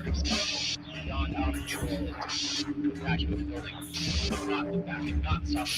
beyond our control. Crash into the building. Not look back and not stop.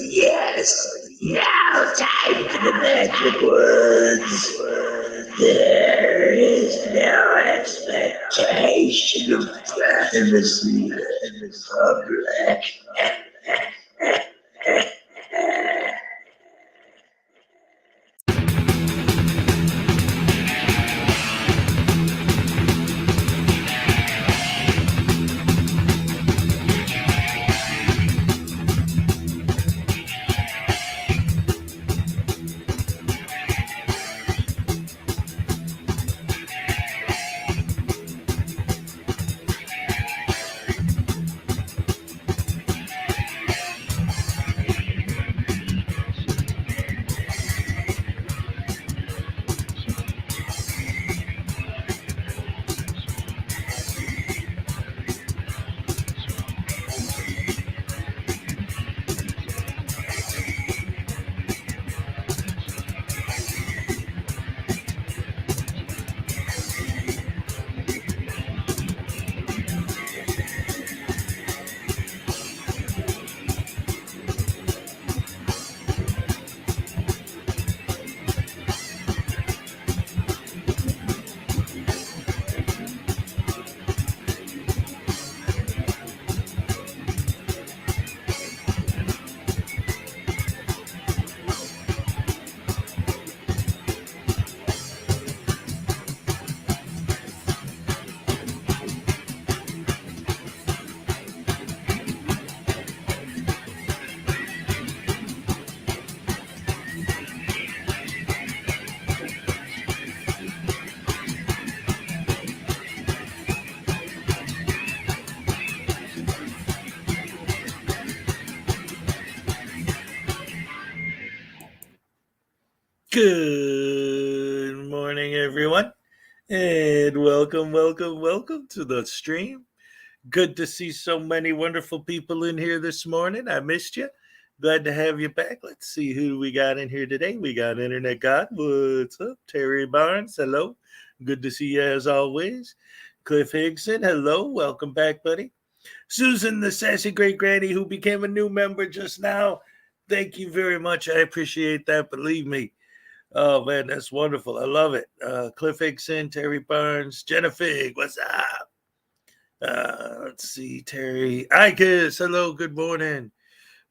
Yes, now time for the magic words. There is no expectation of privacy in public. Good morning, everyone, and welcome to the stream. Good to see so many wonderful people in here this morning. I missed you. Glad to have you back. Let's see who we got in here today. We got Internet God. What's up? Terry Barnes. Hello. Good to see you as always. Cliff Higson. Hello. Welcome back, buddy. Susan, the sassy great granny who became a new member just now. Thank you very much. I appreciate that. Believe me. Oh man, that's wonderful. I love it. Cliff Hickson, Terry Barnes, Jenna Fig, what's up? Let's see, Terry. Ikis, hello, good morning.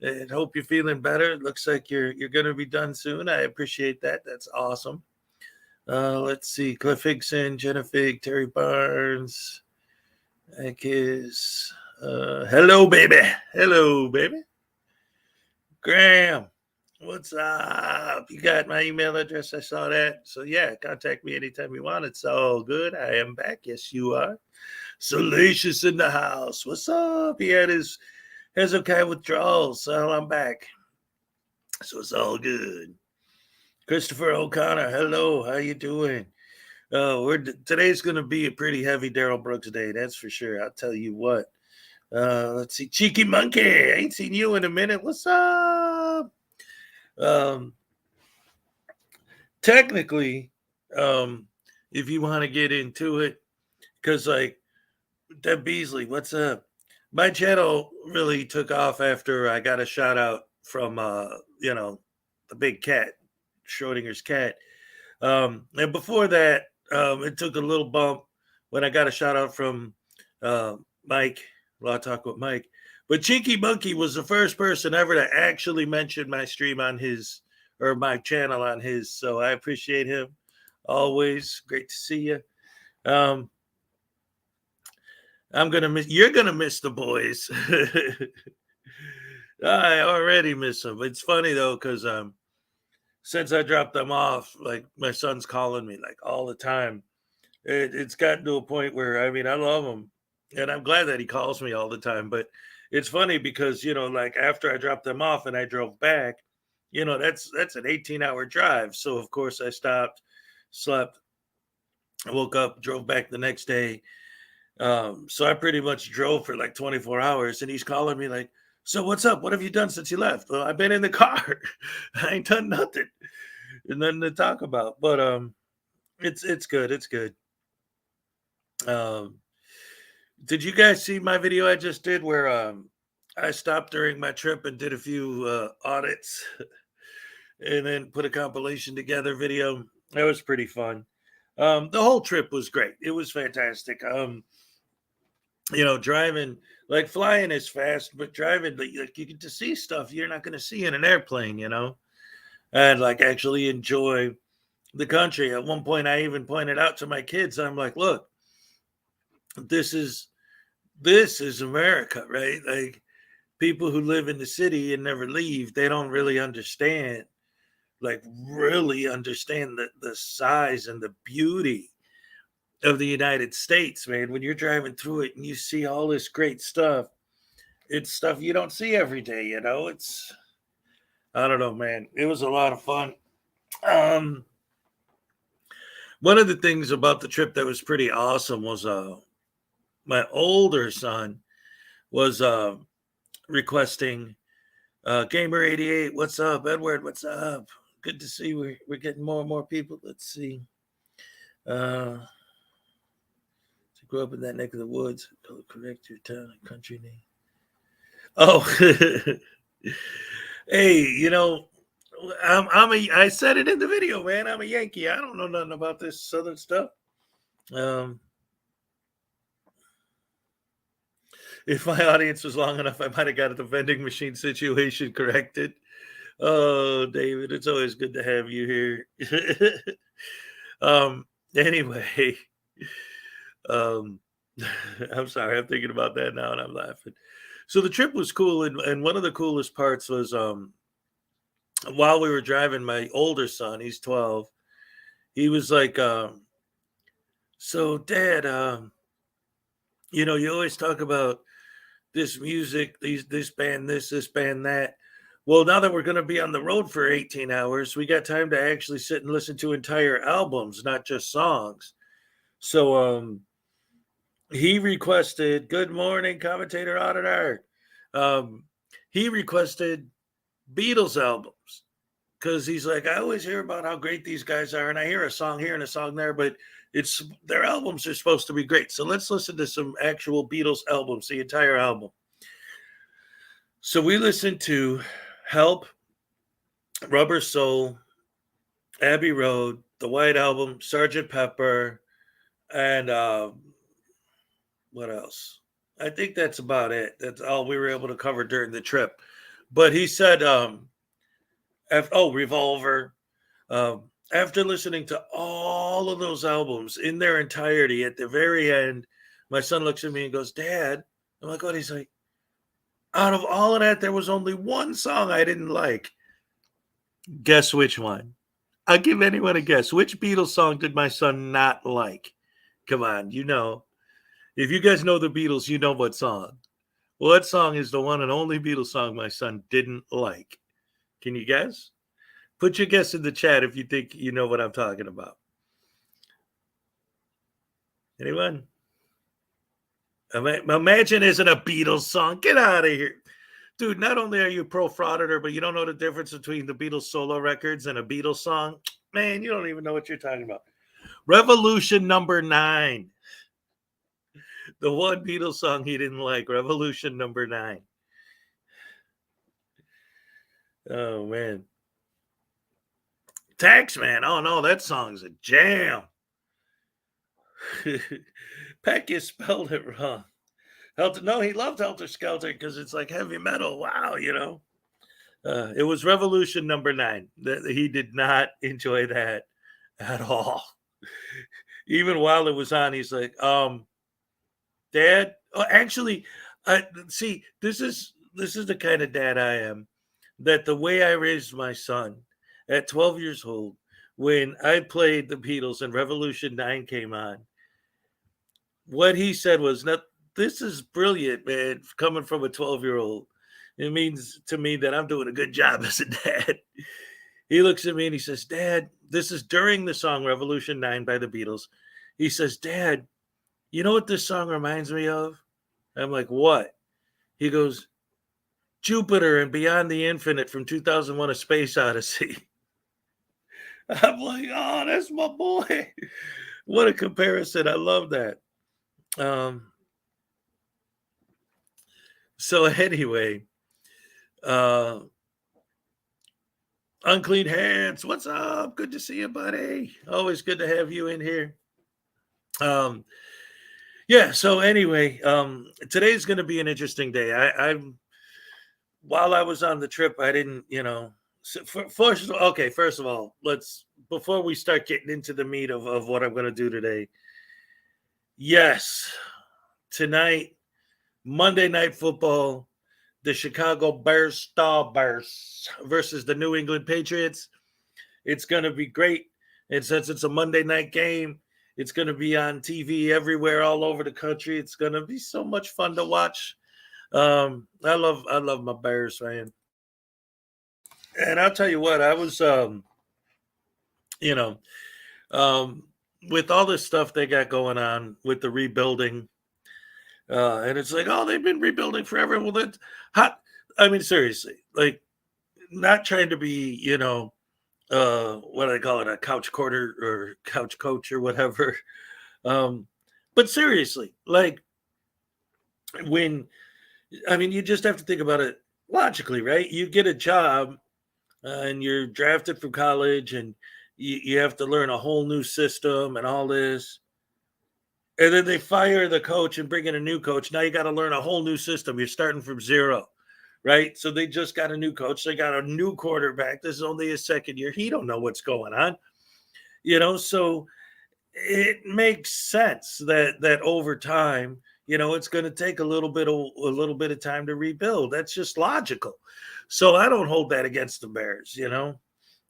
And hope you're feeling better. It looks like you're gonna be done soon. I appreciate that. That's awesome. Let's see, Cliff Hickson, Jenna Fig, Terry Barnes, Ikis. Hello, baby. Hello, baby. Graham. What's up? You got my email address. I saw that. So, yeah, contact me anytime you want. It's all good. I am back. Yes, you are. Salacious in the house. What's up? He had his Hezokuai withdrawals. So, I'm back. So, it's all good. Christopher O'Connor. Hello. How you doing? Today's going to be a pretty heavy Daryl Brooks day. That's for sure. I'll tell you what. Let's see. Cheeky Monkey. I ain't seen you in a minute. What's up? Technically, if you want to get into it, because like Deb Beasley, what's up? My channel really took off after I got a shout out from the big cat, Schrodinger's cat. And before that, it took a little bump when I got a shout out from Mike, Law Talk with Mike. But Chinky Monkey was the first person ever to actually mention my stream on his or my channel on his. So I appreciate him. Always great to see you. You're gonna miss the boys. I already miss them. It's funny though, because since I dropped them off, like my son's calling me like all the time. It's gotten to a point where I mean I love him, and I'm glad that he calls me all the time. But it's funny because like after I dropped them off and I drove back, that's an 18-hour drive. So of course I stopped, slept, I woke up, drove back the next day. So I pretty much drove for like 24 hours, and he's calling me like, "So what's up? What have you done since you left?" Well, I've been in the car. I ain't done nothing. There's nothing to talk about. But it's good. It's good. Um, did you guys see my video I just did where I stopped during my trip and did a few audits and then put a compilation together video. That was pretty fun. The whole trip was great. It was fantastic. Driving, like flying is fast, but driving, like you get to see stuff you're not going to see in an airplane, and like actually enjoy the country. At one point, I even pointed out to my kids, I'm like, look, this is America, right? Like people who live in the city and never leave, they don't really understand, the size and the beauty of the United States, man. When you're driving through it and you see all this great stuff, it's stuff you don't see every day, It's, I don't know, man. It was a lot of fun. Um, One of the things about the trip that was pretty awesome was my older son was requesting Gamer 88. What's up, Edward? What's up? Good to see we're getting more and more people. Let's see. To grow up in that neck of the woods. Correct your town and country name. Oh, hey, I said it in the video, man. I'm a Yankee. I don't know nothing about this Southern stuff. If my audience was long enough, I might have got the vending machine situation corrected. Oh, David, it's always good to have you here. Anyway, I'm sorry, I'm thinking about that now and I'm laughing. So the trip was cool, and one of the coolest parts was while we were driving, my older son, he's 12, he was like, so Dad, you always talk about this music, this band, this band, that. Well, now that we're going to be on the road for 18 hours, we got time to actually sit and listen to entire albums, not just songs. So he requested, good morning, commentator auditor. He requested Beatles albums because he's like, I always hear about how great these guys are, and I hear a song here and a song there, but it's their albums are supposed to be great. So let's listen to some actual Beatles albums, the entire album. So we listened to Help, Rubber Soul, Abbey Road, The White Album, Sgt. Pepper, and what else? I think that's about it. That's all we were able to cover during the trip. But he said, Revolver. After listening to all of those albums in their entirety, at the very end, my son looks at me and goes, Dad, I'm like, what? He's like, out of all of that, there was only one song I didn't like. Guess which one? I'll give anyone a guess. Which Beatles song did my son not like? Come on, If you guys know the Beatles, you know what song. What song is the one and only Beatles song my son didn't like? Can you guess? Put your guess in the chat if you think you know what I'm talking about. Anyone? Imagine isn't a Beatles song. Get out of here. Dude, not only are you pro Frauditor, but you don't know the difference between the Beatles solo records and a Beatles song. Man, you don't even know what you're talking about. Revolution number 9. The one Beatles song he didn't like. Revolution number 9. Oh, man. Taxman. Oh, no, that song's a jam. Peck, you spelled it wrong. No, he loved Helter Skelter because it's like heavy metal. Wow, it was Revolution number 9. He did not enjoy that at all. Even while it was on, he's like, Dad. Oh, actually, see, this is the kind of dad I am. That the way I raised my son at 12 years old, when I played the Beatles and Revolution 9 came on, what he said was, this is brilliant, man, coming from a 12-year-old. It means to me that I'm doing a good job as a dad. He looks at me and he says, Dad, this is during the song Revolution 9 by the Beatles. He says, Dad, you know what this song reminds me of? I'm like, what? He goes, Jupiter and Beyond the Infinite from 2001: A Space Odyssey. I'm like, oh, that's my boy. What a comparison. I love that. So anyway, uh, Unclean Hands, what's up? Good to see you, buddy. Always good to have you in here. Um, yeah. So anyway, today's going to be an interesting day. I'm while I was on the trip, I didn't, first of all, let's before we start getting into the meat of what I'm going to do today. Yes, tonight, Monday Night Football, the Chicago Bears Starbursts versus the New England Patriots. It's going to be great. And since it's a Monday night game, it's going to be on TV everywhere, all over the country. It's going to be so much fun to watch. I love my Bears, man. And I'll tell you what, I was, you know, um, with all this stuff they got going on with the rebuilding, and it's like, oh, they've been rebuilding forever. Well, that hot. I mean, seriously, like, not trying to be, what do they call it, a couch quarter or couch coach or whatever. Um, but seriously, like, when I mean, you just have to think about it logically, right? You get a job and you're drafted from college and you have to learn a whole new system and all this. And then they fire the coach and bring in a new coach. Now you got to learn a whole new system. You're starting from zero, right? So they just got a new coach. They got a new quarterback. This is only his second year. He don't know what's going on, So it makes sense that over time, it's going to take a little bit of time to rebuild. That's just logical. So I don't hold that against the Bears.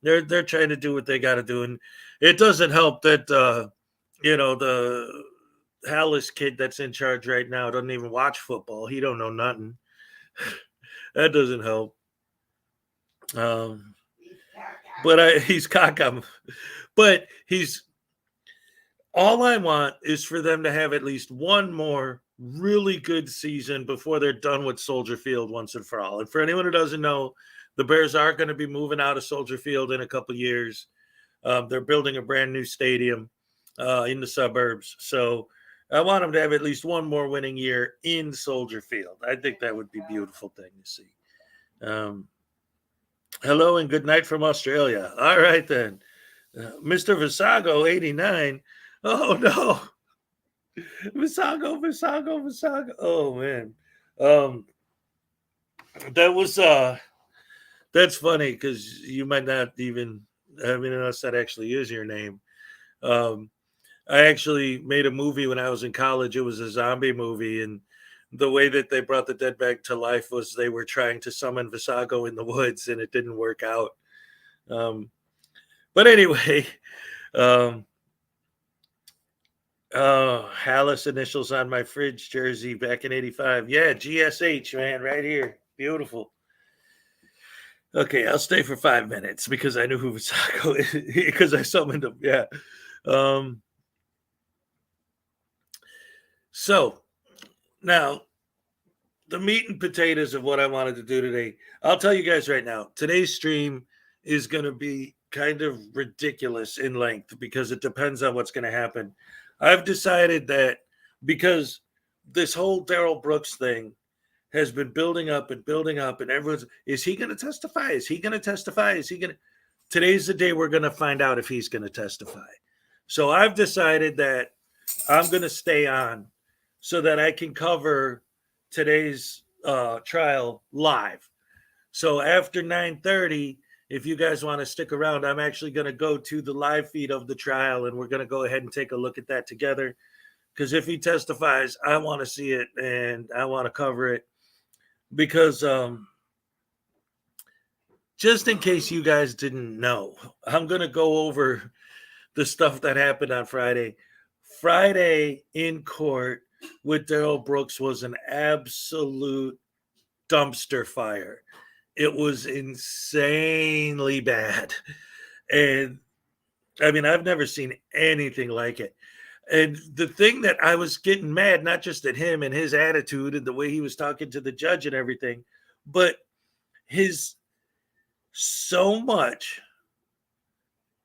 They're trying to do what they got to do, and it doesn't help that the Hallis kid that's in charge right now doesn't even watch football. He don't know nothing. That doesn't help. But he's cockeyed. But he's all I want is for them to have at least one more really good season before they're done with Soldier Field once and for all. And for anyone who doesn't know, the Bears are going to be moving out of Soldier Field in a couple years. They're building a brand new stadium in the suburbs. So I want them to have at least one more winning year in Soldier Field. I think that would be a beautiful thing to see. Hello and good night from Australia. All right, then. Mr. Visago, 89. Oh, no. Visago. Oh, man. That's funny because you might not even, unless that actually is your name. I actually made a movie when I was in college. It was a zombie movie, and the way that they brought the dead back to life was they were trying to summon Visago in the woods, and it didn't work out. But anyway, Hallis initials on my fridge jersey back in '85. Yeah, GSH, man, right here. Beautiful. Okay, I'll stay for 5 minutes because I knew who Visago is because I summoned him. Yeah. So now the meat and potatoes of what I wanted to do today. I'll tell you guys right now, today's stream is going to be kind of ridiculous in length because it depends on what's going to happen. I've decided that because this whole Daryl Brooks thing has been building up and everyone's, is he going to testify? Is he going to testify? Is he going to? Today's the day we're going to find out if he's going to testify. So I've decided that I'm going to stay on so that I can cover today's trial live. So after 9:30, if you guys want to stick around, I'm actually going to go to the live feed of the trial and we're going to go ahead and take a look at that together. Because if he testifies, I want to see it and I want to cover it. Because just in case you guys didn't know, I'm going to go over the stuff that happened on Friday. Friday in court with Daryl Brooks was an absolute dumpster fire. It was insanely bad. And I mean, I've never seen anything like it. And the thing that I was getting mad, not just at him and his attitude and the way he was talking to the judge and everything, but his so much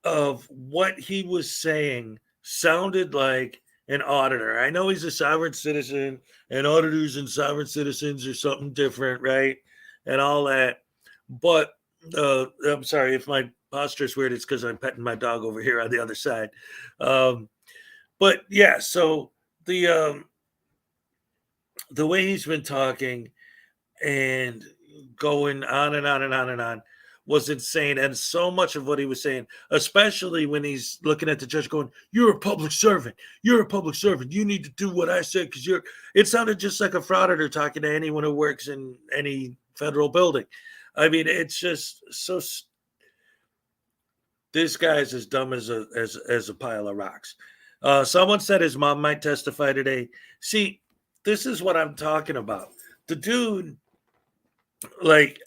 of what he was saying sounded like an auditor. I know he's a sovereign citizen, and auditors and sovereign citizens are something different, right? And all that. But I'm sorry if my posture is weird. It's because I'm petting my dog over here on the other side. But yeah, so the way he's been talking and going on and on and on and on was insane. And so much of what he was saying, especially when he's looking at the judge going, "You're a public servant. You're a public servant. You need to do what I said because you're," it sounded just like a frauditor talking to anyone who works in any federal building. I mean, it's just so. This guy's as dumb as a pile of rocks. Someone said his mom might testify today. See, this is what I'm talking about. The dude, like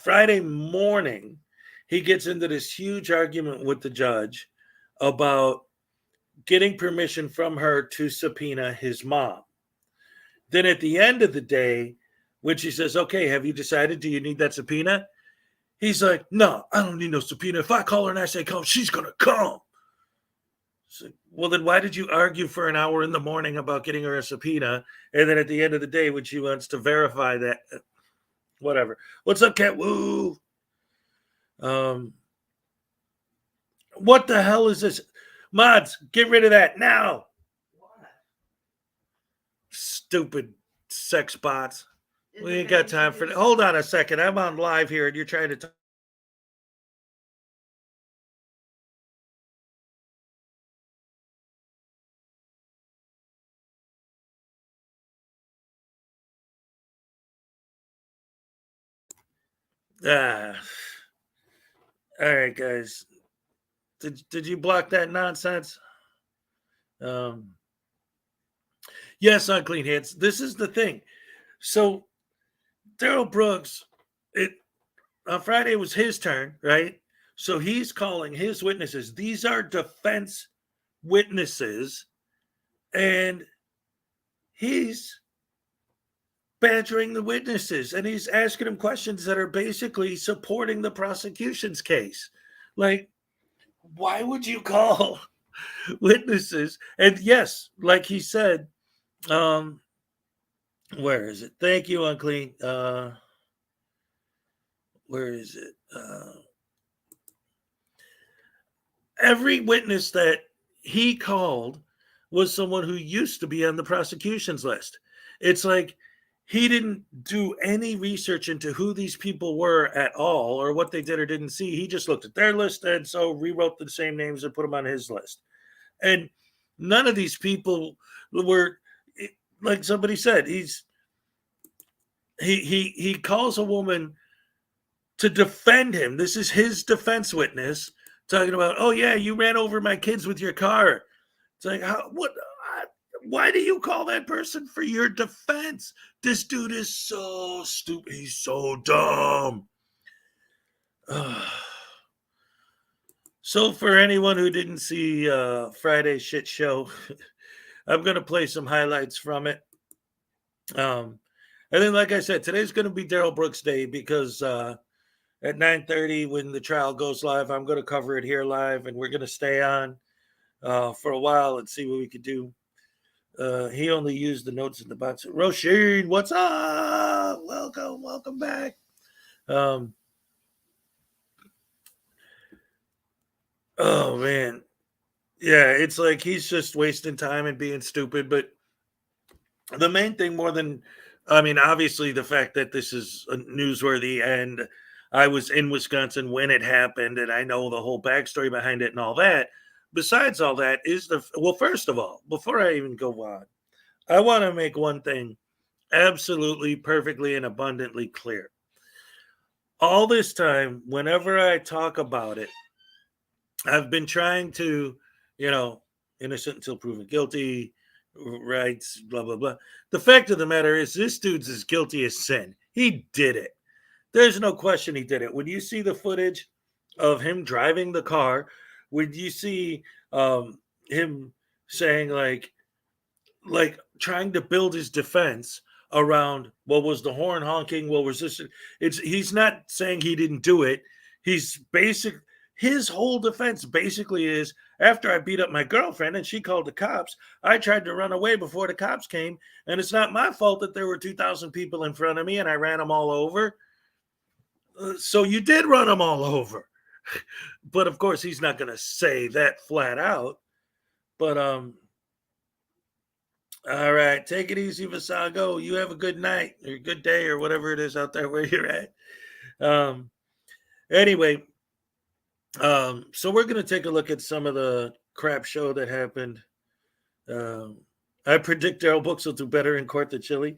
Friday morning, he gets into this huge argument with the judge about getting permission from her to subpoena his mom. Then at the end of the day, when she says, "Okay, have you decided? Do you need that subpoena?" He's like, "No, I don't need no subpoena. If I call her and I say come, she's going to come." So, well, then why did you argue for an hour in the morning about getting her a subpoena? And then at the end of the day, when she wants to verify that, whatever. What's up, Cat? Woo. What the hell is this? Mods, get rid of that now. What? Stupid sex bots. We ain't got time for that. Hold on a second. I'm on live here and you're trying to talk. All right, guys. Did you block that nonsense? Yes, unclean hits. This is the thing. So Daryl Brooks, on Friday was his turn, right? So he's calling his witnesses. These are defense witnesses, and he's badgering the witnesses, and he's asking them questions that are basically supporting the prosecution's case. Like, why would you call witnesses? And yes, like he said, where is it? Thank you, unclean. Where is it? Every witness that he called was someone who used to be on the prosecution's list. It's like he didn't do any research into who these people were at all or what they did or didn't see. He just looked at their list and so rewrote the same names and put them on his list. And none of these people were, like somebody said, he calls a woman to defend him. This is his defense witness talking about, "Oh yeah, you ran over my kids with your car." It's like, why do you call that person for your defense? This dude is so stupid. He's so dumb. So for anyone who didn't see Friday's shit show, I'm going to play some highlights from it. And then, like I said, today's going to be Daryl Brooks Day because at 9:30 when the trial goes live, I'm going to cover it here live, and we're going to stay on for a while and see what we could do. He only used the notes in the box. Roisin, what's up? Welcome back. Oh man, yeah, it's like he's just wasting time and being stupid. But the main thing, more than, I mean, obviously the fact that this is newsworthy, and I was in Wisconsin when it happened, and I know the whole backstory behind it and all that. Besides all that, is well, first of all, before I even go on, I want to make one thing absolutely, perfectly, and abundantly clear. All this time, whenever I talk about it, I've been trying to, innocent until proven guilty, rights, blah, blah, blah. The fact of the matter is, this dude's as guilty as sin. He did it. There's no question he did it. When you see the footage of him driving the car, when you see him saying like trying to build his defense around what was the horn honking, what was this? He's not saying he didn't do it. his whole defense basically is, after I beat up my girlfriend and she called the cops, I tried to run away before the cops came, and it's not my fault that there were 2,000 people in front of me and I ran them all over. So you did run them all over. But of course, he's not going to say that flat out. But all right, take it easy, Vasago. You have a good night or good day or whatever it is out there where you're at. Anyway, so we're going to take a look at some of the crap show that happened. I predict Daryl Books will do better in court than Chili.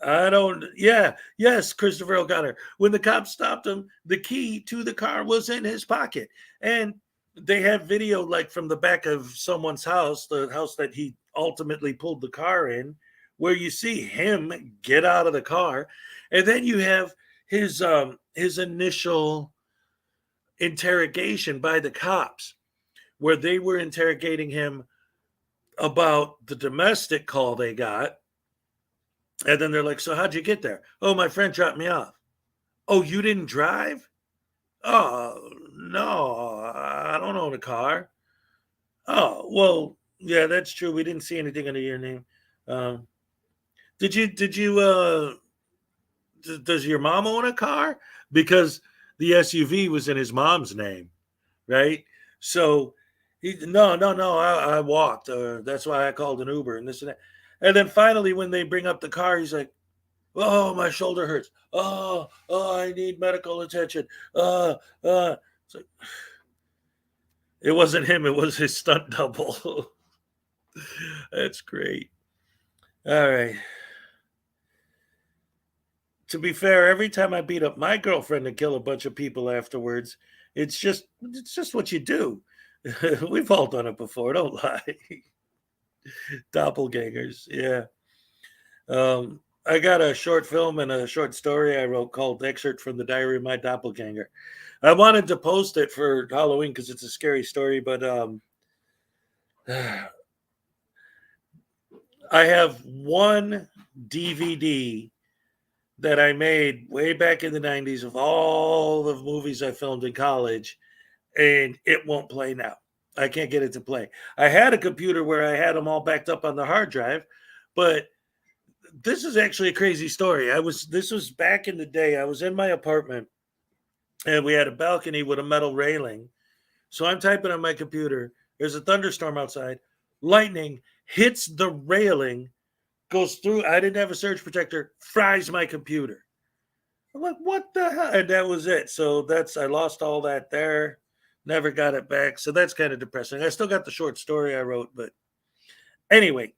Yes, Christopher O'Connor. When the cops stopped him, the key to the car was in his pocket. And they have video like from the back of someone's house, the house that he ultimately pulled the car in, where you see him get out of the car. And then you have his initial interrogation by the cops, where they were interrogating him about the domestic call they got. And then they're like, so how'd you get there? Oh, my friend dropped me off. Oh, you didn't drive? Oh, no, I don't own a car. Oh, well, yeah, that's true. We didn't see anything under your name. Does your mom own a car? Because the SUV was in his mom's name, right? So no, I walked. That's why I called an Uber and this and that. And then finally, when they bring up the car, he's like, oh, my shoulder hurts. Oh, I need medical attention. It's like, it wasn't him. It was his stunt double. That's great. All right. To be fair, every time I beat up my girlfriend and kill a bunch of people afterwards, it's just what you do. We've all done it before. Don't lie. Doppelgangers. Yeah. I got a short film and a short story I wrote called Excerpt from the Diary of My Doppelganger. I wanted to post it for Halloween because it's a scary story, but I have one DVD that I made way back in the 90s of all the movies I filmed in college, and it won't play now. I can't get it to play. I had a computer where I had them all backed up on the hard drive, but this is actually a crazy story. This was back in the day. I was in my apartment and we had a balcony with a metal railing. So I'm typing on my computer. There's a thunderstorm outside. Lightning hits the railing, goes through. I didn't have a surge protector, fries my computer. I'm like, what the hell? And that was it. So I lost all that there. Never got it back. So that's kind of depressing. I still got the short story I wrote, but anyway.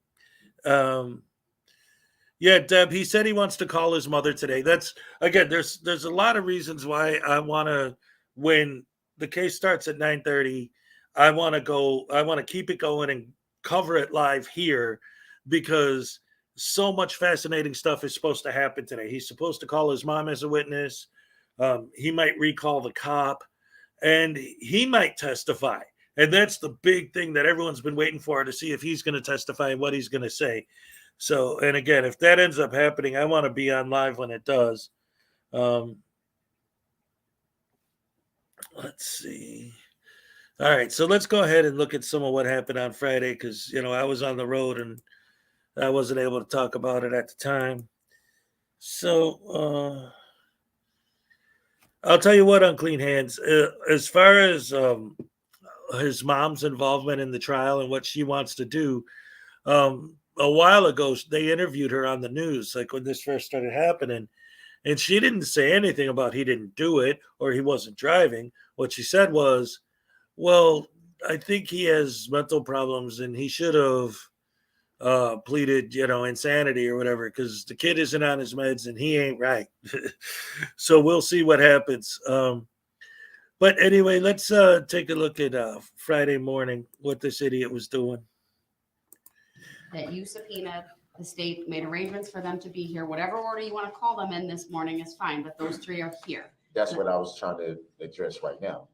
Yeah, Deb, he said he wants to call his mother today. That's, again, there's a lot of reasons why I want to, when the case starts at 9:30, I want to keep it going and cover it live here because so much fascinating stuff is supposed to happen today. He's supposed to call his mom as a witness. He might recall the cop and he might testify. And that's the big thing that everyone's been waiting for, to see if he's going to testify and what he's going to say. So, and again, if that ends up happening, I want to be on live when it does. Let's see. All right, so let's go ahead and look at some of what happened on Friday because, I was on the road and I wasn't able to talk about it at the time. So, I'll tell you what, Unclean Hands, as far as his mom's involvement in the trial and what she wants to do, a while ago, they interviewed her on the news, like when this first started happening, and she didn't say anything about he didn't do it or he wasn't driving. What she said was, well, I think he has mental problems and he should have pleaded, insanity or whatever, because the kid isn't on his meds and he ain't right. So we'll see what happens. But anyway, let's take a look at Friday morning, what this idiot was doing. That you subpoenaed, the state made arrangements for them to be here. Whatever order you want to call them in this morning is fine, but those three are here. That's what I was trying to address right now.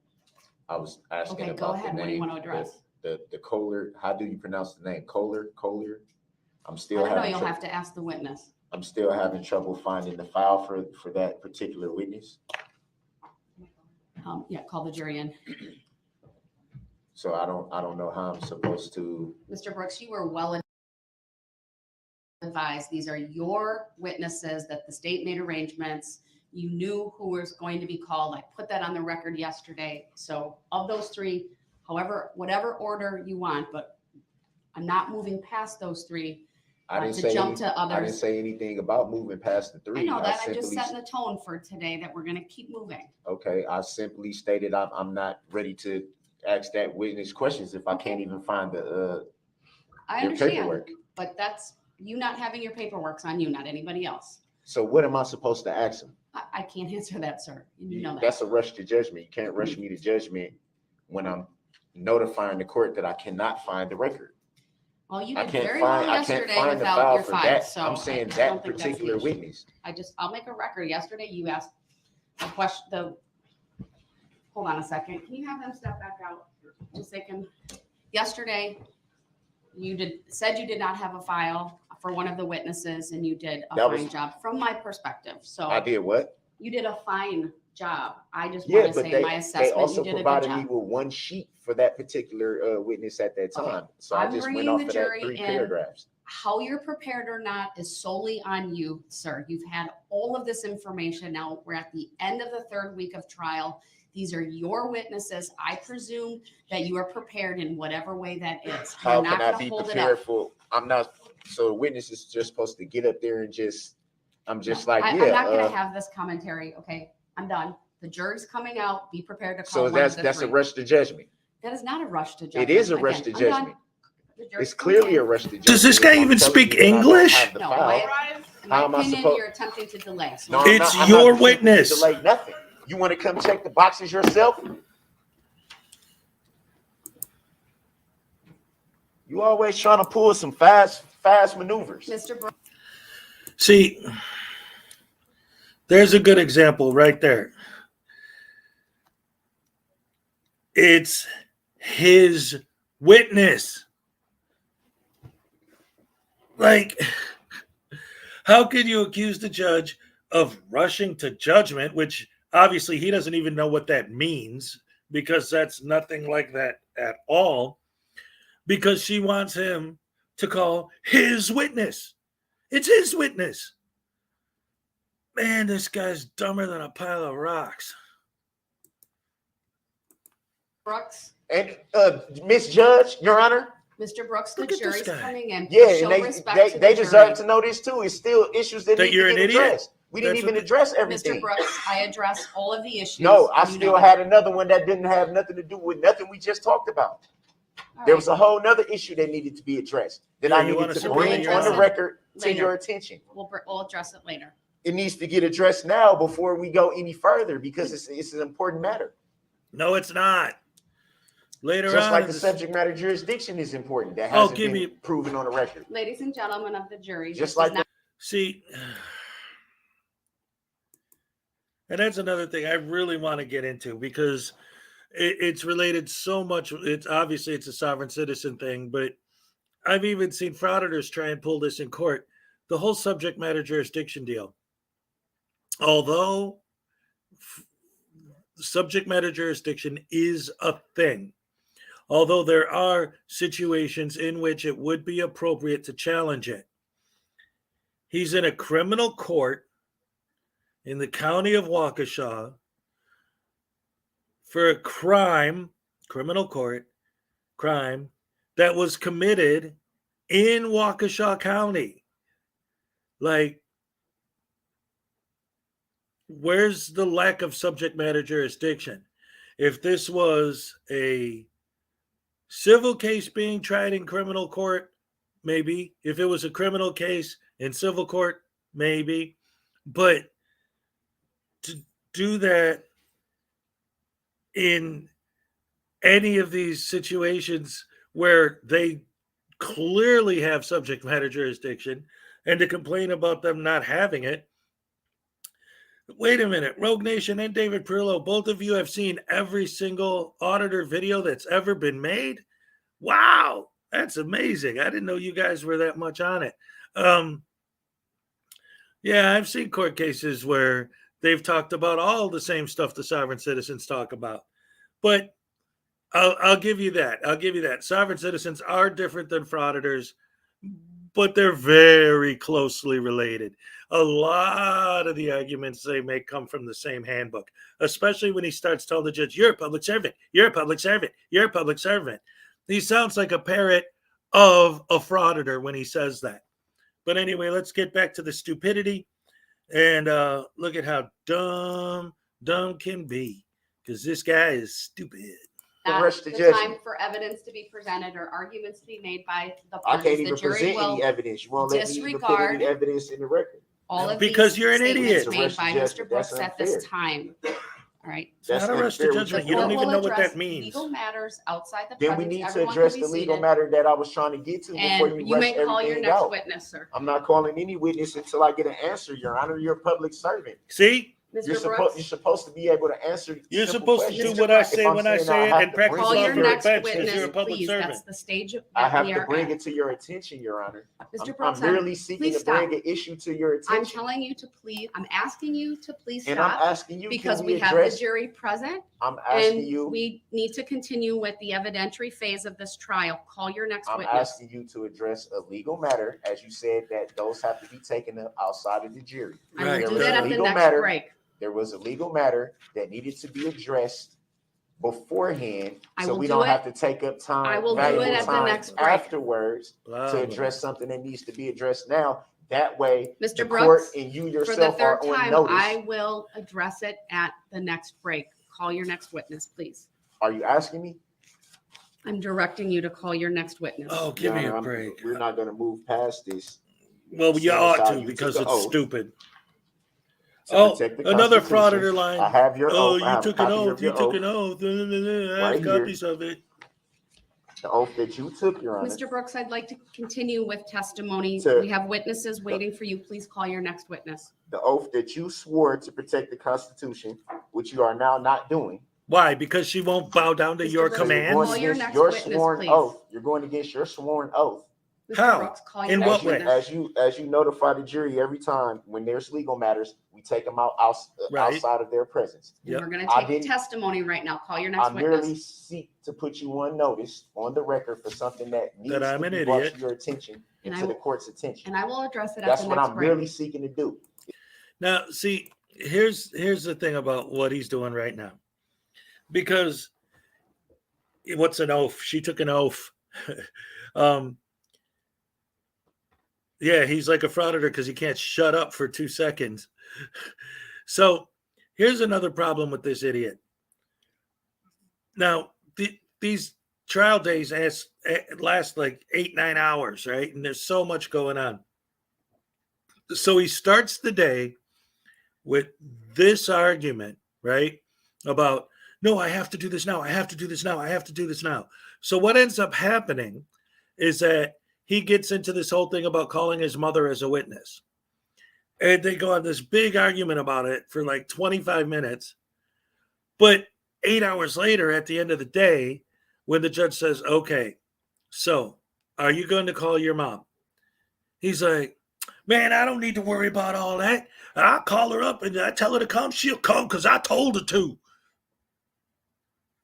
I was asking Okay, about go ahead. the name. What do you want to address? The Kohler. How do you pronounce the name? Kohler. I'm I still don't know. having You'll trouble. have to ask the witness. I'm still having trouble finding the file for that particular witness. Yeah, call the jury in. So I don't know how I'm supposed to. Mr. Brooks, you were well advised. These are your witnesses that the state made arrangements. You knew who was going to be called. I put that on the record yesterday. So of those three, however, whatever order you want, but I'm not moving past those three. I didn't to say jump to others. I didn't say anything about moving past the three. I know that. I'm just simply, setting the tone for today that we're going to keep moving. Okay, I simply stated I'm not ready to ask that witness questions if I can't even find the I your understand, paperwork. but that's you not having your paperwork's on you, not anybody else. So what am I supposed to ask him? I can't answer that, sir. You know that. That's a rush to judgment. You can't rush me to judgment when I'm notifying the court that I cannot find the record. Well, you I did can't very find well I can't yesterday find the without file your for file. that. So I'm saying I don't that think that's the particular issue. witness. I'll make a record. Yesterday you asked the question, hold on a second. Can you have them step back out? Just they can, yesterday you said you did not have a file for one of the witnesses and you did a fine job from my perspective. So I did what? You did a fine job. I just Yeah, want to but say my they assessment, also you did a good provided me job. with one sheet for that particular witness at that Okay. time. So I I'm just went bringing off the of that jury 3 in. paragraphs. How you're prepared or not is solely on you, sir. You've had all of this information. Now we're at the end of the 3rd week of trial. These are your witnesses. I presume that you are prepared in whatever way that is. How You're not can I going be to hold it prepared up. for? I'm not. So the witness is just supposed to get up there and just. I'm just like, I'm yeah. not going to have this commentary. Okay, I'm done. The jury's coming out. Be prepared to call So one of the that's three. a rush to judgment. That is not a rush to judgment. It is a rush to Again, I'm done. judgment. The jury's It's clearly coming a in. rush to judgment. Does this guy If I'm even telling speak you that I don't English? have the No, file, in how my am I opinion, supposed- you're attempting to delay. So No, I'm It's not- I'm your not attempting to witness. delay nothing. You want to come check the boxes yourself? You always trying to pull some fast maneuvers. Mr. Brooks, See, there's a good example right there. It's his witness. Like, how can you accuse the judge of rushing to judgment, which obviously he doesn't even know what that means, because that's nothing like that at all, because she wants him to call his witness. It's his witness. Man, this guy's dumber than a pile of rocks. And Miss Judge, Your Honor. Mr. Brooks, the Look at this jury's guy. coming in. Yeah, Show and respect to they the deserve jury. to know this too. It's still issues that need you're to an get idiot? addressed. We didn't That's even what- address everything. Mr. Brooks, I addressed all of the issues. No, I You still know had that. another one that didn't have nothing to do with nothing we just talked about. All There right. was a whole nother issue that needed to be addressed that Yeah, I you needed wanna to sit bring down and on the address it record to later. your attention. We'll address it later. It needs to get addressed now before we go any further because it's an important matter. No, it's not. Later Just on, like in the this- subject matter jurisdiction is important. That Oh, hasn't give been me- proven on the record. Ladies and gentlemen of the jury, Just this is like not See, and that's another thing I really want to get into because it's related so much. It's obviously it's a sovereign citizen thing, but I've even seen frauditors try and pull this in court. The whole subject matter jurisdiction deal. Although subject matter jurisdiction is a thing, although there are situations in which it would be appropriate to challenge it. He's in a criminal court in the county of Waukesha for a crime that was committed in Waukesha County. Like, where's the lack of subject matter jurisdiction? If this was a civil case being tried in criminal court, maybe. If it was a criminal case in civil court, maybe. But to do that in any of these situations where they clearly have subject matter jurisdiction and to complain about them not having it. Wait a minute, Rogue Nation and David Perillo, both of you have seen every single auditor video that's ever been made. Wow, that's amazing. I didn't know you guys were that much on it. Yeah, I've seen court cases where they've talked about all the same stuff the sovereign citizens talk about. But I'll give you that. I'll give you that. Sovereign citizens are different than frauditors, but they're very closely related. A lot of the arguments they make come from the same handbook, especially when he starts telling the judge, "You're a public servant. You're a public servant. You're a public servant." He sounds like a parrot of a frauditor when he says that. But anyway, let's get back to the stupidity and look at how dumb can be, because this guy is stupid. Rush That's the the judgment. time for evidence to be presented or arguments to be made by the I parties. can't The even jury present will any evidence. You won't let me even put disregard any evidence in the record. all of Because these you're an statements idiot. made Arrest the by judgment. Mr. Brooks That's at this unfair. time. All right. It's That's not arrest to unfair. We judgment. took You don't Court even will know what address that means. Legal matters outside the Then we presence. need to Everyone address can the be legal seated. matter that I was trying to get to before And you you rush may call your everything next out. witness, sir. I'm not calling any witness until I get an answer, Your Honor. You're a public servant. See, You're Mr. Brooks, supposed to be able to answer. you're simple supposed to do questions. what I Mr. say If I'm when I saying say I it have and to practice bring call it law your to for a next bench because witness, you're a public please. servant. That's the stage of I have we to are bring at. it to your attention, Your Honor. Mr. I'm Brooks, merely seeking please to bring stop. an issue to your I'm attention. telling you to please, I'm asking you to please And I'm stop asking you, because can we we have the address? jury present I'm asking and you. we need to continue with the evidentiary phase of this trial. Call your next I'm witness. asking you to address a legal matter, as you said that those have to be taken up outside of the jury. I Right. will do There was that a at the legal next matter. break. There was a legal matter that needed to be addressed beforehand, I so will we do don't it. have to take up time, I will do valuable it at the time next break. afterwards Blah, to blah. address something that needs to be addressed now. That way, Mr. the Brooks, court and you For the yourself are third on time, notice. I will address it at the next break. Call your next witness, please. Are you asking me? I'm directing you to call your next witness. Oh, give me Your a Honor, break. We're not going to move past this. Well, you Set ought aside, to you because took it's an oath stupid. to Oh, protect the another Constitution. frauditor line. I have your Oh, oath. I you have a took an copy oath. of You your took oath. an oath. I Right have here. copies of it. The oath that you took, Your Honor. Mr. Brooks, I'd like to continue with testimony. To- We have witnesses waiting for you. Please call your next witness. The oath that you swore to protect the Constitution, which you are now not doing. Why? Because she won't bow down to Mr. your Brooks, So you're commands? going Call your against next your witness, sworn please. oath. You're going against your sworn oath. Mr. How? Brooks, call your In next what way? witness. As you notify the jury every time when there's legal matters, we take them out Right. outside of their presence. And Yep. We're going I to didn't- take testimony right now. Call your next I merely witness. seek to put you on notice on the record for something that needs I'm to an be brought idiot. to your attention And and I to the will- court's attention. And I will address it at That's the what next I'm break. merely seeking to do. Now, see, here's the thing about what he's doing right now. Because what's an oath? She took an oath. Yeah, he's like a frauditor because he can't shut up for 2 seconds. So here's another problem with this idiot. Now, these trial days last like 8-9 hours, right? And there's so much going on. So he starts the day with this argument, right? About, no, I have to do this now. I have to do this now. I have to do this now. So what ends up happening is that he gets into this whole thing about calling his mother as a witness. And they go on this big argument about it for like 25 minutes. But 8 hours later, at the end of the day, when the judge says, okay, so are you going to call your mom? He's like, man, I don't need to worry about all that. I'll call her up and I tell her to come. She'll come because I told her to.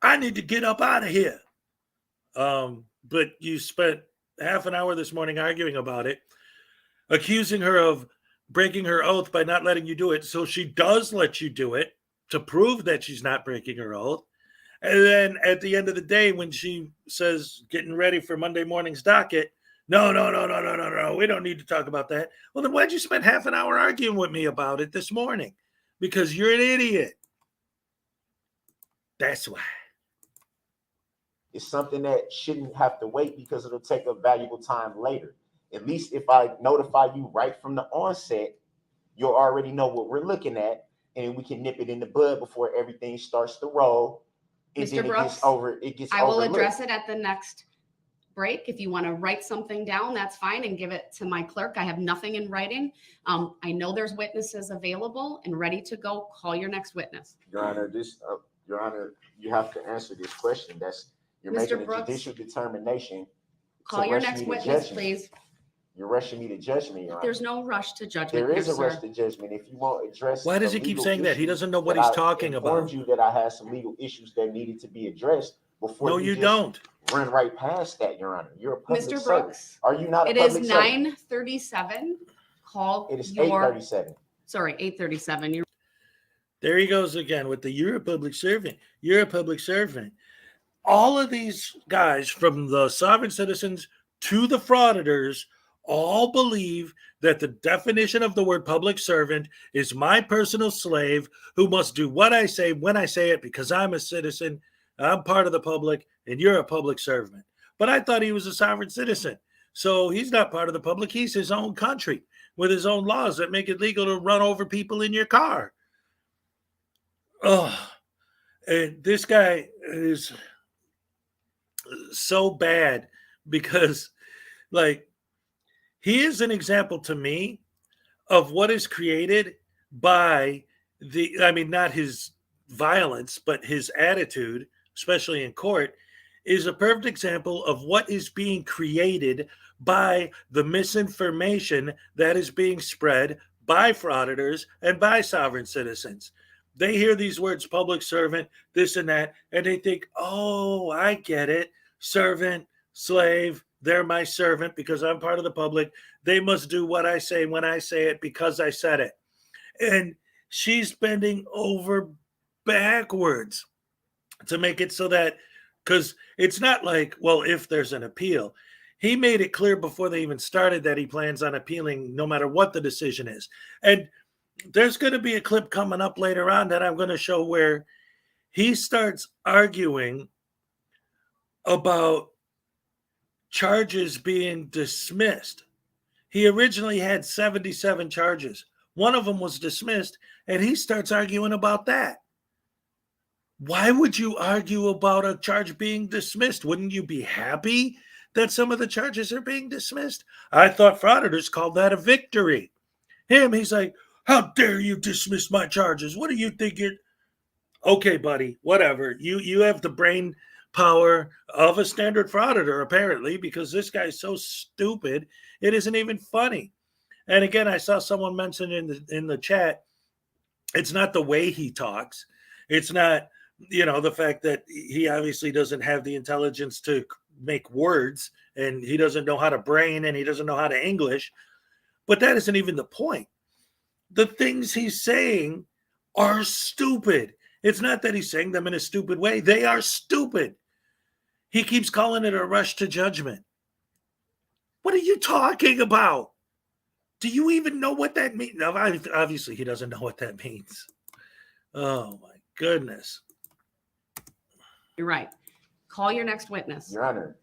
I need to get up out of here. But you spent half an hour this morning arguing about it, accusing her of breaking her oath by not letting you do it. So she does let you do it to prove that she's not breaking her oath. And then at the end of the day, when she says, getting ready for Monday morning's docket, no, we don't need to talk about that. Well, then why'd you spend half an hour arguing with me about it this morning? Because you're an idiot. That's why. It's something that shouldn't have to wait because it'll take a valuable time later. At least if I notify you right from the onset, you'll already know what we're looking at, and we can nip it in the bud before everything starts to roll. And Mr. then Brooks, it gets I will overlooked. address it at the next break. If you want to write something down, that's fine, and give it to my clerk. I have nothing in writing. I know there's witnesses available and ready to go. Call your next witness. Your Honor, Your Honor, you have to answer this question. You're Mr. making a Brooks, judicial determination. Call to your rush next me to witness, judgment. please. You're rushing me to judgment, Your Honor. There's no rush to judgment There here, is a rush sir. to judgment if you won't address. Why does the he keep legal saying that? He issues doesn't know what that he's I talking informed about. you that I had some legal issues that needed to be addressed before No, you don't. run right past that, Your Honor. You're a public Mr. servant. Brooks, Are you not a it is public servant? 9:37. Call It is your 8:37. sorry, 8:37. You're There he goes again with the you're a public servant. You're a public servant. All of these guys, from the sovereign citizens to the frauditors, all believe that the definition of the word public servant is my personal slave who must do what I say when I say it because I'm a citizen, I'm part of the public, and you're a public servant. But I thought he was a sovereign citizen. So he's not part of the public. He's his own country with his own laws that make it legal to run over people in your car. Oh, and this guy is so bad because, like, he is an example to me of what is created by not his violence, but his attitude, especially in court, is a perfect example of what is being created by the misinformation that is being spread by frauditors and by sovereign citizens. They hear these words, public servant, this and that, and they think, oh, I get it. Servant, slave, they're my servant because I'm part of the public. They must do what I say when I say it because I said it. And she's bending over backwards to make it so that, because it's not like, well, if there's an appeal. He made it clear before they even started that he plans on appealing no matter what the decision is. And there's going to be a clip coming up later on that I'm going to show where he starts arguing about charges being dismissed. He originally had 77 charges. One of them was dismissed, and he starts arguing about that. Why would you argue about a charge being dismissed? Wouldn't you be happy that some of the charges are being dismissed? I thought frauditors called that a victory. He's like, how dare you dismiss my charges? What do you think you're... Okay, buddy, whatever. You have the brain power of a standard frauditor, apparently, because this guy's so stupid, it isn't even funny. And again, I saw someone mention in the chat, it's not the way he talks. It's not, the fact that he obviously doesn't have the intelligence to make words, and he doesn't know how to brain, and he doesn't know how to English. But that isn't even the point. The things he's saying are stupid. It's not that he's saying them in a stupid way. They are stupid. He keeps calling it a rush to judgment. What are you talking about? Do you even know what that means? Now, obviously, he doesn't know what that means. Oh, my goodness. You're right. Call your next witness. Your Honor,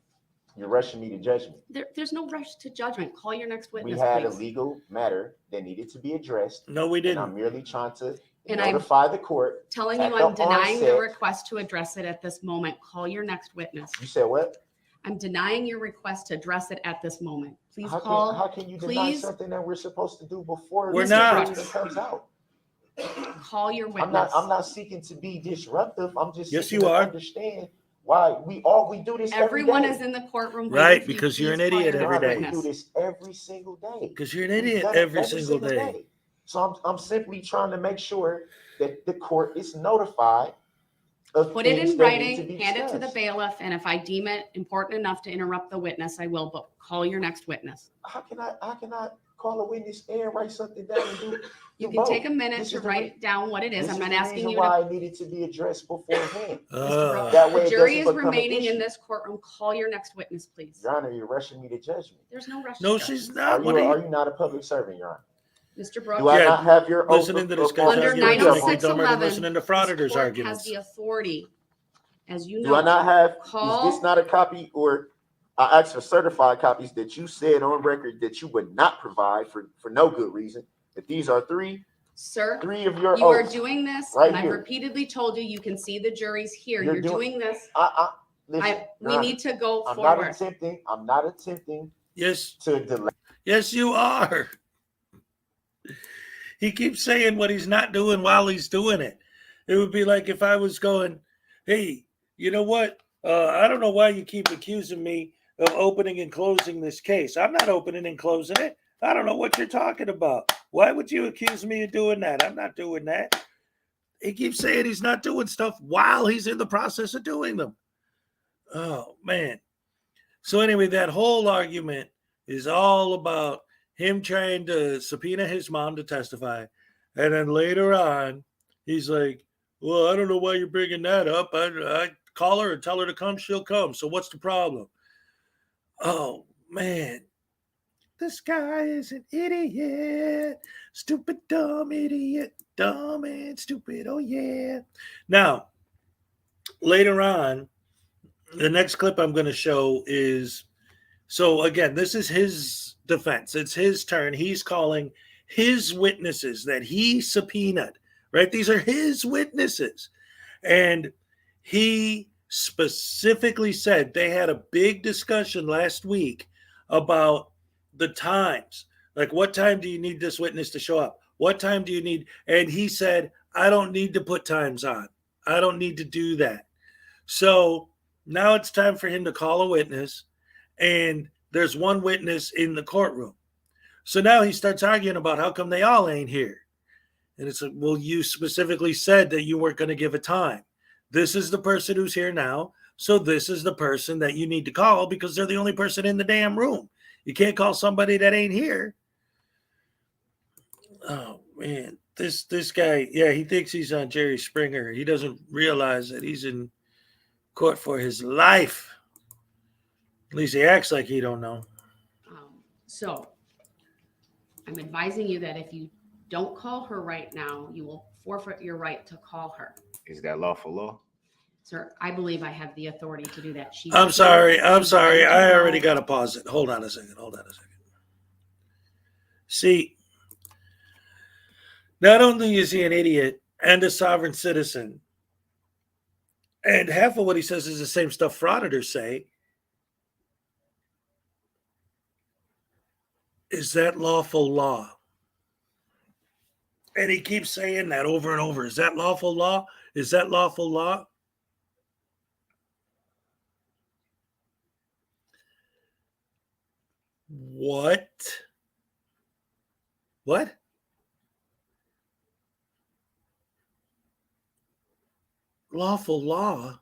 you're rushing me to judgment. There's no rush to judgment. Call your next witness, We had please. a legal matter that needed to be addressed. No, we didn't. And I'm merely trying to And I'm notify the court. telling you at I'm the denying the onset- request to address it at this moment. Call your next witness. You said what? I'm denying your request to address it at this moment. Please How call. can you deny please. something that we're supposed to do before We're this not. judgment comes out? Call your witness. I'm not seeking to be disruptive. I'm just Yes, seeking you to are. understand why we do this Everyone every day. is in the courtroom. Right, waiting for you. because you're an Please call idiot your every next day. We witness. do this every single day. Because you're an We've idiot done it every single day. So I'm simply trying to make sure that the court is notified of Put it things in that need writing, to be hand it to the discussed. bailiff, and if I deem it important enough to interrupt the witness, I will, but call your next witness. How can I call a witness and write something down and do? You do can both? take a minute This to is the write down what it is. This I'm is not the asking reason you why to. it needed to be addressed beforehand. Uh, That way The it jury doesn't is become an remaining in issue. this courtroom. Call your next witness, please. Your Honor, you're rushing me to judgment. There's no rush. no, to she's judgment. not. What are Are you? you not a public servant, Your Honor? Mr. Brooks. Do I Yeah, not have your oath listening to of this guy's office? Under arguments Three of make me 'em. dumber than listening to this frauditors' court arguments. has the authority, as you know. Do I not have, Call- is this not a copy, or I asked for certified copies that you said on record that you would not provide for no good reason, that these are three Sir, of your you are oaths. doing this, right and I've here. repeatedly told you, you can see the jury's here. You're You're doing this. Listen, Your We Honor, need to go I'm forward. not attempting Yes, to delay. yes, you are. He keeps saying what he's not doing while he's doing it. It would be like if I was going, hey, you know what? I don't know why you keep accusing me of opening and closing this case. I'm not opening and closing it. I don't know what you're talking about. Why would you accuse me of doing that? I'm not doing that. He keeps saying he's not doing stuff while he's in the process of doing them. Oh, man. So anyway, that whole argument is all about him trying to subpoena his mom to testify. And then later on, he's like, well, I don't know why you're bringing that up. I call her and tell her to come, she'll come. So what's the problem? Oh, man. This guy is an idiot. Stupid, dumb idiot. Dumb and stupid. Oh, yeah. Now, later on, the next clip I'm going to show is, so again, this is his defense. It's his turn. He's calling his witnesses that he subpoenaed, right? These are his witnesses. And he specifically said they had a big discussion last week about the times. Like, what time do you need this witness to show up? What time do you need? And he said, I don't need to put times on. I don't need to do that. So now it's time for him to call a witness, and there's one witness in the courtroom. So now he starts arguing about how come they all ain't here. And it's like, well, you specifically said that you weren't going to give a time. This is the person who's here now. So this is the person that you need to call because they're the only person in the damn room. You can't call somebody that ain't here. Oh, man. This guy, yeah, he thinks he's on Jerry Springer. He doesn't realize that he's in court for his life. At least he acts like he don't know. So I'm advising you that if you don't call her right now, you will forfeit your right to call her. Is that lawful law? Sir, I believe I have the authority to do that. I'm sorry. I already got to pause it. Hold on a second. See, not only is he an idiot and a sovereign citizen, and half of what he says is the same stuff frauditors say, is that lawful law? And he keeps saying that over and over. Is that lawful law? Is that lawful law? What? Lawful law?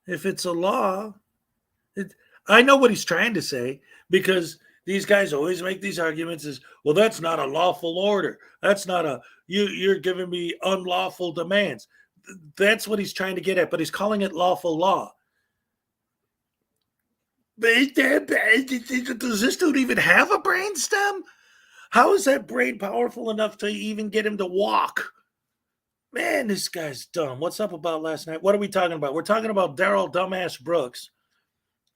If it's a law, I know what he's trying to say, because these guys always make these arguments as, well, that's not a lawful order. That's not you're giving me unlawful demands. That's what he's trying to get at, but he's calling it lawful law. Does this dude even have a brain stem? How is that brain powerful enough to even get him to walk? Man, this guy's dumb. What's up about last night? What are we talking about? We're talking about Daryl Dumbass Brooks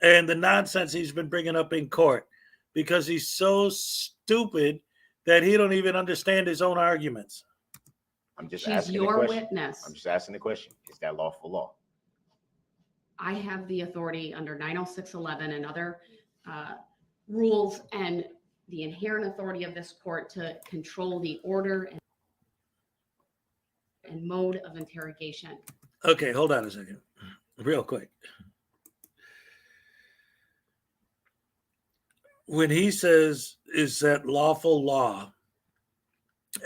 and the nonsense he's been bringing up in court because he's so stupid that he don't even understand his own arguments. I'm just She's asking your the question. witness. I'm just asking the question. Is that lawful law? I have the authority under 90611 and other rules and the inherent authority of this court to control the order and mode of interrogation. Okay, hold on a second. Real quick. When he says, is that lawful law?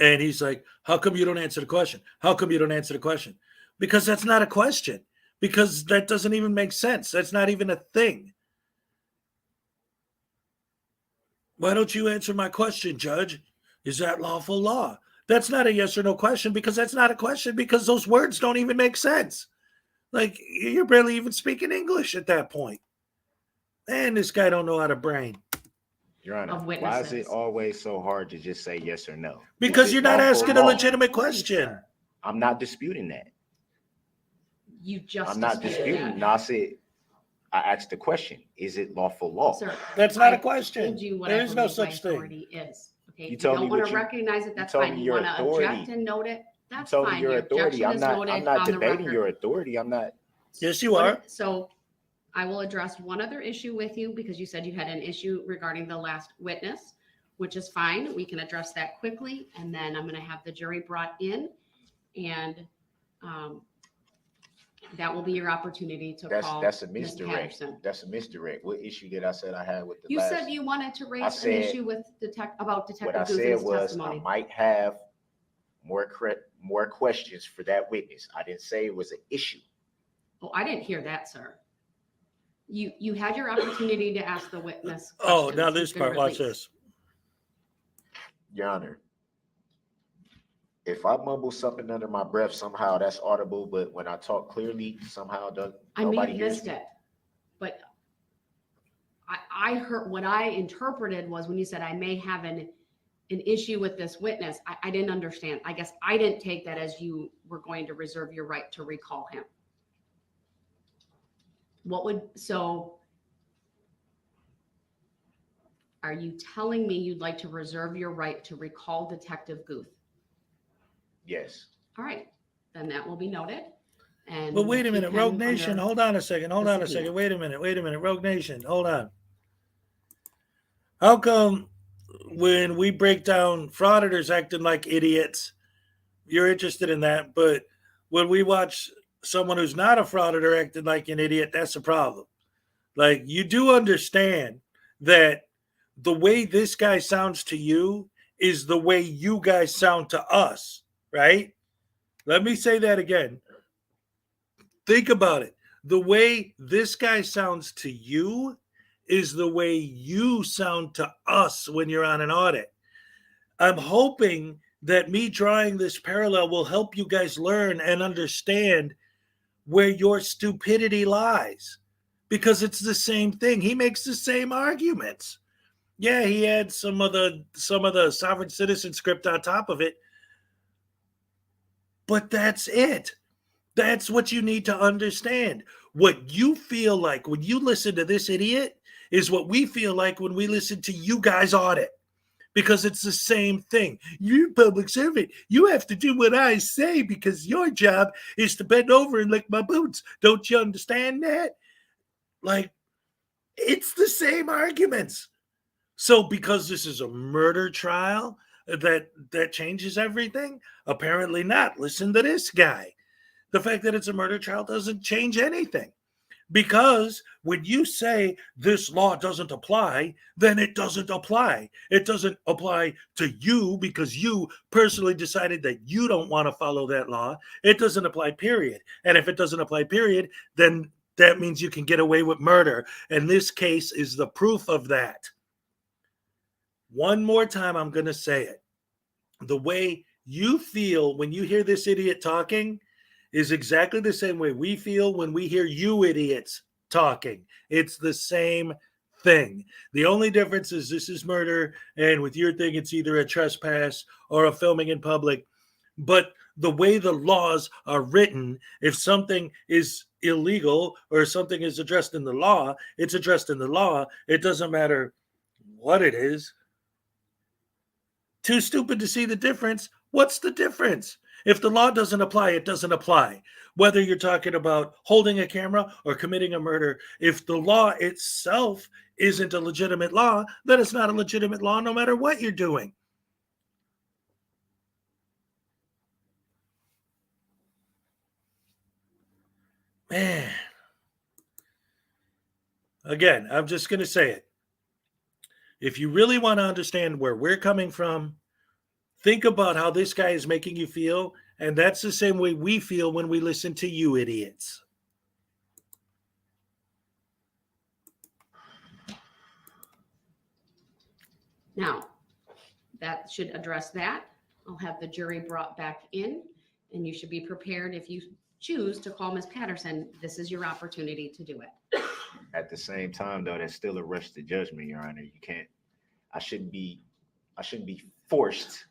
And he's like, how come you don't answer the question? How come you don't answer the question? Because that's not a question. Because that doesn't even make sense. That's not even a thing. Why don't you answer my question, Judge? Is that lawful law? That's not a yes or no question, because that's not a question, because those words don't even make sense. Like, you're barely even speaking English at that point. Man, this guy don't know how to brain. Your Honor, why is it always so hard to just say yes or no? Because you're not asking a legitimate question. I'm not disputing that. I'm not disputing. No, I asked the question. Is it lawful law? Sir, that's not a question. Told you what there is no such thing. Is. Okay? You If you told don't me want what to you- recognize it, that's you told fine. me You your want to authority. object and note it, that's You told fine. me your Your authority. objection I'm is not noted on the debating record. your authority. I'm not. Yes, you are. So I will address one other issue with you, because you said you had an issue regarding the last witness, which is fine. We can address that quickly. And then I'm going to have the jury brought in, and that will be your opportunity to call That's a Ms. misdirect. Patterson. That's a misdirect. What issue did I said I had with the You last? said you wanted to raise said- an issue with about What I Detective said Guzman's was testimony. I might have more questions for that witness. I didn't say it was an issue. Oh, I didn't hear that, sir. You had your opportunity to ask the witness. Oh, questions. now He's this been part. Watch released. this. Your Honor, if I mumble something under my breath, somehow that's audible, but when I talk clearly, somehow I may nobody have hears missed me. it, but I heard what I interpreted was when you said I may have an issue with this witness. I didn't understand. I guess I didn't take that as you were going to reserve your right to recall him. Are you telling me you'd like to reserve your right to recall Detective Guth? Yes. All right, then that will be noted. And But wait we'll a minute, keep him Rogue Nation, under hold on a second. Hold the on a subpoena. second. Wait a minute. Rogue Nation, hold on. How come when we break down frauditors acting like idiots, you're interested in that, but when we watch someone who's not a frauditor acting like an idiot, that's a problem. Like, you do understand that the way this guy sounds to you is the way you guys sound to us, right? Let me say that again. Think about it. The way this guy sounds to you is the way you sound to us when you're on an audit. I'm hoping that me drawing this parallel will help you guys learn and understand where your stupidity lies, because it's the same thing. He makes the same arguments. Yeah, he had some of the sovereign citizen script on top of it, but that's it. That's what you need to understand. What you feel like when you listen to this idiot is what we feel like when we listen to you guys audit, because it's the same thing. You're a public servant. You have to do what I say because your job is to bend over and lick my boots. Don't you understand that? Like, it's the same arguments. So because this is a murder trial, that changes everything? Apparently not. Listen to this guy. The fact that it's a murder trial doesn't change anything. Because when you say this law doesn't apply, then it doesn't apply. It doesn't apply to you because you personally decided that you don't want to follow that law. It doesn't apply, period. And if it doesn't apply, period, then that means you can get away with murder. And this case is the proof of that. One more time, I'm going to say it. The way you feel when you hear this idiot talking is exactly the same way we feel when we hear you idiots talking. It's the same thing. The only difference is this is murder, and with your thing, it's either a trespass or a filming in public. But the way the laws are written, if something is illegal or something is addressed in the law, it's addressed in the law. It doesn't matter what it is. Too stupid to see the difference. What's the difference? If the law doesn't apply, it doesn't apply. Whether you're talking about holding a camera or committing a murder, if the law itself isn't a legitimate law, then it's not a legitimate law no matter what you're doing. Man. Again, I'm just going to say it. If you really want to understand where we're coming from, think about how this guy is making you feel, and that's the same way we feel when we listen to you idiots. Now, that should address that. I'll have the jury brought back in, and you should be prepared if you choose to call Ms. Patterson. This is your opportunity to do it. At the same time, though, that's still a rush to judgment, Your Honor. You can't. I shouldn't be forced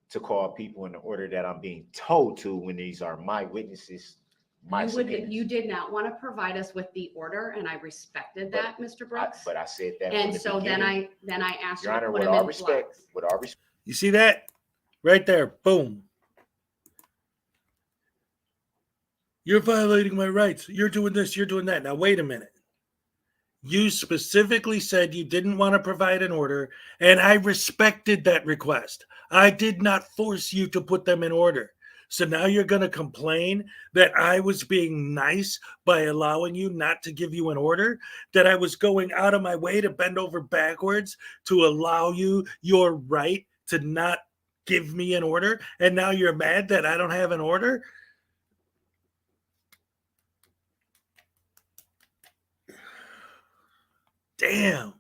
to call people in the order that I'm being told to when these are my witnesses. You did not want to provide us with the order, and I respected that, Mr. Brooks. But I said that. And so then I asked you Your to Honor, put with him all in respect, blocks. with all respect. You see that? Right there. Boom. You're violating my rights. You're doing this. You're doing that. Now, wait a minute. You specifically said you didn't want to provide an order, and I respected that request. I did not force you to put them in order. So now you're going to complain that I was being nice by allowing you not to give you an order, that I was going out of my way to bend over backwards to allow you your right to not give me an order, and now you're mad that I don't have an order? Damn.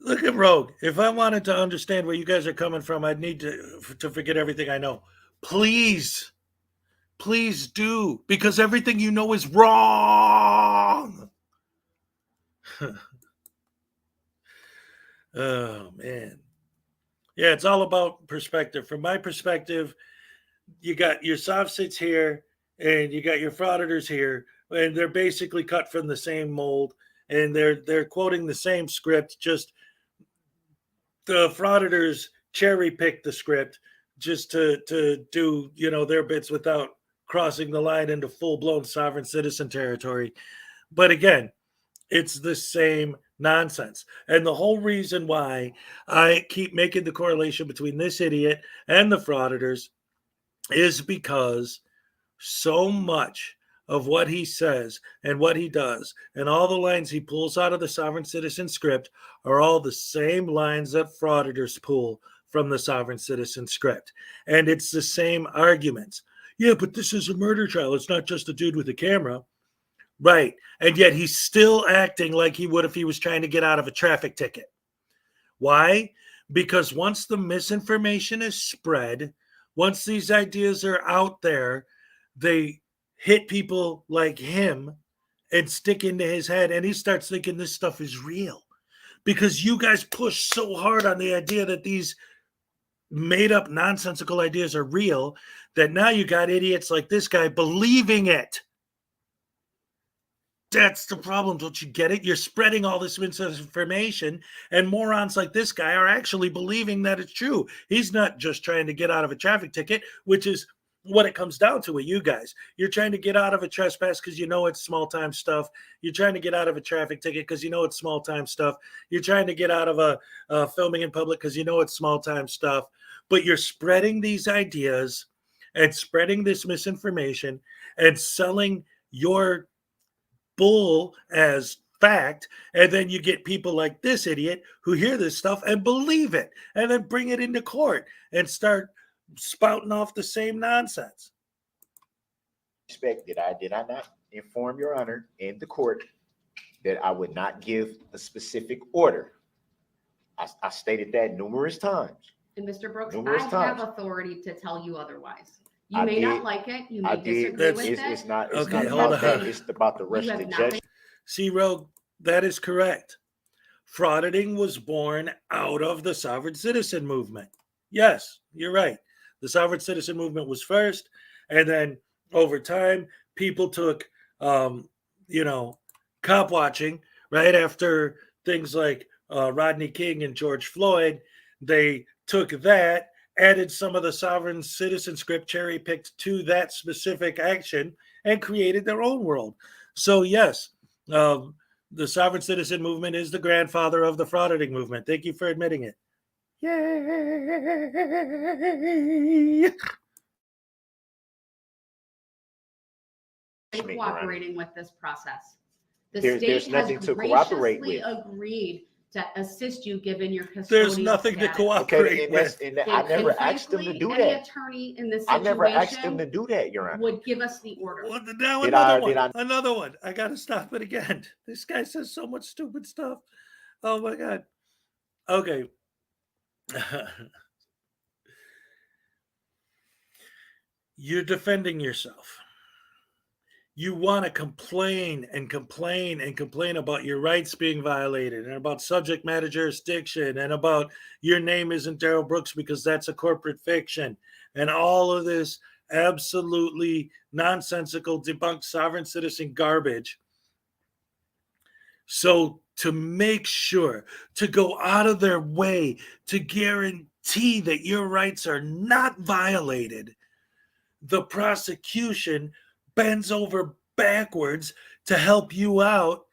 Look at Rogue. If I wanted to understand where you guys are coming from, I'd need to forget everything I know. Please do, because everything you know is wrong. Oh, man. Yeah, it's all about perspective. From my perspective, you got your soft sits here and you got your frauditors here, and they're basically cut from the same mold, and they're quoting the same script, just the frauditors cherry pick the script just to do, you know, their bits without crossing the line into full-blown sovereign citizen territory. But again, it's the same nonsense. And the whole reason why I keep making the correlation between this idiot and the frauditors is because so much of what he says and what he does and all the lines he pulls out of the sovereign citizen script are all the same lines that frauditors pull from the sovereign citizen script. And it's the same arguments. Yeah, but this is a murder trial. It's not just a dude with a camera. Right. And yet he's still acting like he would if he was trying to get out of a traffic ticket. Why? Because once the misinformation is spread, once these ideas are out there, they hit people like him and stick into his head, and he starts thinking this stuff is real. Because you guys push so hard on the idea that these made up nonsensical ideas are real that now you got idiots like this guy believing it. That's the problem. Don't you get it? You're spreading all this misinformation, and morons like this guy are actually believing that it's true. He's not just trying to get out of a traffic ticket, which is what it comes down to with you guys. You're trying to get out of a trespass because you know it's small time stuff. You're trying to get out of a traffic ticket because you know it's small time stuff. You're trying to get out of a filming in public because you know it's small time stuff. But you're spreading these ideas and spreading this misinformation and selling your bull as fact, and then you get people like this idiot who hear this stuff and believe it and then bring it into court and start spouting off the same nonsense. Did I not inform Your Honor in the court that I would not give a specific order? I stated that numerous times. And Mr. Brooks, Numerous I times. have authority to tell you otherwise. You I may did. not like it. You may I did. disagree with It's it. not Okay, hold about on. that. It's about the rest You of the have judge. nothing. See, Rogue, that is correct. Frauditing was born out of the sovereign citizen movement. Yes, you're right. The sovereign citizen movement was first, and then over time, people took, cop watching right after things like Rodney King and George Floyd. They took that, added some of the sovereign citizen script, cherry picked to that specific action, and created their own world. So yes, the sovereign citizen movement is the grandfather of the frauditing movement. Thank you for admitting it. Yay! Cooperating with this process. The There's state nothing has to cooperate graciously with. agreed to assist you given your custodial There's nothing to status. cooperate Okay, with. I never asked them to do Any that. attorney in this I situation never asked them to do that, Your Honor. would give us the order. Well, now Did another one. I gotta stop it again. This guy says so much stupid stuff. Oh my god. Okay. You're defending yourself. You want to complain and complain and complain about your rights being violated and about subject matter jurisdiction and about your name isn't Daryl Brooks because that's a corporate fiction and all of this absolutely nonsensical debunked sovereign citizen garbage. So to make sure to go out of their way to guarantee that your rights are not violated, the prosecution bends over backwards to help you out.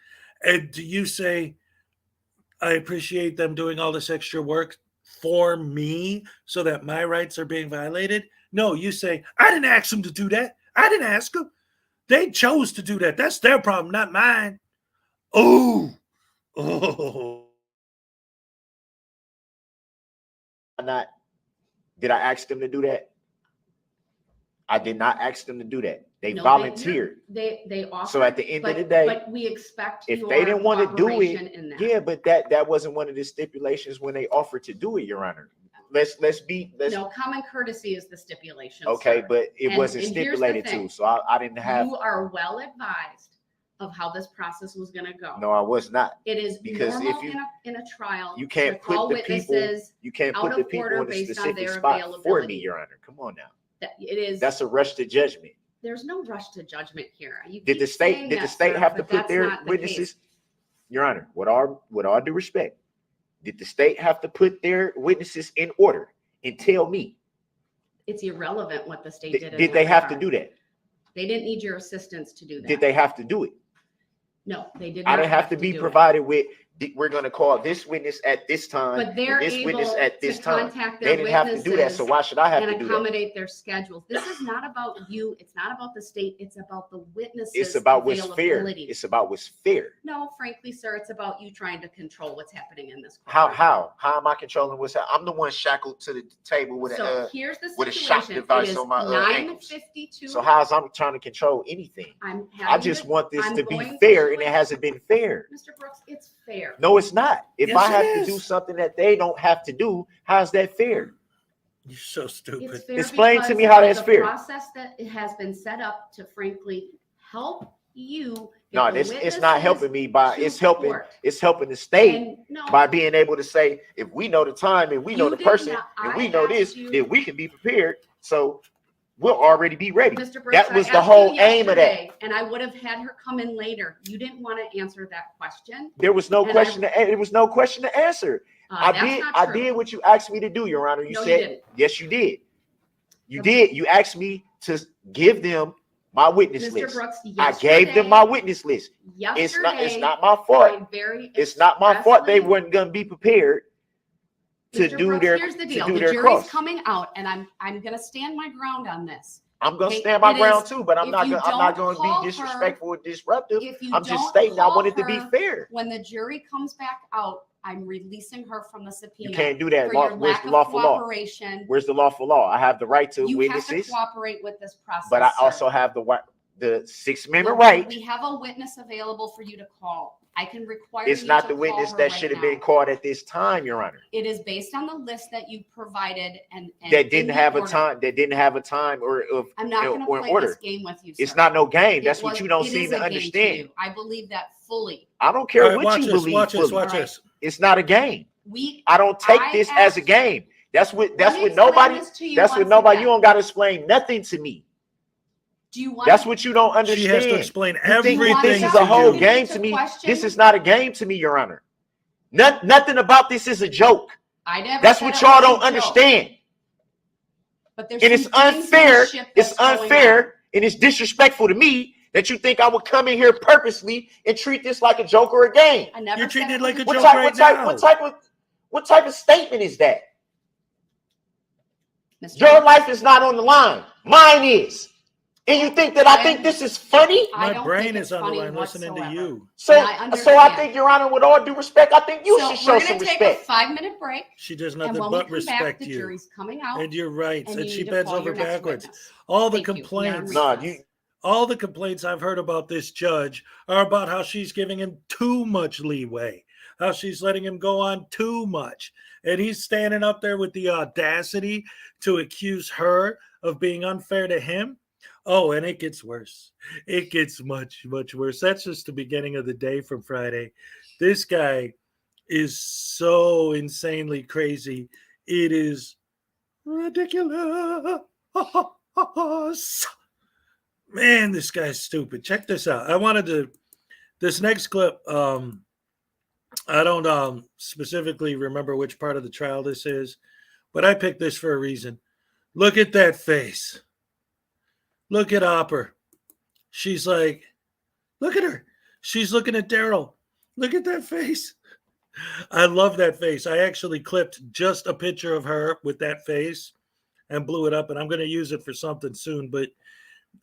And do you say, I appreciate them doing all this extra work for me so that my rights are being violated? No, you say, I didn't ask them to do that. I didn't ask them. They chose to do that. That's their problem, not mine. Oh. Did I ask them to do that? I did not ask them to do that. They No, volunteered. They offered. So at the end of the but- day, but we expect if your they didn't want to do cooperation it, in that. yeah, but that wasn't one of the stipulations when they offered to do it, Your Honor. Let's No, common courtesy is the stipulation. okay, sir. but it And- wasn't and here's the stipulated thing. to, so I didn't have. You are well advised of how this process was going to go. No, I was not. It is Because if normal you- in a trial. You can't to call put the people. witnesses You can't out put the of people order in a based on specific their spot for me, availability. Your Honor. Come on now. That it is. That's a rush to judgment. There's no rush to judgment here. You Did keep the saying state? Did the that, state sir, have to but put that's their not the witnesses? case. Your Honor, with all due respect, did the state have to put their witnesses in order and tell me? It's irrelevant what the state did. in Did that they have to regard. do that? They didn't need your assistance to do that. Did they have to do it? No, they did. I not didn't have to be do it. provided with. We're going to call this witness at this time. But they're and this witness able at this to time. contact They their didn't have to do that, so why should I have and to do that? accommodate their schedules. This is not about you. It's not about the state. It's about the witnesses. It's about what's fair. availability. It's about what's fair. No, frankly, sir, it's about you trying to control what's happening in this. How courtroom. how am I controlling what's happening? I'm the one shackled to the table with So here's the with a situation. shock device It is on my ankles. 9:52. So how's I'm trying to control anything? I'm I having just to- want this I'm to be going fair, to and it hasn't been fair. Mr. Brooks, it's fair. No, it's not. If Yes, I it have to is. do something that they don't have to do, how's that fair? You're so stupid. It's fair Explain to me because how of that's the fair. process that it has been set up to frankly help you. get No, the it's not witnesses helping me by to it's helping court. the state And no, by being able to say if we know the time and we know You the did person not- and I we know this, asked you- then we can be prepared. So we'll already be ready. Mr. Brooks, That was I the asked whole you aim of that. yesterday, and I would have had her come in later. You didn't want to answer that question. There was no And question. There was no question to answer. That's not I true. did what you asked me to do, Your Honor. You No, you said didn't. yes, you did. You Okay. did. You asked me to give them my witness Mr. list. Brooks, I gave them my witness list. Yesterday, It's not my fault. I very It's not my fault they expressly- weren't gonna be prepared to Mr. do Brooks, their here's the to deal. do The their jury's cross. coming out, and I'm gonna stand my ground on this. I'm gonna Okay, stand my it ground is- too, but I'm if not you gonna don't be call her- disrespectful or disruptive. If you I'm just don't stating I call want it to be her fair. when the jury comes back out, I'm releasing her from the subpoena. You can't do that. for Law, your where's lack the of lawful law? cooperation. Where's the lawful law? I have the right to You have witnesses, to cooperate with this process. but I sir. also have the Sixth Amendment When right. We have a witness available for you to call. I can require It's you not to the call witness her that right should have now. been called at this time, Your Honor. It is based on the list that you provided and That in didn't the have a order. time. That didn't have a time or of I'm not going to or play order. this game with you. It's sir. not no game. It That's what was- you don't it seem is to a game understand. you. I believe that fully. I don't care All right, what watch you this. believe. Watch this. fully. Watch All right. this. It's not a game. We I don't take I this as a asked- game. That's what Let me explain nobody. this to you That's what once nobody. again. You don't got to explain nothing to me. Do you want? That's what you don't She understand. has to explain You think everything this is to a whole you. game to me. This is not a game to me, Your Honor. Nothing about this is a joke. I never That's said what it y'all was a don't joke, understand. But there's And it's some things in the unfair. ship It's that's going on. unfair and it's disrespectful to me that you think I would come in here purposely and treat this like a joke or a game. I never You're said treating it was like a joke. joke What right type, now. what type of statement is that? Mr. Your life is not on the line. Mine is. And you think that I think this is funny? I My don't brain think is it's on the funny line listening to whatsoever. you. So, And I so I understand. think, Your Honor, with all due respect, I think you So should show we're some gonna take respect. a 5-minute break, She does and nothing when we but come back, respect the you. jury's coming out, And you're right. and And you she need to bends call over your next backwards. witness. All the Thank you. We are complaints. No, recess. you. All the complaints I've heard about this judge are about how she's giving him too much leeway, how she's letting him go on too much. And he's standing up there with the audacity to accuse her of being unfair to him. Oh, and it gets worse. It gets much, much worse. That's just the beginning of the day from Friday. This guy is so insanely crazy. It is ridiculous. Man, this guy's stupid. Check this out. I wanted to, this next clip, I don't specifically remember which part of the trial this is, but I picked this for a reason. Look at that face. Look at Hopper. She's like, look at her. She's looking at Daryl. Look at that face. I love that face. I actually clipped just a picture of her with that face and blew it up, and I'm going to use it for something soon. But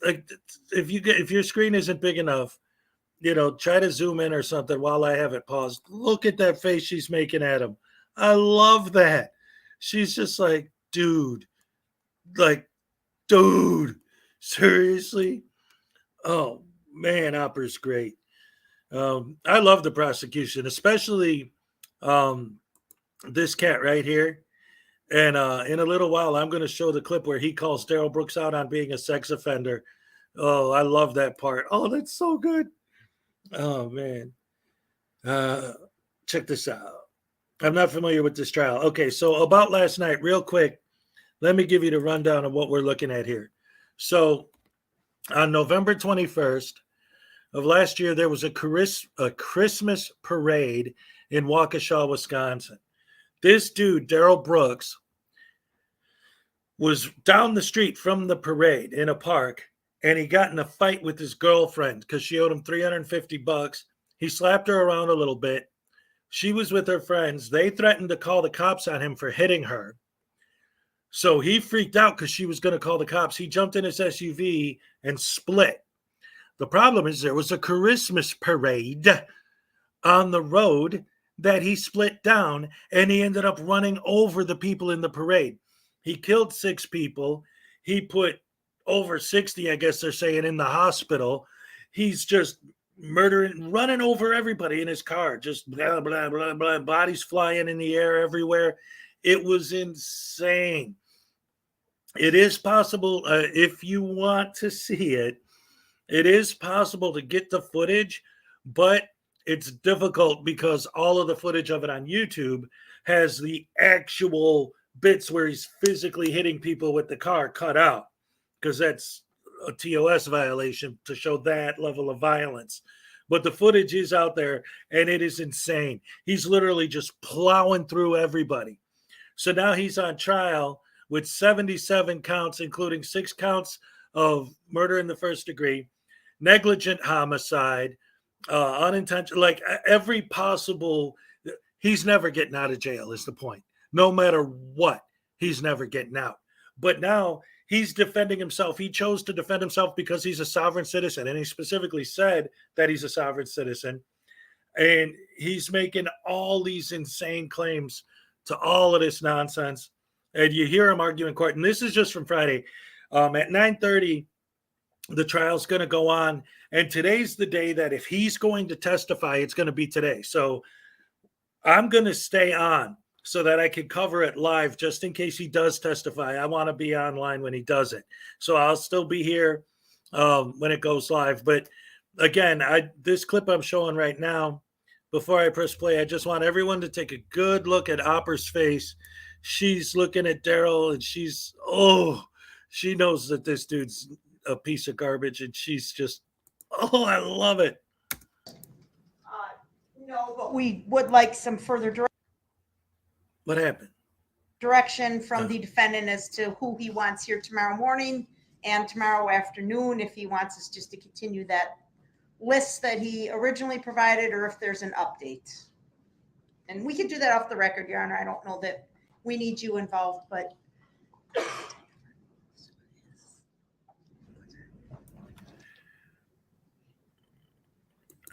like, if your screen isn't big enough, try to zoom in or something while I have it paused. Look at that face she's making at him. I love that. She's just like, dude, Seriously? Oh man, Opera's great. I love the prosecution, especially this cat right here. And in a little while, I'm going to show the clip where he calls Daryl Brooks out on being a sex offender. Oh, I love that part. Oh, that's so good. Oh man. Check this out. I'm not familiar with this trial. Okay, so about last night, real quick, let me give you the rundown of what we're looking at here. So on November 21st of last year, there was a Christmas parade in Waukesha, Wisconsin. This dude, Daryl Brooks, was down the street from the parade in a park, and he got in a fight with his girlfriend because she owed him $350. He slapped her around a little bit. She was with her friends. They threatened to call the cops on him for hitting her. So he freaked out because she was going to call the cops. He jumped in his SUV and split. The problem is there was a Christmas parade on the road that he split down, and he ended up running over the people in the parade. He killed 6 people. He put over 60, I guess they're saying, in the hospital. He's just murdering, running over everybody in his car, just blah, blah, blah, blah, bodies flying in the air everywhere. It was insane. It is possible, if you want to see it, it is possible to get the footage, but it's difficult because all of the footage of it on YouTube has the actual bits where he's physically hitting people with the car cut out, because that's a TOS violation to show that level of violence. But the footage is out there, and it is insane. He's literally just plowing through everybody. So now he's on trial with 77 counts, including 6 counts of murder in the first degree, negligent homicide, unintentional, like every possible. He's never getting out of jail is the point. No matter what, he's never getting out. But now he's defending himself. He chose to defend himself because he's a sovereign citizen, and he specifically said that he's a sovereign citizen. And he's making all these insane claims to all of this nonsense. And you hear him argue in court. And this is just from Friday. At 9:30, the trial's going to go on. And today's the day that if he's going to testify, it's going to be today. So I'm going to stay on so that I can cover it live just in case he does testify. I want to be online when he does it. So I'll still be here when it goes live. But again, this clip I'm showing right now, before I press play, I just want everyone to take a good look at Opera's face. She's looking at Daryl, and she knows that this dude's a piece of garbage, and she's just, I love it. No, but we would like some further What happened? direction from the defendant as to who he wants here tomorrow morning and tomorrow afternoon, if he wants us just to continue that list that he originally provided, or if there's an update. And we could do that off the record, Your Honor. I don't know that we need you involved, but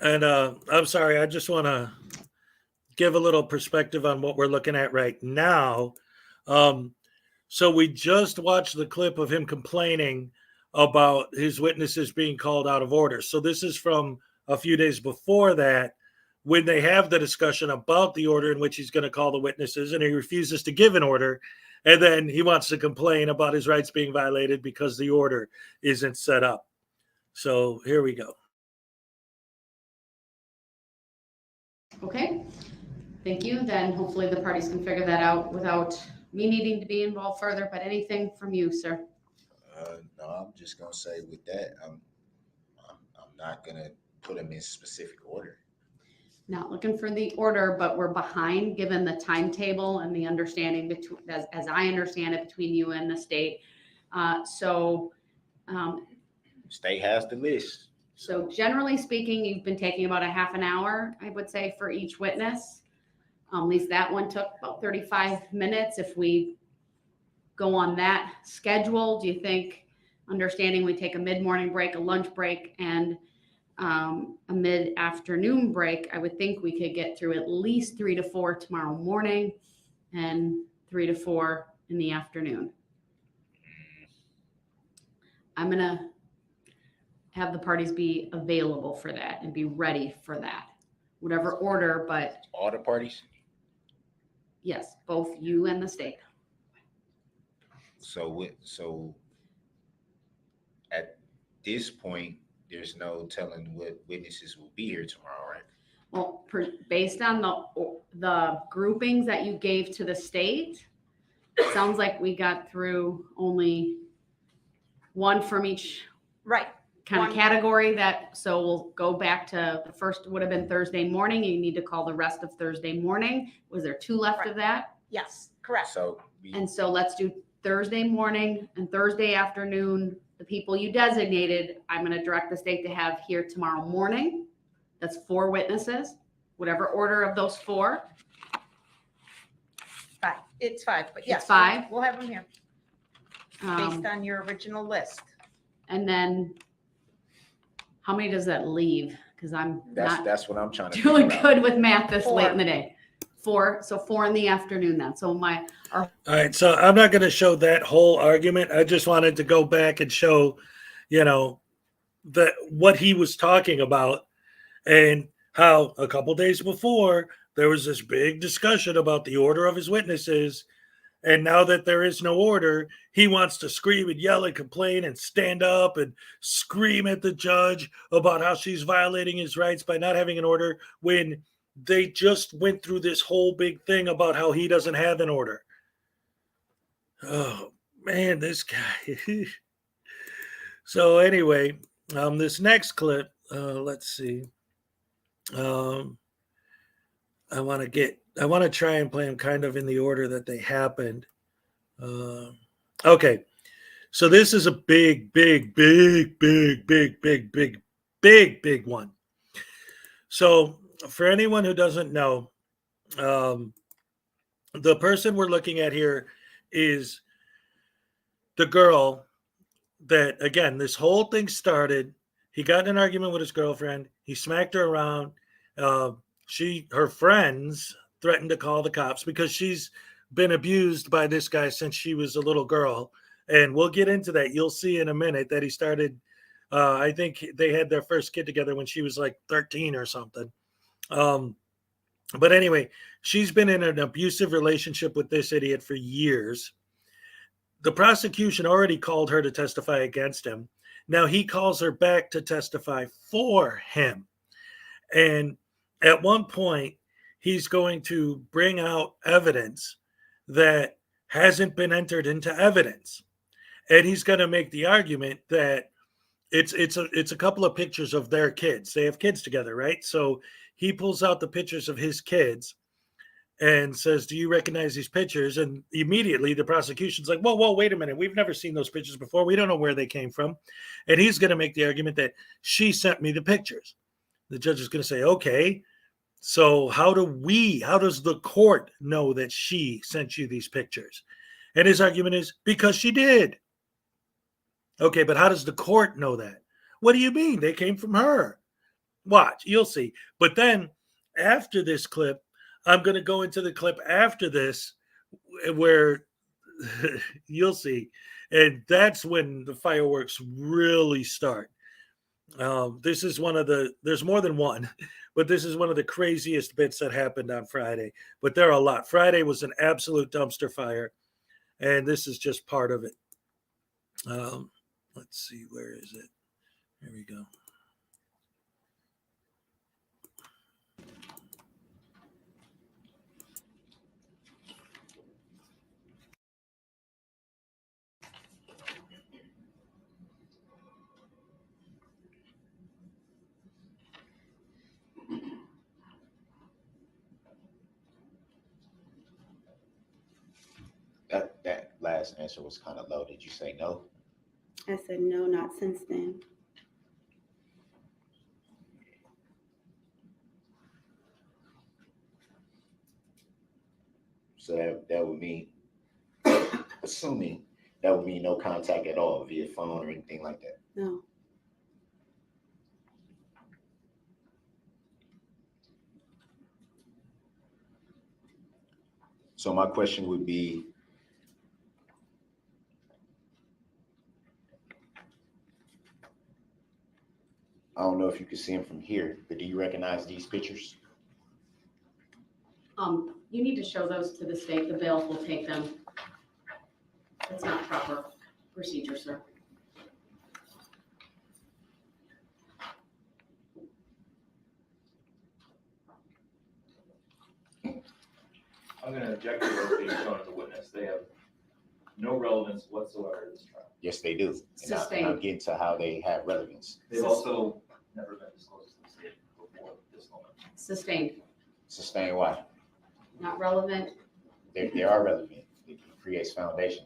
And I'm sorry, I just want to give a little perspective on what we're looking at right now. So we just watched the clip of him complaining about his witnesses being called out of order. So this is from a few days before that, when they have the discussion about the order in which he's going to call the witnesses, and he refuses to give an order. And then he wants to complain about his rights being violated because the order isn't set up. So here we go. Okay, thank you. Then hopefully the parties can figure that out without me needing to be involved further, but anything from you, sir? No, I'm just gonna say with that, I'm not gonna put them in specific order. Not looking for the order, but we're behind given the timetable and the understanding between, as I understand it, between you and the state. State has the list. So generally speaking, you've been taking about a half an hour, I would say, for each witness. At least that one took about 35 minutes. If we go on that schedule, do you think, understanding we take a mid-morning break, a lunch break, and a mid-afternoon break, I would think we could get through at least 3 to 4 tomorrow morning and 3 to 4 in the afternoon. I'm gonna have the parties be available for that and be ready for that, whatever order. But All the parties. yes, both you and the state. So at this point, there's no telling what witnesses will be here tomorrow, right? Well, based on the groupings that you gave to the state, it sounds like we got through only one from each Right. kind of One. category. So we'll go back to the first would have been Thursday morning. You need to call the rest of Thursday morning. Was there 2 left of that? Yes, correct. So And so let's do Thursday morning and Thursday afternoon. The people you designated, I'm going to direct the state to have here tomorrow morning. That's 4 witnesses, whatever order of those 4. 5. It's 5, but yes. It's 5? We'll have them here based Um, on your original list. and then how many does that leave? Because I'm not that's what I'm trying to doing figure out. good with math this 4. late in the day. 4, so 4 in the afternoon then. So All right, so I'm not going to show that whole argument. I just wanted to go back and show, that what he was talking about and how a couple days before there was this big discussion about the order of his witnesses. And now that there is no order, he wants to scream and yell and complain and stand up and scream at the judge about how she's violating his rights by not having an order when they just went through this whole big thing about how he doesn't have an order. Oh, man, this guy. So anyway, this next clip, let's see. I want to try and play them kind of in the order that they happened. Okay. So this is a big one. So for anyone who doesn't know, the person we're looking at here is the girl that, again, this whole thing started. He got in an argument with his girlfriend. He smacked her around. Her friends threatened to call the cops because she's been abused by this guy since she was a little girl. And we'll get into that. You'll see in a minute that he started, I think they had their first kid together when she was like 13 or something. But anyway, she's been in an abusive relationship with this idiot for years. The prosecution already called her to testify against him. Now he calls her back to testify for him. And at one point, he's going to bring out evidence that hasn't been entered into evidence. And he's going to make the argument that it's a couple of pictures of their kids. They have kids together, right? So he pulls out the pictures of his kids and says, do you recognize these pictures? And immediately the prosecution's like, whoa, wait a minute. We've never seen those pictures before. We don't know where they came from. And he's going to make the argument that she sent me the pictures. The judge is going to say, okay, so how does the court know that she sent you these pictures? And his argument is because she did. Okay, but how does the court know that? What do you mean? They came from her. Watch, you'll see. But then after this clip, I'm going to go into the clip after this where you'll see. And that's when the fireworks really start. This is there's more than one, but this is one of the craziest bits that happened on Friday. But there are a lot. Friday was an absolute dumpster fire. And this is just part of it. Let's see, where is it? Here we go. That last answer was kind of low. Did you say no? I said no, not since then. So that would mean, assuming that would mean no contact at all via phone or anything like that. No. So my question would be, don't know if you can see them from here, but do you recognize these pictures? You need to show those to the state. The bailiff will take them. It's not proper procedure, sir. I'm going to object to those being shown as a witness. They have no relevance whatsoever to this trial. Yes, they do. And Sustained. I'll get into how they have relevance. They've also never been disclosed to the state before this moment. Sustained. Sustain why? Not relevant. They are relevant. It creates foundation.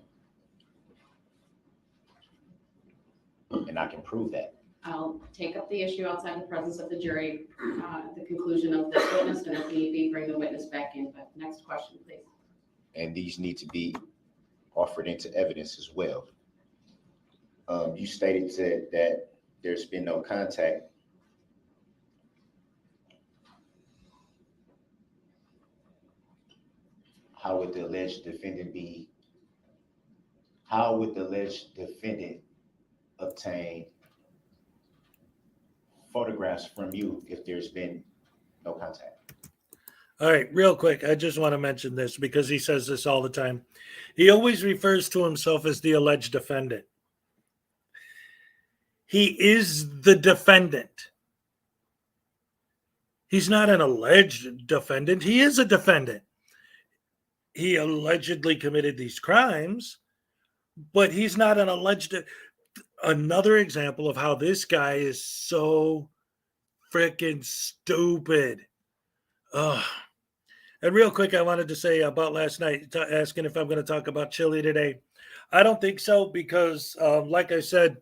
And I can prove that. I'll take up the issue outside the presence of the jury, at the conclusion of this witness, and if need be, bring the witness back in. But next question, please. And these need to be offered into evidence as well. You stated that there's been no contact. How would the alleged defendant obtain photographs from you if there's been no contact? All right, real quick, I just want to mention this because he says this all the time. He always refers to himself as the alleged defendant. He is the defendant. He's not an alleged defendant. He is a defendant. He allegedly committed these crimes, but he's not an alleged. Another example of how this guy is so freaking stupid. Ugh. And real quick, I wanted to say about last night, asking if I'm going to talk about chili today. I don't think so because, like I said,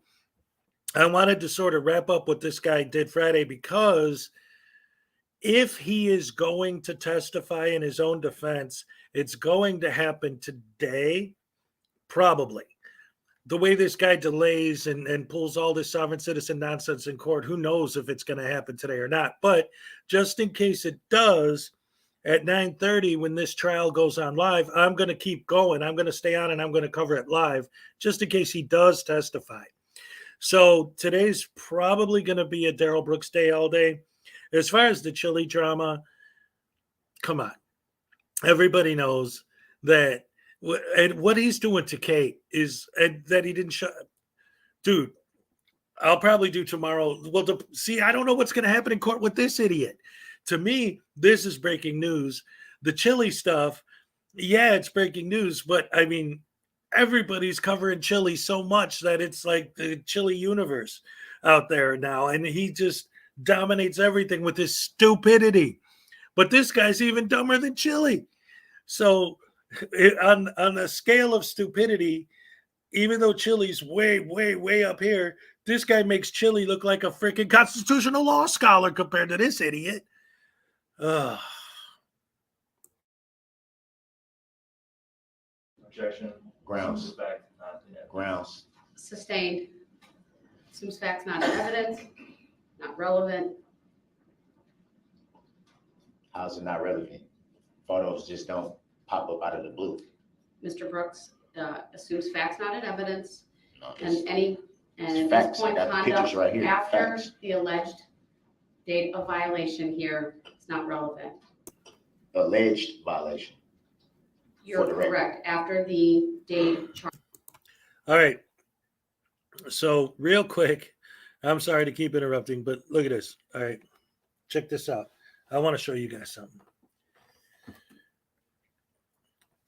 I wanted to sort of wrap up what this guy did Friday because if he is going to testify in his own defense, it's going to happen today, probably. The way this guy delays and pulls all this sovereign citizen nonsense in court, who knows if it's going to happen today or not. But just in case it does, at 9:30 when this trial goes on live, I'm going to keep going. I'm going to stay on and I'm going to cover it live just in case he does testify. So today's probably going to be a Darrell Brooks day all day. As far as the chili drama, come on. Everybody knows that and what he's doing to Kate is that he didn't show. Dude, I'll probably do tomorrow. Well, see, I don't know what's going to happen in court with this idiot. To me, this is breaking news. The chili stuff, yeah, it's breaking news. But, I mean, everybody's covering chili so much that it's like the chili universe out there now. And he just dominates everything with his stupidity. But this guy's even dumber than chili. So on a scale of stupidity, even though chili's way, way, way up here, this guy makes chili look like a freaking constitutional law scholar compared to this idiot. Objection. Grounds. Suspect, not in evidence. Grounds. Sustained. Assumes facts not in evidence, not relevant. How's it not relevant? Photos just don't pop up out of the blue. Mr. Brooks assumes facts not in evidence, No, and it's at facts. this point, I got the pictures conduct right here. after Facts. the alleged date of violation here, it's not relevant. Alleged violation. You're For the record. correct. After the date charged. All right. So real quick, I'm sorry to keep interrupting, but look at this. All right. Check this out. I want to show you guys something.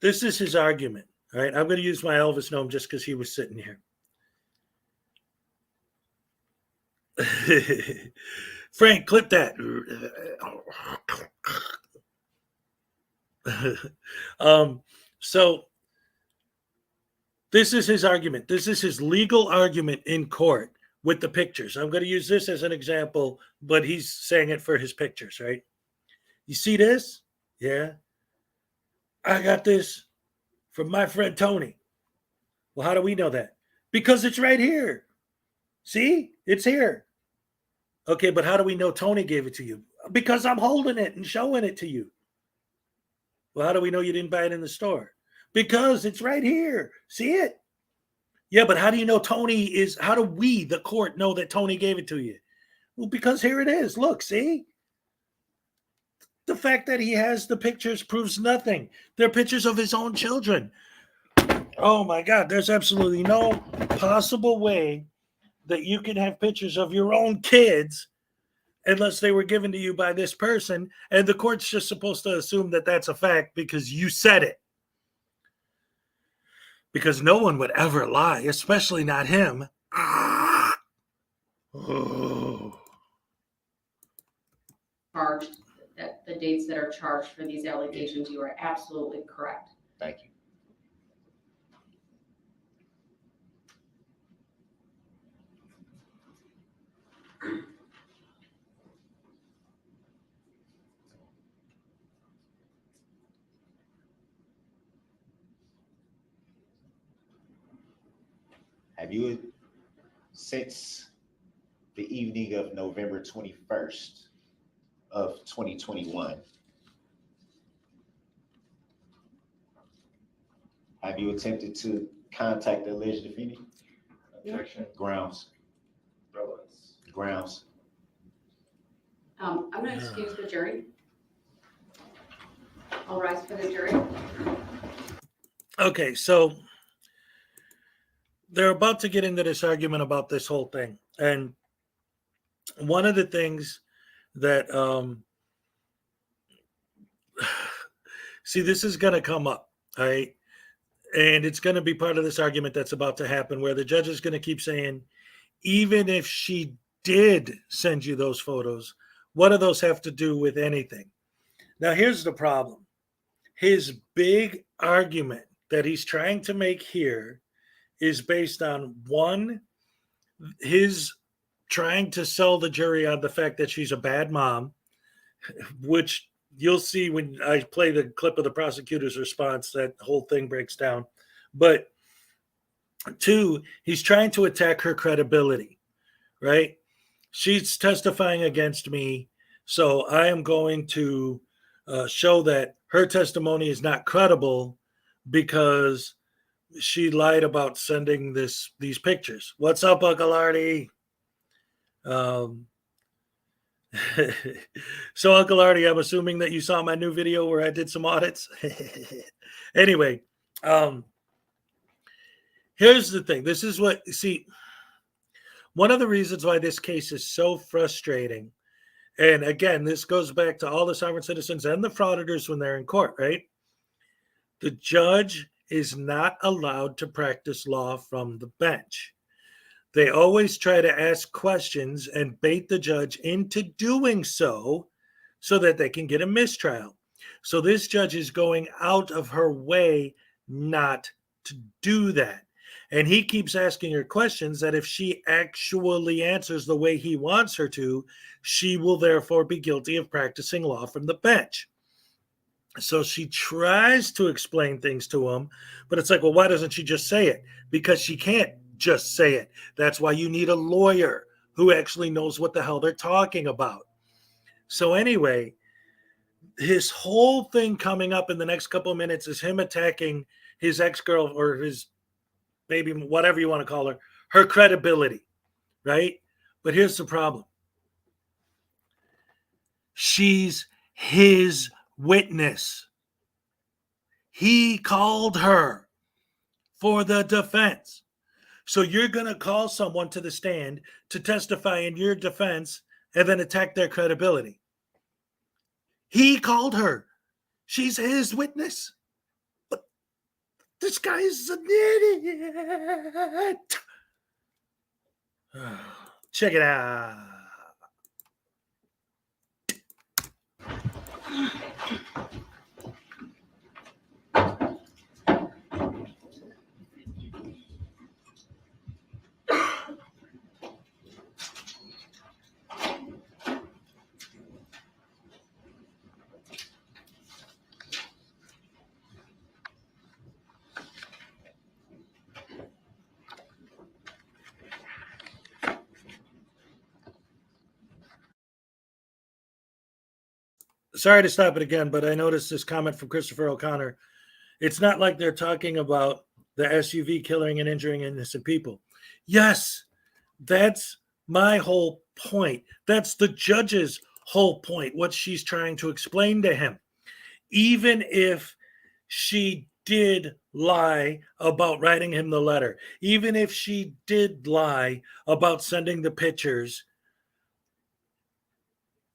This is his argument. All right. I'm going to use my Elvis gnome just because he was sitting here. Frank, clip that. So this is his argument. This is his legal argument in court with the pictures. I'm going to use this as an example, but he's saying it for his pictures, right? You see this? Yeah. I got this from my friend Tony. Well, how do we know that? Because it's right here. See? It's here. Okay, but how do we know Tony gave it to you? Because I'm holding it and showing it to you. Well, how do we know you didn't buy it in the store? Because it's right here. See it? Yeah, but how do you know how do we, the court, know that Tony gave it to you? Well, because here it is. Look, see? The fact that he has the pictures proves nothing. They're pictures of his own children. Oh my God, there's absolutely no possible way that you can have pictures of your own kids unless they were given to you by this person. And the court's just supposed to assume that that's a fact because you said it. Because no one would ever lie, especially not him. Oh. Charged, that the dates that are charged for these allegations, you are absolutely correct. Thank you. Have you, since the evening of November 21st of 2021, have you attempted to contact the alleged defendant? Objection, Grounds, relevance. grounds. I'm going to excuse the jury. I'll rise for the jury. Okay, so they're about to get into this argument about this whole thing. And one of the things that, see, this is going to come up, right? And it's going to be part of this argument that's about to happen where the judge is going to keep saying, even if she did send you those photos, what do those have to do with anything? Now, here's the problem. His big argument that he's trying to make here is based on one, his trying to sell the jury on the fact that she's a bad mom, which you'll see when I play the clip of the prosecutor's response, that whole thing breaks down. But two, he's trying to attack her credibility, right? She's testifying against me, so I am going to show that her testimony is not credible because she lied about sending these pictures. What's up, Uncle Artie? So, Uncle Artie, I'm assuming that you saw my new video where I did some audits. Anyway, here's the thing. This is what, see, one of the reasons why this case is so frustrating, and again, this goes back to all the sovereign citizens and the frauditors when they're in court, right? The judge is not allowed to practice law from the bench. They always try to ask questions and bait the judge into doing so that they can get a mistrial. So this judge is going out of her way not to do that. And he keeps asking her questions that if she actually answers the way he wants her to, she will therefore be guilty of practicing law from the bench. So she tries to explain things to him, but it's like, well, why doesn't she just say it? Because she can't just say it. That's why you need a lawyer who actually knows what the hell they're talking about. So anyway, his whole thing coming up in the next couple of minutes is him attacking his ex-girl or his baby, whatever you want to call her credibility, right? But here's the problem. She's his witness. He called her for the defense. So you're going to call someone to the stand to testify in your defense and then attack their credibility. He called her. She's his witness. But this guy is an idiot. Check it out. Sorry to stop it again, but I noticed this comment from Christopher O'Connor. It's not like they're talking about the SUV killing and injuring innocent people. Yes, that's my whole point. That's the judge's whole point, what she's trying to explain to him. Even if she did lie about writing him the letter, even if she did lie about sending the pictures,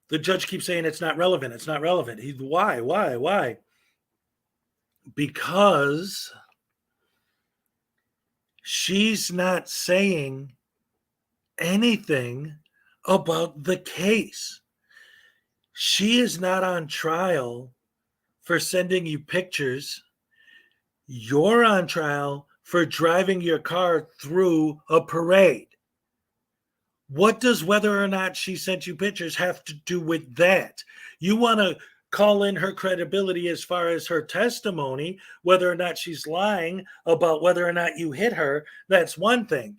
the judge keeps saying it's not relevant. It's not relevant. Why? Because she's not saying anything about the case. She is not on trial for sending you pictures. You're on trial for driving your car through a parade. What does whether or not she sent you pictures have to do with that? You want to call in her credibility as far as her testimony, whether or not she's lying about whether or not you hit her, that's one thing.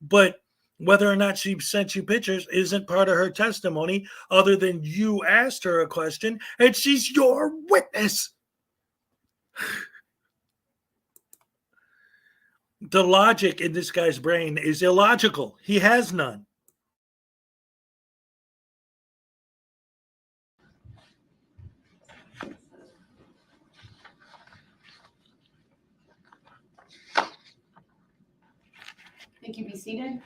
But whether or not she sent you pictures isn't part of her testimony, other than you asked her a question and she's your witness. The logic in this guy's brain is illogical. He has none. Think you be seated?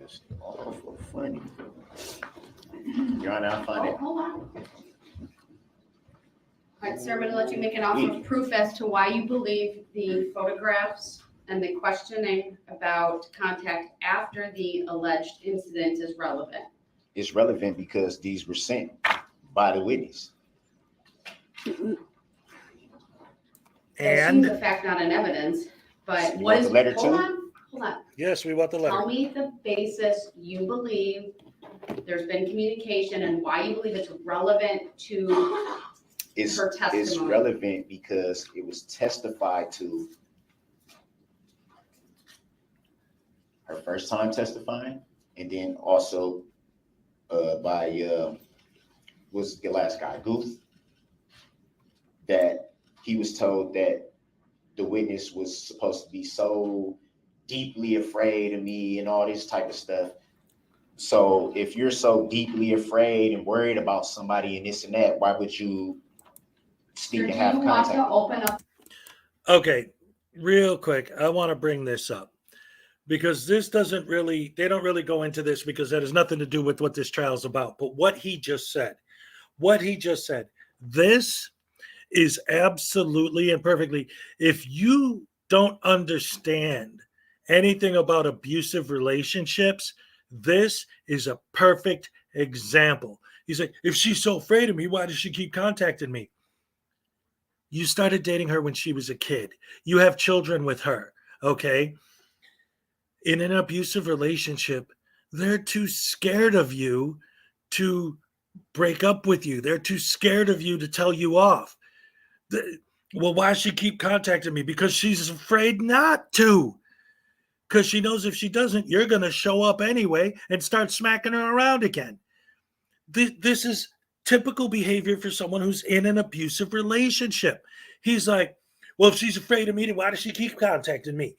It's awful funny. Your Honor, I find Oh, it. hold on. All right, sir, I'm going to let you make an offer of proof as to why you believe the photographs and the questioning about contact after the alleged incident is relevant. It's relevant because these were sent by the witness. That seems a fact, not an evidence, but You what want is, the letter hold too? on. Yes, we want the letter. Tell me the basis you believe there's been communication and why you believe it's relevant to her testimony. It's relevant because it was testified to her first time testifying, and then also by what's the last guy, Guth, that he was told that the witness was supposed to be so deeply afraid of me and all this type of stuff. So if you're so deeply afraid and worried about somebody and this and that, why would you sneak and have Do you want contact? to open up? Okay, real quick, I want to bring this up because this doesn't really, they don't really go into this because that has nothing to do with what this trial is about. But what he just said, this is absolutely and perfectly, if you don't understand anything about abusive relationships, this is a perfect example. He's like, if she's so afraid of me, why does she keep contacting me? You started dating her when she was a kid. You have children with her, okay? In an abusive relationship, they're too scared of you to break up with you. They're too scared of you to tell you off. Well, why does she keep contacting me? Because she's afraid not to. Because she knows if she doesn't, you're going to show up anyway and start smacking her around again. This is typical behavior for someone who's in an abusive relationship. He's like, well, if she's afraid of me, then why does she keep contacting me?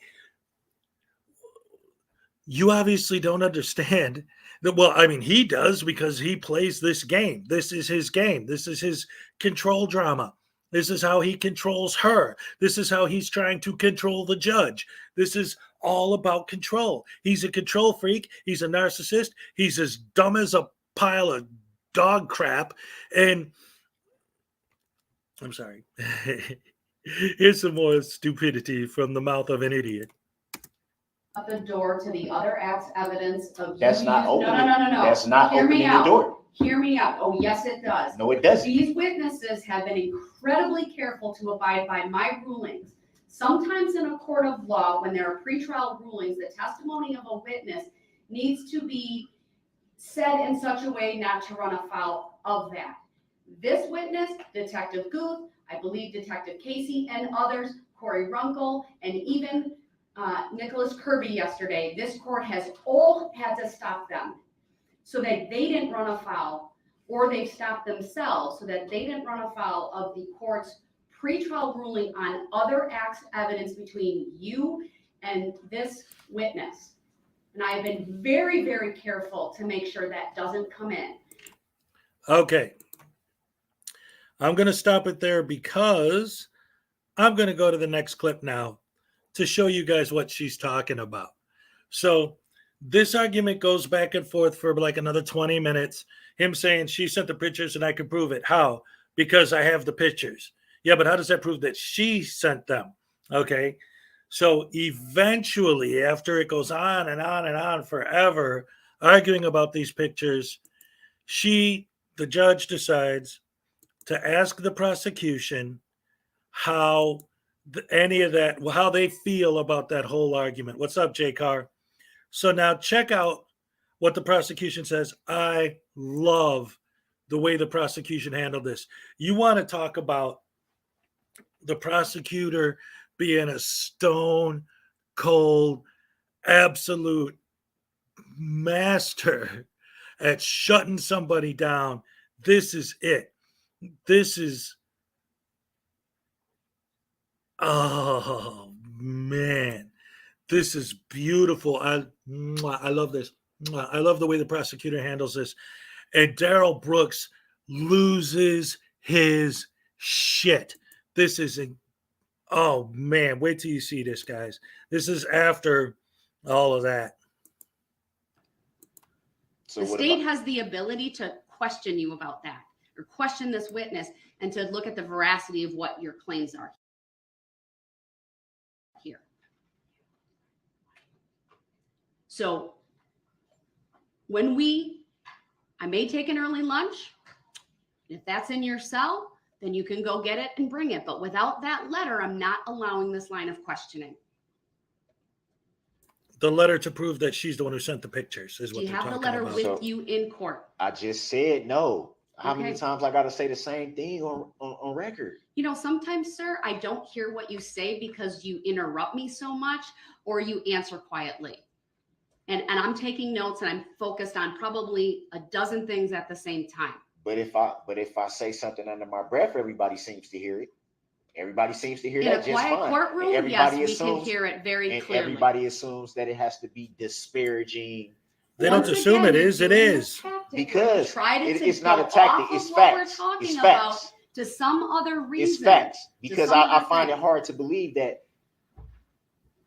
You obviously don't understand that. Well, I mean, he does because he plays this game. This is his game. This is his control drama. This is how he controls her. This is how he's trying to control the judge. This is all about control. He's a control freak. He's a narcissist. He's as dumb as a pile of dog crap. And I'm sorry. Here's some more stupidity from the mouth of an idiot. The door to the other act's evidence of That's you not using- opening. No. That's not Hear me opening the out. door. Hear me out. Oh, yes, it does. No, it doesn't. These witnesses have been incredibly careful to abide by my rulings. Sometimes in a court of law, when there are pretrial rulings, the testimony of a witness needs to be said in such a way not to run afoul of that. This witness, Detective Guth, I believe Detective Casey and others, Corey Runkle, and even Nicholas Kirby yesterday, this court has all had to stop them so that they didn't run afoul, or they've stopped themselves so that they didn't run afoul of the court's pretrial ruling on other acts evidence between you and this witness. And I have been very, very careful to make sure that doesn't come in. Okay. I'm going to stop it there because I'm going to go to the next clip now to show you guys what she's talking about. So this argument goes back and forth for like another 20 minutes. Him saying she sent the pictures and I can prove it. How? Because I have the pictures. Yeah, but how does that prove that she sent them? Okay. So eventually, after it goes on and on and on forever, arguing about these pictures, the judge decides to ask the prosecution how any of that, how they feel about that whole argument. What's up, J. Carr? So now check out what the prosecution says. I love the way the prosecution handled this. You want to talk about the prosecutor being a stone cold, absolute master at shutting somebody down. This is it. This is, oh man, this is beautiful. I love this. I love the way the prosecutor handles this. And Daryl Brooks loses his shit. This is oh man, wait till you see this, guys. This is after all of that. So The what state about, has the ability to question you about that or question this witness and to look at the veracity of what your claims are here. So when I may take an early lunch. If that's in your cell, then you can go get it and bring it. But without that letter, I'm not allowing this line of questioning. The letter to prove that she's the one who sent the pictures is Do what you they're have the talking letter about. with So- you in court? I just said no. How many Okay. times I got to say the same thing on record? You know, sometimes, sir, I don't hear what you say because you interrupt me so much or you answer quietly. And I'm taking notes and I'm focused on probably a dozen things at the same time. But if I say something under my breath, everybody seems to hear it. Everybody seems to hear In that a just quiet fine. courtroom, And yes, everybody we can assumes, hear it very and clearly. everybody assumes that it has to be disparaging. They don't Once assume again, it you're is. It doing this is. tactic where you Because try to it's not a go tactic. off It's of what we're facts. talking It's about facts. to some other reason. It's facts. Because some I other find it thing. hard to believe that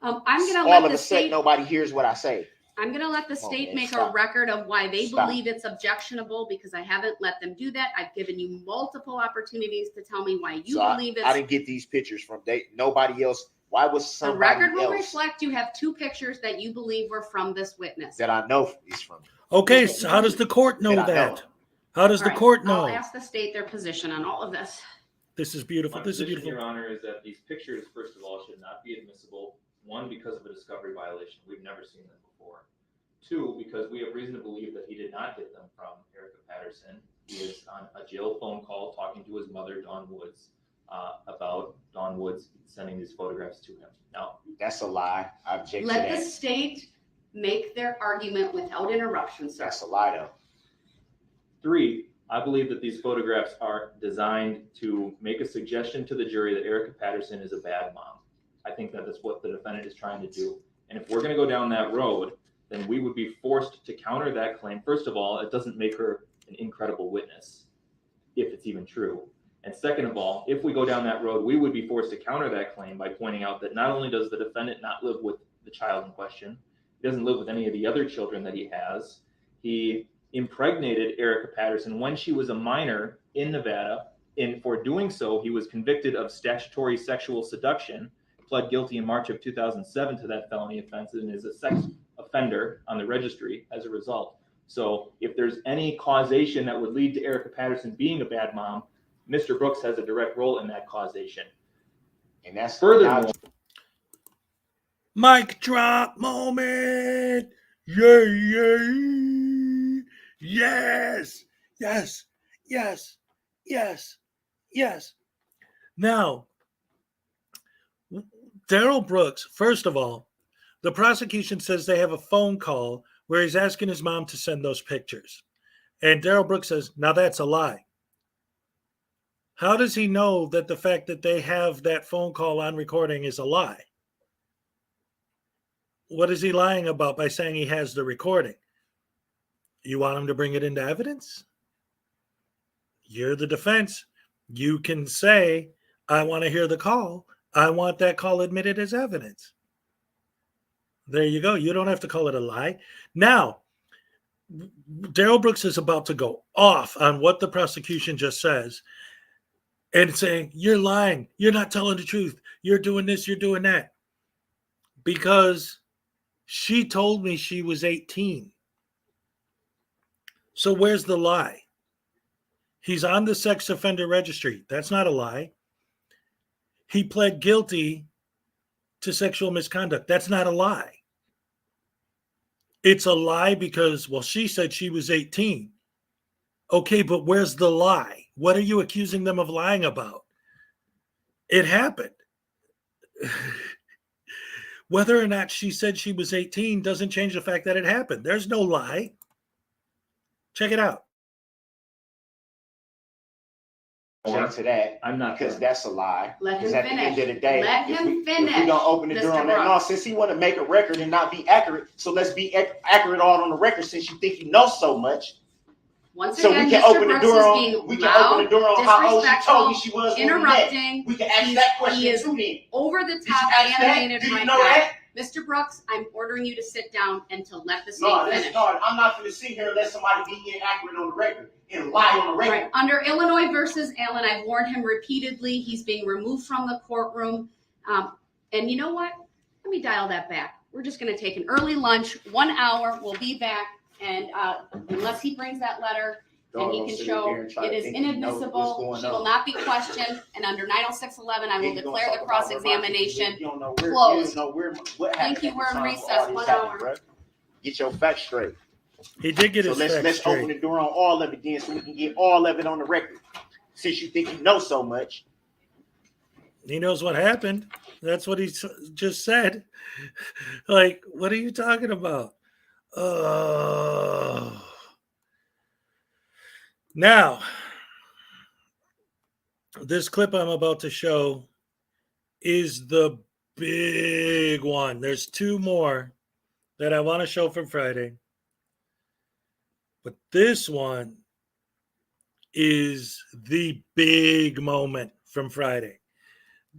I'm going to all let of the a sudden state. nobody hears what I say. I'm going to let the Come on, state man, make a stop. record of why they Stop. believe it's objectionable because I haven't let them do that. I've given you multiple opportunities to tell me why you So believe I it's. didn't get these pictures from nobody else. Why was The somebody record will else reflect you have two pictures that you believe were from this witness. that I know is from? Okay, Okay, so how does the court know That I know. that? How does All the right, court I'll know? ask the state their position on all of this. This is beautiful. My This is position, beautiful. Your Honor, is that these pictures, first of all, should not be admissible. One, because of a discovery violation. We've never seen them before. Two, because we have reason to believe that he did not get them from Erica Patterson. He is on a jail phone call talking to his mother, Dawn Woods, about Dawn Woods sending these photographs to him. Now, That's a lie. I object to Let the that. state make their argument without interruption, sir. That's a lie, though. three, I believe that these photographs are designed to make a suggestion to the jury that Erica Patterson is a bad mom. I think that is what the defendant is trying to do. And if we're going to go down that road, then we would be forced to counter that claim. First of all, it doesn't make her an incredible witness, if it's even true. And second of all, if we go down that road, we would be forced to counter that claim by pointing out that not only does the defendant not live with the child in question, he doesn't live with any of the other children that he has. He impregnated Erica Patterson when she was a minor in Nevada. And for doing so, he was convicted of statutory sexual seduction, pled guilty in March of 2007 to that felony offense, and is a sex offender on the registry as a result. So if there's any causation that would lead to Erica Patterson being a bad mom, Mr. Brooks has a direct role in that causation. And that's Furthermore, Mic drop moment. Yay. Yes. Yes. Yes. Yes. Yes. Now, Daryl Brooks, first of all, the prosecution says they have a phone call where he's asking his mom to send those pictures. And Daryl Brooks says, now that's a lie. How does he know that the fact that they have that phone call on recording is a lie? What is he lying about by saying he has the recording? You want him to bring it into evidence? You're the defense. You can say, I want to hear the call. I want that call admitted as evidence. There you go. You don't have to call it a lie. Now, Daryl Brooks is about to go off on what the prosecution just says and saying, you're lying. You're not telling the truth. You're doing this. You're doing that. Because she told me she was 18. So where's the lie? He's on the sex offender registry. That's not a lie. He pled guilty to sexual misconduct. That's not a lie. It's a lie because, well, she said she was 18. Okay, but where's the lie? What are you accusing them of lying about? It happened. Whether or not she said she was 18 doesn't change the fact that it happened. There's no lie. Check it out. To that, I'm not because sure. that's a lie. Let him Because at the end finish. of the day, Let if him we finish, don't open the door Mr. on that, no, Brooks. since he want to make a record and not be accurate, so let's be accurate all on the record. Since you think you know so much, Once so again, we can Mr. open the Brooks door is on. being We can open the door on how old she told me she was when we met. interrupting. We can ask that question He is too. Then over the did you top ask that? animated Do you right know now. that? Mr. Brooks, I'm ordering you to sit down and to let the state No, finish. no, I'm not going to sit here and let somebody be inaccurate on the record and lie on the record. Right. Under Illinois versus Allen, I've warned him repeatedly. He's being removed from the courtroom. And you know what? Let me dial that back. We're just going to take an early lunch, 1 hour. We'll be back. And unless he brings that letter, and he can show it is inadmissible, she will not be questioned, and under 906.11, I will declare the cross-examination closed. Thank you, we're in recess, 1 hour. Get your facts straight. He did get So his facts let's straight. open the door on all of it then, so we can get all of it on the record. Since you think you know so much, He knows what happened. That's what he just said. Like, what are you talking about? Now, this clip I'm about to show is the big one. There's two more that I want to show from Friday. But this one is the big moment from Friday.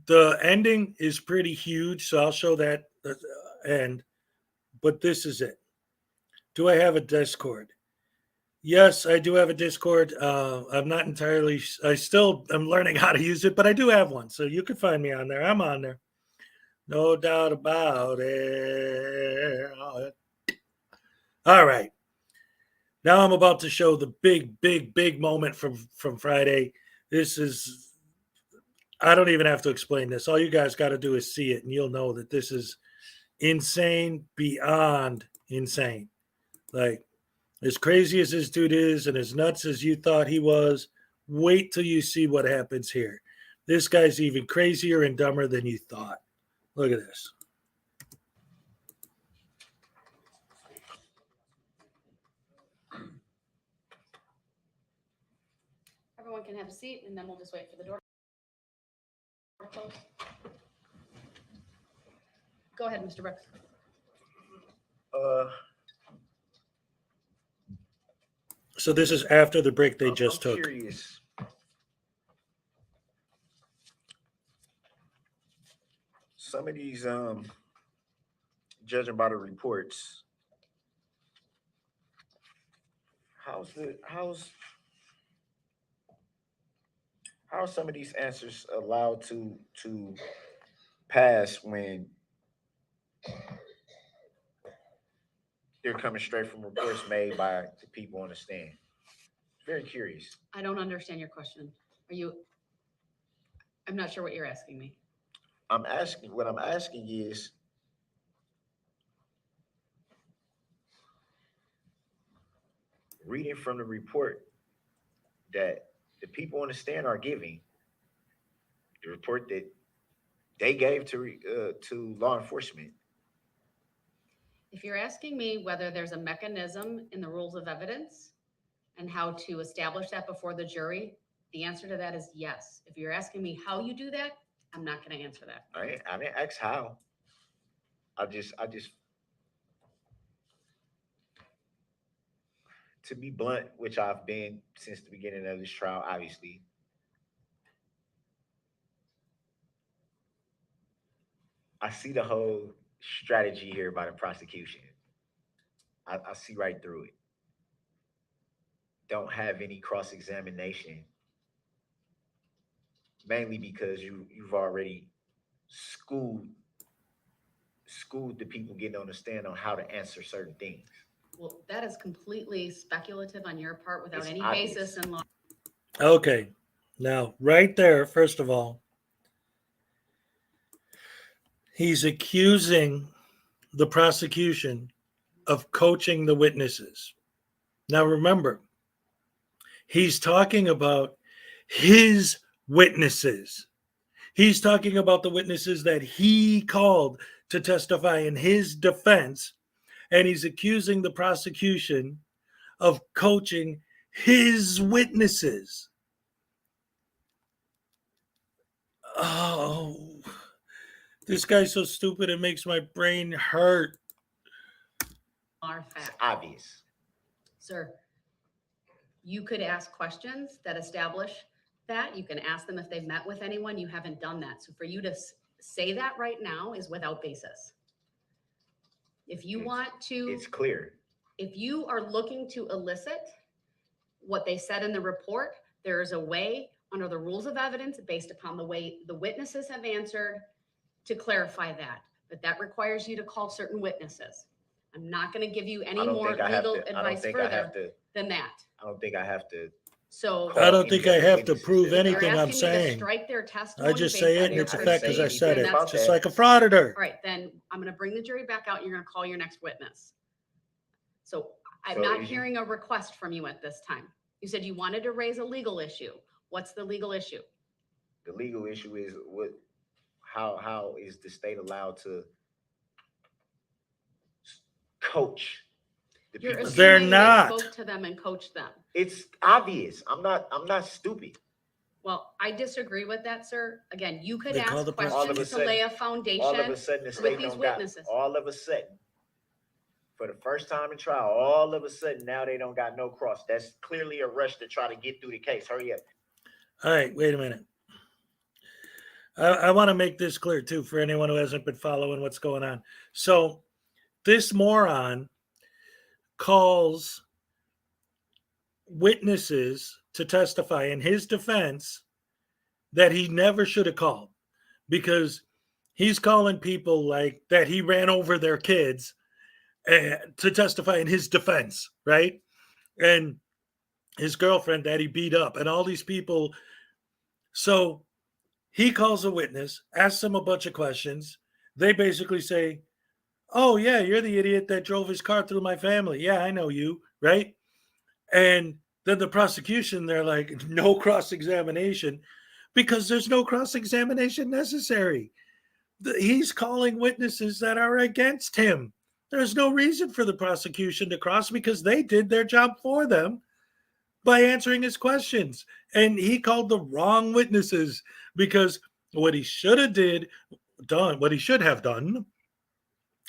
The ending is pretty huge, so I'll show that end. But this is it. Do I have a Discord? Yes, I do have a Discord. I'm not entirely, I'm learning how to use it, but I do have one. So you can find me on there. I'm on there. No doubt about it. All right. Now I'm about to show the big moment from Friday. This is, I don't even have to explain this. All you guys got to do is see it, and you'll know that this is insane beyond insane. Like, as crazy as this dude is and as nuts as you thought he was, wait till you see what happens here. This guy's even crazier and dumber than you thought. Look at this. Everyone can have a seat, and then we'll just wait for the door to close. Go ahead, Mr. Brooks. So this is after the break they just took. Curious. Some of these, judging by the reports, how are some of these answers allowed to pass when they're coming straight from reports made by the people on the stand? Very curious. I don't understand your question. I'm not sure what you're asking me. What I'm asking is, reading from the report that the people on the stand are giving, the report that they gave to law enforcement. If you're asking me whether there's a mechanism in the rules of evidence and how to establish that before the jury, the answer to that is yes. If you're asking me how you do that, I'm not going to answer that. I didn't ask how. I just to be blunt, which I've been since the beginning of this trial, obviously, I see the whole strategy here by the prosecution. I see right through it. Don't have any cross examination, mainly because you've already schooled the people getting on the stand on how to answer certain things. Well, that is completely speculative on your part without It's any obvious. basis in law. Okay. Now, right there, first of all, he's accusing the prosecution of coaching the witnesses. Now, remember, he's talking about his witnesses. He's talking about the witnesses that he called to testify in his defense, and he's accusing the prosecution of coaching his witnesses. Oh, this guy's so stupid it makes my brain hurt. Are It's fact. obvious. Sir, you could ask questions that establish that. You can ask them if they've met with anyone. You haven't done that. So for you to say that right now is without basis. If you want to, It's clear. if you are looking to elicit what they said in the report, there is a way under the rules of evidence based upon the way the witnesses have answered to clarify that. But that requires you to call certain witnesses. I'm not going to give you any more legal advice further than that. I don't think I have to. So I don't think I have to Witnesses prove that- anything they're I'm asking you to saying. strike their testimony. I just based say on it and your it's a I fact didn't because I say said anything it, about just that. like a frauditor. All right, then I'm going to bring the jury back out and you're going to call your next witness. So I'm So not is you- hearing a request from you at this time. You said you wanted to raise a legal issue. What's the legal issue? The legal issue is how is the state allowed to coach the You're people? They're assuming they not. spoke to them and coached them. It's obvious. I'm not stupid. Well, I disagree with that, sir. Again, you could They call ask the All of a questions to sudden- lay a All of foundation. a sudden, the with state these don't got. witnesses. All of a sudden, for the first time in trial, all of a sudden now they don't got no cross. That's clearly a rush to try to get through the case. Hurry up. All right, wait a minute. I want to make this clear too for anyone who hasn't been following what's going on. So this moron calls witnesses to testify in his defense that he never should have called, because he's calling people like that he ran over their kids to testify in his defense, right? And his girlfriend that he beat up and all these people. So he calls a witness, asks them a bunch of questions. They basically say, "Oh, yeah, you're the idiot that drove his car through my family. Yeah, I know you," right? And then the prosecution, they're like, no cross-examination, because there's no cross-examination necessary. He's calling witnesses that are against him. There's no reason for the prosecution to cross because they did their job for them by answering his questions. And he called the wrong witnesses because what he should have done,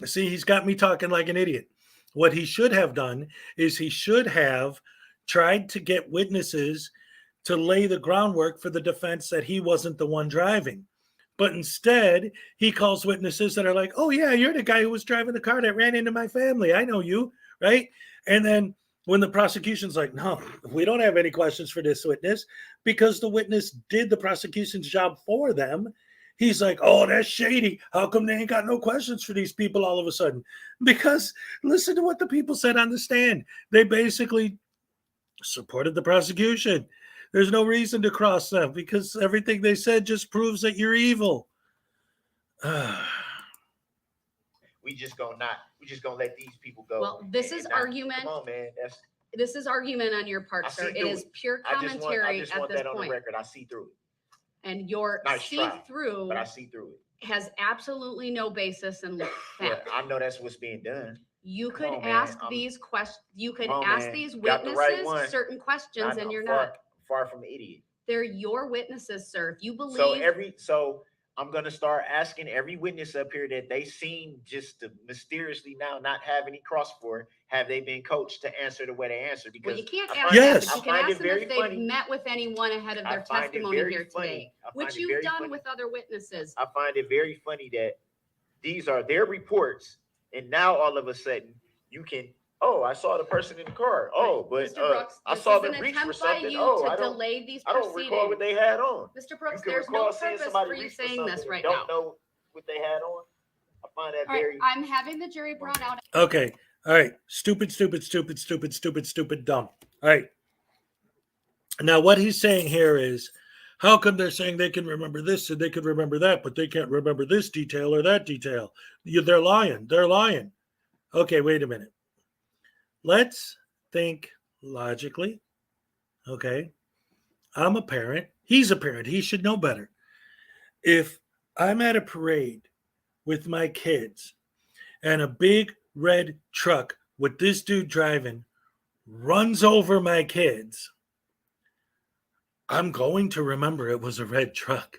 see, he's got me talking like an idiot. What he should have done is he should have tried to get witnesses to lay the groundwork for the defense that he wasn't the one driving. But instead, he calls witnesses that are like, "Oh, yeah, you're the guy who was driving the car that ran into my family. I know you," right? And then when the prosecution's like, "No, we don't have any questions for this witness," because the witness did the prosecution's job for them, he's like, "Oh, that's shady. How come they ain't got no questions for these people all of a sudden?" Because listen to what the people said on the stand. They basically supported the prosecution. There's no reason to cross them because everything they said just proves that you're evil. We just gonna let these people go. Well, this and is not- argument. Come on, man. This is argument on your I part, see sir. It through is it. pure I just commentary want at this that on the point. record. I see through it, And your Nice try, see-through but I see through it. has absolutely no basis in Yeah, fact. I know that's what's being done. You Come could on, man. ask I'm- these questions. You could Come on, ask man. these You got the right witnesses one. certain questions, and I'm you're far, not. far from an idiot. They're your witnesses, sir. If you believe So I'm gonna start asking every witness up here that they seem just to mysteriously now not have any cross for. Have they been coached to answer the way they answer? Well, Because you can't I ask find- that, Yes. but you I can find ask it them very if they've funny. met with anyone ahead of I their find it testimony very here funny. today, I find which it you've very done funny. with other witnesses. I find it very funny that these are their reports, and now all of a sudden you can. Oh, I saw the person in the car. Oh, but Mr. Brooks, I this saw is them an reach for attempt by something. you Oh, to I don't. delay these I don't recall what proceedings. they had on. Mr. Brooks, You can there's no recall seeing purpose somebody for you reach for saying something this and right don't now. know what they had on. I find that All right, very. I'm having the jury brought out. Okay. All right. Stupid, dumb. All right. Now, what he's saying here is, how come they're saying they can remember this and they can remember that, but they can't remember this detail or that detail? They're lying. They're lying. Okay, wait a minute. Let's think logically. Okay. I'm a parent. He's a parent. He should know better. If I'm at a parade with my kids and a big red truck with this dude driving runs over my kids, I'm going to remember it was a red truck.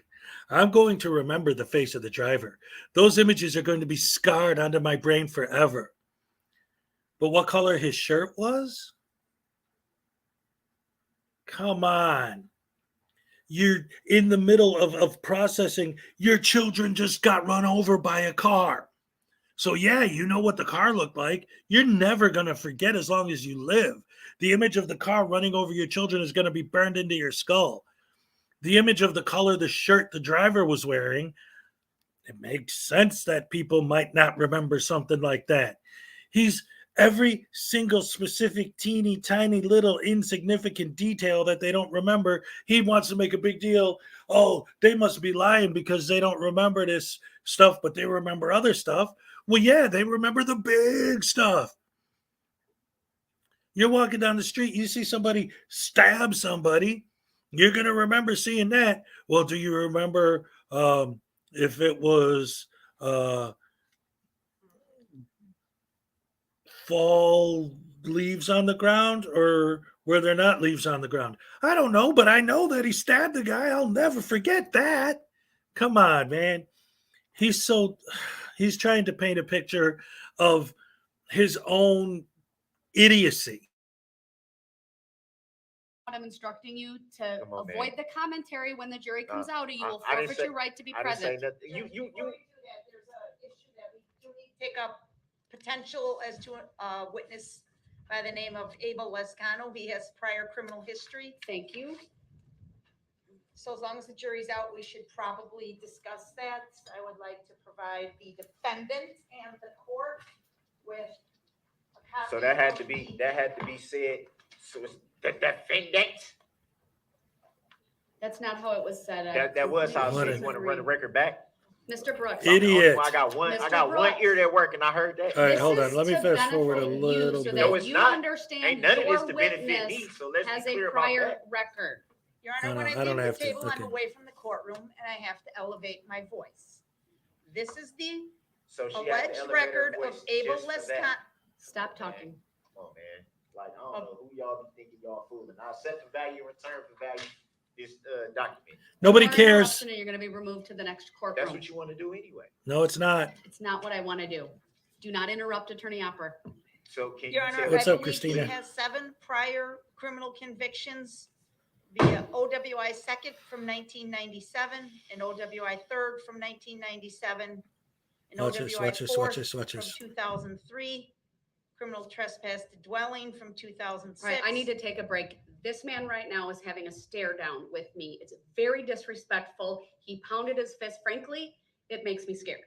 I'm going to remember the face of the driver. Those images are going to be scarred onto my brain forever. But what color his shirt was? Come on. You're in the middle of processing. Your children just got run over by a car. So, yeah, you know what the car looked like. You're never going to forget as long as you live. The image of the car running over your children is going to be burned into your skull. The image of the color of the shirt the driver was wearing, it makes sense that people might not remember something like that. He's every single specific teeny tiny little insignificant detail that they don't remember. He wants to make a big deal. Oh, they must be lying because they don't remember this stuff, but they remember other stuff. Well, yeah, they remember the big stuff. You're walking down the street, you see somebody stab somebody, you're going to remember seeing that. Well, do you remember if it was fall leaves on the ground or were there not leaves on the ground? I don't know, but I know that he stabbed the guy. I'll never forget that. Come on, man. He's trying to paint a picture of his own idiocy. I'm instructing you to Come on, avoid man. the commentary when the jury comes out, or you will I didn't forfeit say- your right to be I didn't say present. nothing. You. Before we do that, there's an issue that we do need to take up potential as to a witness by the name of Abel Lescano. He has prior criminal history. Thank you. So as long as the jury's out, we should probably discuss that. I would like to provide the defendant and the court with a copy. So that had of to be the- said. So it's the defendant. That's not how it was said. That was how. What So a- you want to run the record back? Mr. Brooks. Idiot. I got one. I Mr. got one Brooks. ear that work, and I heard that. All right, This hold on. is Let me to fast forward a benefit you little so bit. that No, it's you not. understand Ain't none of this your to benefit me. witness So let's has be a clear about prior that. record. Your Honor, No, when no, I I don't leave have the to. table, I'm Okay. away from the courtroom and I have to elevate my voice. This is the So she had to alleged elevate her record of voice Abel just for that. Lescano. Stop talking. Come on, man. Like, I don't know who y'all be thinking y'all fooling. I'll set the value in return for value this document. Nobody More cares. interruption and you're going to be removed to the next That's courtroom. what you want to do anyway. No, it's not. It's not what I want to do. Do not interrupt Attorney Opper. So can Your you Honor, tell What's I up, believe Christina? he has 7 prior criminal convictions via OWI second from 1997 and OWI third from 1997 and Watch this, OWI watch this, watch fourth this, watch from this. 2003, criminal trespass to dwelling from 2006. All right, I need to take a break. This man right now is having a stare down with me. It's very disrespectful. He pounded his fist. Frankly, it makes me scared.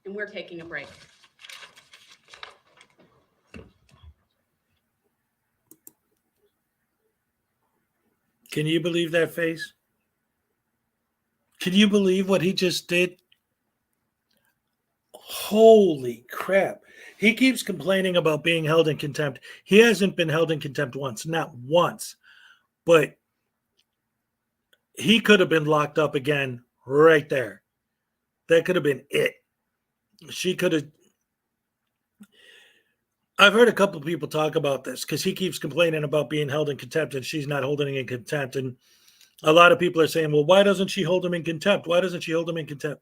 And we're taking a break. Can you believe that face? Can you believe what he just did? Holy crap. He keeps complaining about being held in contempt. He hasn't been held in contempt once, not once. But he could have been locked up again right there. That could have been it. She could have. I've heard a couple of people talk about this because he keeps complaining about being held in contempt and she's not holding him in contempt. And a lot of people are saying, well, why doesn't she hold him in contempt? Why doesn't she hold him in contempt?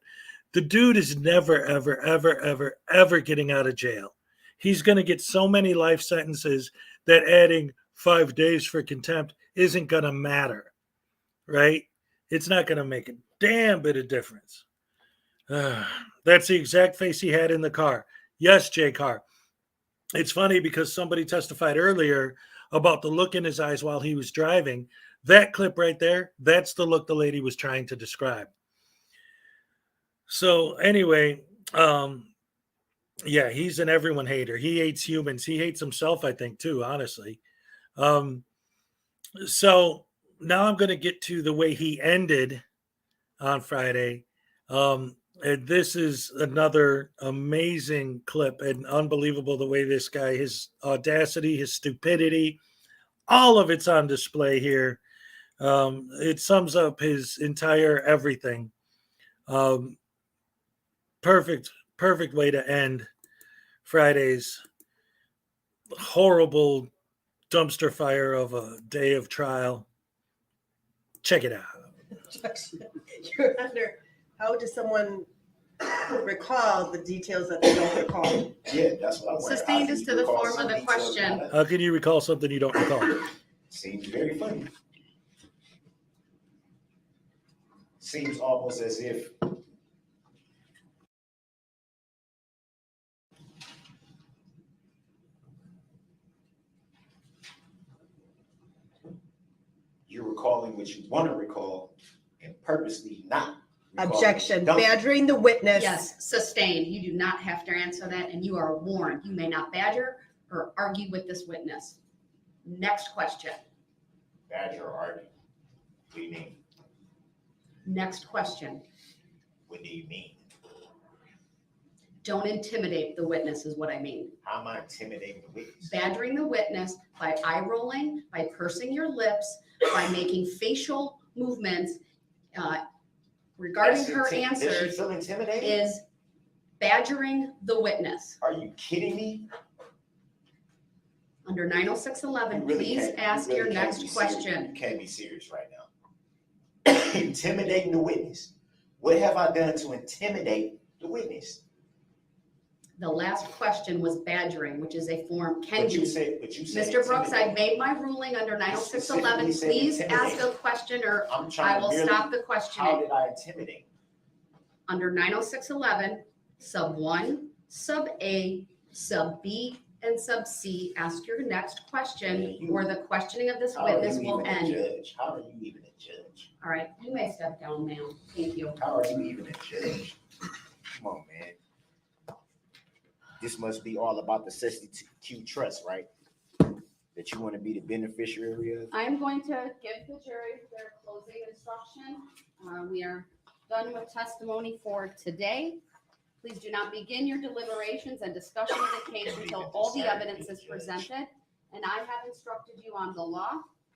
The dude is never, ever, ever, ever, ever getting out of jail. He's going to get so many life sentences that adding 5 days for contempt isn't going to matter, right? It's not going to make a damn bit of difference. That's the exact face he had in the car. Yes, Jay Carr. It's funny because somebody testified earlier about the look in his eyes while he was driving. That clip right there, that's the look the lady was trying to describe. So anyway, yeah, he's an everyone hater. He hates humans. He hates himself, I think, too, honestly. So now I'm going to get to the way he ended on Friday. And this is another amazing clip and unbelievable the way this guy, his audacity, his stupidity, all of it's on display here. It sums up his entire everything. Perfect way to end Friday's horrible dumpster fire of a day of trial. Check it out. You're under. How does someone recall the details that they don't recall? Yeah, that's what I want. Sustained is to the form of the question. How can you recall something you don't recall? Seems very funny. Seems almost as if you're recalling what you want to recall and purposely not. Objection. Badgering the witness. Yes, sustained. You do not have to answer that, and you are warned. You may not badger or argue with this witness. Next question. Badger or argue. What do you mean? Next question. What do you mean? Don't intimidate the witness is what I mean. How am I intimidating the witness? Badgering the witness by eye rolling, by pursing your lips, by making facial movements regarding her Does she answers feel intimidated? is badgering the witness. Are you kidding me? Under 90611, You really please can't- ask you your really can't next be serious. question. You can't be serious right now. Intimidating the witness. What have I done to intimidate the witness? The last question was badgering, which is a form can But you be. said Mr. Brooks, I've made my ruling under 90611. specifically Please said ask intimidate. a question or I'm I trying will to merely, stop the how questioning. did I intimidate? Under 90611, sub 1, sub A, sub B, and sub C, ask your next question or the questioning of this How are witness you will even a end. judge? How are you even a judge? All right, you may step down, ma'am. Thank you. How are you even a judge? Come on, man. This must be all about the 62Q trust, right? That you want to be the beneficiary of? I'm going to give the jury their closing instruction. We are done with testimony for today. Please do not begin your deliberations and discussion of the case until all the evidence is presented. And I have instructed you on the law.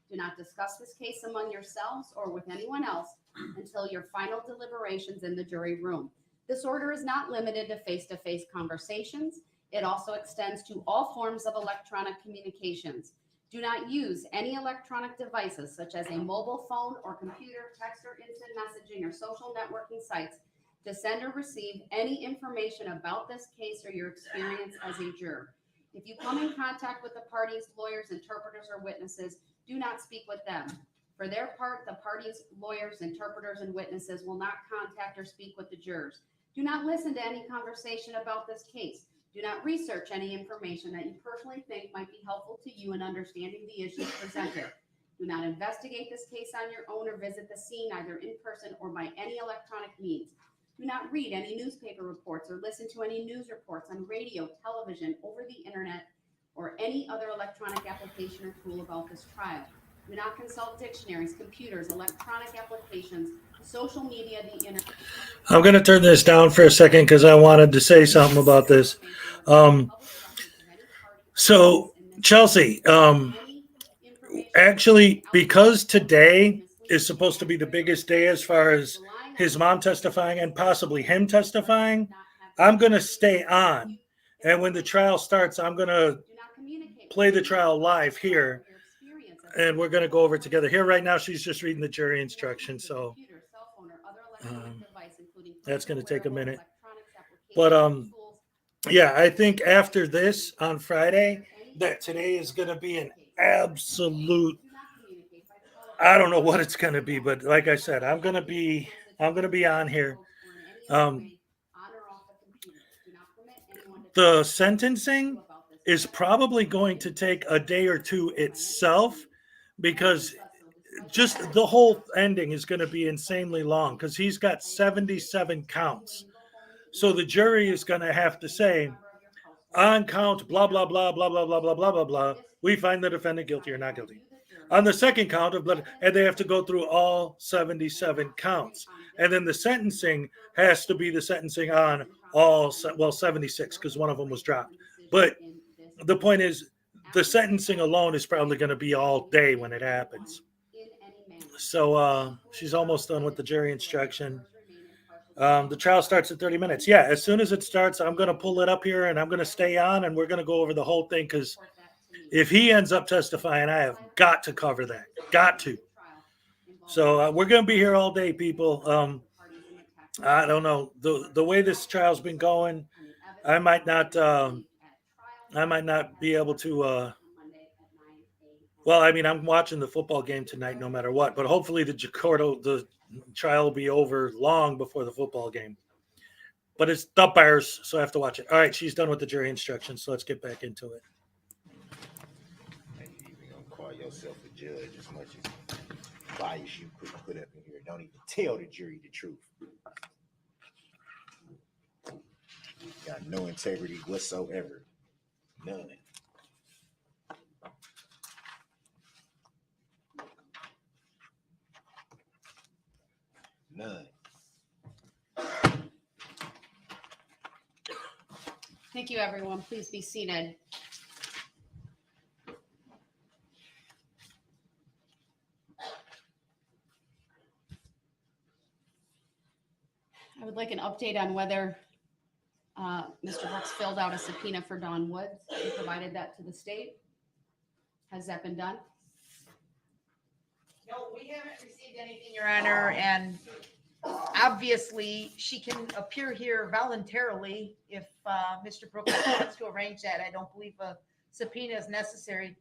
Do not discuss this case among yourselves or with anyone else until your final deliberations in the jury room. This order is not limited to face-to-face conversations. It also extends to all forms of electronic communications. Do not use any electronic devices such as a mobile phone or computer, text or instant messaging or social networking sites to send or receive any information about this case or your experience as a juror. If you come in contact with the parties, lawyers, interpreters, or witnesses, do not speak with them. For their part, the parties, lawyers, interpreters, and witnesses will not contact or speak with the jurors. Do not listen to any conversation about this case. Do not research any information that you personally think might be helpful to you in understanding the issues presented. Do not investigate this case on your own or visit the scene either in person or by any electronic means. Do not read any newspaper reports or listen to any news reports on radio, television, over the internet, or any other electronic application or tool about this trial. Do not consult dictionaries, computers, electronic applications, social media, the internet. I'm going to turn this down for a second because I wanted to say something about this. So, Chelsea, actually, because today is supposed to be the biggest day as far as his mom testifying and possibly him testifying, I'm going to stay on. And when the trial starts, I'm going to play the trial live here and we're going to go over it together. Here right now, she's just reading the jury instructions, so that's going to take a minute. But yeah, I think after this on Friday, that today is going to be an absolute. I don't know what it's going to be, but like I said, I'm going to be on here. The sentencing is probably going to take a day or two itself, because just the whole ending is going to be insanely long, because he's got 77 counts. So the jury is going to have to say, on count blah blah blah blah blah blah blah blah blah blah, we find the defendant guilty or not guilty. On the second count of blood, and they have to go through all 77 counts, and then the sentencing has to be the sentencing on all 76, because one of them was dropped. But the point is, the sentencing alone is probably going to be all day when it happens. So she's almost done with the jury instruction. The trial starts at 30 minutes. Yeah, as soon as it starts, I'm going to pull it up here and I'm going to stay on, and we're going to go over the whole thing, because if he ends up testifying, I have got to cover that. Got to. So we're going to be here all day, people. I don't know. The way this trial's been going, I might not be able to. Well, I mean, I'm watching the football game tonight, no matter what. But hopefully, the trial will be over long before the football game. But it's the Bears, so I have to watch it. All right, she's done with the jury instructions, so let's get back into it. And you even gonna call yourself a judge as much as bias you put up in here. Don't even tell the jury the truth. Got no integrity whatsoever. None. None. Thank you, everyone. Please be seated. I would like an update on whether Mr. Brooks filled out a subpoena for Dawn Woods and provided that to the state. Has that been done? No, we haven't received anything, Your Honor, and obviously she can appear here voluntarily if Mr. Brooks wants to arrange that. I don't believe a subpoena is necessary.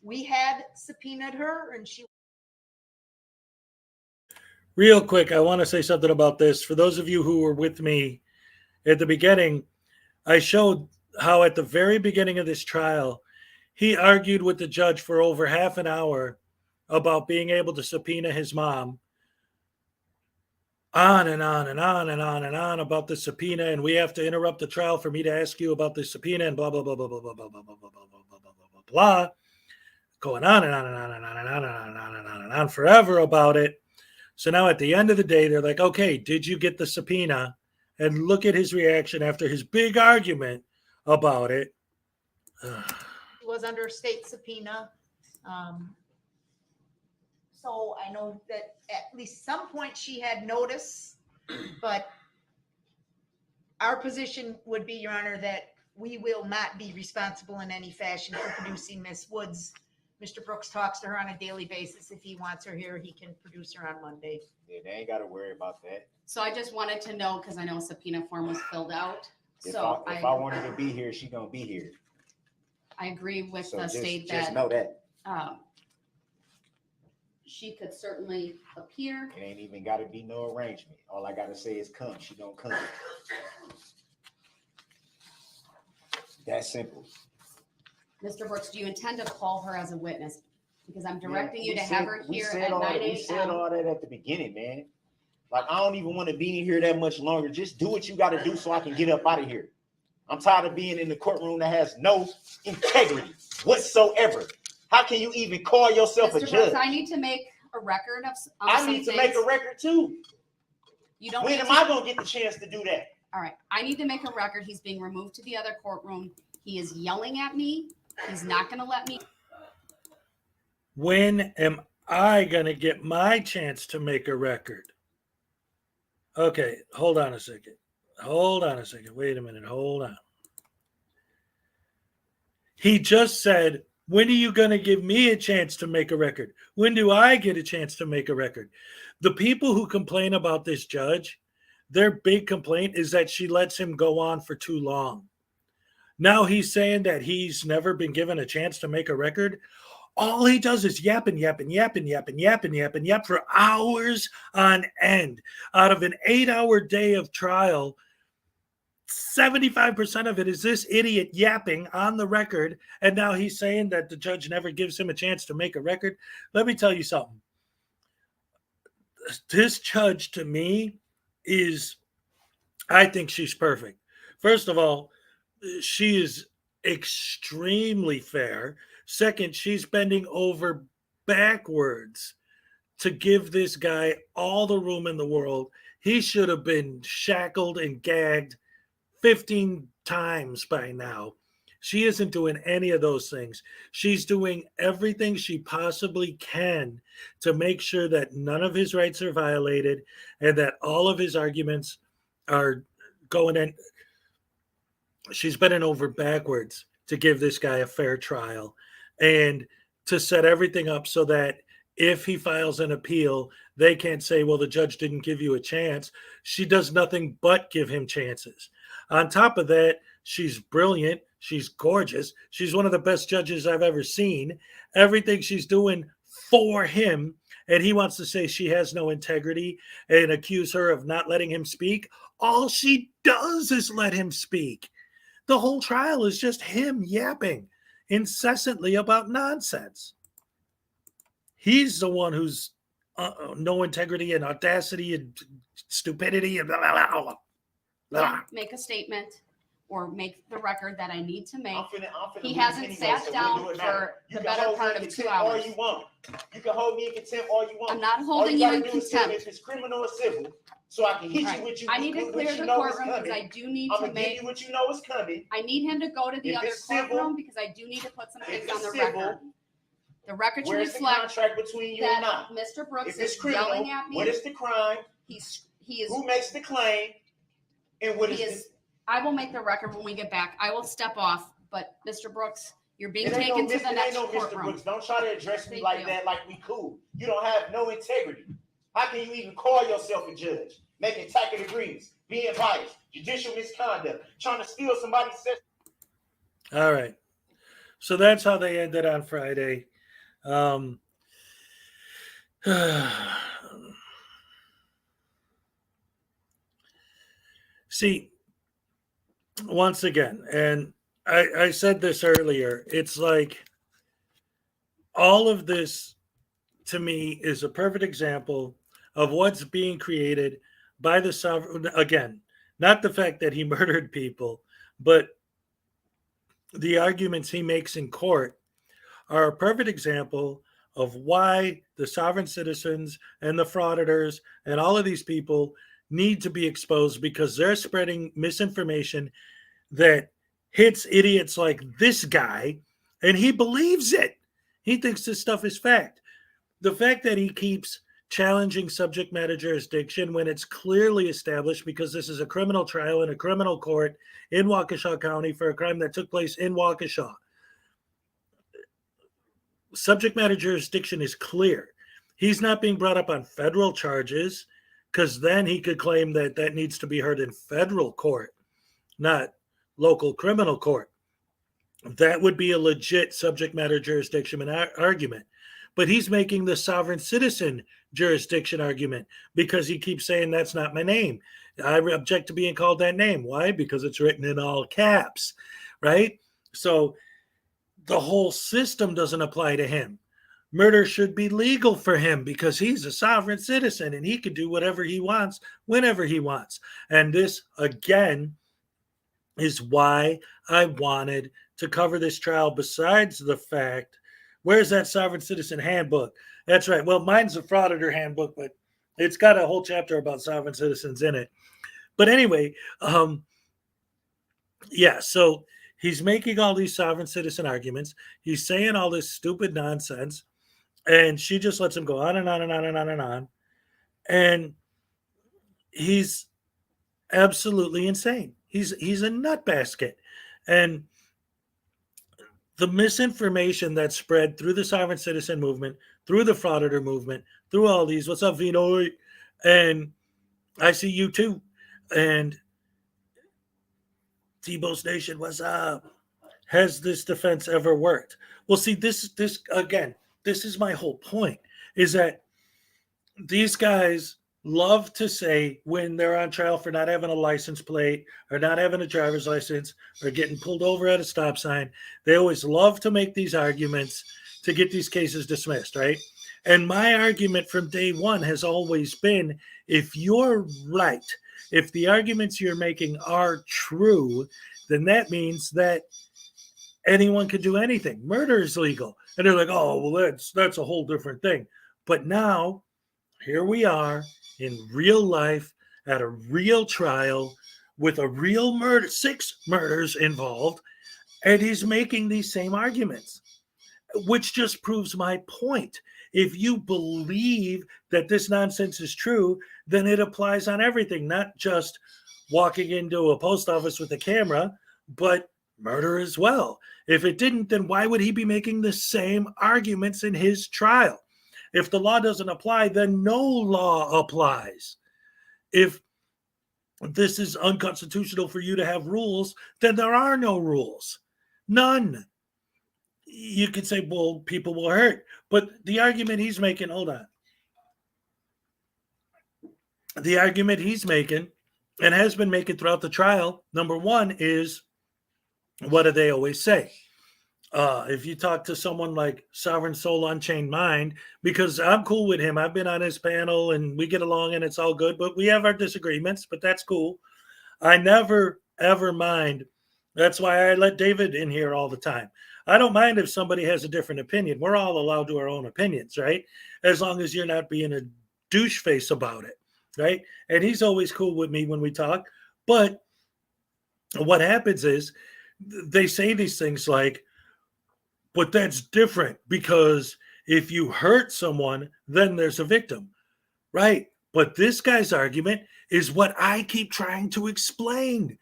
We had subpoenaed her, and she. Real quick, I want to say something about this. For those of you who were with me at the beginning, I showed how at the very beginning of this trial, he argued with the judge for over half an hour about being able to subpoena his mom, on and on and on and on and on about the subpoena, and we have to interrupt the trial for me to ask you about the subpoena, and blah blah blah blah blah blah blah blah blah blah blah blah blah blah blah, going on and on and on and on and on and on and on and on and on forever about it. So now at the end of the day, they're like, okay, did you get the subpoena? And look at his reaction after his big argument about it. Was under state subpoena. So I know that at least some point she had notice, but our position would be, Your Honor, that we will not be responsible in any fashion for producing Miss Woods. Mr. Brooks talks to her on a daily basis. If he wants her here, he can produce her on Monday. Yeah, they ain't got to worry about that. So I just wanted to know, because I know a subpoena form was filled out. If So I want her to be here, she gonna be here. I agree with So the just state just that know that she could certainly appear. it ain't even got to be no arrangement. All I gotta say is come. She gonna come. That simple. Mr. Brooks, do you intend to call her as a witness? Because I'm directing you to We have said- her we here said at all 9 that- We said a.m. all that at the beginning, man. Like, I don't even want to be in here that much longer. Just do what you got to do so I can get up out of here. I'm tired of being in the courtroom that has no integrity whatsoever. How can you even call yourself a Mr. judge? Brooks, I need to make a record of I some need to things. make a record too. You don't When need am to- I going to get the chance to do that? All right, I need to make a record. He's being removed to the other courtroom. He is yelling at me. He's not going to let me. When am I going to get my chance to make a record? Okay, hold on a second. Hold on a second. Wait a minute. Hold on. He just said, When are you going to give me a chance to make a record? When do I get a chance to make a record? The people who complain about this judge, their big complaint is that she lets him go on for too long. Now he's saying that he's never been given a chance to make a record. All he does is yap and yap and yap and yap and yap and yap and yap for hours on end. Out of an 8-hour day of trial, 75% of it is this idiot yapping on the record. And now he's saying that the judge never gives him a chance to make a record. Let me tell you something. This judge, to me, I think she's perfect. First of all, she is extremely fair. Second, she's bending over backwards to give this guy all the room in the world. He should have been shackled and gagged 15 times by now. She isn't doing any of those things. She's doing everything she possibly can to make sure that none of his rights are violated and that all of his arguments are going in. She's bending over backwards to give this guy a fair trial and to set everything up so that if he files an appeal, they can't say, well, the judge didn't give you a chance. She does nothing but give him chances. On top of that, she's brilliant. She's gorgeous. She's one of the best judges I've ever seen. Everything she's doing for him, and he wants to say she has no integrity and accuse her of not letting him speak. All she does is let him speak. The whole trial is just him yapping incessantly about nonsense. He's the one who's no integrity and audacity and stupidity and blah, blah, blah, blah. Make a statement or make the record that I need to make. I'm finna He lose hasn't anyway, sat so down we'll do it for now. the You can better hold me part in of 2 contempt all hours. you want. You can hold me in contempt all you want. I'm not All holding you you in gotta do is tell me contempt. if it's criminal or civil, so I can hit Right. you with you. I need to with clear what you the know is courtroom because coming. I do need I'm to gonna give make, you what you know is coming. I need him to go to the If other it's civil, courtroom because I do need to put some if things it's on the civil, record. The record should Where's the reflect contract between you and that I? Mr. Brooks If it's is criminal, yelling at what me. is the crime? He is. Who makes the claim? And what He is is. I will make the record when we get back. I will step off, but Mr. Brooks, you're being It ain't taken no, to the next Mr. courtroom. Brooks. Don't try to address me Thank like you. that, like we cool. You don't have no integrity. How can you even call yourself a judge? Making tacit agreements, being biased, judicial misconduct, trying to steal somebody's system. All right. So that's how they ended on Friday. See, once again, and I said this earlier, it's like all of this to me is a perfect example of what's being created by the sovereign. Again, not the fact that he murdered people, but the arguments he makes in court are a perfect example of why the sovereign citizens and the frauditors and all of these people need to be exposed, because they're spreading misinformation that hits idiots like this guy, and he believes it. He thinks this stuff is fact. The fact that he keeps challenging subject matter jurisdiction when it's clearly established, because this is a criminal trial in a criminal court in Waukesha County for a crime that took place in Waukesha. Subject matter jurisdiction is clear. He's not being brought up on federal charges, because then he could claim that that needs to be heard in federal court, not local criminal court. That would be a legit subject matter jurisdiction argument. But he's making the sovereign citizen jurisdiction argument because he keeps saying that's not my name. I object to being called that name. Why? Because it's written in all caps, right? So the whole system doesn't apply to him. Murder should be legal for him because he's a sovereign citizen and he can do whatever he wants whenever he wants. And this, again, is why I wanted to cover this trial, besides the fact, where's that sovereign citizen handbook? That's right. Well, mine's a Frauditor handbook, but it's got a whole chapter about sovereign citizens in it. But anyway, so he's making all these sovereign citizen arguments. He's saying all this stupid nonsense, and she just lets him go on and on and on and on and on. And he's absolutely insane. He's a nut basket. And the misinformation that spread through the sovereign citizen movement, through the Frauditor movement, through all these. What's up, Vino? And I see you too. And T-Bo's Nation, what's up? Has this defense ever worked? Well, see, this again, this is my whole point, is that these guys love to say when they're on trial for not having a license plate or not having a driver's license or getting pulled over at a stop sign, they always love to make these arguments to get these cases dismissed, right? And my argument from day one has always been, if you're right, if the arguments you're making are true, then that means that anyone can do anything. Murder is legal. And they're like, oh, well, that's a whole different thing. But now, here we are in real life at a real trial with a real murder, 6 murders involved, and he's making these same arguments, which just proves my point. If you believe that this nonsense is true, then it applies on everything, not just walking into a post office with a camera, but murder as well. If it didn't, then why would he be making the same arguments in his trial? If the law doesn't apply, then no law applies. If this is unconstitutional for you to have rules, then there are no rules. None. You could say, well, people will hurt. But the argument he's making, hold on. The argument he's making and has been making throughout the trial, number one, is what do they always say? If you talk to someone like Sovereign Soul Unchained Mind, because I'm cool with him. I've been on his panel and we get along and it's all good, but we have our disagreements, but that's cool. I never, ever mind. That's why I let David in here all the time. I don't mind if somebody has a different opinion. We're all allowed to our own opinions, right? As long as you're not being a douche face about it, right? And he's always cool with me when we talk. But what happens is they say these things like, but that's different because if you hurt someone, then there's a victim, right? But this guy's argument is what I keep trying to explain.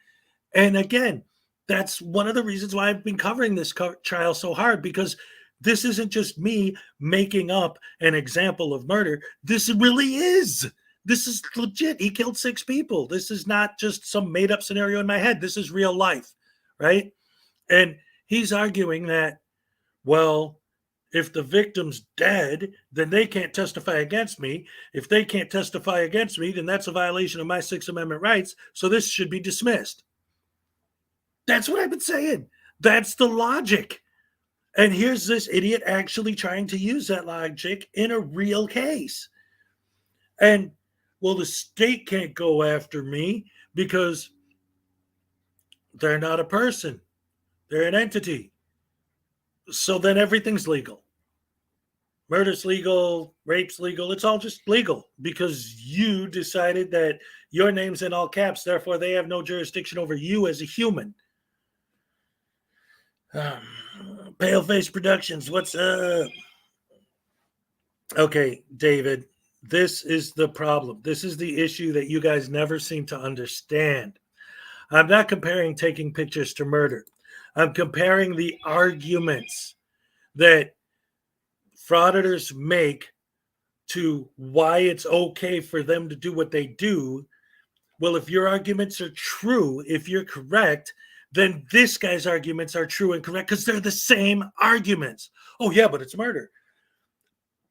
And again, that's one of the reasons why I've been covering this trial so hard, because this isn't just me making up an example of murder. This really is. This is legit. He killed 6 people. This is not just some made up scenario in my head. This is real life, right? And he's arguing that, well, if the victim's dead, then they can't testify against me. If they can't testify against me, then that's a violation of my 6th Amendment rights. So this should be dismissed. That's what I've been saying. That's the logic. And here's this idiot actually trying to use that logic in a real case. And, well, the state can't go after me because they're not a person. They're an entity. So then everything's legal. Murder's legal, rape's legal. It's all just legal because you decided that your name's in all caps. Therefore, they have no jurisdiction over you as a human. Paleface Productions, what's up? Okay, David, this is the problem. This is the issue that you guys never seem to understand. I'm not comparing taking pictures to murder. I'm comparing the arguments that frauditors make to why it's okay for them to do what they do. Well, if your arguments are true, if you're correct, then this guy's arguments are true and correct because they're the same arguments. Oh, yeah, but it's murder.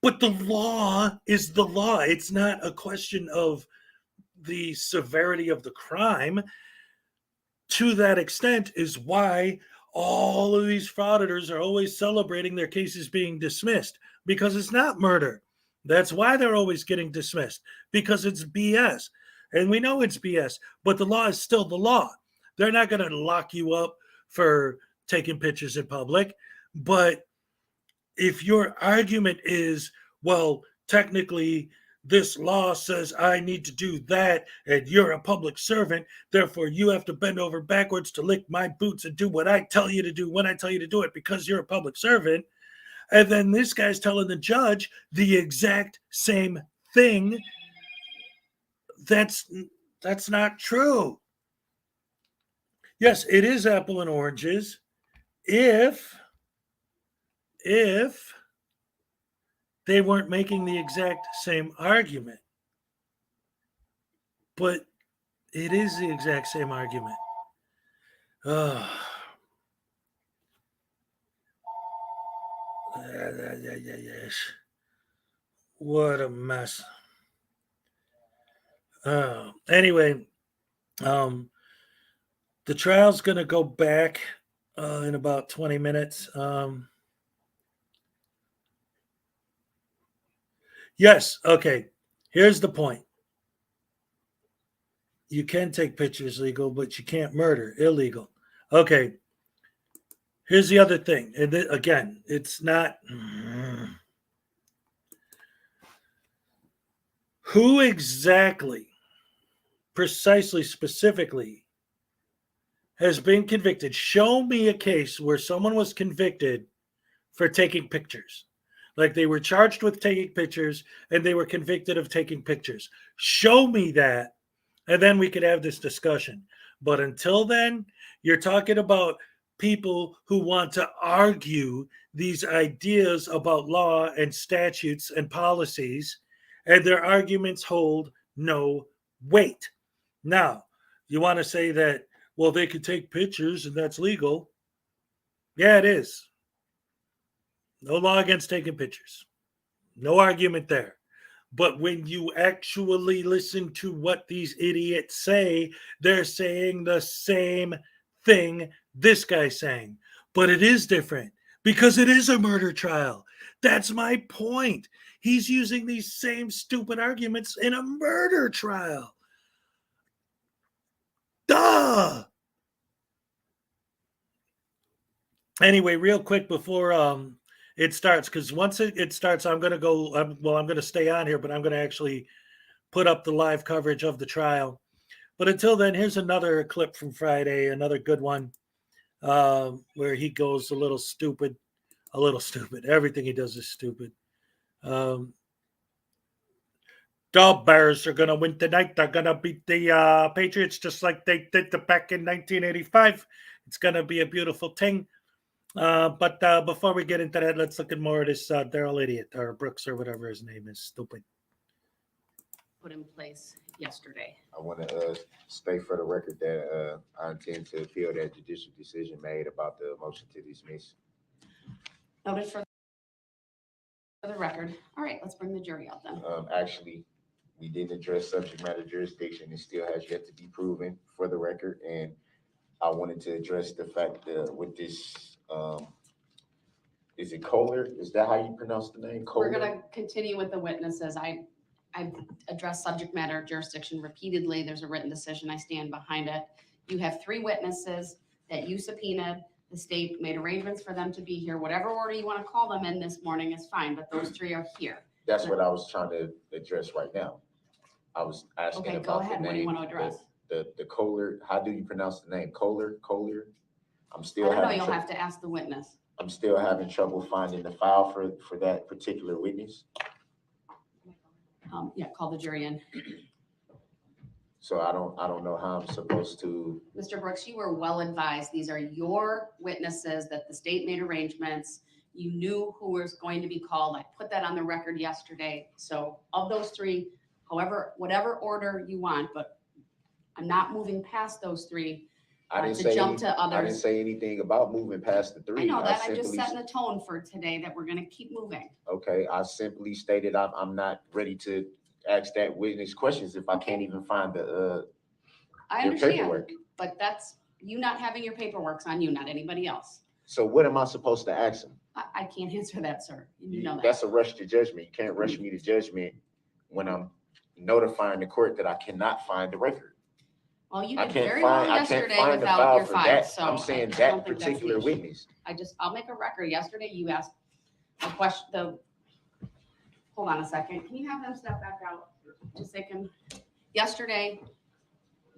But the law is the law. It's not a question of the severity of the crime. To that extent is why all of these frauditors are always celebrating their cases being dismissed, because it's not murder. That's why they're always getting dismissed, because it's BS. And we know it's BS, but the law is still the law. They're not going to lock you up for taking pictures in public. But if your argument is, well, technically, this law says I need to do that, and you're a public servant, therefore you have to bend over backwards to lick my boots and do what I tell you to do when I tell you to do it because you're a public servant. And then this guy's telling the judge the exact same thing. That's not true. Yes, it is apple and oranges if if they weren't making the exact same argument. But it is the exact same argument. Yes. What a mess. Anyway, the trial's going to go back in about 20 minutes. Yes. Okay. Here's the point. You can take pictures legal, but you can't murder illegal. Okay. Here's the other thing. And again, it's not. Who exactly, precisely, specifically, has been convicted? Show me a case where someone was convicted for taking pictures. Like they were charged with taking pictures and they were convicted of taking pictures. Show me that, and then we could have this discussion. But until then, you're talking about people who want to argue these ideas about law and statutes and policies, and their arguments hold no weight. Now, you want to say that, well, they could take pictures and that's legal. Yeah, it is. No law against taking pictures. No argument there. But when you actually listen to what these idiots say, they're saying the same thing this guy's saying. But it is different because it is a murder trial. That's my point. He's using these same stupid arguments in a murder trial. Duh! Anyway, real quick before it starts, because once it starts, I'm going to go, I'm going to stay on here, but I'm going to actually put up the live coverage of the trial. But until then, here's another clip from Friday, another good one, where he goes a little stupid. Everything he does is stupid. The Bears are going to win tonight. They're going to beat the Patriots just like they did back in 1985. It's going to be a beautiful thing. But before we get into that, let's look at more of this Daryl idiot, or Brooks, or whatever his name is. Stupid. Put in place yesterday. I want to state for the record that I intend to appeal that judicial decision made about the motion to dismiss. Noted for the record. All right, let's bring the jury out then. Actually, we didn't address subject matter jurisdiction. It still has yet to be proven, for the record. And I wanted to address the fact that with this, is it Kohler? Is that how you pronounce the name? Kohler? We're going to continue with the witnesses. I've addressed subject matter jurisdiction repeatedly. There's a written decision. I stand behind it. You have 3 witnesses that you subpoenaed. The state made arrangements for them to be here. Whatever order you want to call them in this morning is fine, but those 3 are here. That's what I was trying to address right now. I was asking Okay, about go ahead. the name. What do you want to address? The Kohler, how do you pronounce the name? Kohler? I'm I still don't know. having You'll trouble. have to ask the witness. I'm still having trouble finding the file for that particular witness. Yeah, call the jury in. So I don't know how I'm supposed to. Mr. Brooks, you were well advised. These are your witnesses that the state made arrangements. You knew who was going to be called. I put that on the record yesterday. So of those 3, whatever order you want, but I'm not moving past those 3 I didn't to say jump to I didn't others. say anything about moving past the 3. I know that. I'm just simply- setting the tone for today that we're going to keep moving. Okay, I simply stated I'm not ready to ask that witness questions if I can't even find the I their understand, paperwork. but that's you not having your paperwork's on you, not anybody else. So what am I supposed to ask them? I can't answer that, sir. You know that. That's a rush to judgment. You can't rush me to judgment when I'm notifying the court that I cannot find the record. Well, you I did can't very well find yesterday the without file your for file, that. so I'm saying I that don't think that's the particular issue. witness. I'll make a record. Yesterday, you asked a question, hold on a second. Can you have them step back out? Just they can, yesterday,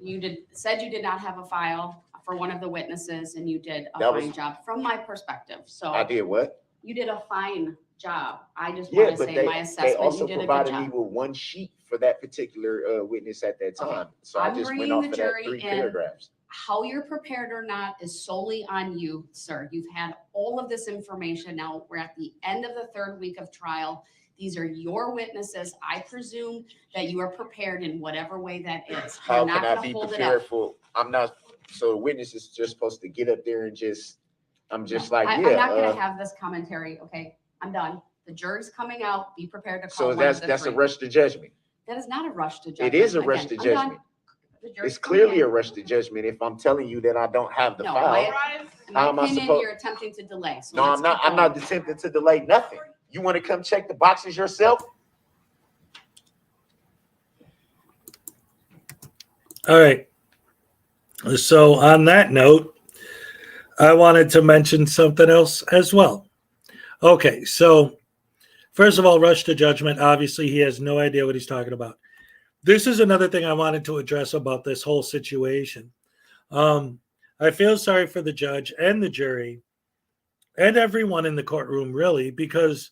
you said you did not have a file for one of the witnesses and you did a fine job from my perspective. So I did what? you did a fine job. I just Yeah, want to but say my they assessment, also you did a good provided me job. with one sheet for that particular witness at that Okay. time. So I I'm just went bringing off the of that jury 3 in. paragraphs. how you're prepared or not is solely on you, sir. You've had all of this information. Now we're at the end of the 3rd week of trial. These are your witnesses. I presume that you are prepared in whatever way that is. How You're can not I gonna be hold it prepared up. for? I'm not. So the witness is just supposed to get up there and just. I'm just No, like, I'm yeah. not gonna have this commentary, okay? I'm done. The jury's coming out. Be prepared to call So one that's of the that's a three. rush to judgment. That is not a rush to judgment. It is a rush Again, to I'm done. judgment. The jury's It's coming clearly in. a rush to judgment if I'm telling you that I don't have the No, file. in my How am I opinion, supposed? you're attempting to delay. So No, let's I'm not. keep I'm not going. attempting to delay nothing. You want to come check the boxes yourself? All right. So on that note, I wanted to mention something else as well. Okay, so first of all, rush to judgment. Obviously, he has no idea what he's talking about. This is another thing I wanted to address about this whole situation. I feel sorry for the judge and the jury and everyone in the courtroom, really, because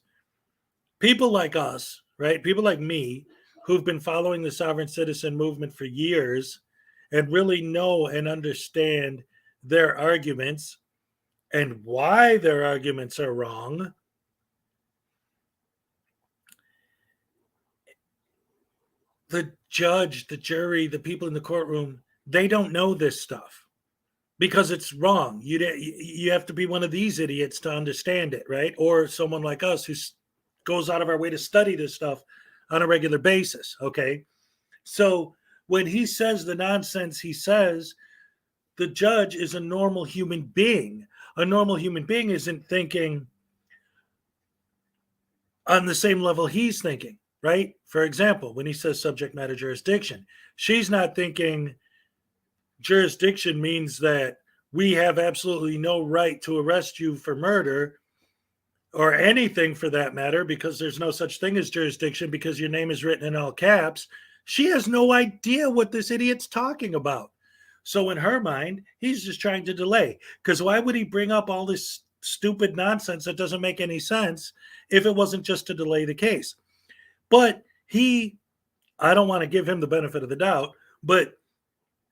people like us, right? People like me who've been following the sovereign citizen movement for years and really know and understand their arguments and why their arguments are wrong. The judge, the jury, the people in the courtroom, they don't know this stuff because it's wrong. You have to be one of these idiots to understand it, right? Or someone like us who goes out of our way to study this stuff on a regular basis, okay? So when he says the nonsense he says, the judge is a normal human being. A normal human being isn't thinking on the same level he's thinking, right? For example, when he says subject matter jurisdiction, she's not thinking jurisdiction means that we have absolutely no right to arrest you for murder or anything for that matter, because there's no such thing as jurisdiction because your name is written in all caps. She has no idea what this idiot's talking about. So in her mind, he's just trying to delay. Because why would he bring up all this stupid nonsense that doesn't make any sense if it wasn't just to delay the case? But I don't want to give him the benefit of the doubt, but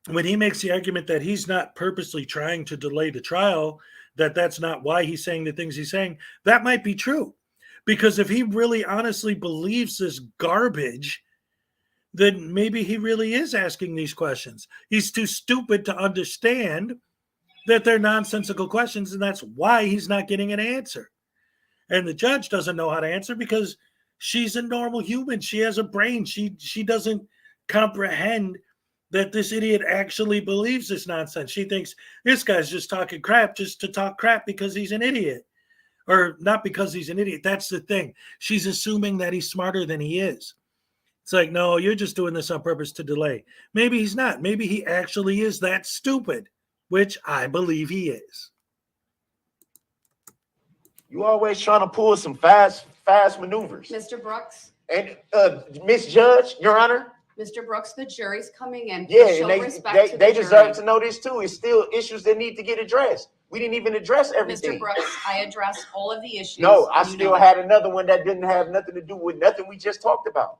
when he makes the argument that he's not purposely trying to delay the trial, that's not why he's saying the things he's saying, that might be true. Because if he really honestly believes this garbage, then maybe he really is asking these questions. He's too stupid to understand that they're nonsensical questions, and that's why he's not getting an answer. And the judge doesn't know how to answer because she's a normal human. She has a brain. She doesn't comprehend that this idiot actually believes this nonsense. She thinks this guy's just talking crap just to talk crap because he's an idiot. Or not because he's an idiot. That's the thing. She's assuming that he's smarter than he is. It's like, no, you're just doing this on purpose to delay. Maybe he's not. Maybe he actually is that stupid, which I believe he is. You always trying to pull some fast maneuvers. Mr. Brooks, And Miss Judge, Your Honor. Mr. Brooks, the jury's coming in. Yeah, Show and respect to they the deserve jury. to know this too. It's still issues that need to get addressed. We didn't even address everything. Mr. Brooks, I addressed all of the issues. No, I You still know had another one that didn't have nothing to do with nothing we just talked about.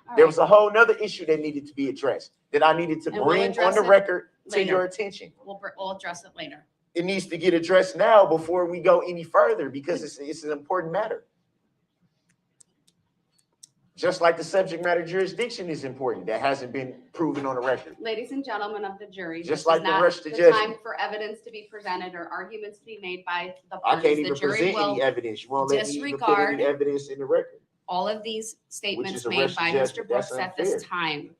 All There right. was a whole nother issue that needed to be addressed that I needed to And we'll bring on address the it record to later. your attention. We'll address it later. It needs to get addressed now before we go any further because it's an important matter. Just like the subject matter jurisdiction is important. That hasn't been proven on the record. Ladies and gentlemen of the jury, Just this is like the not rush to the judgment. time for evidence to be presented or arguments to be made by the I parties. can't The even jury present will any evidence. You won't let me even put disregard any evidence in the record. all of these statements a made rush to by judgment. Mr. Brooks That's at this unfair. time.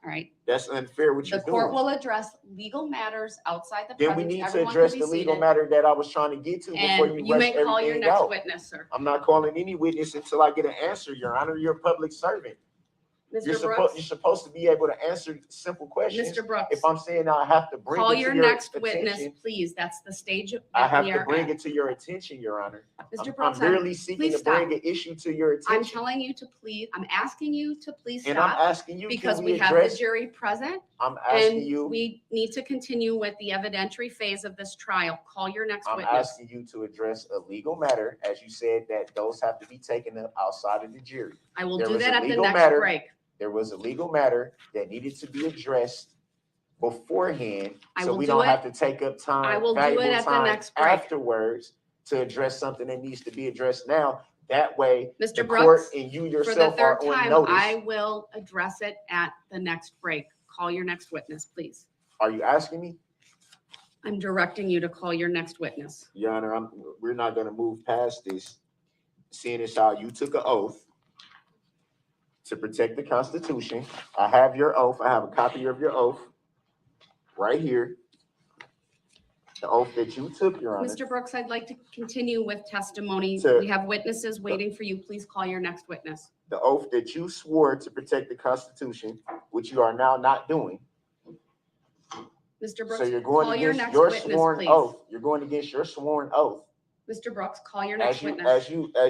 All right. That's unfair what The you're court doing. will address legal matters outside the Then presence. we need to Everyone can address be the legal seated. matter that I was trying to get to before And you you rush may call your everything next out. witness, sir. I'm not calling any witness until I get an answer, Your Honor. You're a public servant. You're Mr. Brooks, supposed to be able to answer simple questions. Mr. Brooks, If I'm saying I have to bring call it to your your next attention, witness, please. That's the stage I that have we to are bring at. it to your attention, Your Honor. Mr. I'm Brooks, merely seeking please to bring stop. an issue to your I'm attention. telling you to please, I'm asking you to please And I'm stop asking you, because can we we have the address? jury present I'm asking and you. we need to continue with the evidentiary phase of this trial. Call your next I'm witness. asking you to address a legal matter, as you said that those have to be taken up outside of the jury. I will There do was that a at the legal next matter. break. There was a legal matter that needed to be addressed beforehand, I so will we do don't it. have to take up time, I will do it valuable at the time next break. afterwards to address something that needs to be addressed now. That way, Mr. the Brooks, court and you For the yourself third are on time, notice. I will address it at the next break. Call your next witness, please. Are you asking me? I'm directing you to call your next witness. Your Honor, we're not going to move past this, seeing as how you took an oath to protect the Constitution. I have your oath. I have a copy of your oath right here. The oath that you took, Your Honor. Mr. Brooks, I'd like to continue with testimony. To- We have witnesses waiting for you. Please call your next witness. The oath that you swore to protect the Constitution, which you are now not doing. Mr. So Brooks, you're going call your against next your witness, sworn please. oath. You're going against your sworn oath. Mr. Brooks, call your next witness. As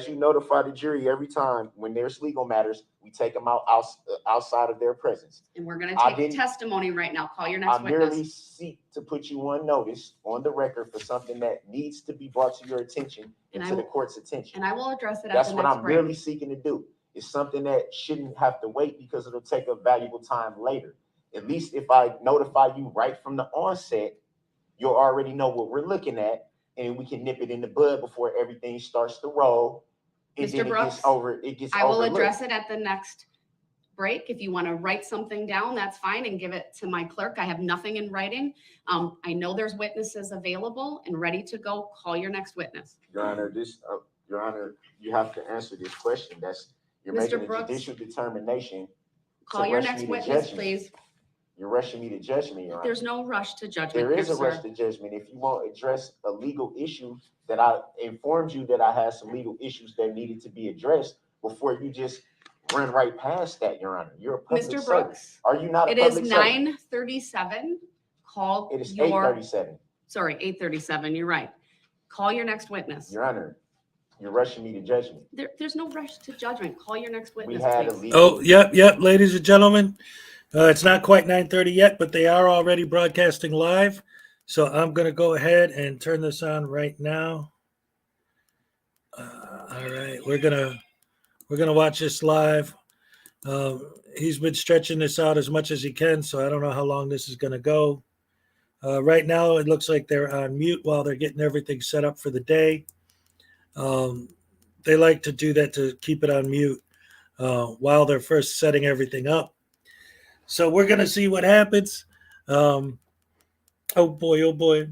you notify the jury every time when there's legal matters, we take them outside of their presence. And we're going I to take didn't- testimony right now. Call your next I merely witness. seek to put you on notice on the record for something that needs to be brought to your attention And and I to the will- court's attention. And I will address it at That's the what next I'm break. merely seeking to do. It's something that shouldn't have to wait because it'll take up valuable time later. At least if I notify you right from the onset, you'll already know what we're looking at, and we can nip it in the bud before everything starts to roll. And Mr. then Brooks, it gets I will overlooked. address it at the next break. If you want to write something down, that's fine, and give it to my clerk. I have nothing in writing. I know there's witnesses available and ready to go. Call your next witness. Your Honor, Your Honor, you have to answer this question. You're Mr. making a Brooks, judicial determination. Call your rush next me to witness, judgment. please. You're rushing me to judgment, Your Honor. There's no rush to judgment There here, is a rush sir. to judgment. If you won't address a legal issue that I informed you that I had some legal issues that needed to be addressed before you just run right past that, Your Honor. You're a public Mr. servant. Brooks, Are you not a it is public servant? 9:37. Call It is your, 8:37. sorry, 8:37. You're right. Call your next witness. Your Honor, you're rushing me to judgment. There's no rush to judgment. Call your next We witness, had a please. legal. Oh, yep, ladies and gentlemen. It's not quite 9:30 yet, but they are already broadcasting live. So I'm going to go ahead and turn this on right now. All right, we're gonna watch this live. He's been stretching this out as much as he can, so I don't know how long this is going to go. Right now, it looks like they're on mute while they're getting everything set up for the day. They like to do that to keep it on mute while they're first setting everything up. So we're going to see what happens. Oh boy.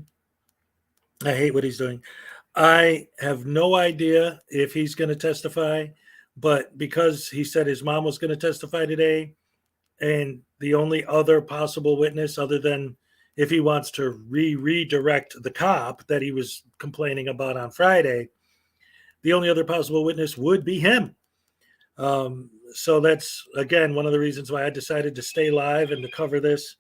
I hate what he's doing. I have no idea if he's going to testify, but because he said his mom was going to testify today, and the only other possible witness, other than if he wants to redirect the cop that he was complaining about on Friday, the only other possible witness would be him. So that's, again, one of the reasons why I decided to stay live and to cover this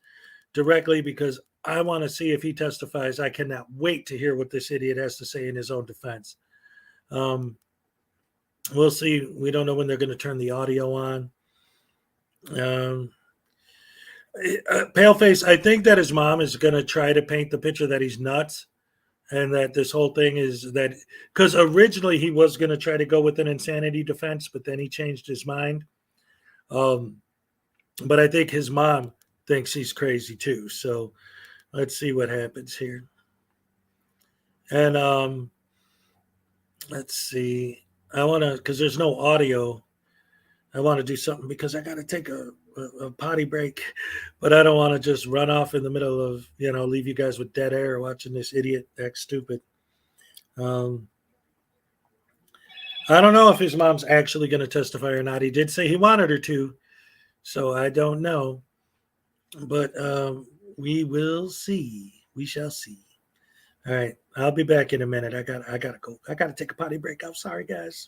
directly, because I want to see if he testifies. I cannot wait to hear what this idiot has to say in his own defense. We'll see. We don't know when they're going to turn the audio on. Paleface, I think that his mom is going to try to paint the picture that he's nuts and that this whole thing is that, because originally he was going to try to go with an insanity defense, but then he changed his mind. But I think his mom thinks he's crazy too. So let's see what happens here. And let's see. I want to, because there's no audio, I want to do something because I got to take a potty break, but I don't want to just run off in the middle of, leave you guys with dead air watching this idiot act stupid. I don't know if his mom's actually going to testify or not. He did say he wanted her to, so I don't know, but we will see. We shall see. All right, I'll be back in a minute. I gotta go. I gotta take a potty break. I'm sorry, guys.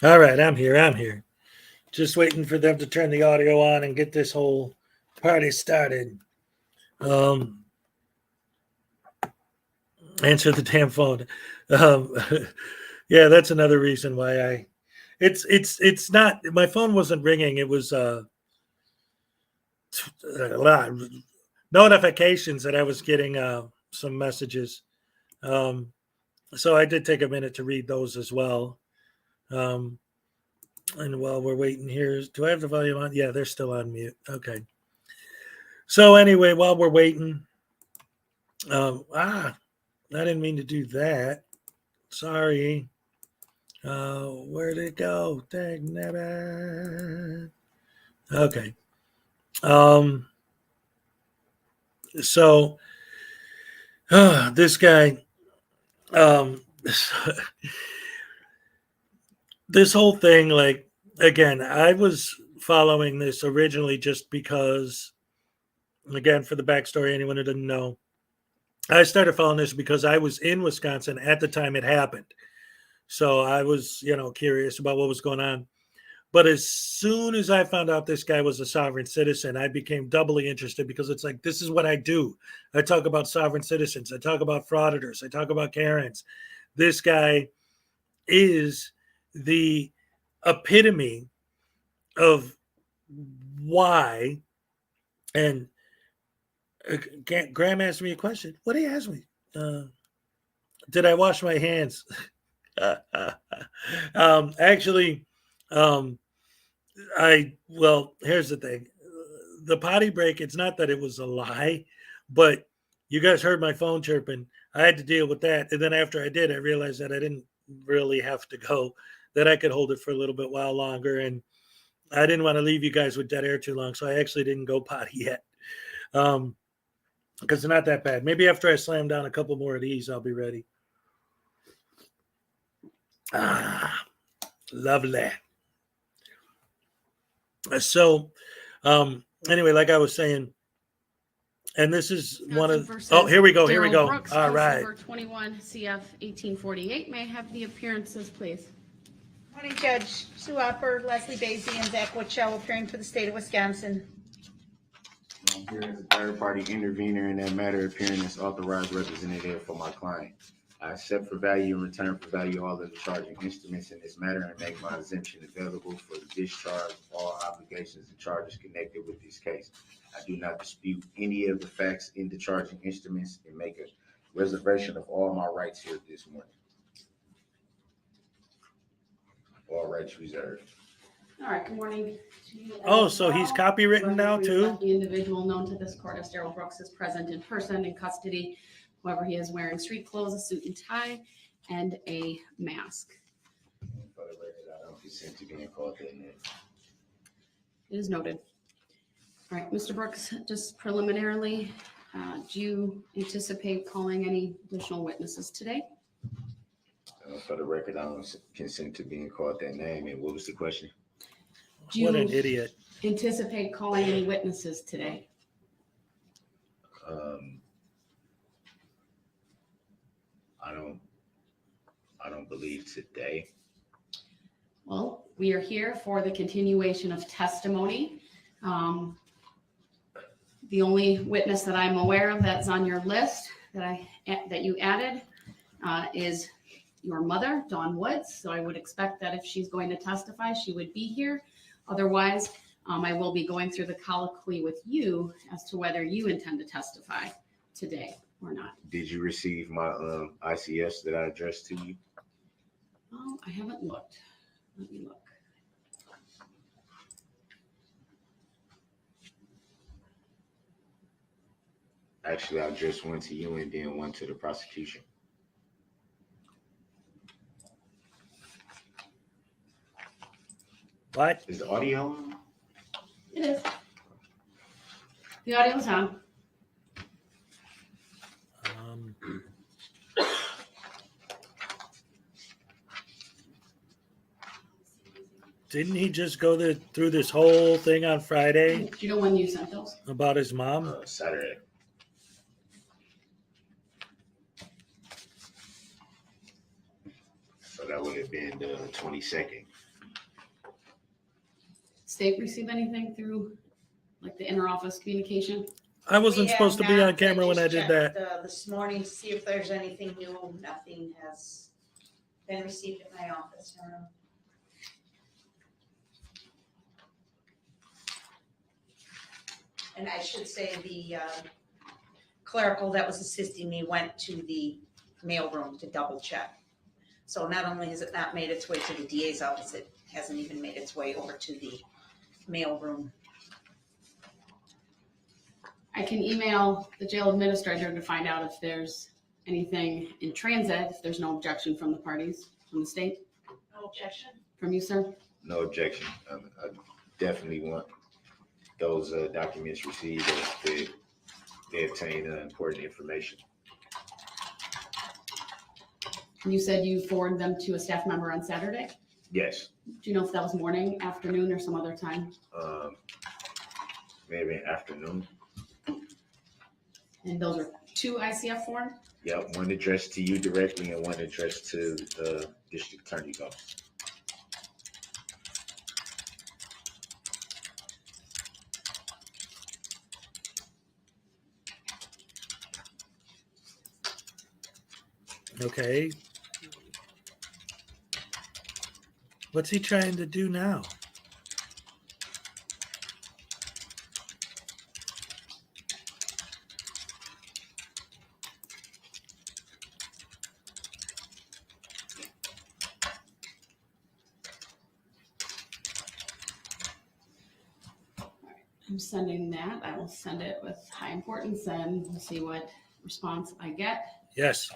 All right, I'm here. I'm here. Just waiting for them to turn the audio on and get this whole party started. Answer the damn phone. Yeah, that's another reason why it's not, my phone wasn't ringing. It was a lot notifications that I was getting some messages. So I did take a minute to read those as well. And while we're waiting here, do I have the volume on? Yeah, they're still on mute. Okay. So anyway, while we're waiting, I didn't mean to do that. Sorry. Where'd it go? Dang nabbit. Okay. So this guy, this whole thing, like, again, I was following this originally just because, again, for the backstory, anyone who didn't know, I started following this because I was in Wisconsin at the time it happened. So I was, curious about what was going on. But as soon as I found out this guy was a sovereign citizen, I became doubly interested because it's like, this is what I do. I talk about sovereign citizens. I talk about frauditors. I talk about Karens. This guy is the epitome of why. And Graham asked me a question. What did he ask me? Did I wash my hands? Actually, here's the thing. The potty break, it's not that it was a lie, but you guys heard my phone chirping. I had to deal with that. And then after I did, I realized that I didn't really have to go, that I could hold it for a little bit while longer. And I didn't want to leave you guys with dead air too long. So I actually didn't go potty yet. Because it's not that bad. Maybe after I slam down a couple more of these, I'll be ready. Lovely. So, anyway, like I was saying, and this is one of, here we go. Brooks, All right. Number 21 CF 1848. May I have the appearances, please? Morning, Judge Sue Upper, Leslie Basie, and Zach Witchell appearing for the state of Wisconsin. I'm here as a third-party intervener in that matter, appearing as authorized representative for my client. I accept for value and return for value all of the charging instruments in this matter and make my exemption available for the discharge of all obligations and charges connected with this case. I do not dispute any of the facts in the charging instruments and make a reservation of all my rights here this morning. All rights reserved. All right, good morning to you. Oh, so he's copywritten now too? The individual known to this court as Daryl Brooks is present in person in custody. However, he is wearing street clothes, a suit and tie, and a mask. For the record, I don't consent to being called that name. It is noted. All right, Mr. Brooks, just preliminarily, do you anticipate calling any additional witnesses today? For the record, I don't consent to being called that name. And what was the question? Do you What an idiot. anticipate calling any witnesses today? I don't believe today. Well, we are here for the continuation of testimony. The only witness that I'm aware of that's on your list that you added is your mother, Dawn Woods. So I would expect that if she's going to testify, she would be here. Otherwise, I will be going through the colloquy with you as to whether you intend to testify today or not. Did you receive my ICS that I addressed to you? Oh, I haven't looked. Let me look. Actually, I addressed one to you and then one to the prosecution. What? Is the audio on? It is. The audio's on. Didn't he just go through this whole thing on Friday Do you know when you sent those? about his mom? Saturday. So that would have been the 22nd. state receive anything through like the inter-office communication? I wasn't We have supposed to be not. on camera when I just did that. checked, this morning to see if there's anything new. Nothing has been received at my office. And I should say the clerical that was assisting me went to the mailroom to double check. So not only has it not made its way to the DA's office, it hasn't even made its way over to the mailroom. I can email the jail administrator to find out if there's anything in transit, if there's no objection from the parties, from the state, No objection. from you, sir. No objection. I definitely want those documents received if they obtain important information. And you said you forwarded them to a staff member on Saturday. Yes. Do you know if that was morning, afternoon, or some other time? Maybe afternoon. And those are 2 ICF forms? Yep, one addressed to you directly and one addressed to the district attorney's office. Okay. What's he trying to do now? I'm sending that. I will send it with high importance and we'll see what response I get. Yes.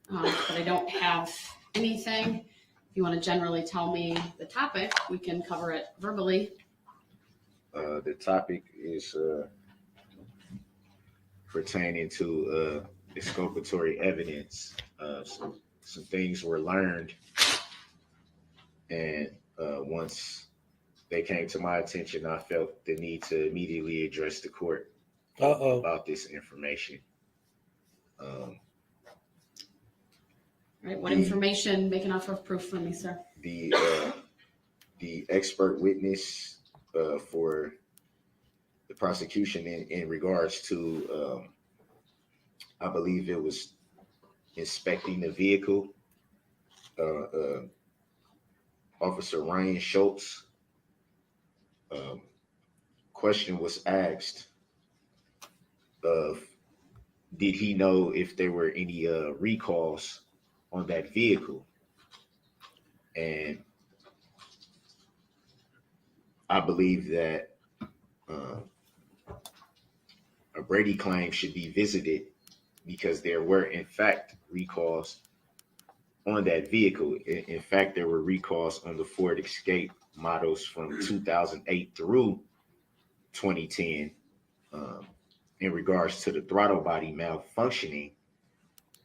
But I don't have anything. If you want to generally tell me the topic, we can cover it verbally. The topic is pertaining to exculpatory evidence. Some things were learned, and once they came to my attention, I felt the need to immediately address the court about this information. Right? What information make an offer of proof for me, sir? The expert witness for the prosecution in regards to, I believe it was inspecting the vehicle. Officer Ryan Schultz. Question was asked of, did he know if there were any recalls on that vehicle? And I believe that a Brady claim should be visited because there were, in fact, recalls on that vehicle. In fact, there were recalls on the Ford Escape models from 2008 through 2010 in regards to the throttle body malfunctioning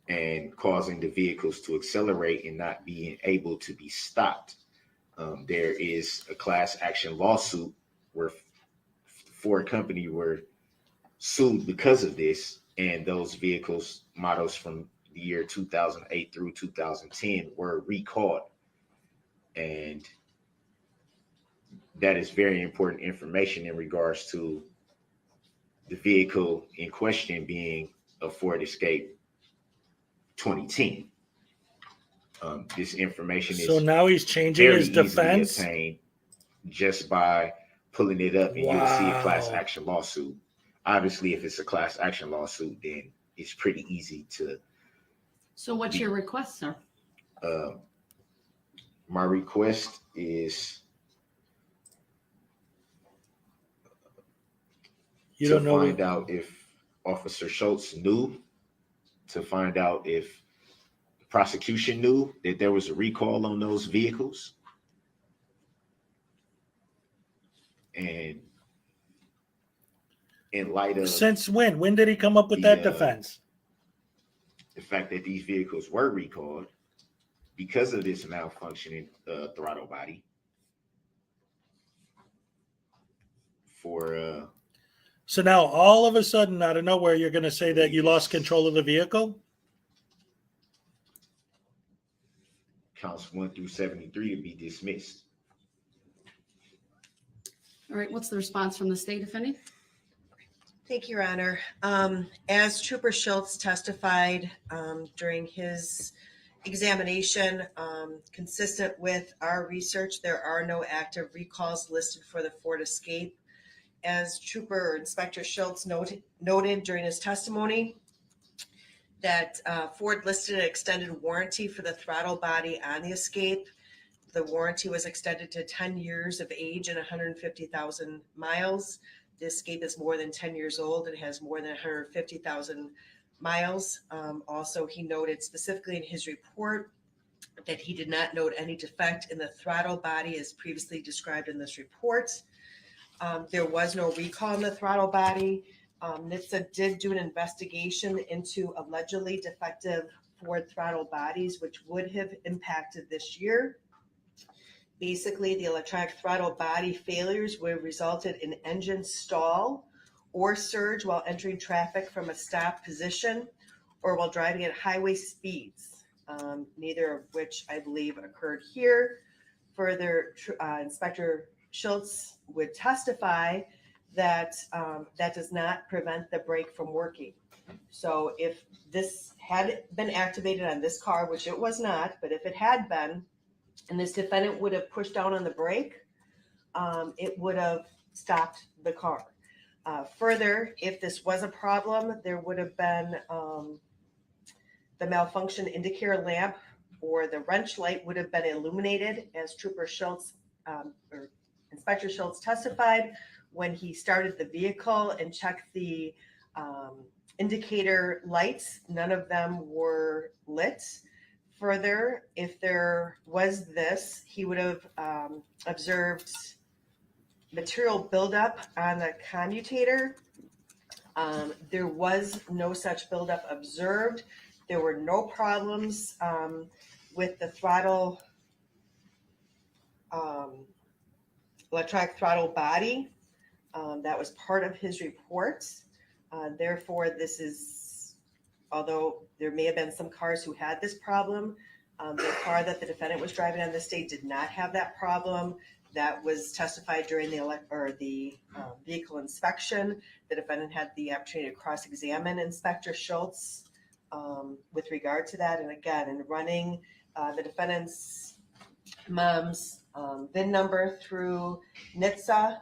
and causing the vehicles to accelerate and not being able to be stopped. There is a class action lawsuit where Ford company were sued because of this, and those vehicles models from the year 2008 through 2010 were recalled. And that is very important information in regards to the vehicle in question being a Ford Escape 2010. This information is So now he's changing very his easily defense. obtained just by pulling it up, and you'll see a class Wow. action lawsuit. Obviously, if it's a class action lawsuit, then it's pretty easy to. So what's your request, sir? My request is You to don't know. find out if Officer Schultz knew, to find out if the prosecution knew that there was a recall on those vehicles. And in light of Since when? When did he come up with that defense? the fact that these vehicles were recalled because of this malfunctioning throttle body for So now all of a sudden, out of nowhere, you're going to say that you lost control of the vehicle? counts 1 through 73 to be dismissed. All right, what's the response from the state defendant? Thank you, Your Honor. As Trooper Schultz testified during his examination, consistent with our research, there are no active recalls listed for the Ford Escape. As Trooper or Inspector Schultz noted during his testimony, that Ford listed an extended warranty for the throttle body on the Escape. The warranty was extended to 10 years of age and 150,000 miles. The Escape is more than 10 years old and has more than 150,000 miles. Also, he noted specifically in his report that he did not note any defect in the throttle body as previously described in this report. There was no recall in the throttle body. NHTSA did do an investigation into allegedly defective Ford throttle bodies, which would have impacted this year. Basically, the electronic throttle body failures would have resulted in engine stall or surge while entering traffic from a stop position or while driving at highway speeds, neither of which I believe occurred here. Further, Inspector Schultz would testify that that does not prevent the brake from working. So if this had been activated on this car, which it was not, but if it had been, and this defendant would have pushed down on the brake, it would have stopped the car. Further, if this was a problem, there would have been the malfunction indicator lamp or the wrench light would have been illuminated, as Trooper Schultz or Inspector Schultz testified when he started the vehicle and checked the indicator lights. None of them were lit. Further, if there was this, he would have observed material buildup on the commutator. There was no such buildup observed. There were no problems with the throttle, electronic throttle body. That was part of his report. Therefore, this is, although there may have been some cars who had this problem, the car that the defendant was driving on this day did not have that problem. That was testified during the vehicle inspection. The defendant had the opportunity to cross-examine Inspector Schultz with regard to that. And again, in running the defendant's mom's VIN number through NHTSA,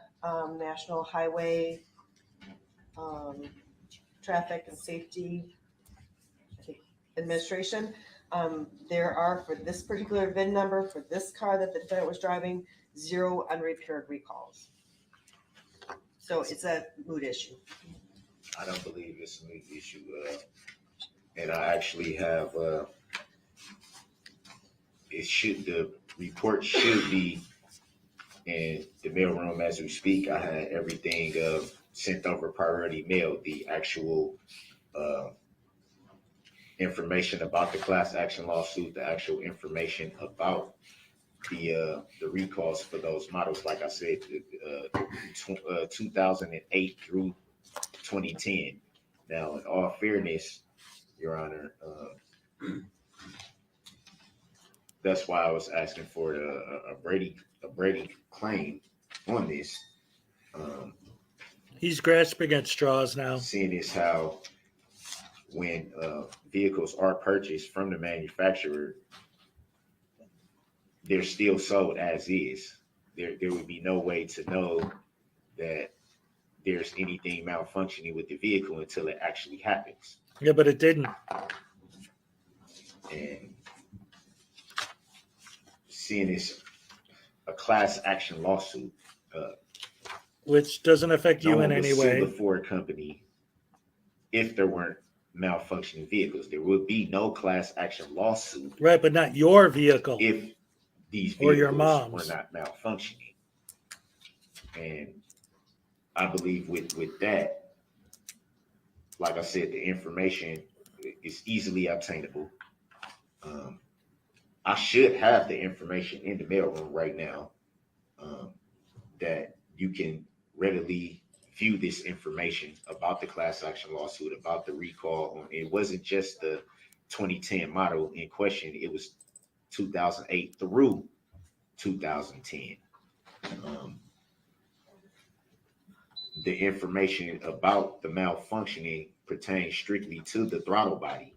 National Highway Traffic and Safety Administration, there are, for this particular VIN number, for this car that the defendant was driving, 0 unrepaired recalls. So it's a moot issue. I don't believe it's a moot issue. And I actually have, the report should be in the mailroom as we speak. I had everything sent over priority mail, the actual information about the class action lawsuit, the actual information about the recalls for those models, like I said, 2008 through 2010. Now, in all fairness, Your Honor, that's why I was asking for a Brady claim on this. He's grasping at straws now. Seeing as how when vehicles are purchased from the manufacturer, they're still sold as is. There would be no way to know that there's anything malfunctioning with the vehicle until it actually happens. Yeah, but it didn't. And seeing this a class action lawsuit, Which doesn't affect you in any way. The Ford company, if there weren't malfunctioning vehicles, there would be no class action lawsuit. Right, but not your vehicle. If these or vehicles your mom's were not malfunctioning. And I believe with that, like I said, the information is easily obtainable. I should have the information in the mailroom right now that you can readily view this information about the class action lawsuit, about the recall. It wasn't just the 2010 model in question. It was 2008 through 2010. the information about the malfunctioning pertains strictly to the throttle body.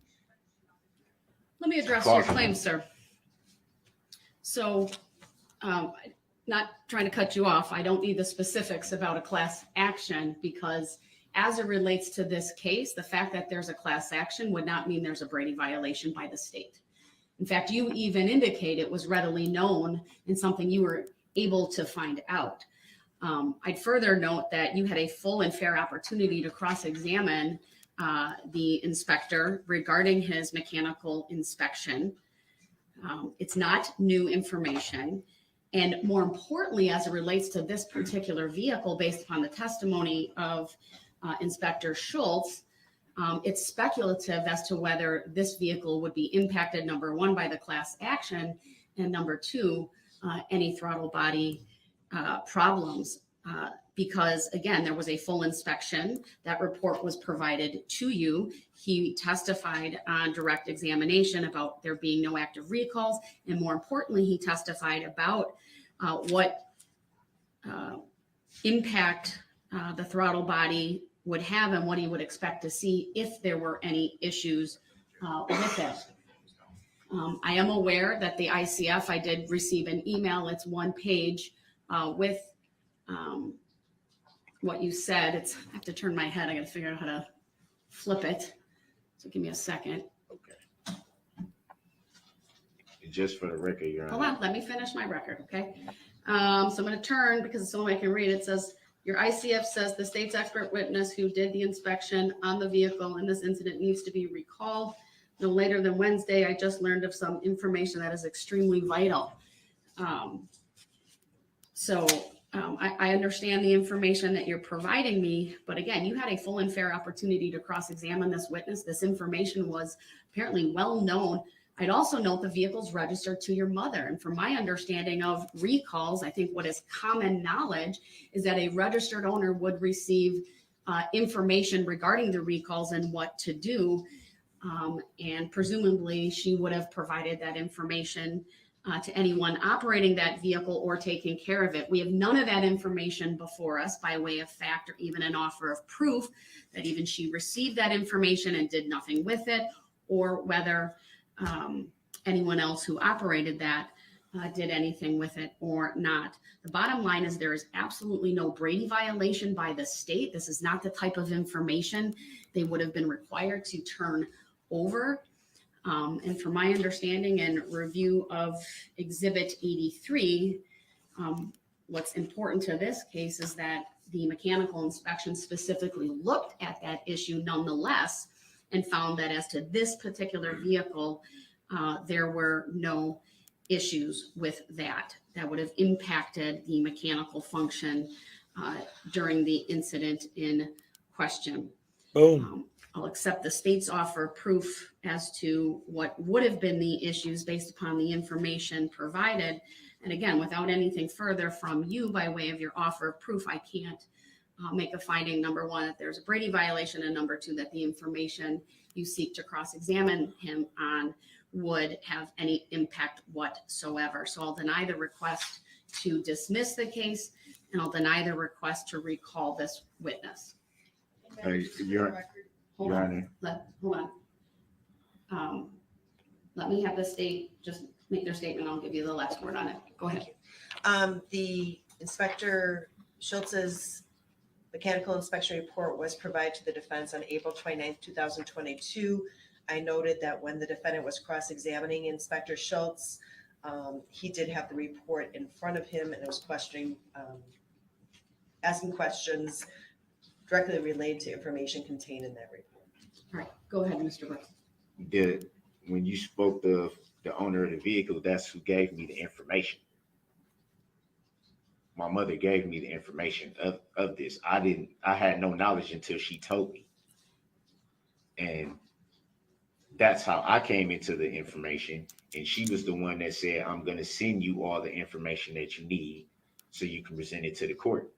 Let me address your claim, sir. So, not trying to cut you off, I don't need the specifics about a class action because as it relates to this case, the fact that there's a class action would not mean there's a Brady violation by the state. In fact, you even indicate it was readily known and something you were able to find out. I'd further note that you had a full and fair opportunity to cross-examine the inspector regarding his mechanical inspection. It's not new information. And more importantly, as it relates to this particular vehicle, based upon the testimony of Inspector Schultz, it's speculative as to whether this vehicle would be impacted, number one, by the class action, and number two, any throttle body problems. Because again, there was a full inspection. That report was provided to you. He testified on direct examination about there being no active recalls. And more importantly, he testified about what impact the throttle body would have and what he would expect to see if there were any issues with it. I am aware that the ICF, I did receive an email. It's one page with what you said. I have to turn my head. I got to figure out how to flip it. So give me a second. Okay. Just for the record, Your Honor. Hold on, let me finish my record, okay? So I'm going to turn because it's the only way I can read. It says, your ICF says the state's expert witness who did the inspection on the vehicle in this incident needs to be recalled no later than Wednesday. I just learned of some information that is extremely vital. I understand the information that you're providing me, but again, you had a full and fair opportunity to cross-examine this witness. This information was apparently well known. I'd also note the vehicle's registered to your mother. And from my understanding of recalls, I think what is common knowledge is that a registered owner would receive information regarding the recalls and what to do. And presumably she would have provided that information to anyone operating that vehicle or taking care of it. We have none of that information before us by way of fact or even an offer of proof that even she received that information and did nothing with it, or whether anyone else who operated that did anything with it or not. The bottom line is there is absolutely no Brady violation by the state. This is not the type of information they would have been required to turn over. And from my understanding and review of Exhibit 83, what's important to this case is that the mechanical inspection specifically looked at that issue nonetheless and found that as to this particular vehicle, there were no issues with that would have impacted the mechanical function during the incident in question. Boom. I'll accept the state's offer of proof as to what would have been the issues based upon the information provided. And again, without anything further from you by way of your offer of proof, I can't make a finding, number one, that there's a Brady violation, and number two, that the information you seek to cross-examine him on would have any impact whatsoever. So I'll deny the request to dismiss the case, and I'll deny the request to recall this witness. Your Honor. Hold on. Let me have the state just make their statement. I'll give you the last word on it. Go ahead. The Inspector Schultz's mechanical inspection report was provided to the defense on April 29th, 2022. I noted that when the defendant was cross-examining Inspector Schultz, he did have the report in front of him and was asking questions directly related to information contained in that report. All right, go ahead, Mr. Brooks. When you spoke to the owner of the vehicle, that's who gave me the information. My mother gave me the information of this. I had no knowledge until she told me. And that's how I came into the information. And she was the one that said, I'm going to send you all the information that you need so you can present it to the court.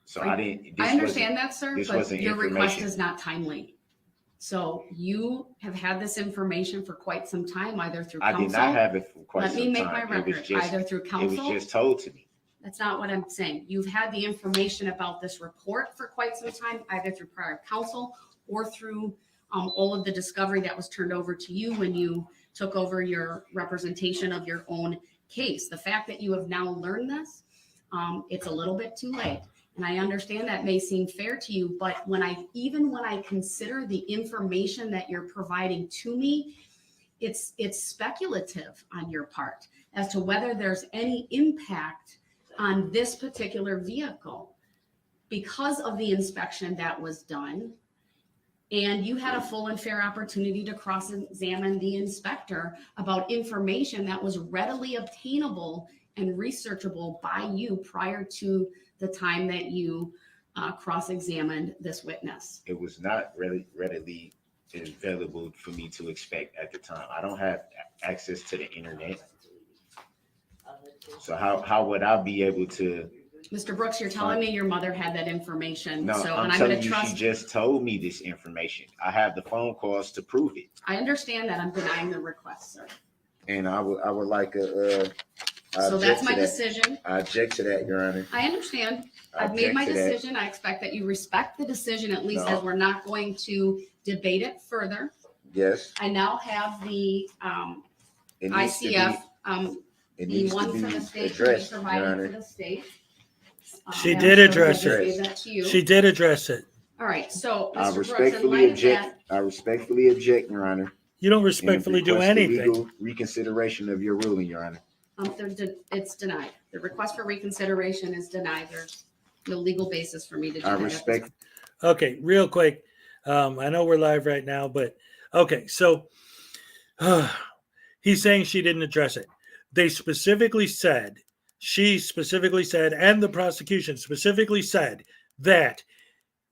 So I understand that, sir, but your request information. is not timely. So you have had this information for quite some time, either through counsel. I did not have it for quite some time. Let me make my record. Either through counsel. It was just told to me. That's not what I'm saying. You've had the information about this report for quite some time, either through prior counsel or through all of the discovery that was turned over to you when you took over your representation of your own case. The fact that you have now learned this, it's a little bit too late. And I understand that may seem fair to you, but when I consider the information that you're providing to me, it's speculative on your part as to whether there's any impact on this particular vehicle because of the inspection that was done. And you had a full and fair opportunity to cross-examine the inspector about information that was readily obtainable and researchable by you prior to the time that you cross-examined this witness. It was not really readily available for me to expect at the time. I don't have access to the internet. So how would I be able to? Mr. Brooks, you're telling me your mother had that information. No, so, I'm and I'm telling going to you, trust. she just told me this information. I have the phone calls to prove it. I understand that. I'm denying the request, sir. And I would like a. So that's my decision. I object to that, Your Honor. I understand. I I've made my object to that. decision. I expect that you respect the decision, at least No. as we're not going to debate it further. Yes. I now have the It needs to be- ICF, It the needs to one be for the state, addressed, to be Your provided Honor. for the state. She I'm did sure address we'll it. give that to you. She did address it. All right, so I Mr. Brooks, in respectfully light of object. that, I respectfully object, Your Honor. You don't and respectfully do request the anything. legal reconsideration of your ruling, Your Honor. it's denied. The request for reconsideration is denied. There's no legal basis for me to do I that. respect. Okay, real quick. I know we're live right now, but okay, so he's saying she didn't address it. They specifically said, she specifically said, and the prosecution specifically said that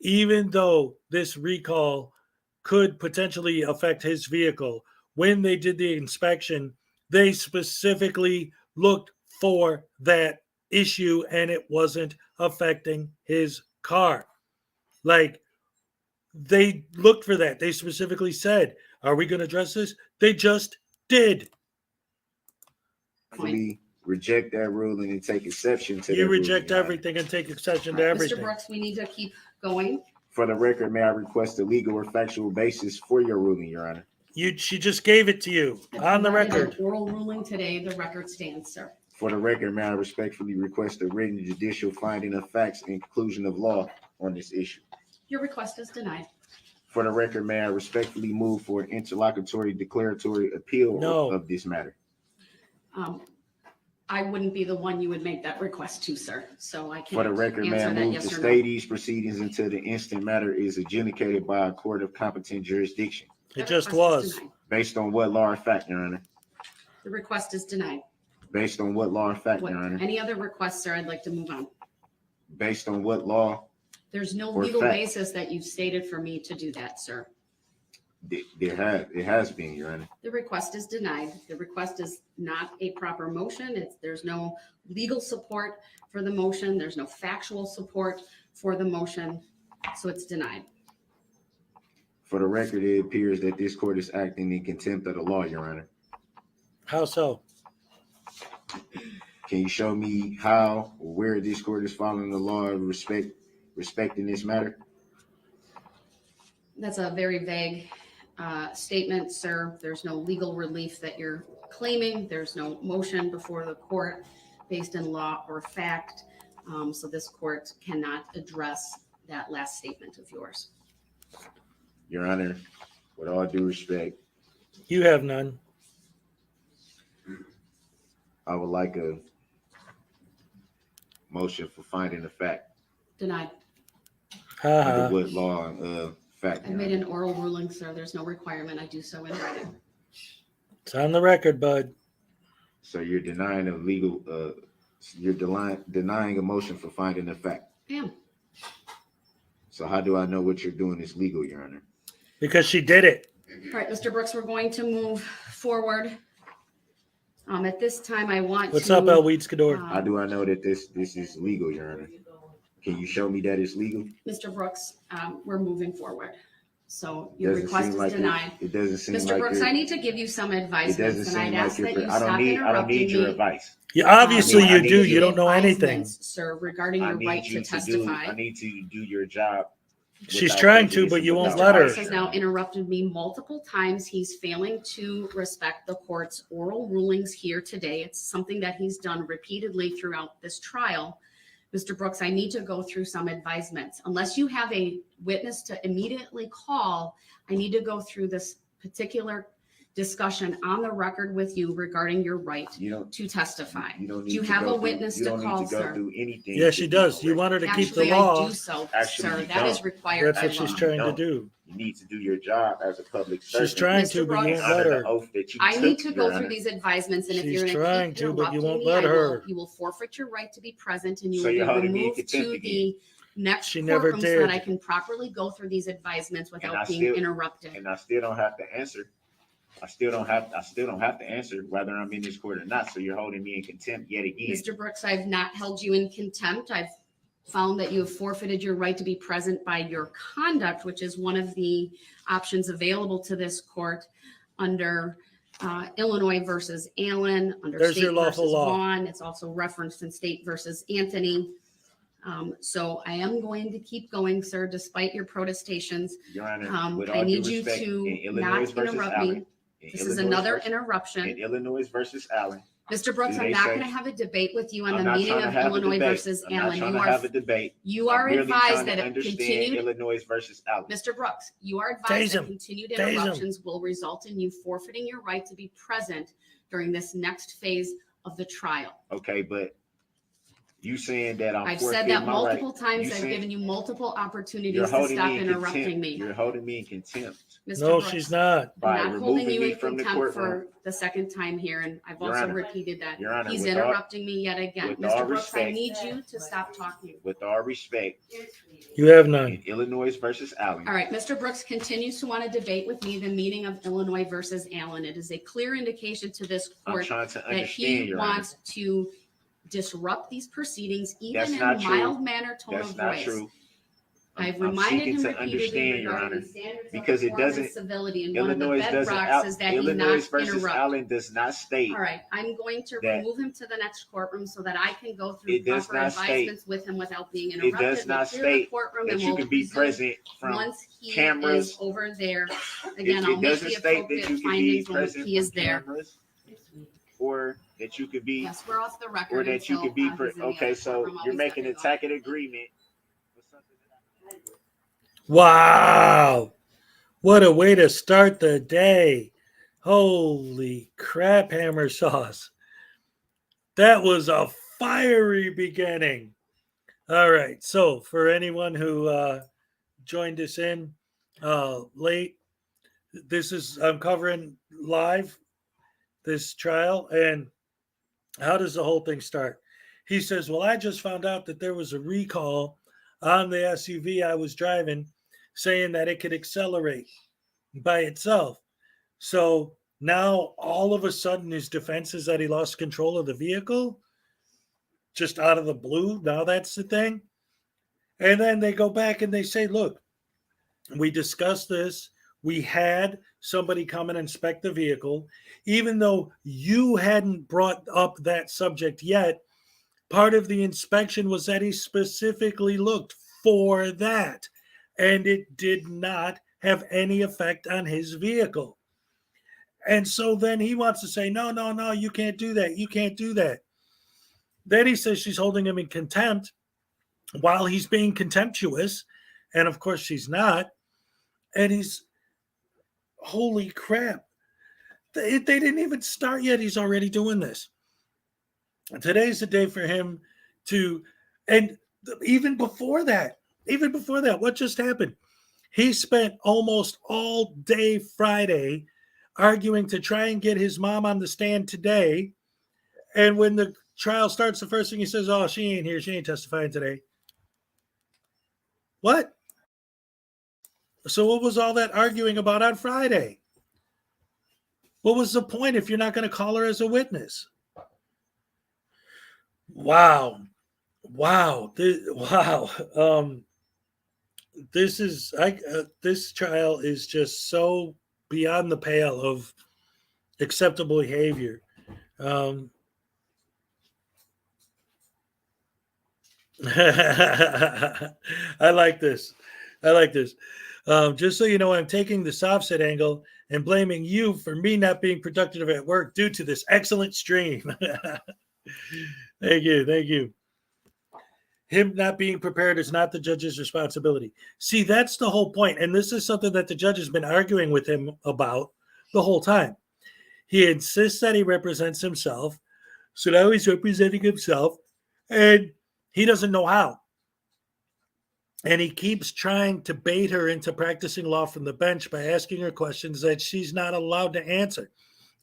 even though this recall could potentially affect his vehicle, when they did the inspection, they specifically looked for that issue and it wasn't affecting his car. Like, they looked for that. They specifically said, are we going to address this? They just did. We reject that ruling and take exception to You that reject ruling, Your Honor. everything and take exception to Mr. everything. Brooks, we need to keep going. For the record, may I request a legal or factual basis for your ruling, Your Honor? She just gave it to you on the I provided record. an oral ruling today. The record stands, sir. For the record, may I respectfully request a written judicial finding of facts and conclusion of law on this issue? Your request is denied. For the record, may I respectfully move for an interlocutory declaratory appeal No. of this matter? I wouldn't be the one you would make that request to, sir. So I can't For the record, may I answer that move yes to or stay no. these proceedings until the instant matter is adjudicated by a court of competent jurisdiction? It The just request is was. denied. Based on what law or fact, Your Honor? The request is denied. Based on what law or fact, What, Your Honor? any other requests, sir? I'd like to move on. Based on what law? There's no Or legal fact. basis that you've stated for me to do that, sir. It has been, Your Honor. The request is denied. The request is not a proper motion. There's no legal support for the motion. There's no factual support for the motion. So it's denied. For the record, it appears that this court is acting in contempt of the law, Your Honor. How so? Can you show me how or where this court is following the law of respecting this matter? That's a very vague statement, sir. There's no legal relief that you're claiming. There's no motion before the court based in law or fact. So this court cannot address that last statement of yours. Your Honor, with all due respect, You have none. I would like a motion for finding the fact. Denied. Under Ha what law and fact? I Your made Honor? an oral ruling, sir. There's no requirement. I do so in writing. It's on the record, bud. So you're denying a legal, you're denying a motion for finding the fact. I am. So how do I know what you're doing is legal, Your Honor? Because she did it. All right, Mr. Brooks, we're going to move forward. At this time, I want What's to. up, El Weedskador? How do I know that this is legal, Your Honor? Can you show me that it's legal? Mr. Brooks, we're moving forward. So your Doesn't request seem is like denied. it doesn't seem Mr. like Brooks, you're- I need to give you some It advice, doesn't and seem I'd like ask that you I stop don't need interrupting your me. advice. Yeah, obviously I you need do. you- You don't know anything. Advisements, sir, regarding I your right need to you to do. testify. I need you to do your job. She's without trying to, prejudice but and you won't without let her. Brooks has bias, now Your Honor. interrupted me multiple times. He's failing to respect the court's oral rulings here today. It's something that he's done repeatedly throughout this trial. Mr. Brooks, I need to go through some advisements. Unless you have a witness to immediately call, I need to go through this particular discussion on the record with you regarding your right You don't. to testify. You don't need Do you to have go a through- witness you to don't call, need to go sir? through anything. Yeah, she to does. do You right. want her to keep the Actually, law. I do so, Actually, sir. you That is don't. required That's by what law. she's trying to don't. do. You need to do your job as a public She's servant. trying Mr. to, but you Brooks, won't let Under the her. oath that you I took, need to go Your through Honor. these advisements, and if She's you're going to trying keep to, but you interrupting won't me, let her. you will forfeit your right to be present, and you So will be you're holding me in removed contempt to again. the next She never courtroom so that did. I can properly go through these advisements I without being still- interrupted. And I still don't have to answer. I still don't have to answer whether I'm in this court or not. So you're holding me in contempt yet again. Mr. Brooks, I've not held you in contempt. I've found that you have forfeited your right to be present by your conduct, which is one of the options available to this court under Illinois versus Allen, under There's State your lawful versus law. Vaughn. It's also referenced in State versus Anthony. So I am going to keep going, sir, despite your protestations. Your Honor, with all I due need you respect, in to Illinois not versus interrupt Allen, me. in This is Illinois another versus- interruption. in Illinois versus Allen. Mr. Brooks, Do I'm they not say- going to have a debate with you on I'm the not meaning trying to of have a Illinois debate. versus I'm not Allen. trying to have a debate. You I'm are merely advised trying that to a understand continued, Illinois versus Allen. Mr. Brooks, you are advised Tase that him. continued Tase him. interruptions will result in you forfeiting your right to be present during this next phase of the trial. Okay, but you saying that I'm I've said forfeiting that my multiple right. times. You I've saying- given you multiple You're opportunities to holding stop me in interrupting contempt. me. You're holding me in contempt Mr. No, Brooks, she's not. by I'm not holding removing you me in from the contempt courtroom. for the second time here, and I've Your also Honor. repeated that. Your Honor, He's with all- interrupting me yet again. with all Mr. Brooks, I respect- need you to stop talking. With all respect, You have in none. Illinois versus Allen. All right, Mr. Brooks continues to want to debate with me the meaning of Illinois versus Allen. It is a clear indication to this I'm court trying to that understand, he Your Honor. wants to disrupt these proceedings, even That's in not a true. mild manner tone That's of not voice. true. I've I'm reminded seeking him to repeatedly understand, Your regarding Honor, the standards because of it form and doesn't- civility, and one of the Illinois doesn't. bedrocks is that he Illinois not versus interrupt. Allen does not state. All right, I'm going to that- remove him to the next courtroom so that I can go through It does proper not state- advisements with him without being It interrupted. does not We'll clear the state courtroom that and you we'll can be resume present from once he cameras. is over there. Again, I'll It make doesn't the state that appropriate you can be findings when present he is from there. cameras, or that you could be, Yes, we're off the record. or that you until, could be. he's in the Okay, other so courtroom. I'll you're be making a stepping off. tacit agreement with something that I- Wow. What a way to start the day. Holy crap, hammer sauce. That was a fiery beginning. All right. So, for anyone who joined us in late, I'm covering live this trial. And how does the whole thing start? He says, well, I just found out that there was a recall on the SUV I was driving saying that it could accelerate by itself. So now all of a sudden his defense is that he lost control of the vehicle just out of the blue. Now that's the thing. And then they go back and they say, look, we discussed this. We had somebody come and inspect the vehicle. Even though you hadn't brought up that subject yet, part of the inspection was that he specifically looked for that. And it did not have any effect on his vehicle. And so then he wants to say, no, you can't do that. You can't do that. Then he says she's holding him in contempt while he's being contemptuous. And of course she's not. And he's, holy crap. They didn't even start yet. He's already doing this. Today's the day for him to, and even before that, what just happened? He spent almost all day Friday arguing to try and get his mom on the stand today. And when the trial starts, the first thing he says, oh, she ain't here. She ain't testifying today. What? So what was all that arguing about on Friday? What was the point if you're not going to call her as a witness? Wow. This trial is just so beyond the pale of acceptable behavior. I like this. I like this. Just so you know, I'm taking the soft set angle and blaming you for me not being productive at work due to this excellent stream. Thank you. Thank you. Him not being prepared is not the judge's responsibility. See, that's the whole point. And this is something that the judge has been arguing with him about the whole time. He insists that he represents himself. So now he's representing himself, and he doesn't know how. And he keeps trying to bait her into practicing law from the bench by asking her questions that she's not allowed to answer.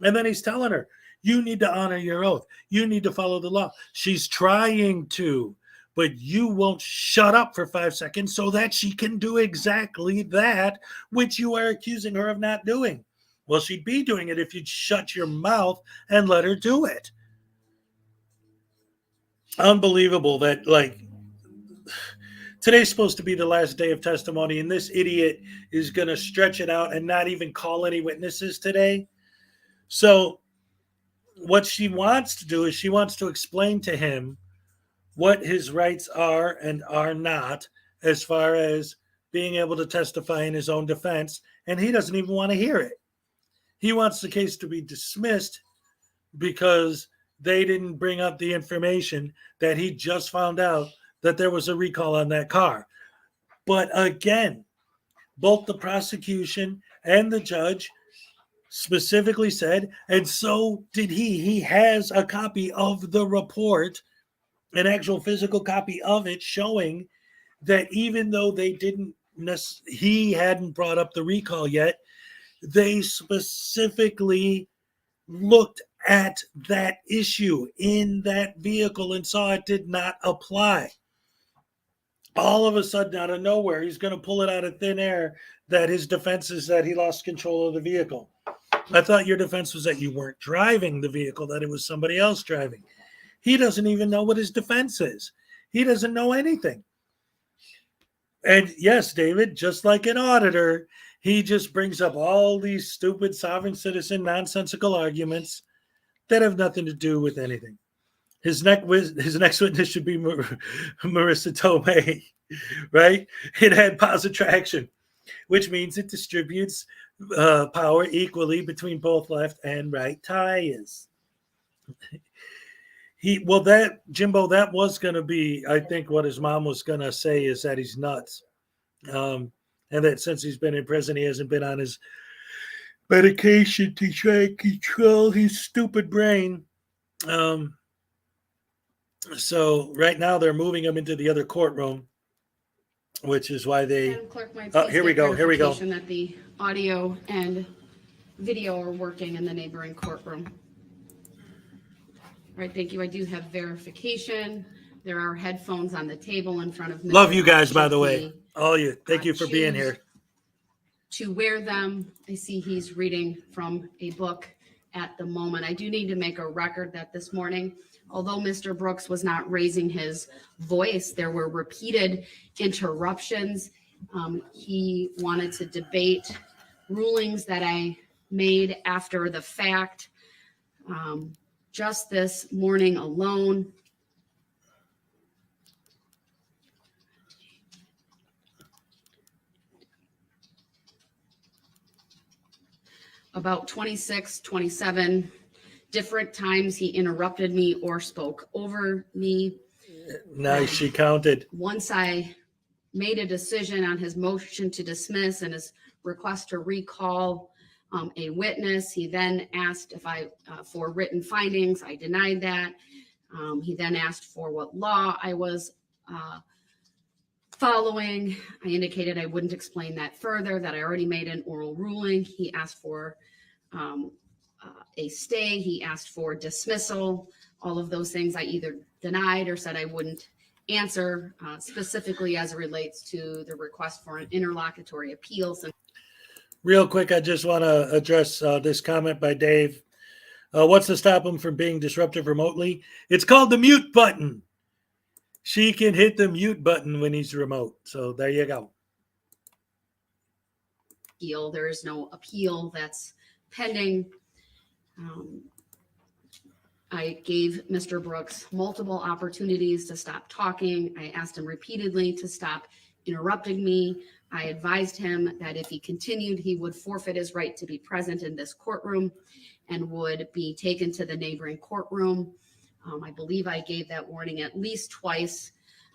And then he's telling her, you need to honor your oath. You need to follow the law. She's trying to, but you won't shut up for 5 seconds so that she can do exactly that, which you are accusing her of not doing. Well, she'd be doing it if you'd shut your mouth and let her do it. Unbelievable that, like, today's supposed to be the last day of testimony, and this idiot is going to stretch it out and not even call any witnesses today. So what she wants to do is she wants to explain to him what his rights are and are not as far as being able to testify in his own defense, and he doesn't even want to hear it. He wants the case to be dismissed because they didn't bring up the information that he just found out that there was a recall on that car. But again, both the prosecution and the judge specifically said, and so did he. He has a copy of the report, an actual physical copy of it, showing that even though they didn't, he hadn't brought up the recall yet, they specifically looked at that issue in that vehicle and saw it did not apply. All of a sudden, out of nowhere, he's going to pull it out of thin air that his defense is that he lost control of the vehicle. I thought your defense was that you weren't driving the vehicle, that it was somebody else driving. He doesn't even know what his defense is. He doesn't know anything. And yes, David, just like an auditor, he just brings up all these stupid sovereign citizen nonsensical arguments that have nothing to do with anything. His next witness should be Marissa Tomei, right? It had positive traction, which means it distributes power equally between both left and right tires. Jimbo, that was going to be, I think what his mom was going to say is that he's nuts. And that since he's been in prison, he hasn't been on his medication to try and control his stupid brain. So right now they're moving him into the other courtroom, which is why they. Madam Clerk, might Oh, please here we get go. Here we go. verification that the audio and video are working in the neighboring courtroom. All right, thank you. I do have verification. There are headphones on the table in front of me. Love you guys, by the way. All you. Thank you for being here. To wear them, I see he's reading from a book at the moment. I do need to make a record that this morning, although Mr. Brooks was not raising his voice, there were repeated interruptions. He wanted to debate rulings that I made after the fact. Just this morning alone, about 26, 27 different times he interrupted me or spoke over me. Nice, she counted. Once I made a decision on his motion to dismiss and his request to recall a witness, he then asked if for written findings. I denied that. He then asked for what law I was following. I indicated I wouldn't explain that further, that I already made an oral ruling. He asked for a stay. He asked for dismissal. All of those things I either denied or said I wouldn't answer, specifically as it relates to the request for an interlocutory appeal. Real quick, I just want to address this comment by Dave. What's to stop him from being disruptive remotely? It's called the mute button. She can hit the mute button when he's remote. So there you go. There is no appeal that's pending. I gave Mr. Brooks multiple opportunities to stop talking. I asked him repeatedly to stop interrupting me. I advised him that if he continued, he would forfeit his right to be present in this courtroom and would be taken to the neighboring courtroom. I believe I gave that warning at least twice.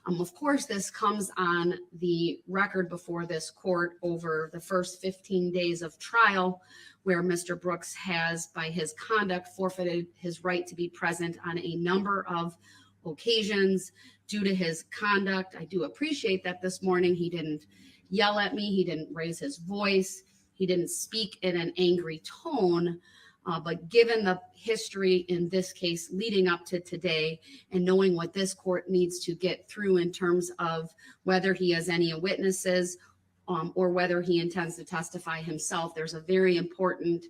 Of course, this comes on the record before this court over the first 15 days of trial, where Mr. Brooks has, by his conduct, forfeited his right to be present on a number of occasions due to his conduct. I do appreciate that this morning he didn't yell at me, he didn't raise his voice, he didn't speak in an angry tone. But given the history in this case leading up to today and knowing what this court needs to get through in terms of whether he has any witnesses or whether he intends to testify himself, there's a very important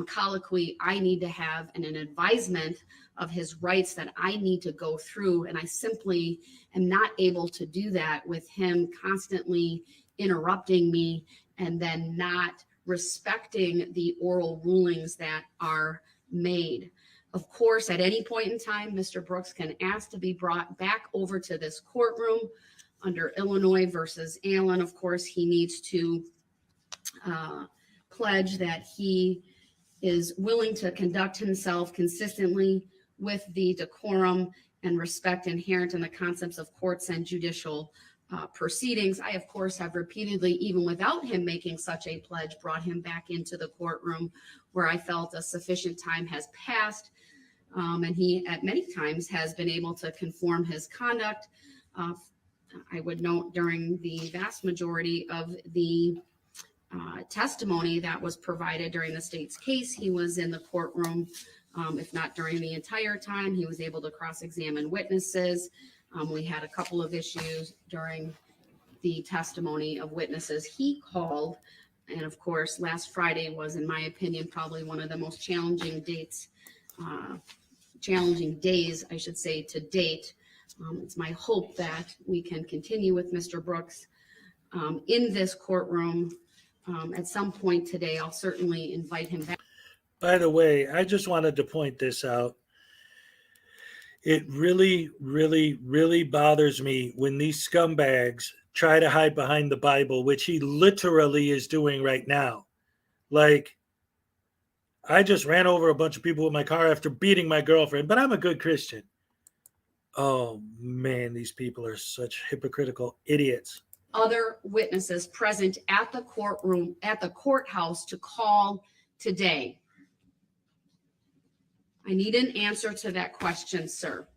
colloquy I need to have and an advisement of his rights that I need to go through. And I simply am not able to do that with him constantly interrupting me and then not respecting the oral rulings that are made. Of course, at any point in time, Mr. Brooks can ask to be brought back over to this courtroom under Illinois versus Allen. Of course, he needs to pledge that he is willing to conduct himself consistently with the decorum and respect inherent in the concepts of courts and judicial proceedings. I, of course, have repeatedly, even without him making such a pledge, brought him back into the courtroom where I felt a sufficient time has passed. And he, at many times, has been able to conform his conduct. I would note during the vast majority of the testimony that was provided during the state's case, he was in the courtroom. If not during the entire time, he was able to cross-examine witnesses. We had a couple of issues during the testimony of witnesses he called. And of course, last Friday was, in my opinion, probably one of the most challenging days, I should say, to date. It's my hope that we can continue with Mr. Brooks in this courtroom. At some point today, I'll certainly invite him back. By the way, I just wanted to point this out. It really, really, really bothers me when these scumbags try to hide behind the Bible, which he literally is doing right now. Like, I just ran over a bunch of people with my car after beating my girlfriend, but I'm a good Christian. Oh, man, these people are such hypocritical idiots. Other witnesses present at the courtroom, at the courthouse to call today. I need an answer to that question, sir.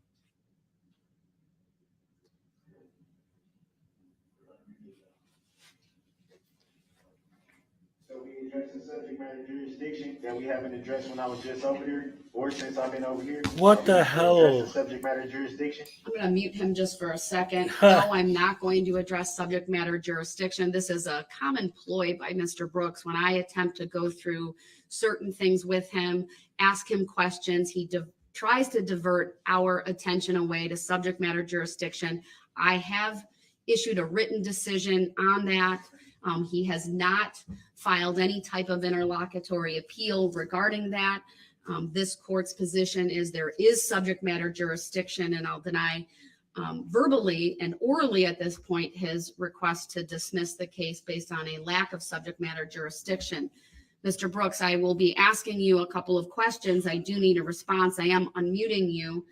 So we address the subject matter jurisdiction that we haven't addressed when I was just over there, or since I've been over here. What the hell? Address the subject matter jurisdiction. I'm going to mute him just for a second. No, I'm not going to address subject matter jurisdiction. This is a common ploy by Mr. Brooks. When I attempt to go through certain things with him, ask him questions, he tries to divert our attention away to subject matter jurisdiction. I have issued a written decision on that. He has not filed any type of interlocutory appeal regarding that. This court's position is there is subject matter jurisdiction, and I'll deny verbally and orally at this point his request to dismiss the case based on a lack of subject matter jurisdiction. Mr. Brooks, I will be asking you a couple of questions. I do need a response. I am unmuting you.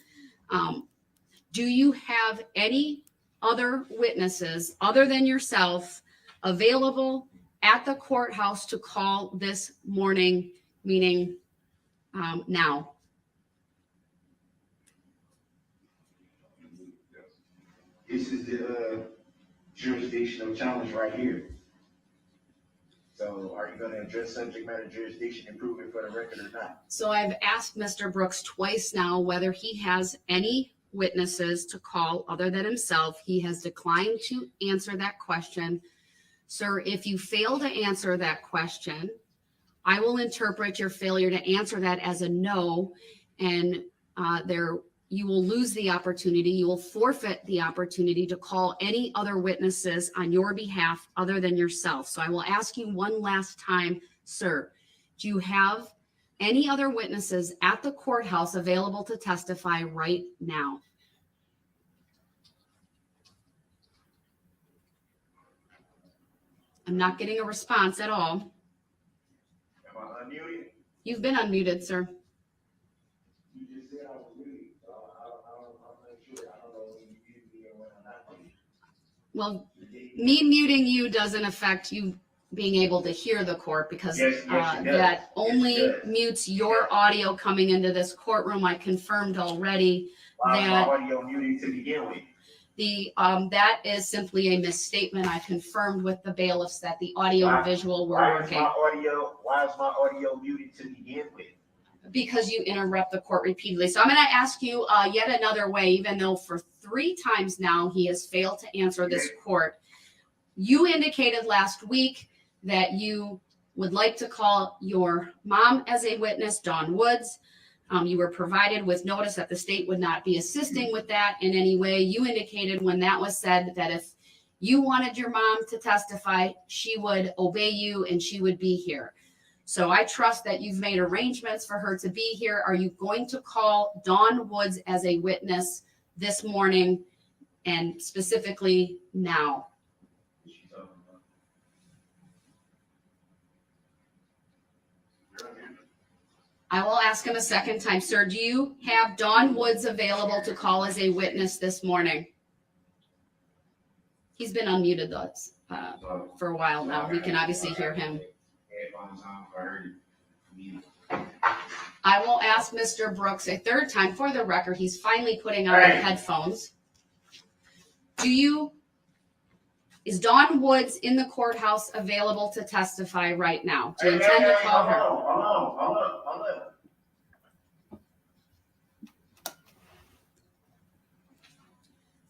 Do you have any other witnesses other than yourself available at the courthouse to call this morning, meaning now? This is the jurisdictional challenge right here. So are you going to address subject matter jurisdiction and prove it for the record or not? So I've asked Mr. Brooks twice now whether he has any witnesses to call other than himself. He has declined to answer that question. Sir, if you fail to answer that question, I will interpret your failure to answer that as a no, and you will lose the opportunity, you will forfeit the opportunity to call any other witnesses on your behalf other than yourself. So I will ask you one last time, sir, do you have any other witnesses at the courthouse available to testify right now? I'm not getting a response at all. Am I unmuted? You've been unmuted, sir. You just said I was muted, so I'm not sure. I don't know when you muted me and when I'm not muted. Well, me muting you doesn't affect you being able to hear the court because Yes, it does. that only Yes, it does. mutes your audio coming into this courtroom. I confirmed already Why is my that audio muted to begin with? that is simply a misstatement. I confirmed with the bailiffs that the audio and visual were working. Why is my audio muted to begin with? Because you interrupt the court repeatedly. So I'm going to ask you yet another way, even though for 3 times now he has failed to answer this court. You indicated last week that you would like to call your mom as a witness, Dawn Woods. You were provided with notice that the state would not be assisting with that in any way. You indicated when that was said that if you wanted your mom to testify, she would obey you and she would be here. So I trust that you've made arrangements for her to be here. Are you going to call Dawn Woods as a witness this morning and specifically now? I will ask him a second time. Sir, do you have Dawn Woods available to call as a witness this morning? He's been unmuted though, for a while now. We can obviously hear him. I will ask Mr. Brooks a third time for the record. He's finally putting on the headphones. Is Dawn Woods in the courthouse available to testify right now? Do you intend to call her? Hold on.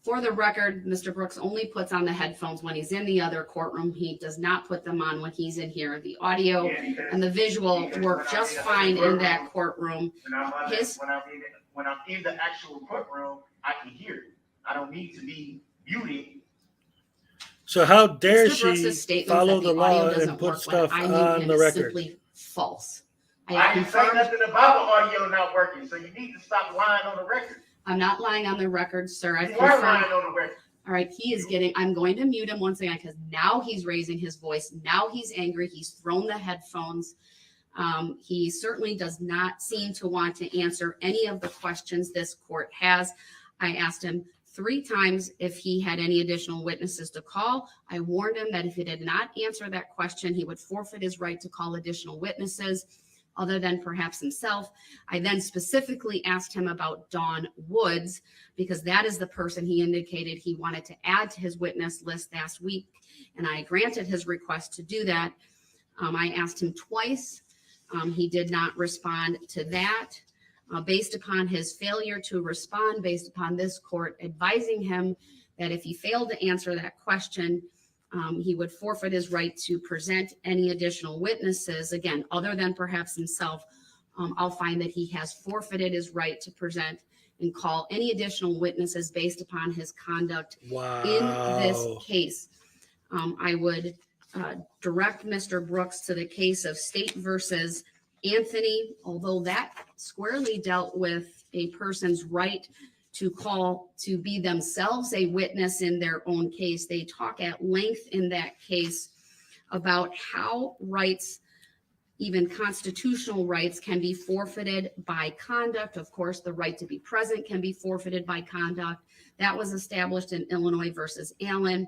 For the record, Mr. Brooks only puts on the headphones when he's in the other courtroom. He does not put them on when he's in here. The audio and the visual work just fine in that courtroom. When I'm in the actual courtroom, I can hear it. I don't need to be muted. So how dare Mr. Brooks's she statement follow that the law audio and doesn't put work stuff when I mute on him the is record? simply false. I didn't say nothing about the audio not working, so you need to stop lying on the record. I'm not lying on the record, sir. You are lying on the record. All right, I'm going to mute him once again because now he's raising his voice. Now he's angry. He's thrown the headphones. He certainly does not seem to want to answer any of the questions this court has. I asked him 3 times if he had any additional witnesses to call. I warned him that if he did not answer that question, he would forfeit his right to call additional witnesses other than perhaps himself. I then specifically asked him about Dawn Woods because that is the person he indicated he wanted to add to his witness list last week, and I granted his request to do that. I asked him twice. He did not respond to that. Based upon his failure to respond, based upon this court advising him that if he failed to answer that question, he would forfeit his right to present any additional witnesses, again, other than perhaps himself. I'll find that he has forfeited his right to present and call any additional witnesses based upon his conduct in this case. I would direct Mr. Brooks to the case of State versus Anthony, although that squarely dealt with a person's right to call to be themselves a witness in their own case. They talk at length in that case about how rights, even constitutional rights, can be forfeited by conduct. Of course, the right to be present can be forfeited by conduct. That was established in Illinois versus Allen.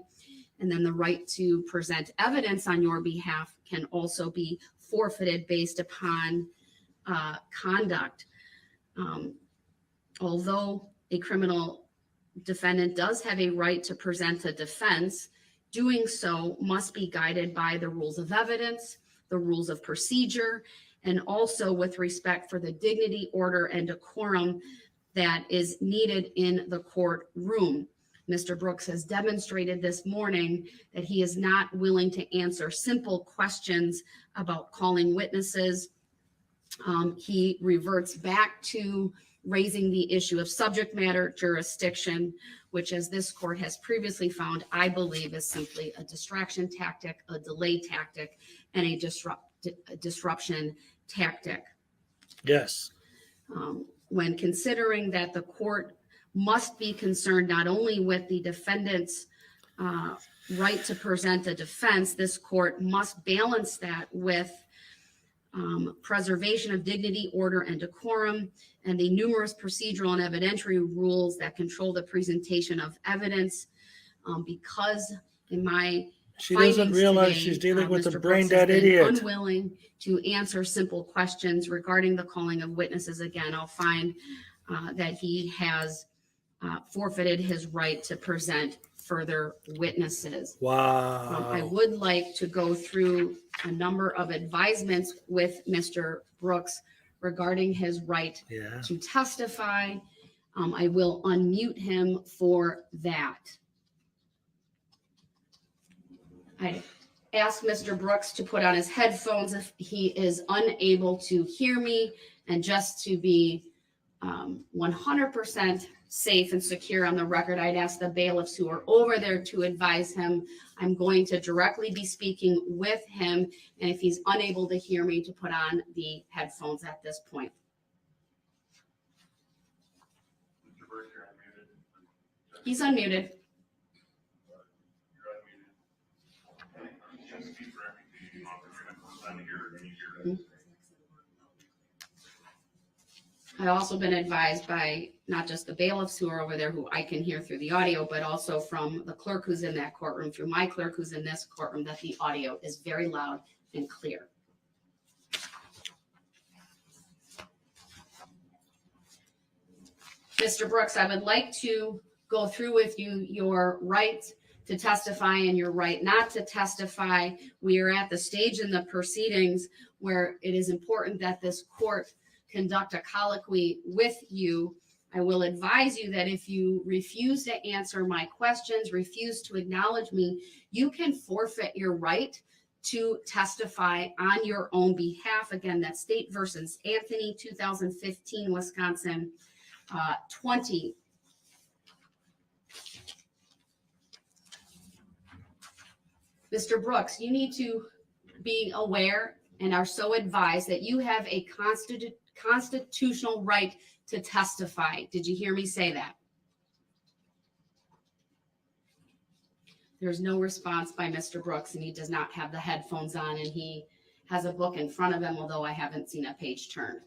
And then the right to present evidence on your behalf can also be forfeited based upon conduct. Although a criminal defendant does have a right to present a defense, doing so must be guided by the rules of evidence, the rules of procedure, and also with respect for the dignity, order, and decorum that is needed in the courtroom. Mr. Brooks has demonstrated this morning that he is not willing to answer simple questions about calling witnesses. He reverts back to raising the issue of subject matter jurisdiction, which, as this court has previously found, I believe is simply a distraction tactic, a delay tactic, and a disruption tactic. Yes. When considering that the court must be concerned not only with the defendant's right to present a defense, this court must balance that with preservation of dignity, order, and decorum, and the numerous procedural and evidentiary rules that control the presentation of evidence. Because in my She doesn't findings realize today, she's dealing with a Mr. brain Brooks has dead been idiot. unwilling to answer simple questions regarding the calling of witnesses. Again, I'll find that he has forfeited his right to present further witnesses. I Wow. would like to go through a number of advisements with Mr. Brooks regarding his right Yeah. to testify. I will unmute him for that. I asked Mr. Brooks to put on his headphones if he is unable to hear me, and just to be 100% safe and secure on the record, I'd ask the bailiffs who are over there to advise him. I'm going to directly be speaking with him, and if he's unable to hear me, to put on the headphones at this point. He's unmuted. I've also been advised by not just the bailiffs who are over there, who I can hear through the audio, but also from the clerk who's in that courtroom, through my clerk who's in this courtroom, that the audio is very loud and clear. Mr. Brooks, I would like to go through with you your right to testify and your right not to testify. We are at the stage in the proceedings where it is important that this court conduct a colloquy with you. I will advise you that if you refuse to answer my questions, refuse to acknowledge me, you can forfeit your right to testify on your own behalf. Again, that's State versus Anthony, 2015, Wisconsin, 20. Mr. Brooks, you need to be aware and are so advised that you have a constitutional right to testify. Did you hear me say that? There's no response by Mr. Brooks, and he does not have the headphones on, and he has a book in front of him, although I haven't seen a page turned.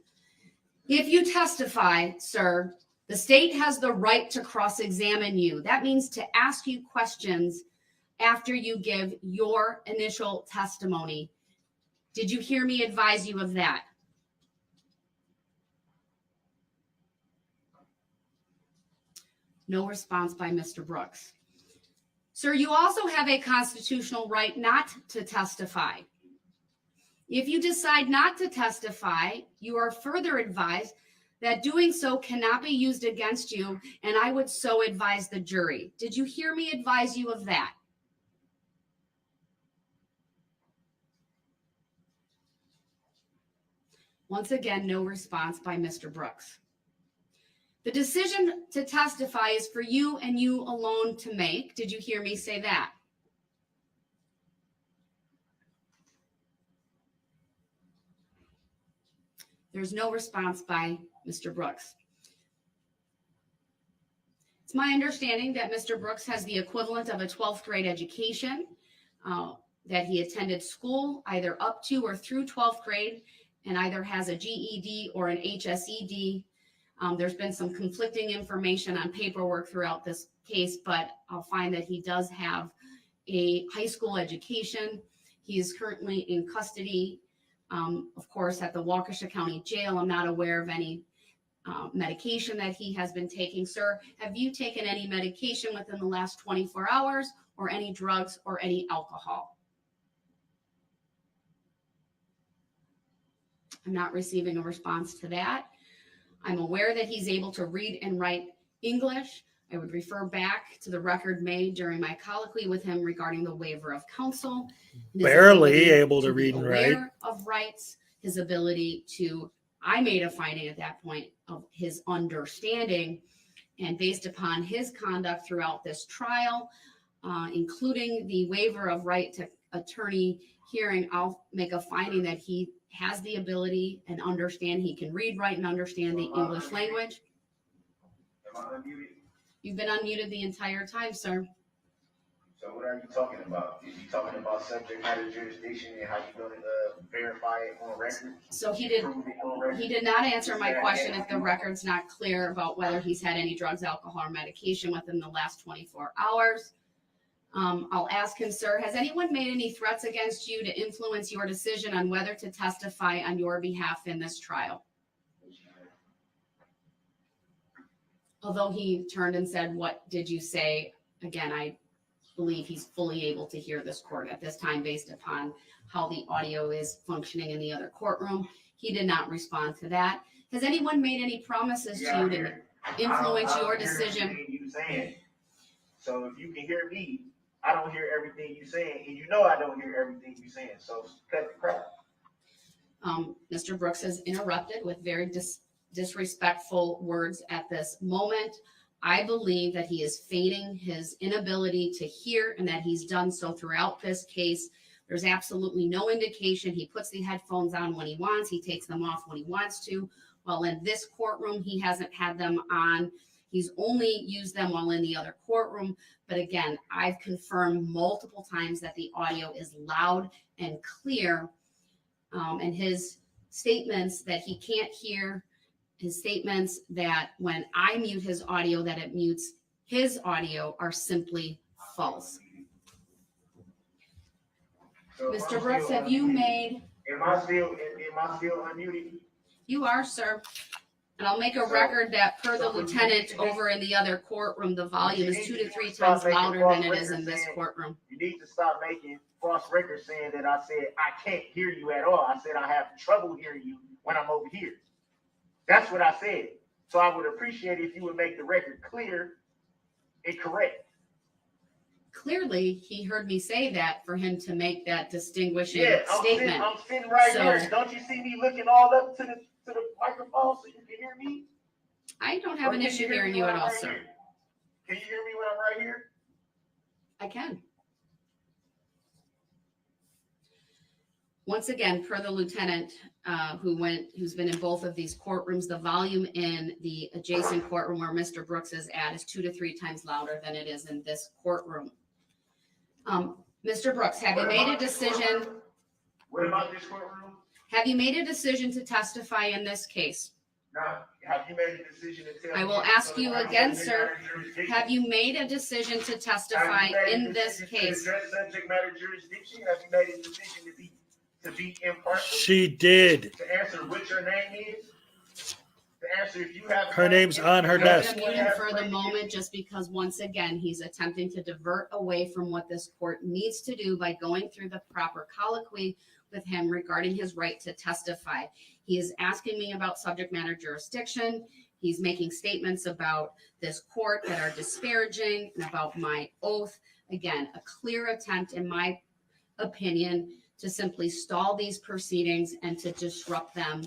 If you testify, sir, the state has the right to cross-examine you. That means to ask you questions after you give your initial testimony. Did you hear me advise you of that? No response by Mr. Brooks. Sir, you also have a constitutional right not to testify. If you decide not to testify, you are further advised that doing so cannot be used against you, and I would so advise the jury. Did you hear me advise you of that? Once again, no response by Mr. Brooks. The decision to testify is for you and you alone to make. Did you hear me say that? There's no response by Mr. Brooks. It's my understanding that Mr. Brooks has the equivalent of a 12th grade education, that he attended school either up to or through 12th grade, and either has a GED or an HSED. There's been some conflicting information on paperwork throughout this case, but I'll find that he does have a high school education. He is currently in custody, of course, at the Waukesha County Jail. I'm not aware of any medication that he has been taking. Sir, have you taken any medication within the last 24 hours, or any drugs or any alcohol? I'm not receiving a response to that. I'm aware that he's able to read and write English. I would refer back to the record made during my colloquy with him regarding the waiver of counsel. Barely able to read and aware write. of rights, his ability to, I made a finding at that point of his understanding, and based upon his conduct throughout this trial, including the waiver of right to attorney hearing, I'll make a finding that he has the ability and understand, he can read, write, and understand the English language. Am I unmuted? You've been unmuted the entire time, sir. So what are you talking about? Is you talking about subject matter jurisdiction and how you going to verify it on record? So he Prove it on record? did not answer my question if the record's not clear about whether he's had any drugs, alcohol, or medication within the last 24 hours. I'll ask him, sir, has anyone made any threats against you to influence your decision on whether to testify on your behalf in this trial? Although he turned and said, what did you say? Again, I believe he's fully able to hear this court at this time based upon how the audio is functioning in the other courtroom. He did not respond to that. Has anyone made any promises to you to influence your decision? You saying. So if you can hear me, I don't hear everything you saying, and you know I don't hear everything you saying. So cut the crap. Mr. Brooks has interrupted with very disrespectful words at this moment. I believe that he is feigning his inability to hear and that he's done so throughout this case. There's absolutely no indication. He puts the headphones on when he wants. He takes them off when he wants to. While in this courtroom, he hasn't had them on. He's only used them while in the other courtroom. But again, I've confirmed multiple times that the audio is loud and clear. And his statements that he can't hear, his statements that when I mute his audio, that it mutes his audio, are simply false. So Mr. Brooks, have you made? Am I still unmuted? You are, sir. And I'll make a record that per the lieutenant over in the other courtroom, the volume is 2 to 3 times louder than it is in this courtroom. You need to stop making false records saying that I said I can't hear you at all. I said I have trouble hearing you when I'm over here. That's what I said. So I would appreciate it if you would make the record clear and correct. Clearly, he heard me say that for him to make that distinguishing I'm statement. sitting right So- here. Don't you see me looking all up to the microphone so you can hear me? I don't have an issue hearing you at all, sir. Can you hear me when I'm right here? I can. Once again, per the lieutenant who's been in both of these courtrooms, the volume in the adjacent courtroom where Mr. Brooks is at is 2 to 3 times louder than it is in this courtroom. Mr. Brooks, have you made a decision? What about this courtroom? Have you made a decision to testify in this case? Now, have you made a decision to tell I will me- ask you again, sir. Have you made a decision to testify in this case? To address subject matter jurisdiction? Have you made a decision to be impartial? She did. To answer what your name is? To answer if you have. Her name's on her I'm desk. going to mute him for the moment just because once again, he's attempting to divert away from what this court needs to do by going through the proper colloquy with him regarding his right to testify. He is asking me about subject matter jurisdiction. He's making statements about this court that are disparaging and about my oath. Again, a clear attempt, in my opinion, to simply stall these proceedings and to disrupt them.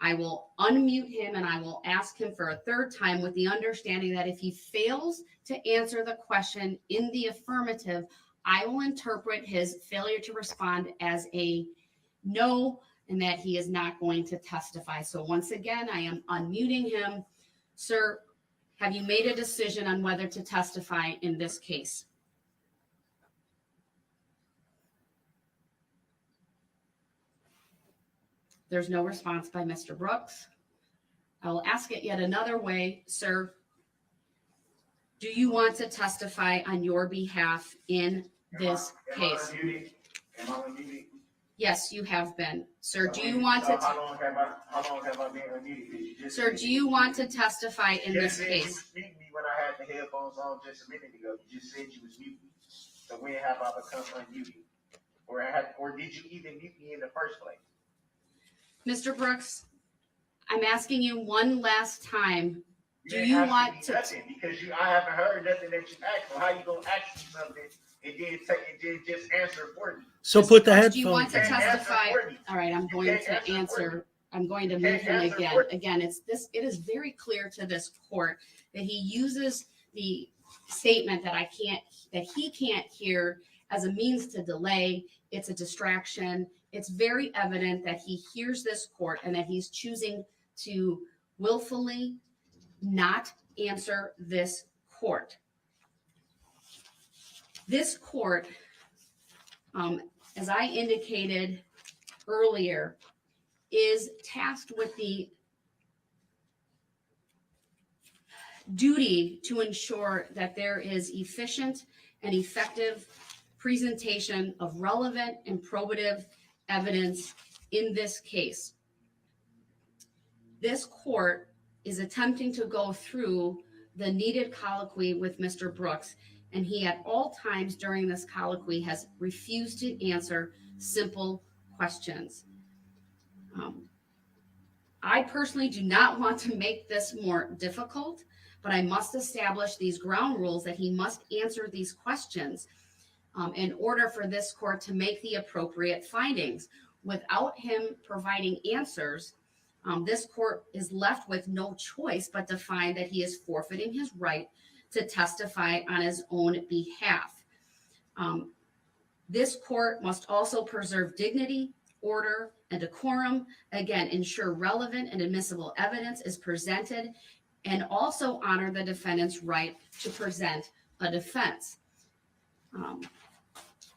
I will unmute him and I will ask him for a third time with the understanding that if he fails to answer the question in the affirmative, I will interpret his failure to respond as a no and that he is not going to testify. So once again, I am unmuting him. Sir, have you made a decision on whether to testify in this case? There's no response by Mr. Brooks. I will ask it yet another way, sir. Do you want to testify on your behalf in this case? Am I unmuted? Yes, you have been. Sir, do you want to? How long have I been unmuted? Sir, do you want to testify in this You case? was muting me when I had the headphones on just a minute ago. You just said you was muting me. So when have I become unmuted? Or did you even mute me in the first place? Mr. Brooks, I'm asking you one last time. Do didn't you ask want me to? nothing because I haven't heard nothing that you asked. So how you gonna ask me something and then just answer for me? So put the Do you want headphones to on. testify? Answer for me. All right, I'm going can't to answer for answer. I'm going to You mute can't him answer again. for me. Again, it is very clear to this court that he uses the statement that he can't hear as a means to delay. It's a distraction it's very evident that he hears this court and that he's choosing to willfully not answer this court. This court, as I indicated earlier, is tasked with the duty to ensure that there is efficient and effective presentation of relevant and probative evidence in this case. This court is attempting to go through the needed colloquy with Mr. Brooks, and he at all times during this colloquy has refused to answer simple questions. I personally do not want to make this more difficult, but I must establish these ground rules that he must answer these questions in order for this court to make the appropriate findings. Without him providing answers, this court is left with no choice but to find that he is forfeiting his right to testify on his own behalf. This court must also preserve dignity, order, and decorum. Again, ensure relevant and admissible evidence is presented, and also honor the defendant's right to present a defense.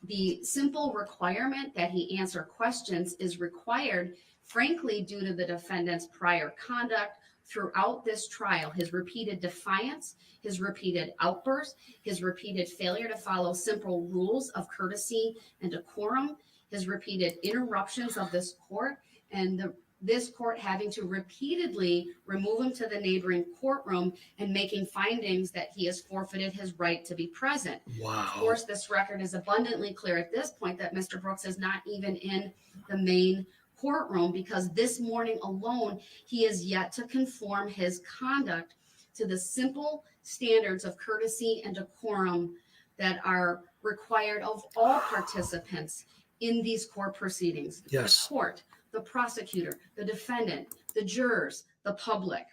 The simple requirement that he answer questions is required, frankly, due to the defendant's prior conduct throughout this trial, his repeated defiance, his repeated outbursts, his repeated failure to follow simple rules of courtesy and decorum, his repeated interruptions of this court, and this court having to repeatedly remove him to the neighboring courtroom and making findings that he has forfeited his right to be present. Wow. Of course, this record is abundantly clear at this point that Mr. Brooks is not even in the main courtroom, because this morning alone, he is yet to conform his conduct to the simple standards of courtesy and decorum that are required of all participants in these court proceedings. Yes. The court, the prosecutor, the defendant, the jurors, the public.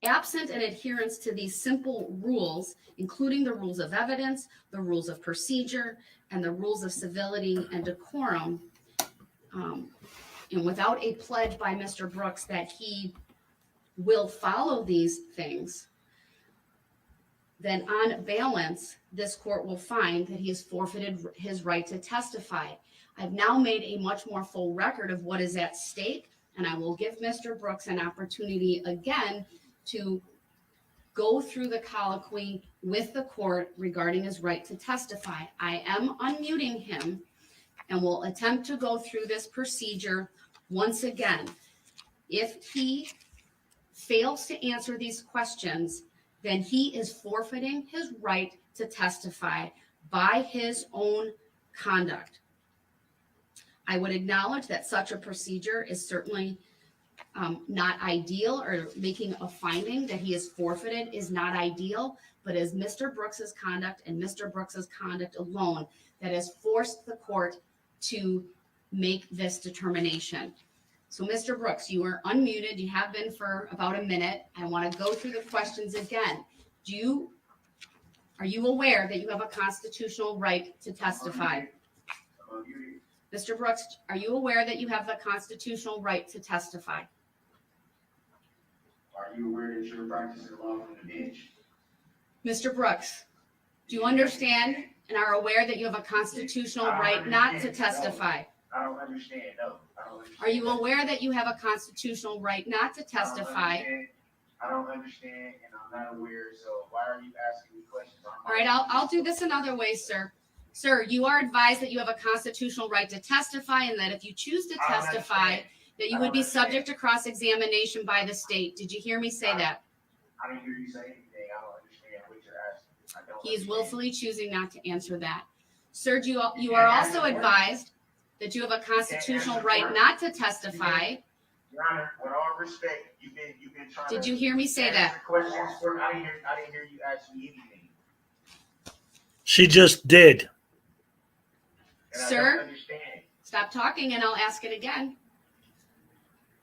Absent an adherence to these simple rules, including the rules of evidence, the rules of procedure, and the rules of civility and decorum, and without a pledge by Mr. Brooks that he will follow these things, then on balance, this court will find that he has forfeited his right to testify. I've now made a much more full record of what is at stake, and I will give Mr. Brooks an opportunity again to go through the colloquy with the court regarding his right to testify. I am unmuting him and will attempt to go through this procedure once again. If he fails to answer these questions, then he is forfeiting his right to testify by his own conduct. I would acknowledge that such a procedure is certainly not ideal, or making a finding that he is forfeited is not ideal, but as Mr. Brooks's conduct and Mr. Brooks's conduct alone that has forced the court to make this determination. So Mr. Brooks, you are unmuted. You have been for about a minute. I want to go through the questions again. Are you aware that you have a constitutional right to testify? Mr. Brooks, are you aware that you have the constitutional right to testify? Are you aware that you're practicing law from the bench? Mr. Brooks, do you understand and are aware that you have a constitutional right not to testify? I don't understand, no. I don't understand. Are you aware that you have a constitutional right not to testify? I don't understand, and I'm not aware, so why are you asking me questions? All right, I'll do this another way, sir. Sir, you are advised that you have a constitutional right to testify, and that if you choose to testify, that you would be subject to cross-examination by the state. Did you hear me say that? I didn't hear you say anything. I don't understand what you're asking. I don't He is understand. willfully choosing not to answer that. Sir, you are also advised that you have a constitutional right not to testify. Your Honor, with all respect, you've been trying to. Did you hear me say that? answer questions for, I didn't hear you ask me anything. She just did. And I Sir? don't understand. Stop talking and I'll ask it again.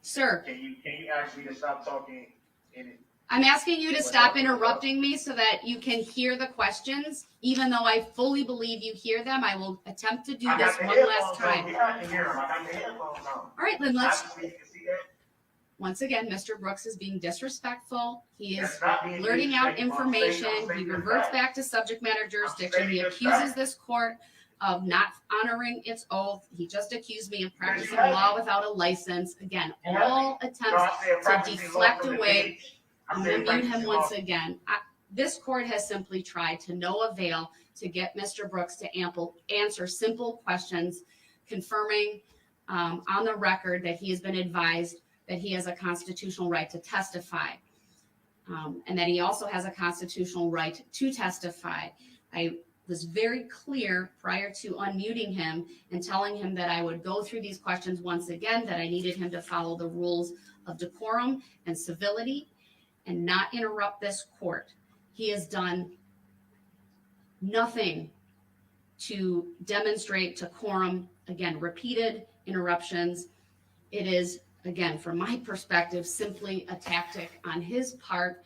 Sir, Can you ask me to stop talking and I'm asking you to stop interrupting me so that you can hear the questions. Even though I fully believe you hear them, I will attempt to do I this got the one last headphones on. time. Yeah, I can hear them. I got the headphones on. All right, then let's. Obviously, you can see that. Once again, Mr. Brooks is being disrespectful. He is That's not being blurting out disrespectful. I'm information. stating He the reverts fact. back to subject matter jurisdiction. He stating the accuses fact. this court of not honoring its oath. He just accused me of practicing haven't. law without a license. Again, You all No, attempts I said to practicing law deflect from the away. page. I'm I going said to mute him practicing once law. again. This court has simply tried to no avail to get Mr. Brooks to answer simple questions, confirming on the record that he has been advised that he has a constitutional right to testify, and that he also has a constitutional right to testify. I was very clear prior to unmuting him and telling him that I would go through these questions once again, that I needed him to follow the rules of decorum and civility and not interrupt this court. He has done nothing to demonstrate decorum. Again, repeated interruptions. It is, again, from my perspective, simply a tactic on his part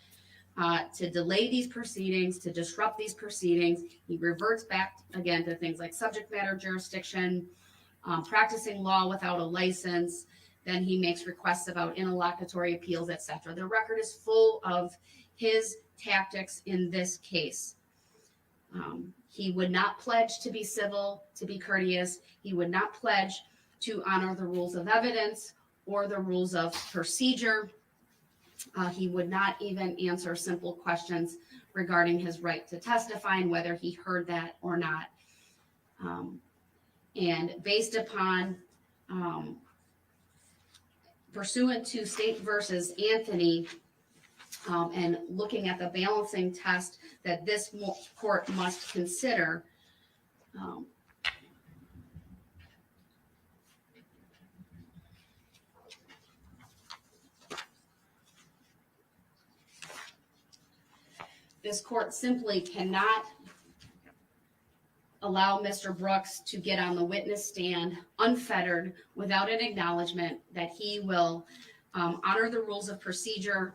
to delay these proceedings, to disrupt these proceedings. He reverts back again to things like subject matter jurisdiction, practicing law without a license. Then he makes requests about interlocutory appeals, etc. The record is full of his tactics in this case. He would not pledge to be civil, to be courteous. He would not pledge to honor the rules of evidence or the rules of procedure. He would not even answer simple questions regarding his right to testify and whether he heard that or not. And based upon pursuant to State versus Anthony, and looking at the balancing test that this court must consider, this court simply cannot allow Mr. Brooks to get on the witness stand unfettered without an acknowledgement that he will honor the rules of procedure,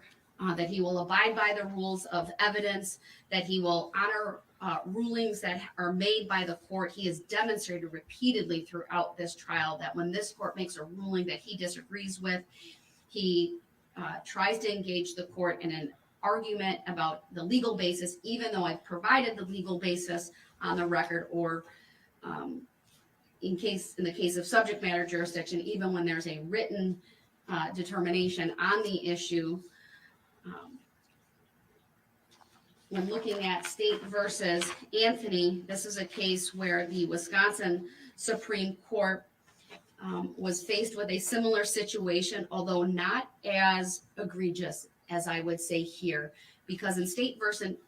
that he will abide by the rules of evidence, that he will honor rulings that are made by the court. He has demonstrated repeatedly throughout this trial that when this court makes a ruling that he disagrees with, he tries to engage the court in an argument about the legal basis, even though I've provided the legal basis on the record, or in the case of subject matter jurisdiction, even when there's a written determination on the issue. When looking at State versus Anthony, this is a case where the Wisconsin Supreme Court was faced with a similar situation, although not as egregious as I would say here, because in State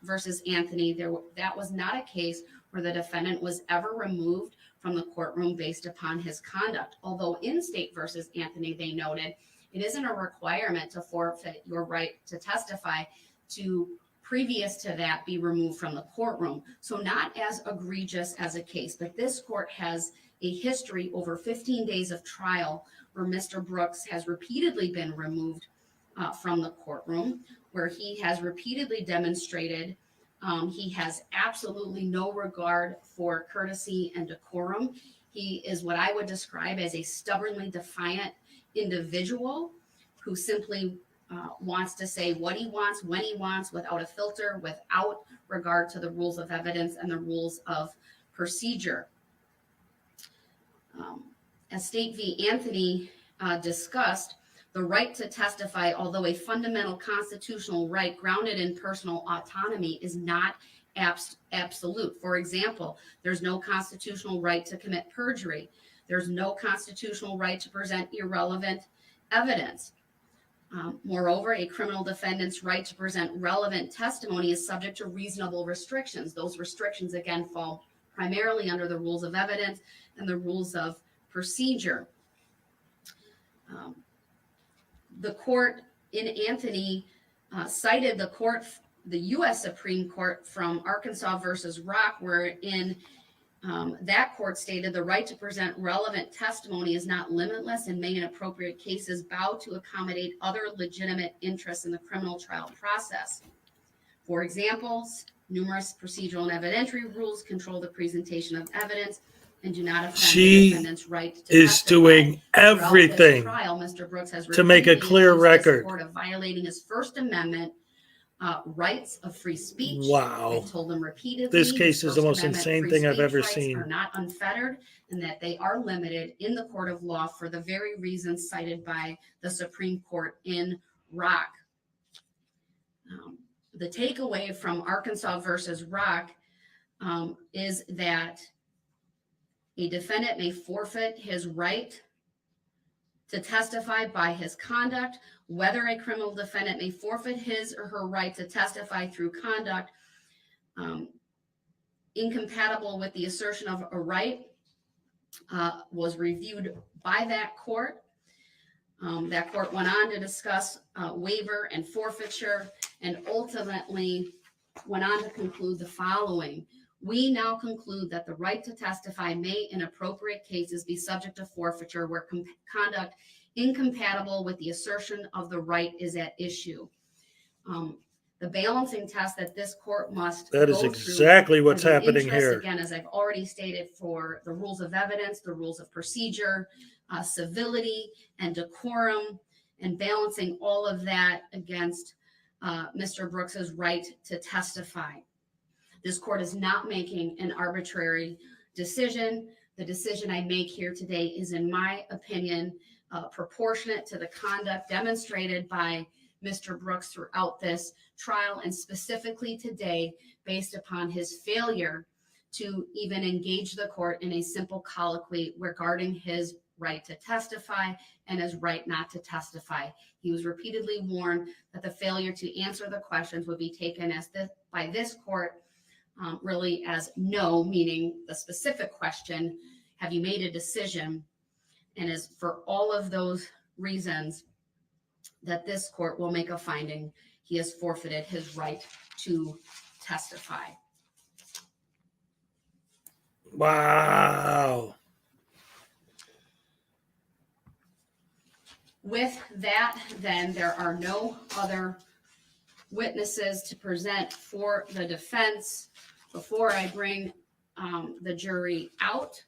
versus Anthony, that was not a case where the defendant was ever removed from the courtroom based upon his conduct. Although in State versus Anthony, they noted it isn't a requirement to forfeit your right to testify to previous to that be removed from the courtroom. So not as egregious as a case, but this court has a history over 15 days of trial where Mr. Brooks has repeatedly been removed from the courtroom, where he has repeatedly demonstrated he has absolutely no regard for courtesy and decorum. He is what I would describe as a stubbornly defiant individual who simply wants to say what he wants, when he wants, without a filter, without regard to the rules of evidence and the rules of procedure. As State v. Anthony discussed, the right to testify, although a fundamental constitutional right grounded in personal autonomy, is not absolute. For example, there's no constitutional right to commit perjury. There's no constitutional right to present irrelevant evidence. Moreover, a criminal defendant's right to present relevant testimony is subject to reasonable restrictions. Those restrictions, again, fall primarily under the rules of evidence and the rules of procedure. The court in Anthony cited the U.S. Supreme Court from Arkansas versus Rock, wherein That court stated the right to present relevant testimony is not limitless and may in appropriate cases bow to accommodate other legitimate interests in the criminal trial process. For example, numerous procedural and evidentiary rules control the presentation of evidence and do not offend She the defendant's right to is testify. doing Throughout this everything trial, Mr. Brooks has to make a repeatedly clear accused this record. court of violating his First Amendment rights of free speech. Wow. I told him repeatedly This case his is the First most Amendment insane free thing I've speech ever rights seen. Are not unfettered and that they are limited in the court of law for the very reasons cited by the Supreme Court in Rock. The takeaway from Arkansas versus Rock is that a defendant may forfeit his right to testify by his conduct, whether a criminal defendant may forfeit his or her right to testify through conduct incompatible with the assertion of a right was reviewed by that court. That court went on to discuss waiver and forfeiture and ultimately went on to conclude the following. We now conclude that the right to testify may in appropriate cases be subject to forfeiture where conduct incompatible with the assertion of the right is at issue. The balancing test that this court must That is go exactly through what's is an happening interest, here. Again, as I've already stated, for the rules of evidence, the rules of procedure, civility and decorum, and balancing all of that against Mr. Brooks's right to testify. This court is not making an arbitrary decision. The decision I make here today is, in my opinion, proportionate to the conduct demonstrated by Mr. Brooks throughout this trial, and specifically today, based upon his failure to even engage the court in a simple colloquy regarding his right to testify and his right not to testify. He was repeatedly warned that the failure to answer the questions would be taken as by this court really as no, meaning the specific question, have you made a decision? And as for all of those reasons that this court will make a finding, he has forfeited his right to testify. Wow. With that, then, there are no other witnesses to present for the defense. Before I bring the jury out,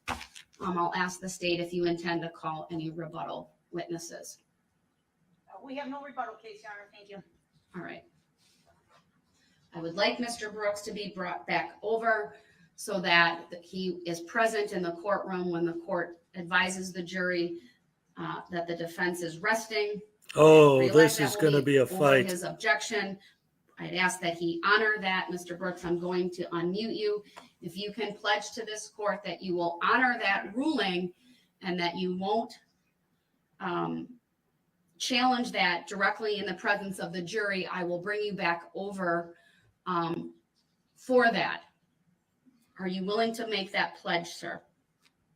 I'll ask the state if you intend to call any rebuttal witnesses. We have no rebuttal case, Your Honor. Thank you. All right. I would like Mr. Brooks to be brought back over so that he is present in the courtroom when the court advises the jury that the defense is resting. Oh, Realize this that is will going to be a over fight. His objection. I'd ask that he honor that. Mr. Brooks, I'm going to unmute you. If you can pledge to this court that you will honor that ruling and that you won't challenge that directly in the presence of the jury, I will bring you back over for that. Are you willing to make that pledge, sir?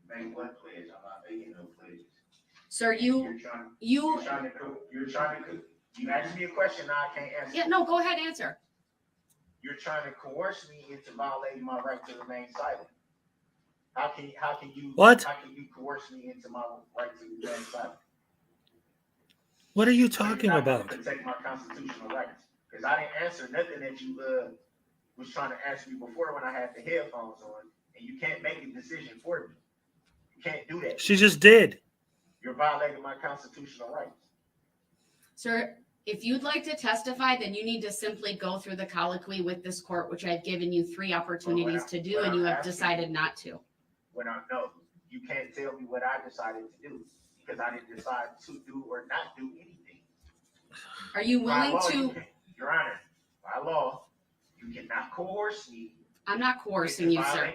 Make what pledge? I'm not making no pledges. Sir, you asked me a question, now I can't answer. yeah, no, go ahead, answer. You're trying to coerce me into violating my right to remain silent. How can you What? How can you coerce me into my right to remain silent? What are you talking You're not gonna about? protect my constitutional rights, because I didn't answer nothing that you was trying to ask me before when I had the headphones on, and you can't make a decision for me. You can't do that. She just did. You're violating my constitutional rights. Sir, if you'd like to testify, then you need to simply go through the colloquy with this court, which I've given you 3 opportunities to do, and you have decided not to. No, you can't tell me what I decided to do, because I didn't decide to do or not do anything. Are you By willing law, to? Your Honor, by law, you cannot coerce me. I'm not coercing you, sir.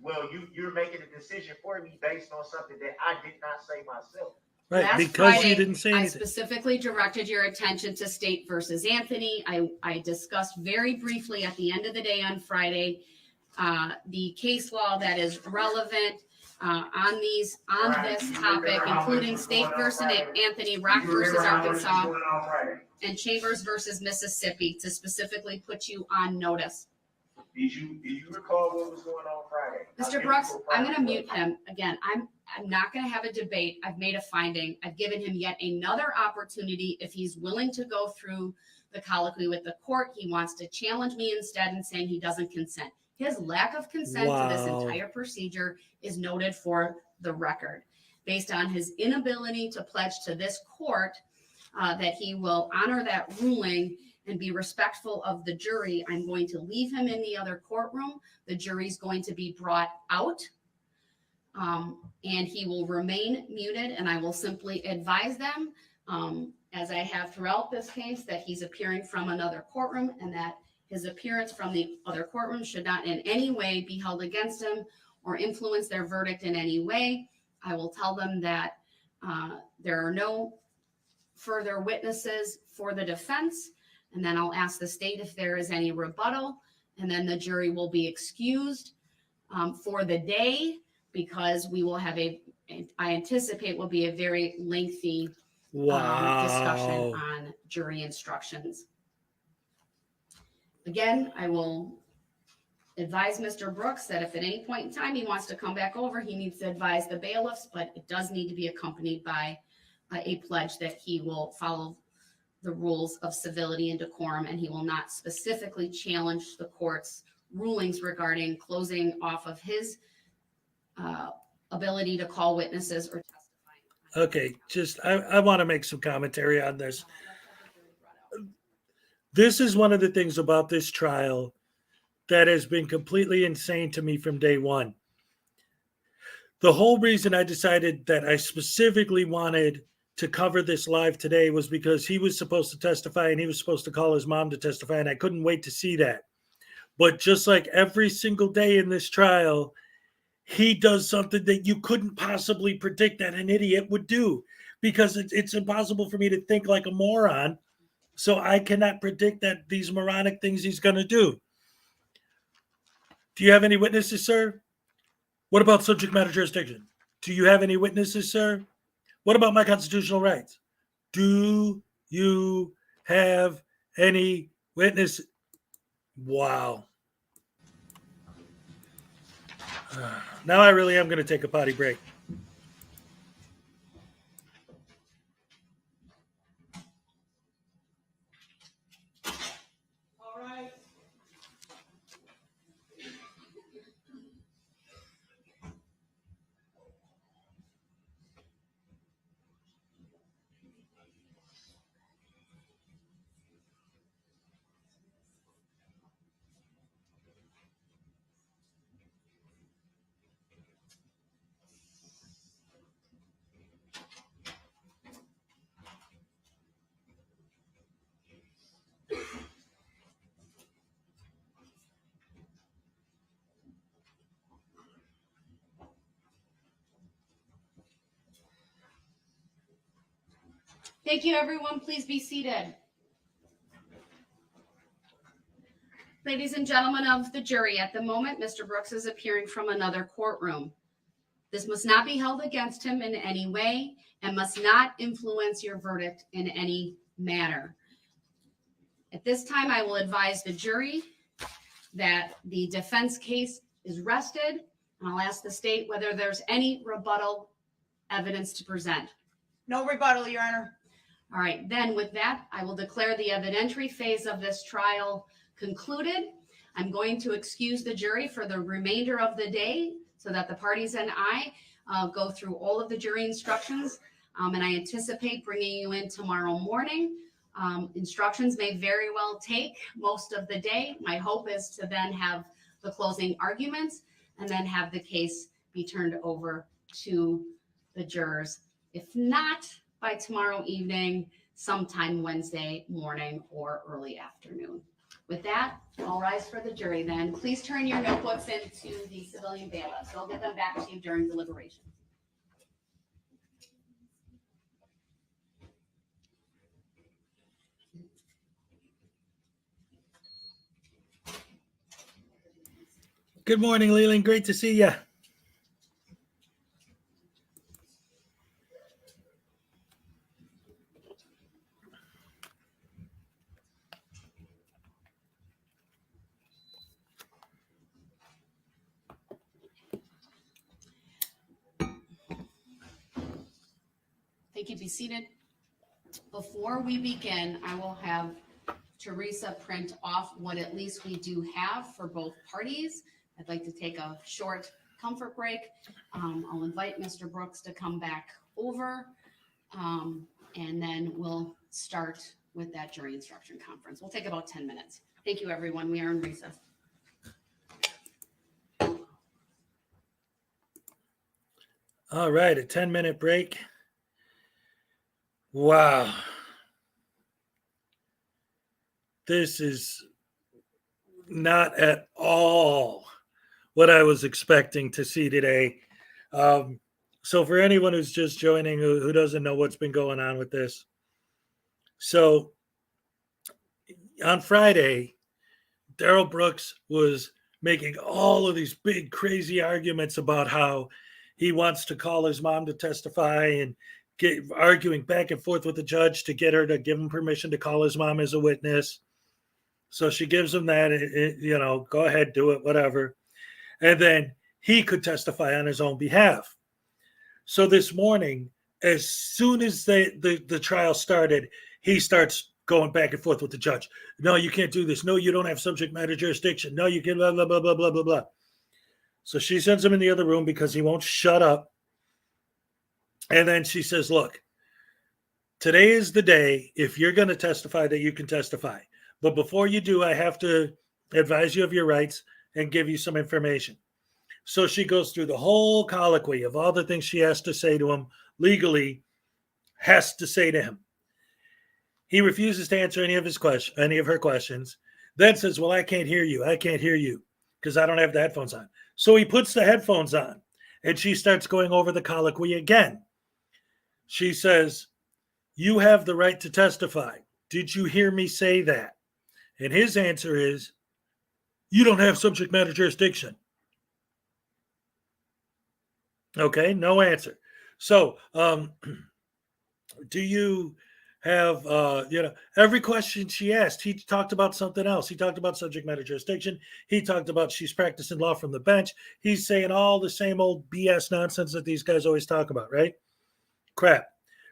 Well, you're making a decision for me based on something that I did not say myself. Right, Last because Friday, you didn't say I anything. specifically directed your attention to State versus Anthony. I discussed very briefly at the end of the day on Friday the case law that is relevant on this topic, including State versus Anthony, Rock versus Arkansas, and Chambers versus Mississippi, to specifically put you on notice. do you recall what was going on Friday? Mr. Brooks, I'm gonna mute him. Again, I'm not gonna have a debate. I've made a finding. I've given him yet another opportunity. If he's willing to go through the colloquy with the court, he wants to challenge me instead and saying he doesn't consent. His lack of consent to this Wow. entire procedure is noted for the record. Based on his inability to pledge to this court that he will honor that ruling and be respectful of the jury, I'm going to leave him in the other courtroom. The jury's going to be brought out, and he will remain muted, and I will simply advise them, as I have throughout this case, that he's appearing from another courtroom and that his appearance from the other courtroom should not in any way be held against him or influence their verdict in any way. I will tell them that there are no further witnesses for the defense, and then I'll ask the state if there is any rebuttal, and then the jury will be excused for the day, because we will have I anticipate will be a very lengthy discussion Wow. on jury instructions. Again, I will advise Mr. Brooks that if at any point in time he wants to come back over, he needs to advise the bailiffs, but it does need to be accompanied by a pledge that he will follow the rules of civility and decorum, and he will not specifically challenge the court's rulings regarding closing off of his ability to call witnesses or testify. Okay, I want to make some commentary on this. This is one of the things about this trial that has been completely insane to me from day one. The whole reason I decided that I specifically wanted to cover this live today was because he was supposed to testify and he was supposed to call his mom to testify, and I couldn't wait to see that. But just like every single day in this trial, he does something that you couldn't possibly predict that an idiot would do, because it's impossible for me to think like a moron. So I cannot predict that these moronic things he's going to do. Do you have any witnesses, sir? What about subject matter jurisdiction? Do you have any witnesses, sir? What about my constitutional rights? Do you have any witnesses? Wow. Now I really am going to take a potty break. All right. Thank you, everyone. Please be seated. Ladies and gentlemen of the jury, at the moment, Mr. Brooks is appearing from another courtroom. This must not be held against him in any way and must not influence your verdict in any manner. At this time, I will advise the jury that the defense case is rested, and I'll ask the state whether there's any rebuttal evidence to present. No rebuttal, Your Honor. All right, then with that, I will declare the evidentiary phase of this trial concluded. I'm going to excuse the jury for the remainder of the day so that the parties and I go through all of the jury instructions, and I anticipate bringing you in tomorrow morning. Instructions may very well take most of the day. My hope is to then have the closing arguments and then have the case be turned over to the jurors. If not by tomorrow evening, sometime Wednesday morning or early afternoon. With that, I'll rise for the jury then. Please turn your notebooks into the civilian bailiffs. I'll get them back to you during deliberation. Good morning, Leland. Great to see you. Thank you. Be seated. Before we begin, I will have Teresa print off what at least we do have for both parties. I'd like to take a short comfort break. I'll invite Mr. Brooks to come back over, and then we'll start with that jury instruction conference. We'll take about 10 minutes. Thank you, everyone. We are in recess. All right, a 10-minute break. Wow. This is not at all what I was expecting to see today. So for anyone who's just joining who doesn't know what's been going on with this. So on Friday, Darrell Brooks was making all of these big, crazy arguments about how he wants to call his mom to testify and arguing back and forth with the judge to get her to give him permission to call his mom as a witness. So she gives him that, go ahead, do it, whatever. And then he could testify on his own behalf. So this morning, as soon as the trial started, he starts going back and forth with the judge. No, you can't do this. No, you don't have subject matter jurisdiction. No, you can blah, blah, blah, blah, blah, blah, blah. So she sends him in the other room because he won't shut up. And then she says, look, today is the day, if you're going to testify, that you can testify. But before you do, I have to advise you of your rights and give you some information. So she goes through the whole colloquy of all the things she has to say to him legally, has to say to him. He refuses to answer any of her questions, then says, well, I can't hear you because I don't have the headphones on. So he puts the headphones on and she starts going over the colloquy again. She says, you have the right to testify. Did you hear me say that? And his answer is, you don't have subject matter jurisdiction. Okay, no answer. So, do you have, every question she asked, he talked about something else. He talked about subject matter jurisdiction. He talked about she's practicing law from the bench. He's saying all the same old BS nonsense that these guys always talk about, right? Crap.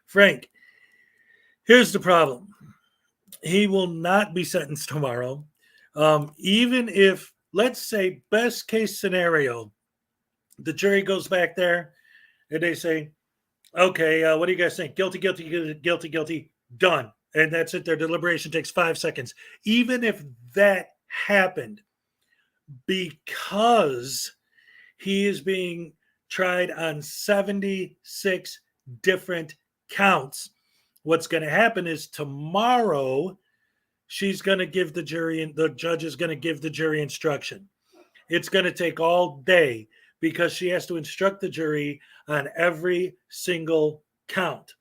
Frank, here's the problem. He will not be sentenced tomorrow. Even if, let's say, best case scenario, the jury goes back there and they say, okay, what do you guys think? Guilty, guilty, guilty, guilty, done. And that's it. Their deliberation takes 5 seconds. Even if that happened, because he is being tried on 76 different counts, what's going to happen is tomorrow she's going to give the jury, and the judge is going to give the jury instruction. It's going to take all day because she has to instruct the jury on every single count.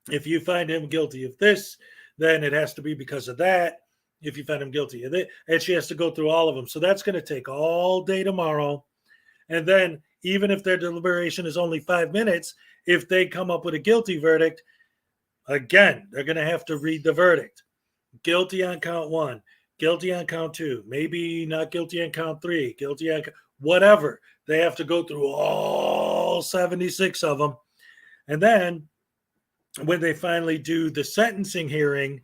If you find him guilty of this, then it has to be because of that. If you find him guilty of it, and she has to go through all of them. So that's going to take all day tomorrow. And then even if their deliberation is only 5 minutes, if they come up with a guilty verdict, again, they're going to have to read the verdict. Guilty on count 1, guilty on count 2, maybe not guilty on count 3, guilty on whatever. They have to go through all 76 of them. And then when they finally do the sentencing hearing,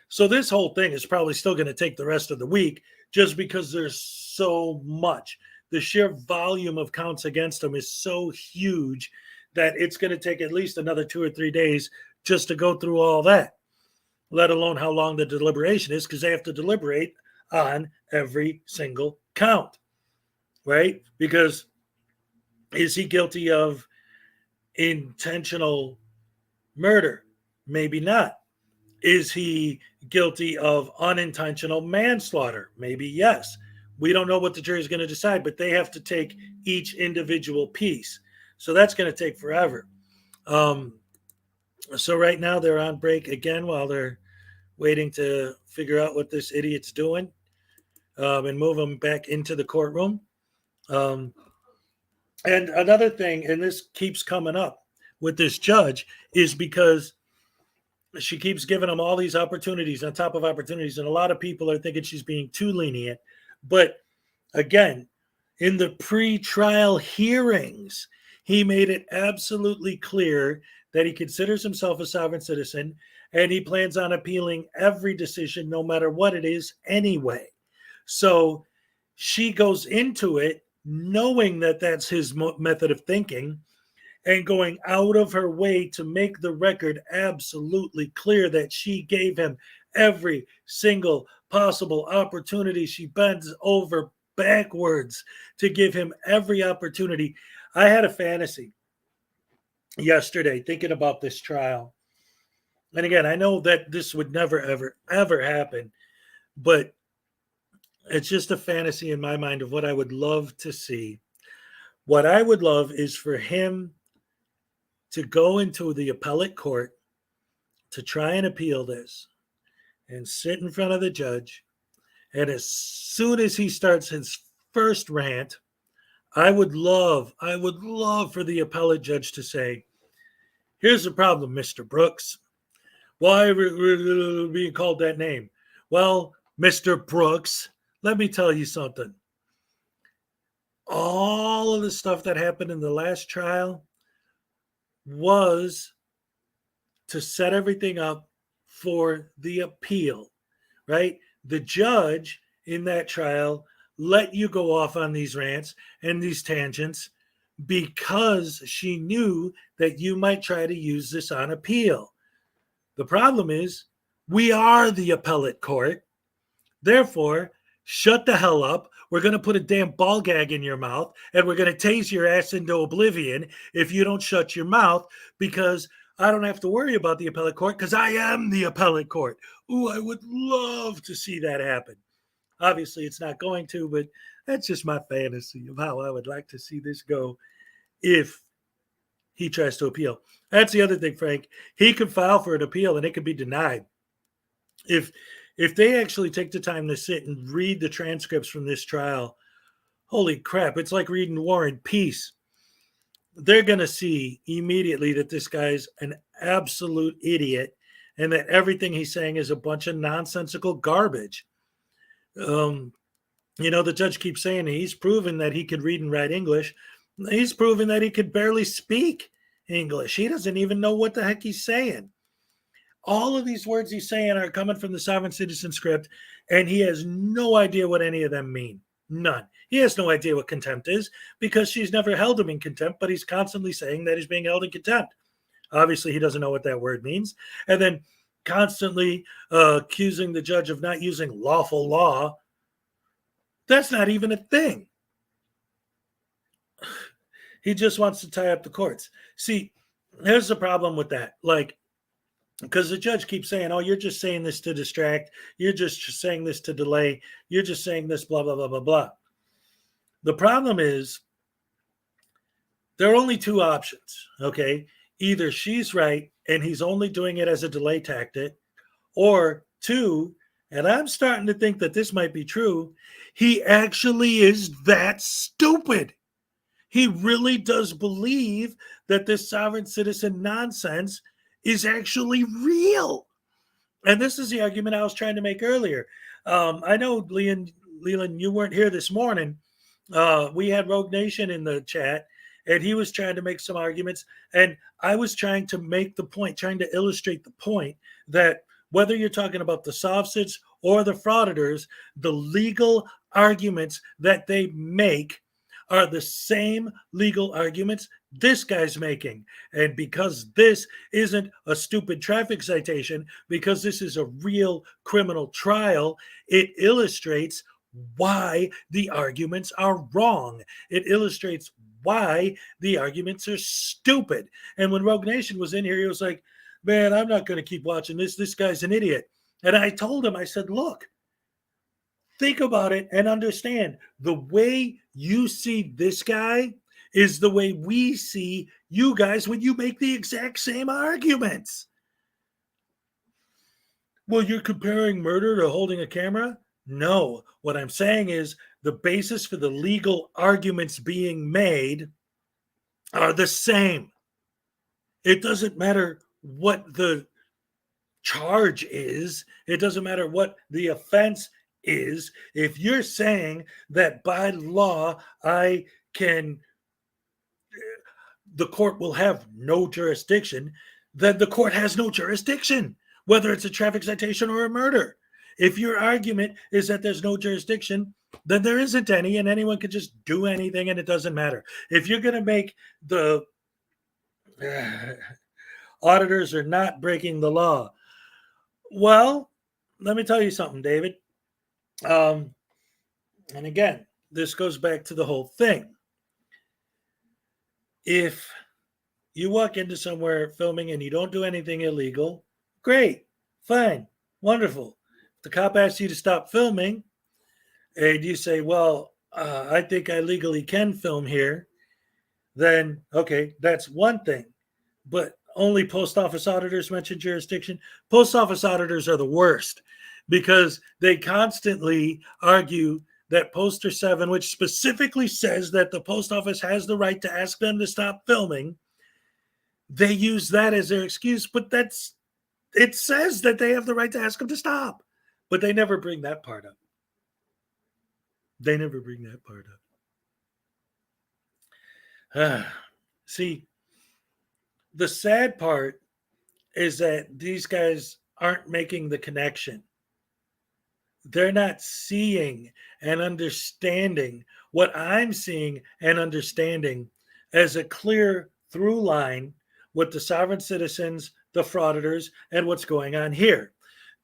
so this whole thing is probably still going to take the rest of the week just because there's so much. The sheer volume of counts against them is so huge that it's going to take at least another 2 or 3 days just to go through all that, let alone how long the deliberation is, because they have to deliberate on every single count, right? Because is he guilty of intentional murder? Maybe not. Is he guilty of unintentional manslaughter? Maybe yes. We don't know what the jury is going to decide, but they have to take each individual piece. So that's going to take forever. So right now they're on break again while they're waiting to figure out what this idiot's doing and move him back into the courtroom. And another thing, and this keeps coming up with this judge, is because she keeps giving him all these opportunities on top of opportunities. And a lot of people are thinking she's being too lenient. But again, in the pre-trial hearings, He made it absolutely clear that he considers himself a sovereign citizen and he plans on appealing every decision, no matter what it is, anyway. So she goes into it knowing that that's his method of thinking and going out of her way to make the record absolutely clear that she gave him every single possible opportunity. She bends over backwards to give him every opportunity. I had a fantasy yesterday thinking about this trial. And again, I know that this would never, ever, ever happen, but it's just a fantasy in my mind of what I would love to see. What I would love is for him to go into the appellate court to try and appeal this and sit in front of the judge. And as soon as he starts his first rant, I would love for the appellate judge to say, here's the problem, Mr. Brooks. Why are we being called that name? Well, Mr. Brooks, let me tell you something. All of the stuff that happened in the last trial was to set everything up for the appeal, right? The judge in that trial let you go off on these rants and these tangents because she knew that you might try to use this on appeal. The problem is we are the appellate court. Therefore, shut the hell up. We're going to put a damn ball gag in your mouth and we're going to tase your ass into oblivion if you don't shut your mouth, because I don't have to worry about the appellate court because I am the appellate court. Ooh, I would love to see that happen. Obviously, it's not going to, but that's just my fantasy of how I would like to see this go if he tries to appeal. That's the other thing, Frank. He could file for an appeal and it could be denied. If they actually take the time to sit and read the transcripts from this trial, holy crap, it's like reading War and Peace. They're going to see immediately that this guy's an absolute idiot and that everything he's saying is a bunch of nonsensical garbage. The judge keeps saying he's proven that he could read and write English. He's proven that he could barely speak English. He doesn't even know what the heck he's saying. All of these words he's saying are coming from the sovereign citizen script, and he has no idea what any of them mean. None. He has no idea what contempt is because she's never held him in contempt, but he's constantly saying that he's being held in contempt. Obviously, he doesn't know what that word means. And then constantly accusing the judge of not using lawful law. That's not even a thing. He just wants to tie up the courts. See, here's the problem with that. Because the judge keeps saying, oh, you're just saying this to distract. You're just saying this to delay. You're just saying this, blah, blah, blah, blah, blah. The problem is there are only two options, okay? Either she's right and he's only doing it as a delay tactic, or two, and I'm starting to think that this might be true, he actually is that stupid. He really does believe that this sovereign citizen nonsense is actually real. And this is the argument I was trying to make earlier. I know, Leland, you weren't here this morning. We had Rogue Nation in the chat, and he was trying to make some arguments. And I was trying to make the point, trying to illustrate the point that whether you're talking about the Sovcits or the Frauditors, the legal arguments that they make are the same legal arguments this guy's making. And because this isn't a stupid traffic citation, because this is a real criminal trial, it illustrates why the arguments are wrong. It illustrates why the arguments are stupid. And when Rogue Nation was in here, he was like, man, I'm not going to keep watching this. This guy's an idiot. And I told him, I said, look, think about it and understand the way you see this guy is the way we see you guys when you make the exact same arguments. Well, you're comparing murder to holding a camera? No. What I'm saying is the basis for the legal arguments being made are the same. It doesn't matter what the charge is. It doesn't matter what the offense is. If you're saying that by law I can the court will have no jurisdiction, then the court has no jurisdiction, whether it's a traffic citation or a murder. If your argument is that there's no jurisdiction, then there isn't any, and anyone can just do anything and it doesn't matter. If you're going to make the auditors are not breaking the law, well, let me tell you something, David. And again, this goes back to the whole thing. If you walk into somewhere filming and you don't do anything illegal, great, fine, wonderful. If the cop asks you to stop filming and you say, well, I think I legally can film here, then okay, that's one thing. But only post office auditors mention jurisdiction. Post office auditors are the worst because they constantly argue that Poster 7, which specifically says that the post office has the right to ask them to stop filming, they use that as their excuse, but it says that they have the right to ask them to stop, but they never bring that part up. They never bring that part up. See, the sad part is that these guys aren't making the connection. They're not seeing and understanding what I'm seeing and understanding as a clear through line with the sovereign citizens, the frauditors, and what's going on here.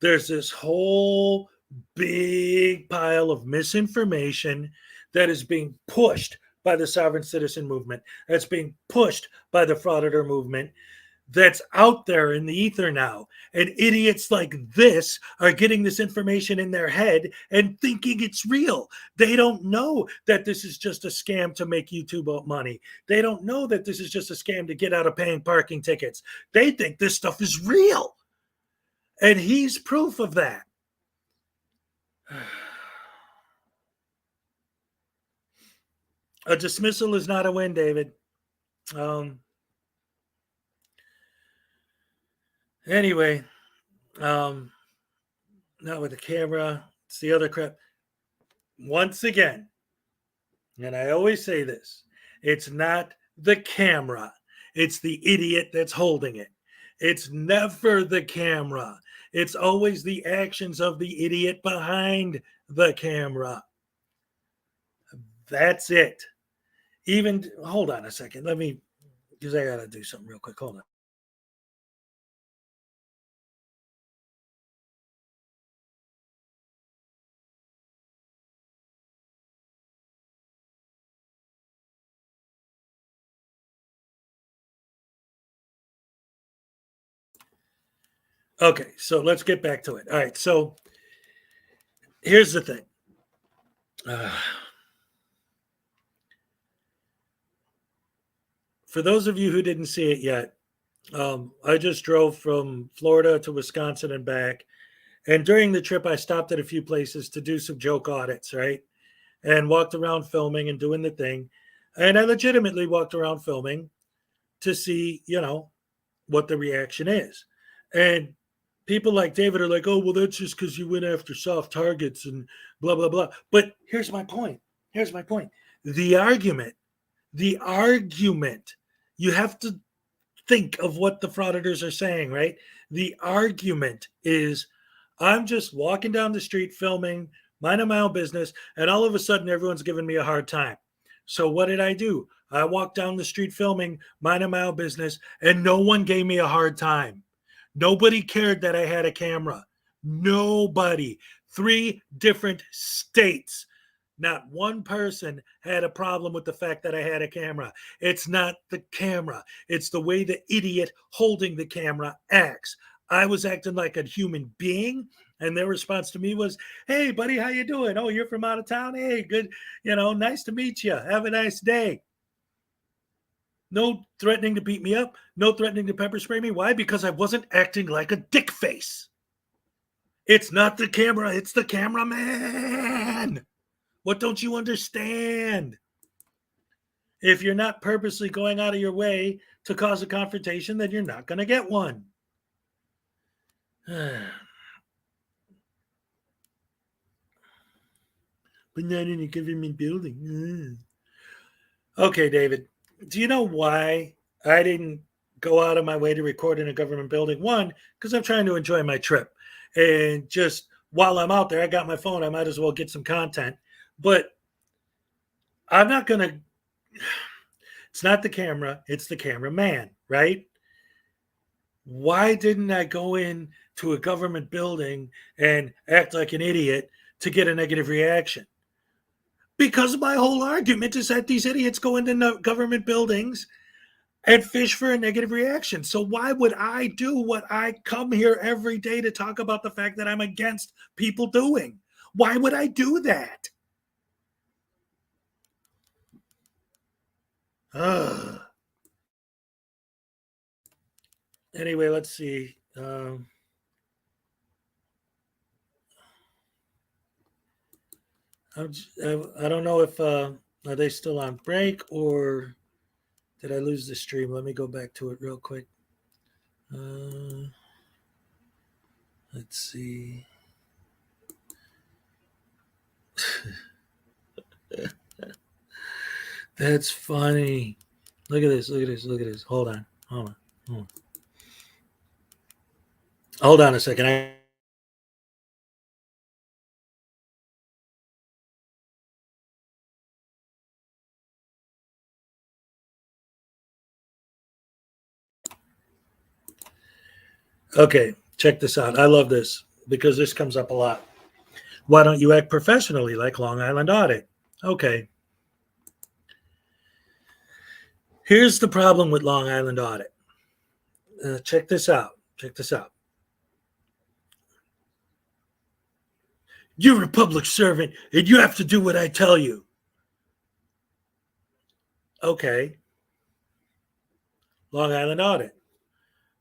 There's this whole big pile of misinformation that is being pushed by the sovereign citizen movement, that's being pushed by the frauditor movement, that's out there in the ether now. And idiots like this are getting this information in their head and thinking it's real. They don't know that this is just a scam to make YouTube money. They don't know that this is just a scam to get out of paying parking tickets. They think this stuff is real. And he's proof of that. A dismissal is not a win, David. Anyway, not with the camera. It's the other crap. Once again, and I always say this, it's not the camera. It's the idiot that's holding it. It's never the camera. It's always the actions of the idiot behind the camera. That's it. Even, hold on a second. Because I got to do something real quick. Hold on. Okay, so let's get back to it. All right, so here's the thing. For those of you who didn't see it yet, I just drove from Florida to Wisconsin and back. And during the trip, I stopped at a few places to do some joke audits, right? And walked around filming and doing the thing. And I legitimately walked around filming to see, what the reaction is. And people like David are like, oh, well, that's just because you went after soft targets and blah, blah, blah. But here's my point. The argument, you have to think of what the frauditors are saying, right? The argument is, I'm just walking down the street filming, minding my own business, and all of a sudden everyone's giving me a hard time. So what did I do? I walked down the street filming, minding my own business, and no one gave me a hard time. Nobody cared that I had a camera. Nobody. 3 different states. Not one person had a problem with the fact that I had a camera. It's not the camera. It's the way the idiot holding the camera acts. I was acting like a human being, and their response to me was, hey, buddy, how you doing? Oh, you're from out of town? Hey, good. Nice to meet you. Have a nice day. No threatening to beat me up. No threatening to pepper spray me. Why? Because I wasn't acting like a dick face. It's not the camera. It's the cameraman. What don't you understand? If you're not purposely going out of your way to cause a confrontation, then you're not going to get one. But not in a government building. Okay, David, do you know why I didn't go out of my way to record in a government building. One, because I'm trying to enjoy my trip. And just while I'm out there, I got my phone. I might as well get some content. But I'm not going to, it's not the camera, it's the cameraman, right? Why didn't I go in to a government building and act like an idiot to get a negative reaction? Because my whole argument is that these idiots go into government buildings and fish for a negative reaction. So why would I do what I come here every day to talk about the fact that I'm against people doing? Why would I do that? Ugh. Anyway, let's see. I don't know if are they still on break or did I lose the stream? Let me go back to it real quick. Let's see. That's funny. Look at this. Look at this. Look at this. Hold on. Hold on. Hold on. Hold on a second. Okay, check this out. I love this because this comes up a lot. Why don't you act professionally like Long Island Audit? Okay. Here's the problem with Long Island Audit. Check this out. Check this out. You're a public servant and you have to do what I tell you. Okay. Long Island Audit.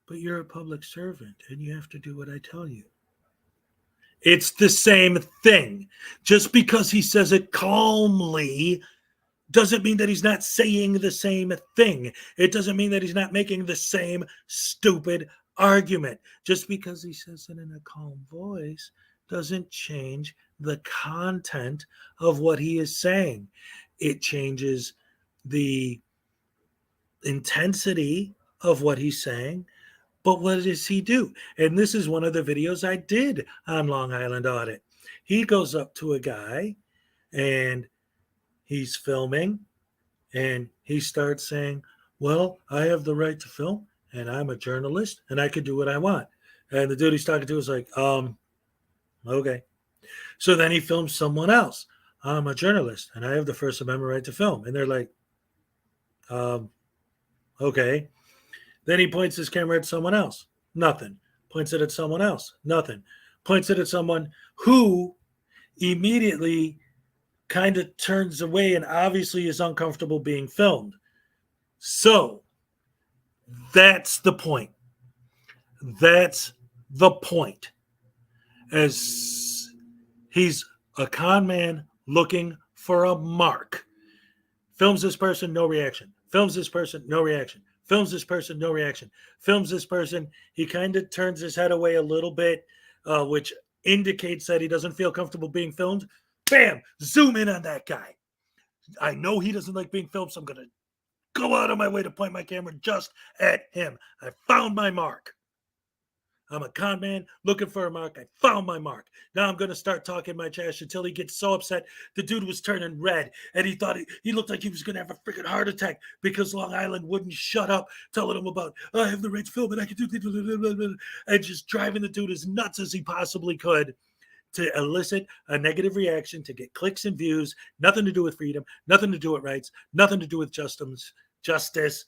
But you're a public servant and you have to do what I tell you. It's the same thing. Just because he says it calmly doesn't mean that he's not saying the same thing. It doesn't mean that he's not making the same stupid argument. Just because he says it in a calm voice doesn't change the content of what he is saying. It changes the intensity of what he's saying. But what does he do? And this is one of the videos I did on Long Island Audit. He goes up to a guy and he's filming and he starts saying, well, I have the right to film and I'm a journalist and I can do what I want. And the dude he's talking to is like, okay. So then he films someone else. I'm a journalist and I have the First Amendment right to film. And they're like, okay. Then he points his camera at someone else. Nothing. Points it at someone else. Nothing. Points it at someone who immediately kind of turns away and obviously is uncomfortable being filmed. So that's the point. That's the point. As he's a con man looking for a mark. Films this person, no reaction. Films this person, no reaction. Films this person, no reaction. Films this person. He kind of turns his head away a little bit, which indicates that he doesn't feel comfortable being filmed. Bam! Zoom in on that guy. I know he doesn't like being filmed, so I'm going to go out of my way to point my camera just at him. I found my mark. I'm a con man looking for a mark. I found my mark. Now I'm going to start talking my trash until he gets so upset. The dude was turning red and he thought he looked like he was going to have a freaking heart attack because Long Island wouldn't shut up telling him about, I have the right to film and I can do, and just driving the dude as nuts as he possibly could to elicit a negative reaction, to get clicks and views, nothing to do with freedom, nothing to do with rights, nothing to do with justice.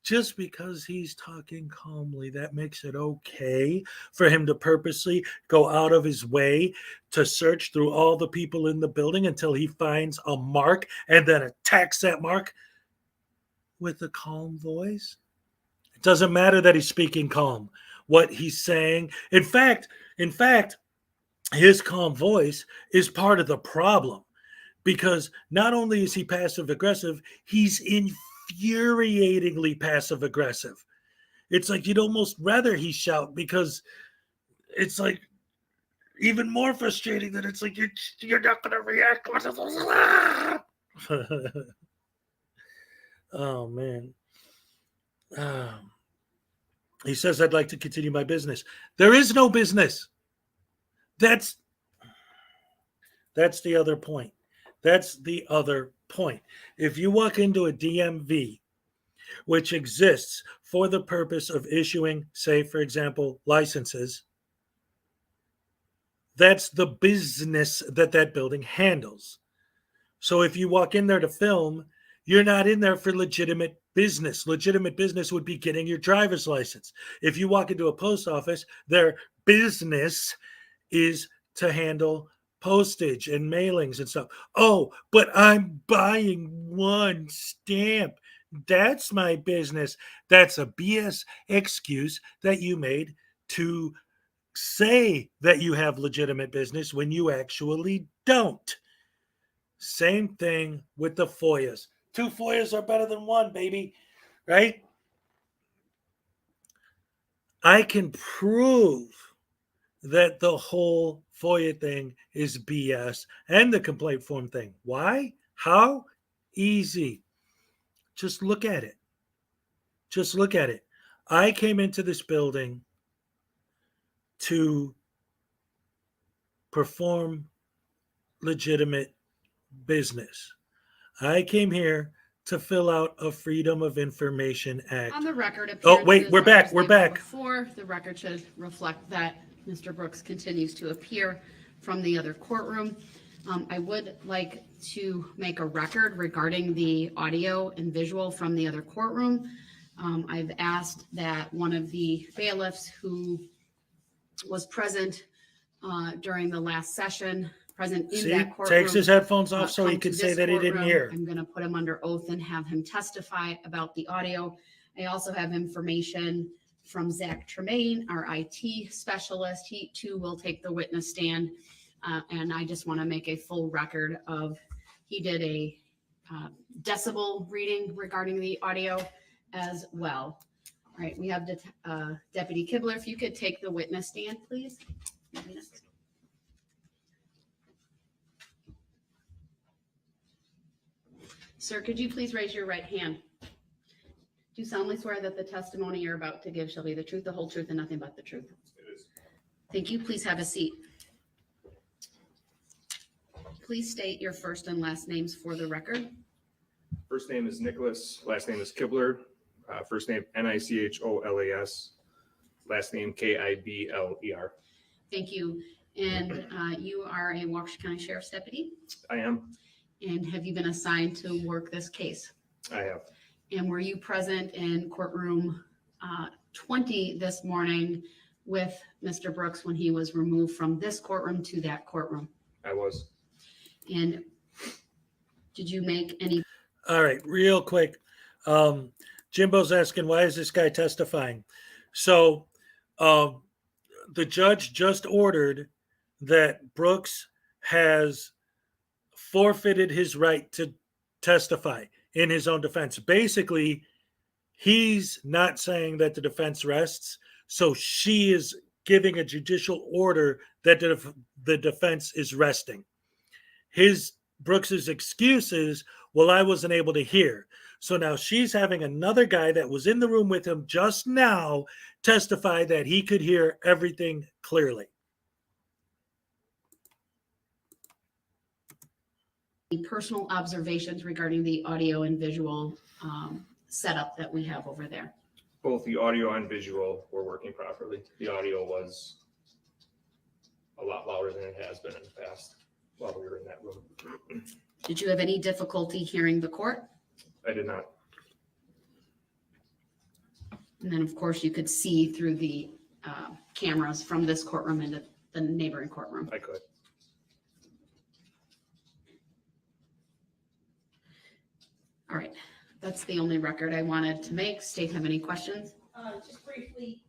Just because he's talking calmly, that makes it okay for him to purposely go out of his way to search through all the people in the building until he finds a mark and then attacks that mark with a calm voice. It doesn't matter that he's speaking calm. What he's saying, in fact, his calm voice is part of the problem because not only is he passive aggressive, he's infuriatingly passive aggressive. It's like you'd almost rather he shout because it's like even more frustrating that it's like you're not going to react. Oh man. He says, I'd like to continue my business. There is no business. That's the other point. That's the other point. If you walk into a DMV, which exists for the purpose of issuing, say, for example, licenses, that's the business that building handles. So if you walk in there to film, you're not in there for legitimate business. Legitimate business would be getting your driver's license. If you walk into a post office, their business is to handle postage and mailings and stuff. Oh, but I'm buying one stamp. That's my business. That's a BS excuse that you made to say that you have legitimate business when you actually don't. Same thing with the FOIAs. 2 FOIAs are better than 1, baby, right? I can prove that the whole FOIA thing is BS and the complaint form thing. Why? How? Easy. Just look at it. Just look at it. I came into this building to perform legitimate business. I came here to fill out a Freedom of Information Act. On the record, Oh, wait, we're back. appearances We're like they were back. Before, the record should reflect that Mr. Brooks continues to appear from the other courtroom. I would like to make a record regarding the audio and visual from the other courtroom. I've asked that one of the bailiffs who was present during the last session, present in See, that courtroom. takes his headphones off so he come to can say this that he didn't courtroom. hear. I'm going to put him under oath and have him testify about the audio. I also have information from Zach Tremaine, our IT specialist. He too will take the witness stand. And I just want to make a full record of, he did a decibel reading regarding the audio as well. All right, we have Deputy Kibler. If you could take the witness stand, please. Sir, could you please raise your right hand? Do you solemnly swear that the testimony you're about to give shall be the truth, the whole truth, and nothing but the truth? It is. Thank you. Please have a seat. Please state your first and last names for the record. First name is Nicholas, last name is Kibler. First name Nicholas, last name Kibler. Thank you. And you are a Waukesha County Sheriff's Deputy? I am. And have you been assigned to work this case? I have. And were you present in courtroom 20 this morning with Mr. Brooks when he was removed from this courtroom to that courtroom? I was. And did you make any? All right, real quick. Jimbo's asking, why is this guy testifying? So the judge just ordered that Brooks has forfeited his right to testify in his own defense. Basically, he's not saying that the defense rests, so she is giving a judicial order that the defense is resting. Brooks's excuses, well, I wasn't able to hear. So now she's having another guy that was in the room with him just now testify that he could hear everything clearly. Personal observations regarding the audio and visual setup that we have over there? Both the audio and visual were working properly. The audio was a lot louder than it has been in the past while we were in that room. Did you have any difficulty hearing the court? I did not. And then, of course, you could see through the cameras from this courtroom into the neighboring courtroom. I could. All right, that's the only record I wanted to make. State, have any questions? Just briefly,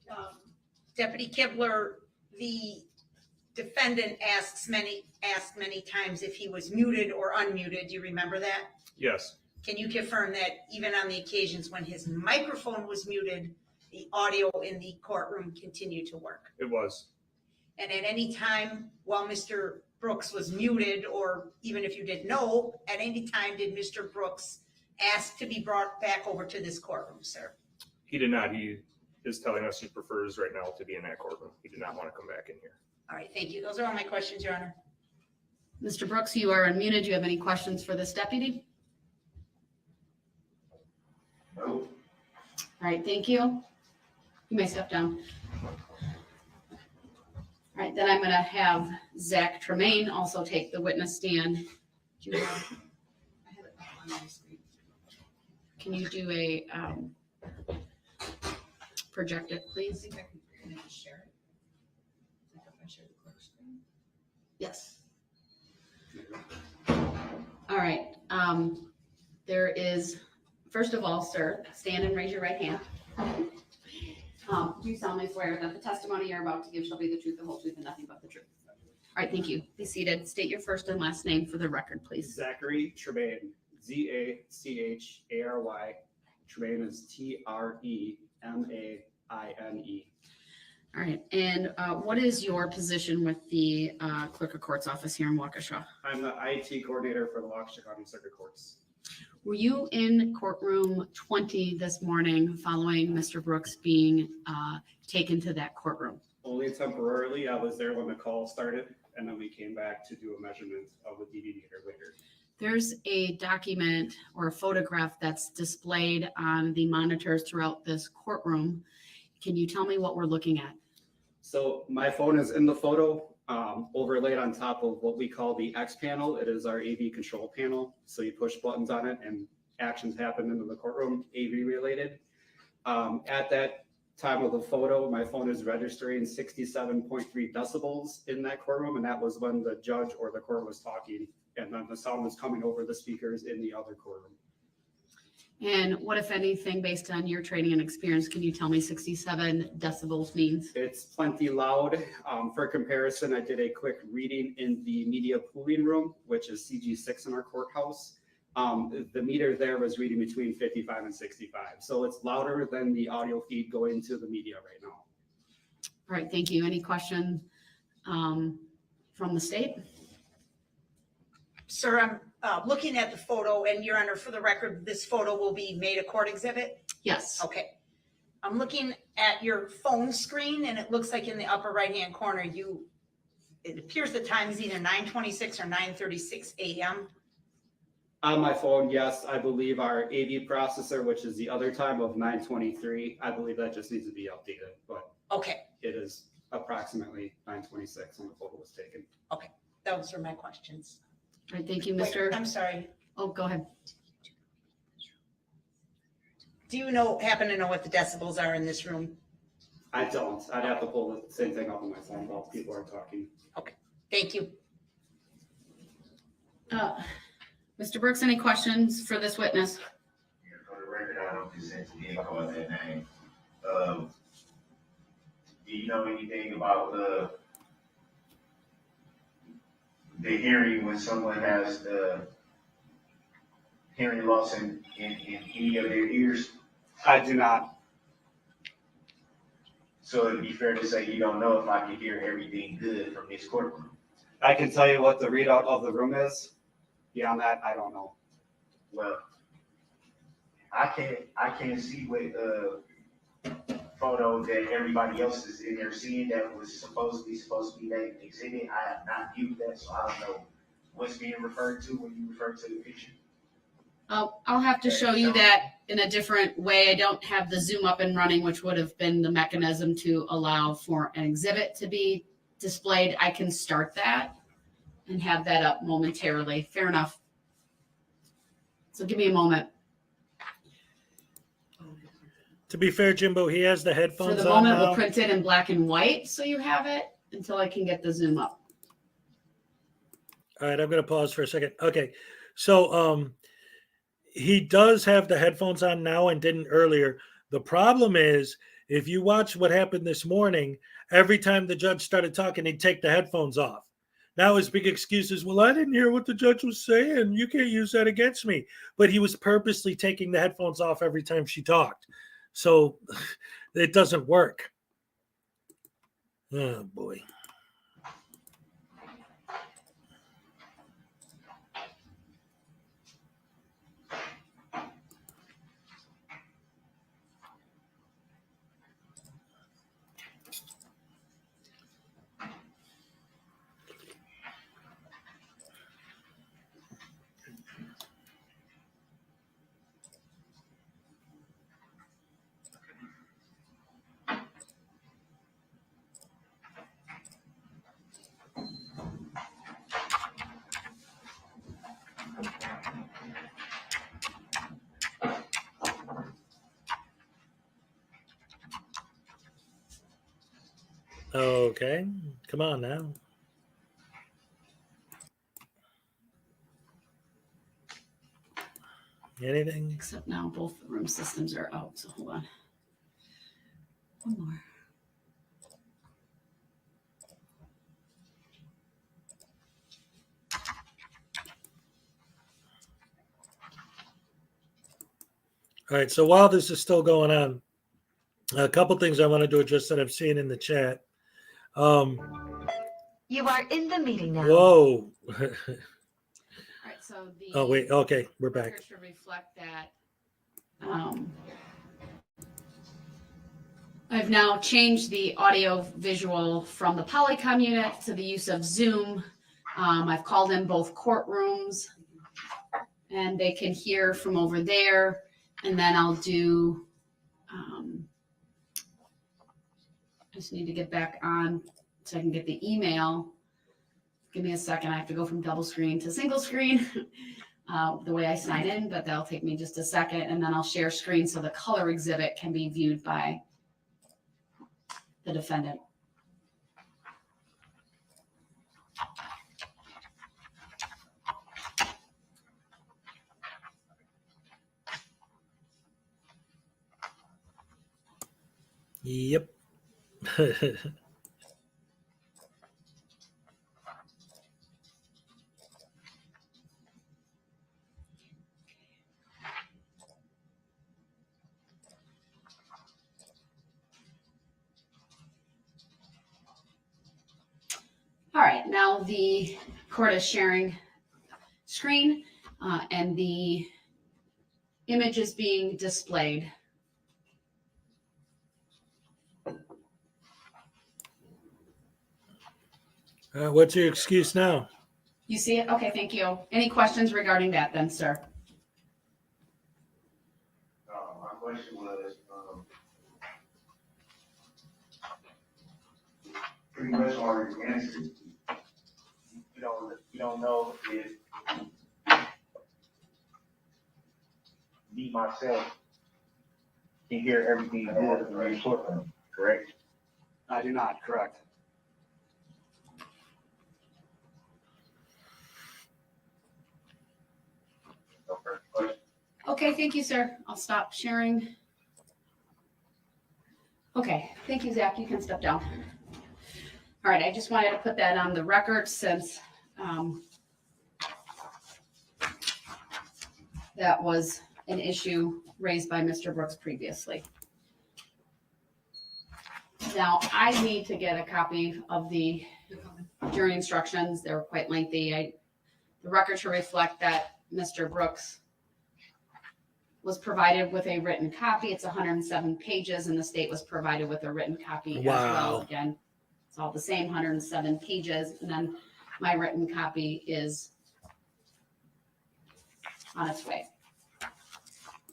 Deputy Kibler, the defendant asked many times if he was muted or unmuted. Do you remember that? Yes. Can you confirm that even on the occasions when his microphone was muted, the audio in the courtroom continued to work? It was. And at any time while Mr. Brooks was muted, or even if you didn't know, at any time did Mr. Brooks ask to be brought back over to this courtroom, sir? He did not. He is telling us he prefers right now to be in that courtroom. He did not want to come back in here. All right, thank you. Those are all my questions, Your Honor. Mr. Brooks, you are unmuted. Do you have any questions for this deputy? Nope. All right, thank you. You may step down. All right, then I'm going to have Zach Tremaine also take the witness stand. Do you have- I have it on my screen. Can you do a project it, please? Can I just share it? If I share the clerk screen? Yes. All right. There is, first of all, sir, stand and raise your right hand. Do you solemnly swear that the testimony you're about to give shall be the truth, the whole truth, and nothing but the truth? All right, thank you. Be seated. State your first and last name for the record, please. Zachary Tremaine, Zachary. Tremaine is Tremaine. All right, and what is your position with the clerk of court's office here in Waukesha? I'm the IT coordinator for the Waukesha County Circuit Courts. Were you in courtroom 20 this morning following Mr. Brooks being taken to that courtroom? Only temporarily. I was there when the call started, and then we came back to do a measurement of the DV meter later. There's a document or a photograph that's displayed on the monitors throughout this courtroom. Can you tell me what we're looking at? So my phone is in the photo, overlaid on top of what we call the X panel. It is our AV control panel. So you push buttons on it and actions happen into the courtroom, AV related. At that time of the photo, my phone is registering 67.3 decibels in that courtroom. And that was when the judge or the court was talking, and then the sound was coming over the speakers in the other courtroom. And what, if anything, based on your training and experience, can you tell me 67 decibels means? It's plenty loud. For comparison, I did a quick reading in the media pooling room, which is CG6 in our courthouse. The meter there was reading between 55 and 65. So it's louder than the audio feed going to the media right now. All right, thank you. Any question from the state? Sir, I'm looking at the photo, and Your Honor, for the record, this photo will be made a court exhibit? Yes. Okay. I'm looking at your phone screen, and it looks like in the upper right-hand corner, it appears the time is either 9:26 or 9:36 a.m. On my phone, yes, I believe our AV processor, which is the other time of 9:23, I believe that just needs to be updated, but Okay, it is approximately 9:26 when the photo was taken. those are my questions. All right, thank you, Wait, Mr. I'm sorry. Oh, go ahead. Do you happen to know what the decibels are in this room? I don't. I'd have to pull the same thing up on my phone while people are talking. Thank you. Mr. Brooks, any questions for this witness? For the record, I don't consent to being called that name. Do you know anything about the hearing when someone has the hearing loss in any of their ears? I do not. So it'd be fair to say you don't know if I can hear everything good from this courtroom. I can tell you what the readout of the room is. Beyond that, I don't know. Well, I can't see what photo that everybody else is in there seeing that was supposed to be that exhibit. I have not viewed that, so I don't know what's being referred to when you refer to the picture. I'll have to show you that in a different way. I don't have the Zoom up and running, which would have been the mechanism to allow for an exhibit to be displayed. I can start that and have that up momentarily. Fair enough. So give me a moment. To be fair, Jimbo, he has the For headphones the on moment, we'll now. print it in black and white so you have it until I can get the Zoom up. All right, I'm going to pause for a second. Okay, so he does have the headphones on now and didn't earlier. The problem is, if you watch what happened this morning, every time the judge started talking, he'd take the headphones off. Now his big excuse is, well, I didn't hear what the judge was saying. You can't use that against me. But he was purposely taking the headphones off every time she talked. So it doesn't work. Oh, boy. Okay, come on now. Anything? Except now both room systems are out, so hold on. One more. All right, so while this is still going on, a couple things I wanted to address that I've seen in the chat. You are in the meeting now. Whoa. All right, so the Oh, wait, okay, we're back. record should reflect that. I've now changed the audio visual from the Polycom unit to the use of Zoom. I've called in both courtrooms and they can hear from over there. And then I'll do, I just need to get back on so I can get the email. Give me a second. I have to go from double screen to single screen the way I sign in, but that'll take me just a second. And then I'll share screen so the color exhibit can be viewed by the defendant. Yep. All right, now the court is sharing screen and the image is being displayed. What's your excuse now? You see it? Okay, thank you. Any questions regarding that then, sir? My question was, pretty much already answered. You don't know if me myself can hear everything good in the courtroom, correct? I do not, correct. No further questions. Okay, thank you, sir. I'll stop sharing. Okay, thank you, Zach. You can step down. All right, I just wanted to put that on the record since that was an issue raised by Mr. Brooks previously. Now, I need to get a copy of the jury instructions. They were quite lengthy. The record should reflect that Mr. Brooks was provided with a written copy. It's 107 pages, and the state was provided with a written copy as well. Again, it's all the same 107 pages, and then my written copy is on its way.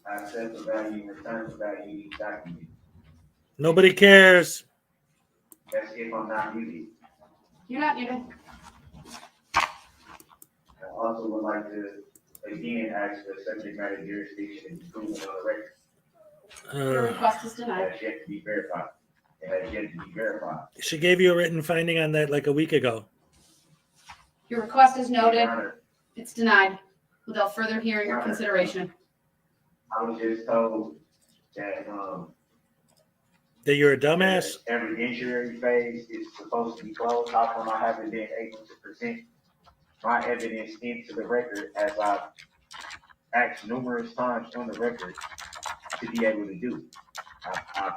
I said the value, return the value, each document. Nobody cares. That's if I'm not muted. You're not muted. I also would like to again ask for subject matter jurisdiction and proven on the record. Your request is denied. It has yet to be verified. It has yet to be verified. She gave you a written finding on that like a week ago. Your request is noted. Your Honor, It's denied without further hearing or consideration. I was just told that That you're a dumbass? evidentiary phase is supposed to be closed. How come I haven't been able to present my evidence into the record as I've asked numerous times on the record to be able to do? I've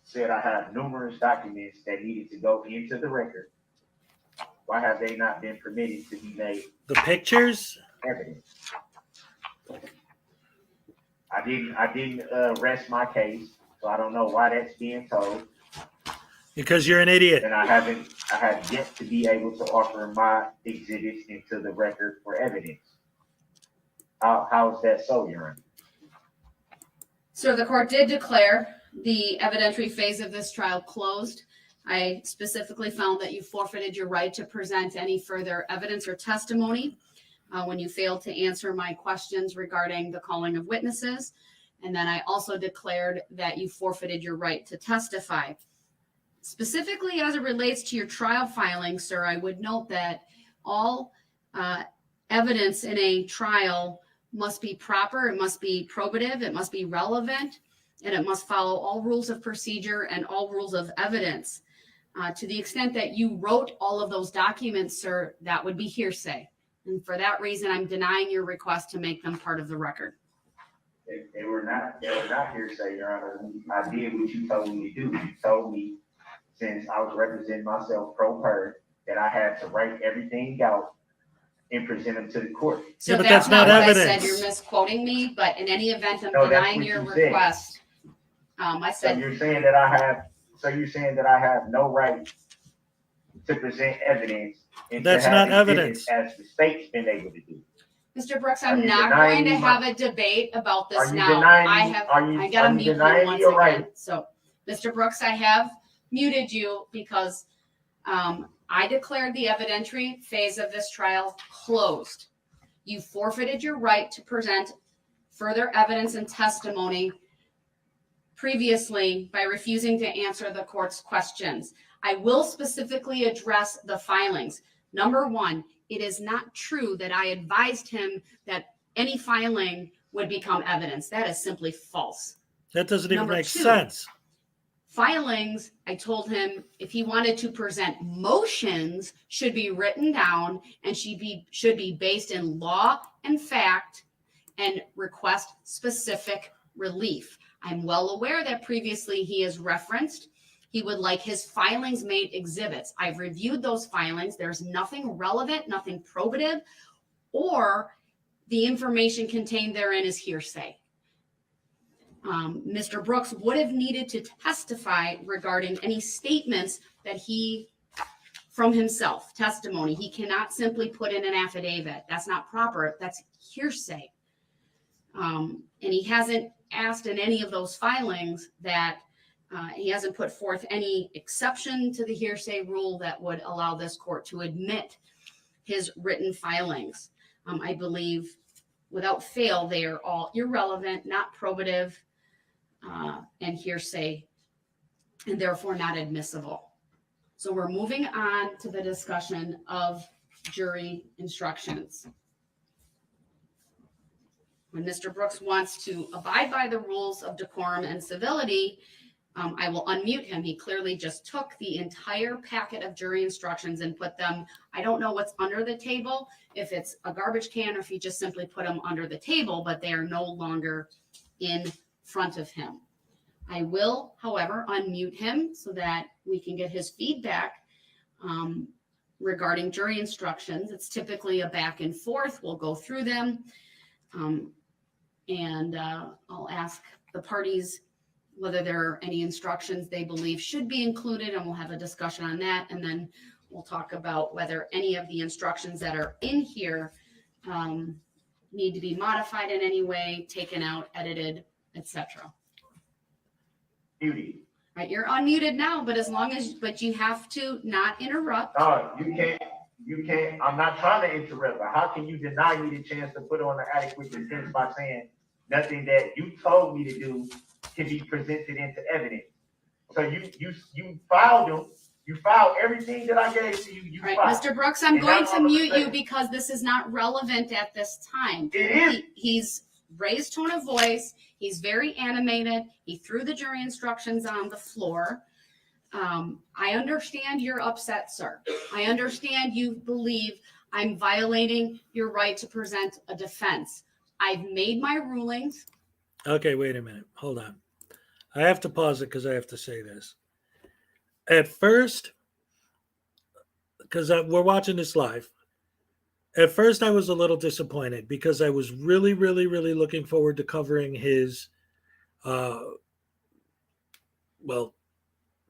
said I have numerous documents that needed to go into the record. Why have they not been permitted to be made The pictures? evidence? I didn't rest my case, so I don't know why that's being told. Because you're an idiot. And I have yet to be able to offer my exhibits into the record for evidence. How is that so, Your Honor? So the court did declare the evidentiary phase of this trial closed. I specifically found that you forfeited your right to present any further evidence or testimony when you failed to answer my questions regarding the calling of witnesses. And then I also declared that you forfeited your right to testify. Specifically as it relates to your trial filing, sir, I would note that all evidence in a trial must be proper, it must be probative, it must be relevant, and it must follow all rules of procedure and all rules of evidence. To the extent that you wrote all of those documents, sir, that would be hearsay. And for that reason, I'm denying your request to make them part of the record. They were not hearsay, Your Honor. I did what you told me to do. You told me, since I was representing myself pro per, that I had to write everything out and present them to the court. So Yeah, but that's that's not what evidence. I said. You're misquoting me, but in any event, I'm No, that's denying what your you said. request. I So said, you're saying that I have no right to present evidence and That's to have not exhibits evidence. as the state's been able to do. Mr. Brooks, Are I'm you not denying going to me have a debate about Are this you now. denying I me? have, Are you I gotta mute him denying once me your again. right? So, Mr. Brooks, I have muted you because I declared the evidentiary phase of this trial closed. You forfeited your right to present further evidence and testimony previously by refusing to answer the court's questions. I will specifically address the filings. Number one, it is not true that I advised him that any filing would become evidence. That is simply false. That doesn't even Number make two. sense. Filings, I told him if he wanted to present motions, should be written down and should be based in law and fact and request specific relief. I'm well aware that previously he has referenced he would like his filings made exhibits. I've reviewed those filings. There's nothing relevant, nothing probative, or the information contained therein is hearsay. Mr. Brooks would have needed to testify regarding any statements that he, from himself, testimony. He cannot simply put in an affidavit. That's not proper. That's hearsay. And he hasn't asked in any of those filings that he hasn't put forth any exception to the hearsay rule that would allow this court to admit his written filings. I believe without fail, they are all irrelevant, not probative, and hearsay, and therefore not admissible. So we're moving on to the discussion of jury instructions. When Mr. Brooks wants to abide by the rules of decorum and civility, I will unmute him. He clearly just took the entire packet of jury instructions and put them, I don't know what's under the table, if it's a garbage can or if he just simply put them under the table, but they are no longer in front of him. I will, however, unmute him so that we can get his feedback regarding jury instructions. It's typically a back and forth. We'll go through them. And I'll ask the parties whether there are any instructions they believe should be included, and we'll have a discussion on that. And then we'll talk about whether any of the instructions that are in here need to be modified in any way, taken out, edited, etc. Beauty. Right, you're unmuted now, but but you have to not interrupt. You can't, I'm not trying to interrupt, but how can you deny me the chance to put on the adequate defense by saying nothing that you told me to do can be presented into evidence? So you filed them, you filed everything that I gave to you, Right, filed. Mr. Brooks, I'm And going that's to all I'm mute you saying. because this is not relevant at this time. It is. He's raised tone of voice. He's very animated. He threw the jury instructions on the floor. I understand you're upset, sir. I understand you believe I'm violating your right to present a defense. I've made my rulings. Okay, wait a minute. Hold on. I have to pause it because I have to say this. At first, because we're watching this live, at first I was a little disappointed because I was really, really, really looking forward to covering his,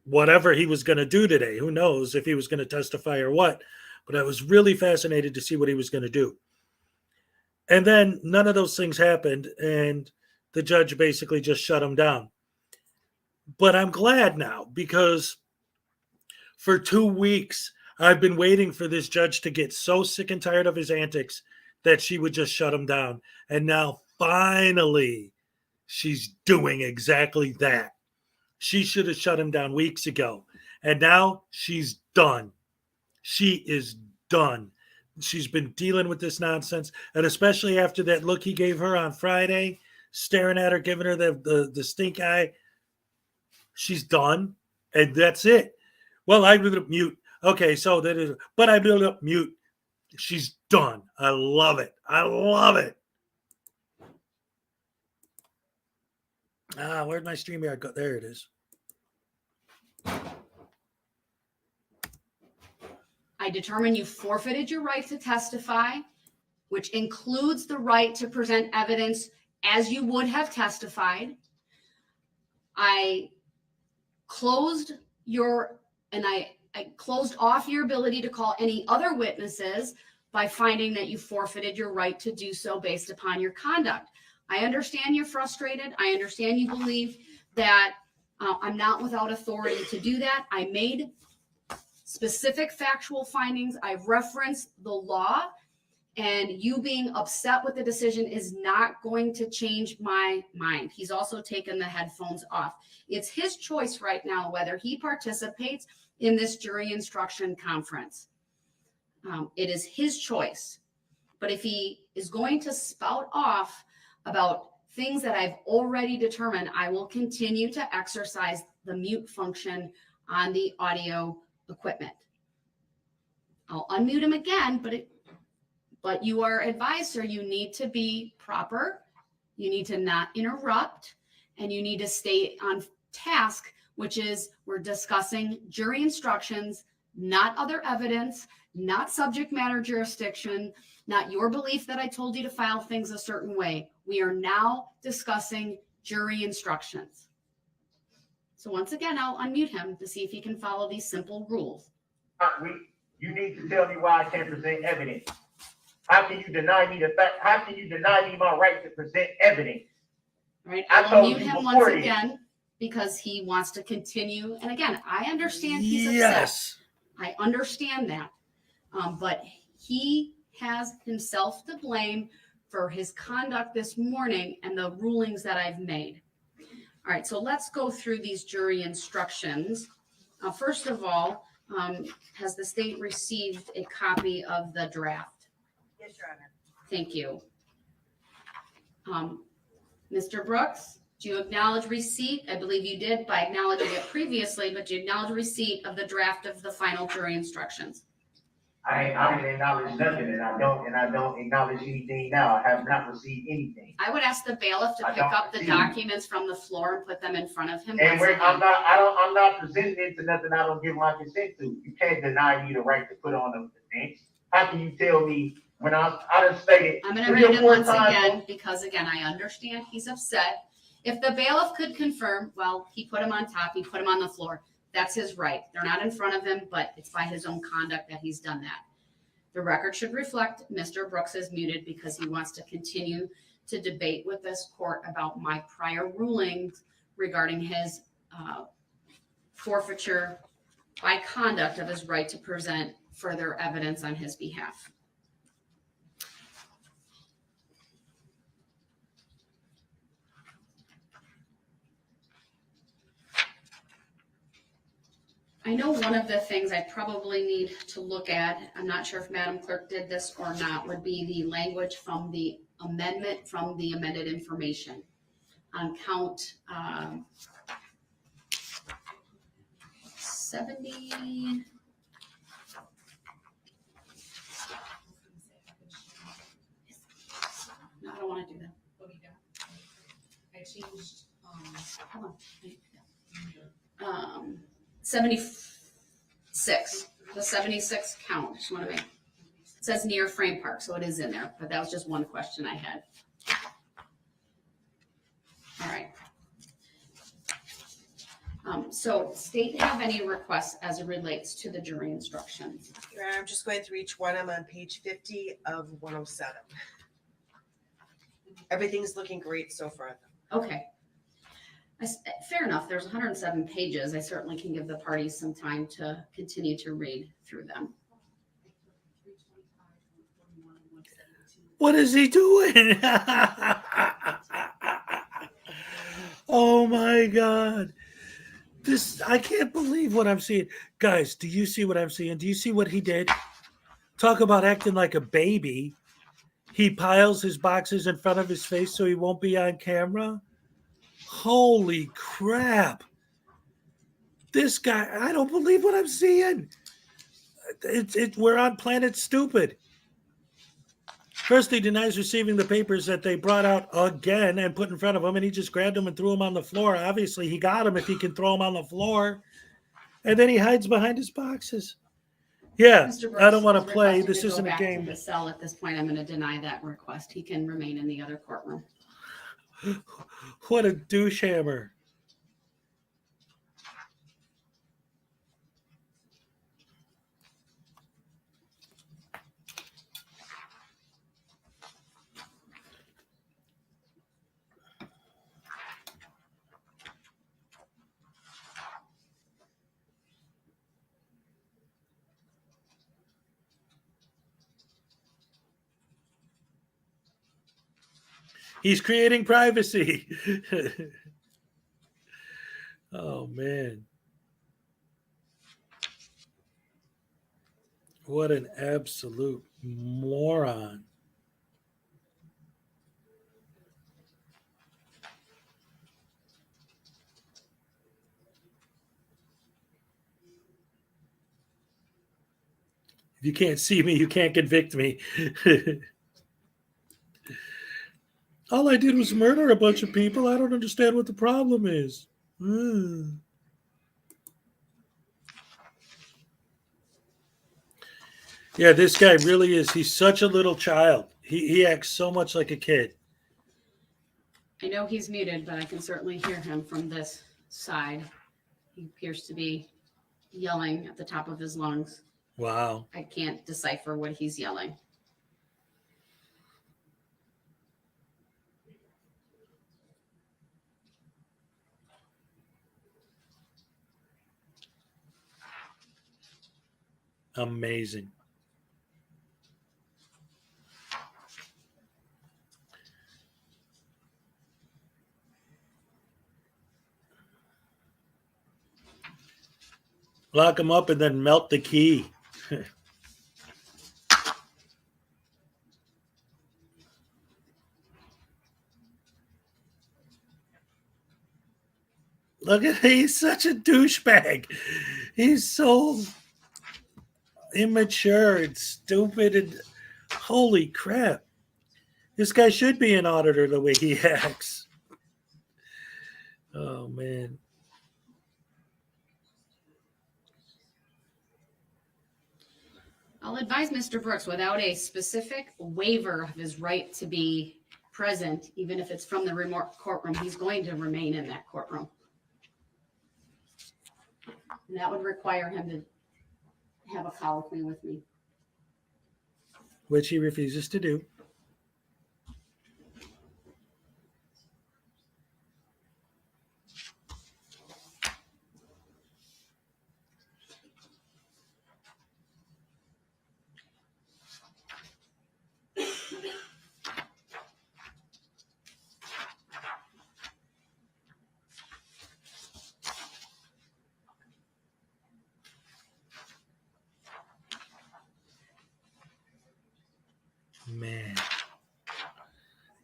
whatever he was going to do today. Who knows if he was going to testify or what, but I was really fascinated to see what he was going to do. And then none of those things happened, and the judge basically just shut him down. But I'm glad now because for 2 weeks, I've been waiting for this judge to get so sick and tired of his antics that she would just shut him down. And now finally, she's doing exactly that. She should have shut him down weeks ago. And now she's done. She is done. She's been dealing with this nonsense. And especially after that look he gave her on Friday, staring at her, giving her the stink eye, she's done. And that's it. Well, I will mute. Okay, so that is, but I will mute. She's done. I love it. I love it. Where'd my StreamYard go? There it is. I determine you forfeited your right to testify, which includes the right to present evidence as you would have testified. I closed I closed off your ability to call any other witnesses by finding that you forfeited your right to do so based upon your conduct. I understand you're frustrated. I understand you believe that I'm not without authority to do that. I made specific factual findings. I've referenced the law, and you being upset with the decision is not going to change my mind. He's also taken the headphones off. It's his choice right now whether he participates in this jury instruction conference. It is his choice. But if he is going to spout off about things that I've already determined, I will continue to exercise the mute function on the audio equipment. I'll unmute him again, but you are advised, sir, you need to be proper. You need to not interrupt, and you need to stay on task, which is we're discussing jury instructions, not other evidence, not subject matter jurisdiction, not your belief that I told you to file things a certain way. We are now discussing jury instructions. So once again, I'll unmute him to see if he can follow these simple rules. You need to tell me why I can't present evidence. How can you deny me the fact? How can you deny me my right to present evidence? All right, I'll mute him once again because he wants to continue. And again, I understand he's upset. I understand that. But he has himself to blame for his conduct this morning and the rulings that I've made. All right, so let's go through these jury instructions. First of all, has the state received a copy of the draft? Yes, Your Honor. Thank you. Mr. Brooks, do you acknowledge receipt? I believe you did by acknowledging it previously, but do you acknowledge receipt of the draft of the final jury instructions? I didn't acknowledge nothing, and I don't acknowledge anything now. I have not received anything. I would ask the bailiff to pick up the documents from the floor and put them in front of him. And I'm not presenting it to nothing I don't give my consent to. You can't deny me the right to put on a defense. How can you tell me when I just stated I'm going to read it once again because again, I understand he's upset. If the bailiff could confirm, well, he put him on top, he put him on the floor. That's his right. They're not in front of him, but it's by his own conduct that he's done that. The record should reflect Mr. Brooks is muted because he wants to continue to debate with this court about my prior rulings regarding his forfeiture by conduct of his right to present further evidence on his behalf. I know one of the things I probably need to look at, I'm not sure if Madam Clerk did this or not, would be the language from the amendment from the amended information on count 70. No, I don't want to do that. What do you got? I changed, hold on. 76, the 76 count. Just want to make, it says near Frame Park, so it is in there, but that was just one question I had. All right. So state have any requests as it relates to the jury instructions? I'm just going through each one. I'm on page 50 of 107. Everything's looking great so far. Okay. Fair enough. There's 107 pages. I certainly can give the parties some time to continue to read through them. What is he doing? Oh my God. I can't believe what I'm seeing. Guys, do you see what I'm seeing? Do you see what he did? Talk about acting like a baby. He piles his boxes in front of his face so he won't be on camera. Holy crap. This guy, I don't believe what I'm seeing. We're on planet stupid. First, he denies receiving the papers that they brought out again and put in front of him, and he just grabbed them and threw them on the floor. Obviously, he got them if he can throw them on the floor. And then he hides behind his boxes. Yeah, Mr. I don't Brooks want to is play. requested This to go isn't a back to game. the cell at this point. I'm going to deny that request. He can remain in the other courtroom. What a douche hammer. He's creating privacy. Oh, man. What an absolute moron. If you can't see me, you can't convict me. All I did was murder a bunch of people. I don't understand what the problem is. Yeah, this guy really is. He's such a little child. He acts so much like a kid. I know he's muted, but I can certainly hear him from this side. He appears to be yelling at the top of his lungs. Wow. I can't decipher what he's yelling. Amazing. Lock him up and then melt the key. Look at he's such a douchebag. He's so immature and stupid and holy crap. This guy should be an auditor the way he acts. Oh man. I'll advise Mr. Brooks, without a specific waiver of his right to be present, even if it's from the remote courtroom, he's going to remain in that courtroom. And that would require him to have a colloquy with me. Which he refuses to do. Man,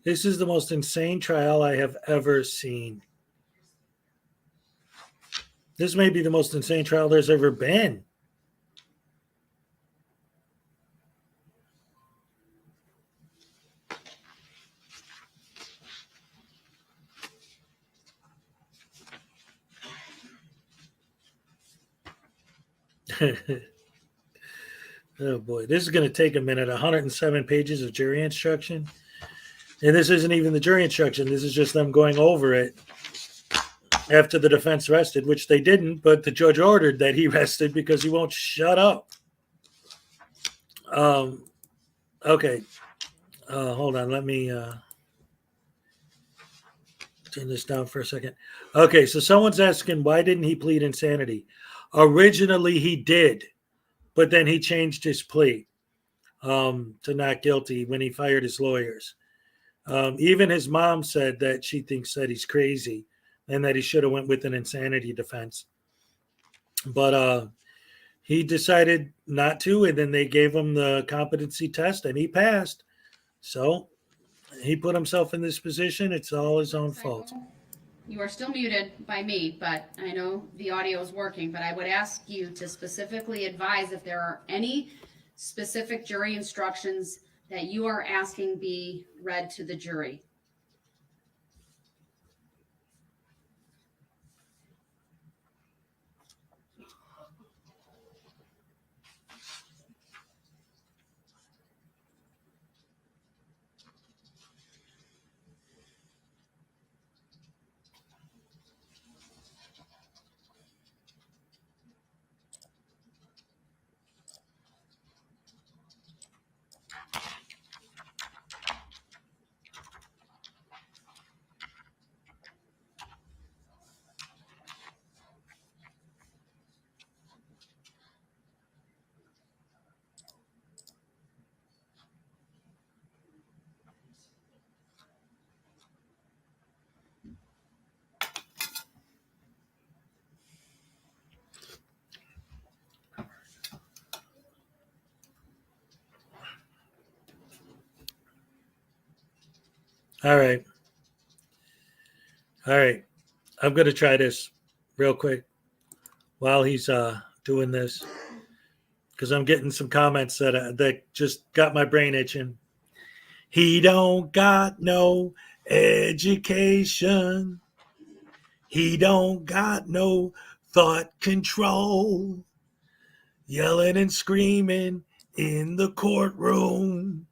this is the most insane trial I have ever seen. This may be the most insane trial there's ever been. Oh boy, this is going to take a minute. 107 pages of jury instruction. And this isn't even the jury instruction. This is just them going over it after the defense rested, which they didn't, but the judge ordered that he rested because he won't shut up. Okay. Hold on. Let me turn this down for a second. Okay, so someone's asking, why didn't he plead insanity? Originally, he did, but then he changed his plea to not guilty when he fired his lawyers. Even his mom said that she thinks that he's crazy, and that he should have went with an insanity defense. But he decided not to, and then they gave him the competency test, and he passed. So he put himself in this position. It's all his own fault. You are still muted by me, but I know the audio is working, but I would ask you to specifically advise if there are any specific jury instructions that you are asking be read to the jury. All right. All right. I'm going to try this real quick while he's doing this, because I'm getting some comments that just got my brain itching. He don't got no education. He don't got no thought control. Yelling and screaming in the courtroom.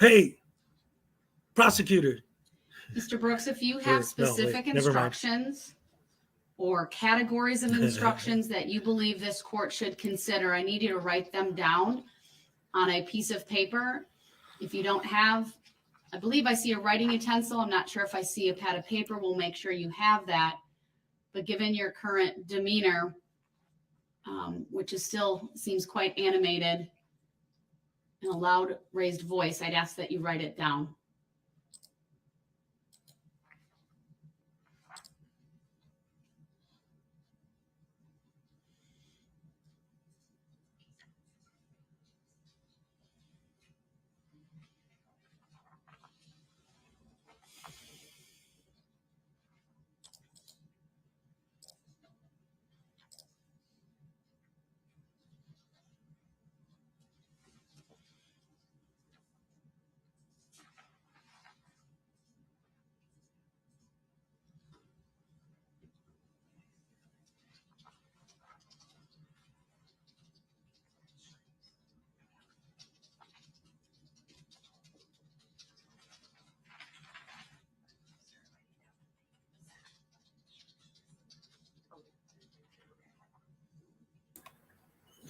Hey, prosecutor. Mr. Brooks, if you have specific never mind. instructions or categories of instructions that you believe this court should consider, I need you to write them down on a piece of paper. If you don't have, I believe I see a writing utensil. I'm not sure if I see a pad of paper. We'll make sure you have that. But given your current demeanor, which is still seems quite animated and a loud raised voice, I'd ask that you write it down.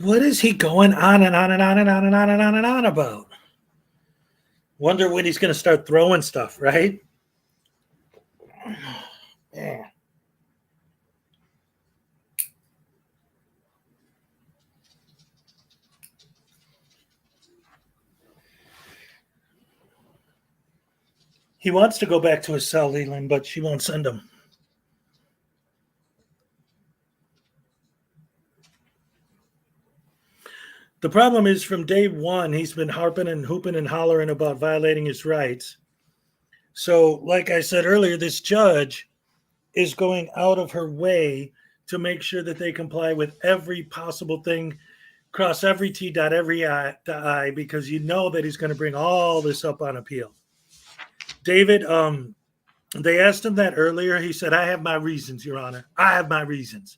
What is he going on and on and on and on and on and on and on about? Wonder when he's going to start throwing stuff, right? Yeah. He wants to go back to his cell, Leland, but she won't send him. The problem is from day one, he's been harping and hooping and hollering about violating his rights. So, like I said earlier, this judge is going out of her way to make sure that they comply with every possible thing, cross every T, dot every I, because you know that he's going to bring all this up on appeal. David, they asked him that earlier. He said, I have my reasons, Your Honor. I have my reasons.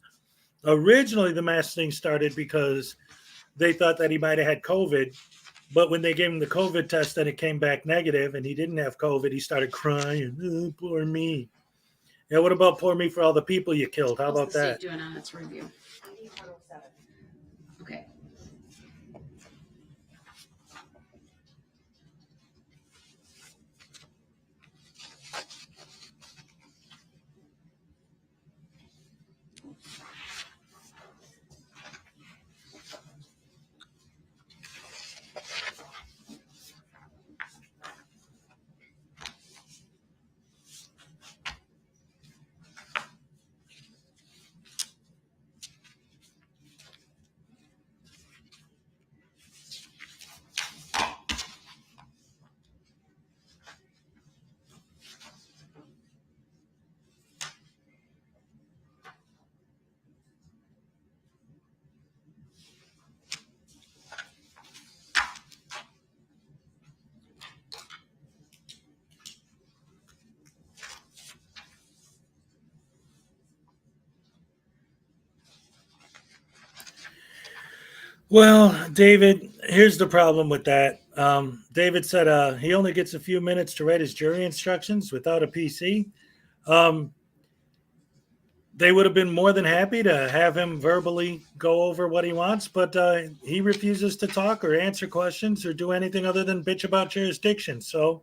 Originally, the mass thing started because they thought that he might have had COVID, but when they gave him the COVID test and it came back negative and he didn't have COVID, he started crying. Oh, poor me. Yeah, what about poor me for all the people you killed? How about What's the that? state doing on its review? Okay. Well, David, here's the problem with that. David said he only gets a few minutes to write his jury instructions without a PC. They would have been more than happy to have him verbally go over what he wants, but he refuses to talk or answer questions or do anything other than bitch about jurisdiction. So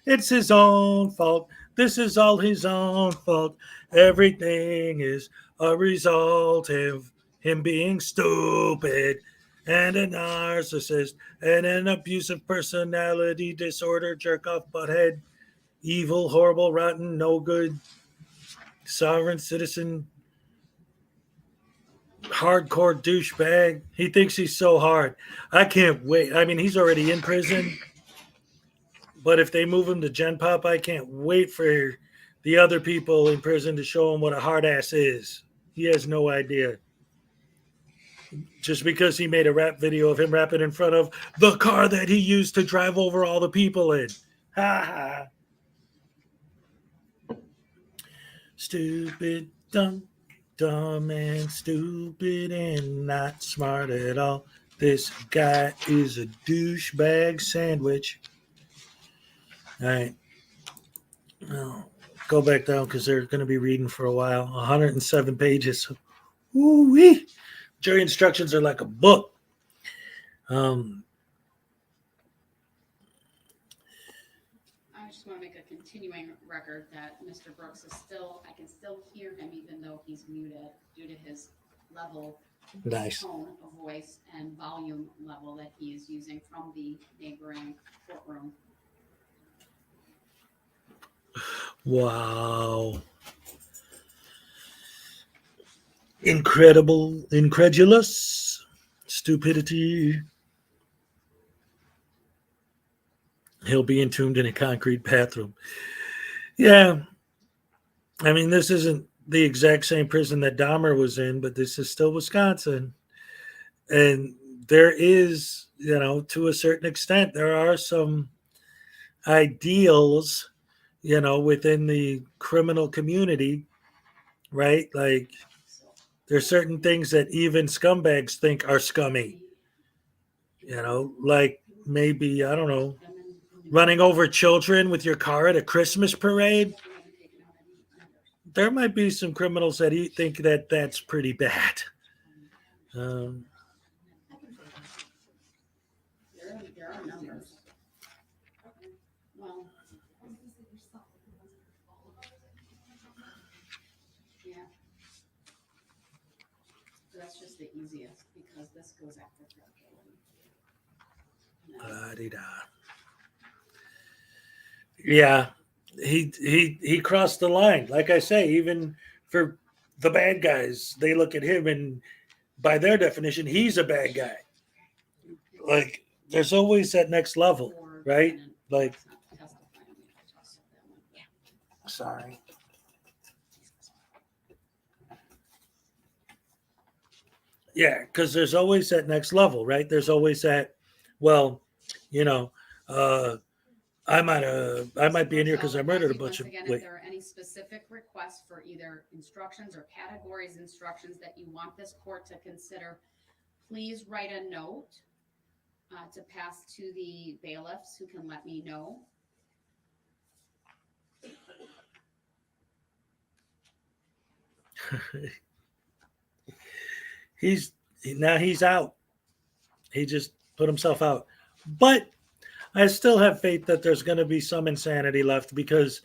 it's his own fault. This is all his own fault. Everything is a result of him being stupid and a narcissist and an abusive personality disorder, jerk off, butthead, evil, horrible, rotten, no good, sovereign citizen, hardcore douchebag. He thinks he's so hard. I can't wait. I mean, he's already in prison, but if they move him to Gen Pop, I can't wait for the other people in prison to show him what a hard ass is. He has no idea. Just because he made a rap video of him rapping in front of the car that he used to drive over all the people in. Ha ha. Stupid, dumb and stupid and not smart at all. This guy is a douchebag sandwich. All right. Oh, go back down because they're going to be reading for a while. 107 pages. Woo-wee. Jury instructions are like a book. I just want to make a continuing record that Mr. Brooks is still, I can still hear him even though he's muted due to his level, Nice. tone of voice and volume level that he is using from the neighboring courtroom. Wow. Incredible, incredulous, stupidity. He'll be entombed in a concrete bathroom. Yeah. I mean, this isn't the exact same prison that Dahmer was in, but this is still Wisconsin. And there is, to a certain extent, there are some ideals, within the criminal community, right? Like, there's certain things that even scumbags think are scummy, like maybe, I don't know, running over children with your car at a Christmas parade. There might be some criminals that think that that's pretty bad. There are numbers. Well, yeah. That's just the easiest because this goes after credibility. Yeah, he crossed the line. Like I say, even for the bad guys, they look at him and by their definition, he's a bad guy. Like, there's always that next level, right? Like, sorry. Yeah, because there's always that next level, right? There's always that, well, I might be in here because I murdered a bunch of. Once again, if there are any specific requests for either instructions or categories instructions that you want this court to consider, please write a note to pass to the bailiffs who can let me know. He's out. He just put himself out. But I still have faith that there's going to be some insanity left because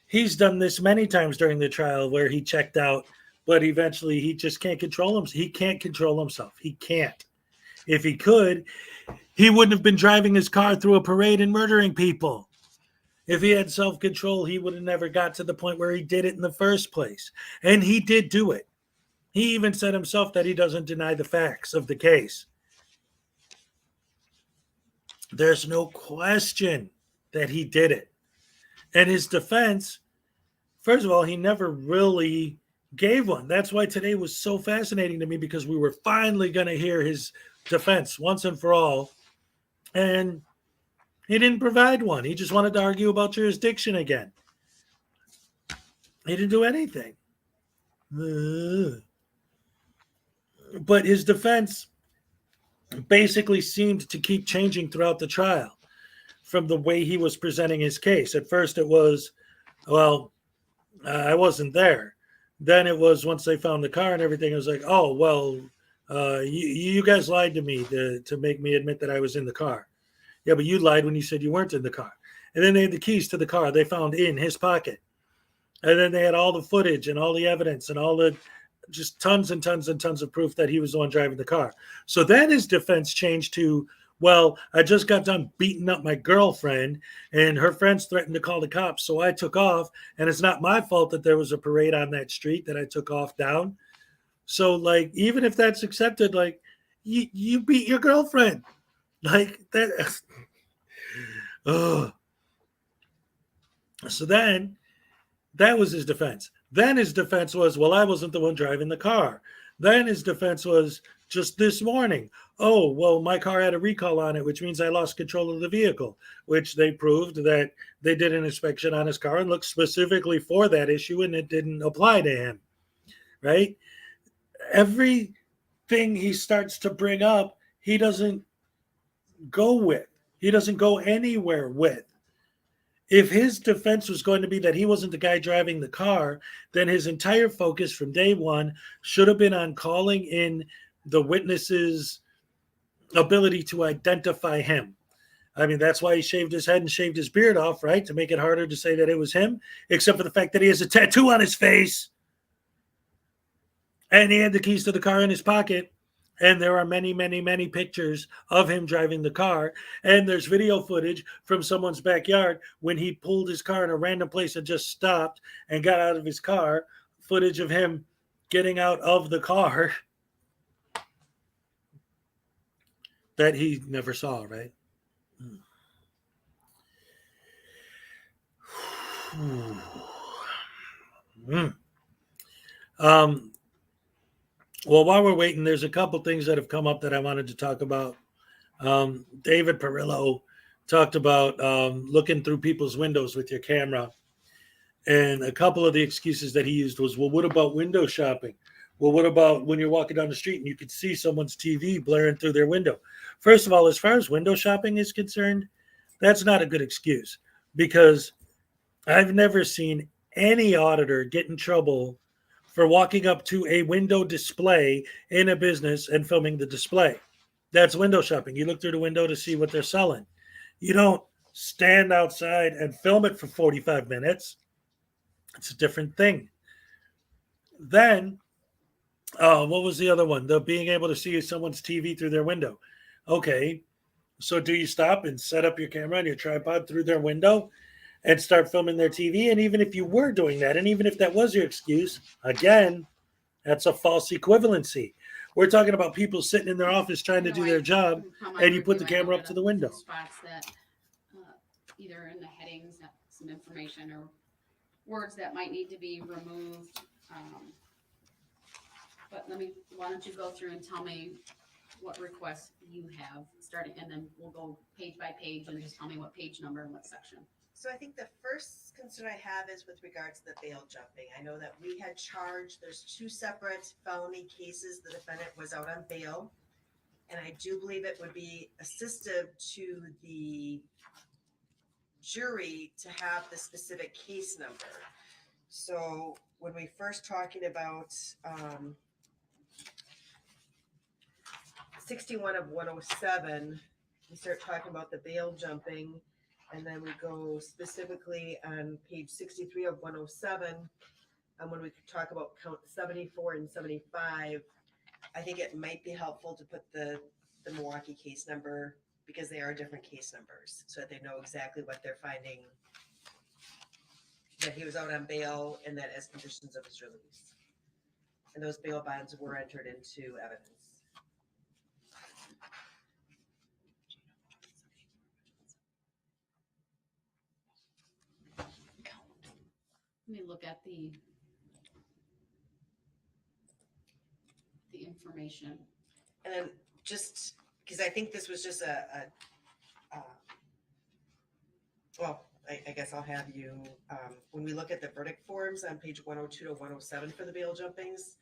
he's done this many times during the trial where he checked out, but eventually he just can't control himself. He can't control himself. He can't. If he could, he wouldn't have been driving his car through a parade and murdering people. If he had self-control, he would have never got to the point where he did it in the first place. And he did do it. He even said himself that he doesn't deny the facts of the case. There's no question that he did it. And his defense, first of all, he never really gave one. That's why today was so fascinating to me because we were finally going to hear his defense once and for all. And he didn't provide one. He just wanted to argue about jurisdiction again. He didn't do anything. But his defense basically seemed to keep changing throughout the trial from the way he was presenting his case. At first, it was, well, I wasn't there. Then it was once they found the car and everything, it was like, oh, well, you guys lied to me to make me admit that I was in the car. Yeah, but you lied when you said you weren't in the car. And then they had the keys to the car they found in his pocket. And then they had all the footage and all the evidence and all the just tons and tons and tons of proof that he was the one driving the car. So then his defense changed to, well, I just got done beating up my girlfriend and her friends threatened to call the cops. So I took off, and it's not my fault that there was a parade on that street that I took off down. So, like, even if that's accepted, like, you beat your girlfriend. Like, that. Ugh. So then that was his defense. Then his defense was, well, I wasn't the one driving the car. Then his defense was, just this morning, oh, well, my car had a recall on it, which means I lost control of the vehicle, which they proved that they did an inspection on his car and looked specifically for that issue, and it didn't apply to him, right? Everything he starts to bring up, he doesn't go with. He doesn't go anywhere with. If his defense was going to be that he wasn't the guy driving the car, then his entire focus from day one should have been on calling in the witness's ability to identify him. I mean, that's why he shaved his head and shaved his beard off, right? To make it harder to say that it was him, except for the fact that he has a tattoo on his face. And he had the keys to the car in his pocket. And there are many, many, many pictures of him driving the car. And there's video footage from someone's backyard when he pulled his car in a random place and just stopped and got out of his car. Footage of him getting out of the car that he never saw, right? Well, while we're waiting, there's a couple things that have come up that I wanted to talk about. David Perillo talked about looking through people's windows with your camera. And a couple of the excuses that he used was, well, what about window shopping? Well, what about when you're walking down the street and you could see someone's TV blaring through their window? First of all, as far as window shopping is concerned, that's not a good excuse, because I've never seen any auditor get in trouble for walking up to a window display in a business and filming the display. That's window shopping. You look through the window to see what they're selling. You don't stand outside and film it for 45 minutes. It's a different thing. Then, what was the other one? The being able to see someone's TV through their window. Okay, so do you stop and set up your camera and your tripod through their window and start filming their TV? And even if you were doing that, and even if that was your excuse, again, that's a false equivalency. We're talking about people sitting in their office trying to do their job, and you put the camera up to the window. Spots that either in the headings, some information or words that might need to be removed. But why don't you go through and tell me what requests you have starting, and then we'll go page by page and just tell me what page number and what section. So I think the first concern I have is with regards to the bail jumping. I know that we had charged, there's 2 separate felony cases. The defendant was out on bail. And I do believe it would be assistive to the jury to have the specific case number. So when we first talking about 61 of 107, we start talking about the bail jumping, and then we go specifically on page 63 of 107, and when we could talk about count 74 and 75, I think it might be helpful to put the Milwaukee case number, because they are different case numbers, so that they know exactly what they're finding, that he was out on bail and that as conditions of his release. And those bail bonds were entered into evidence. Let me look at the information. And then just because I think this was just well, I guess I'll have you, when we look at the verdict forms on page 102 to 107 for the bail jumpings,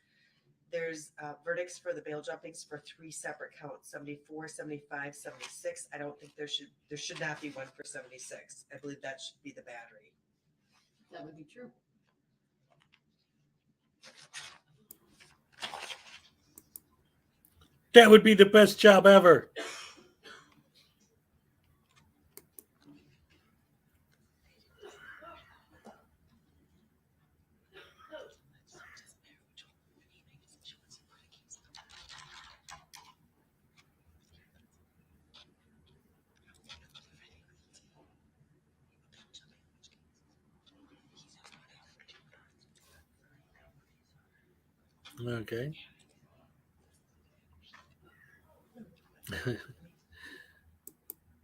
There's verdicts for the bail jumpings for 3 separate counts, 74, 75, 76. I don't think there should not be one for 76. I believe that should be the battery. That would be true. That would be the best job ever. Okay.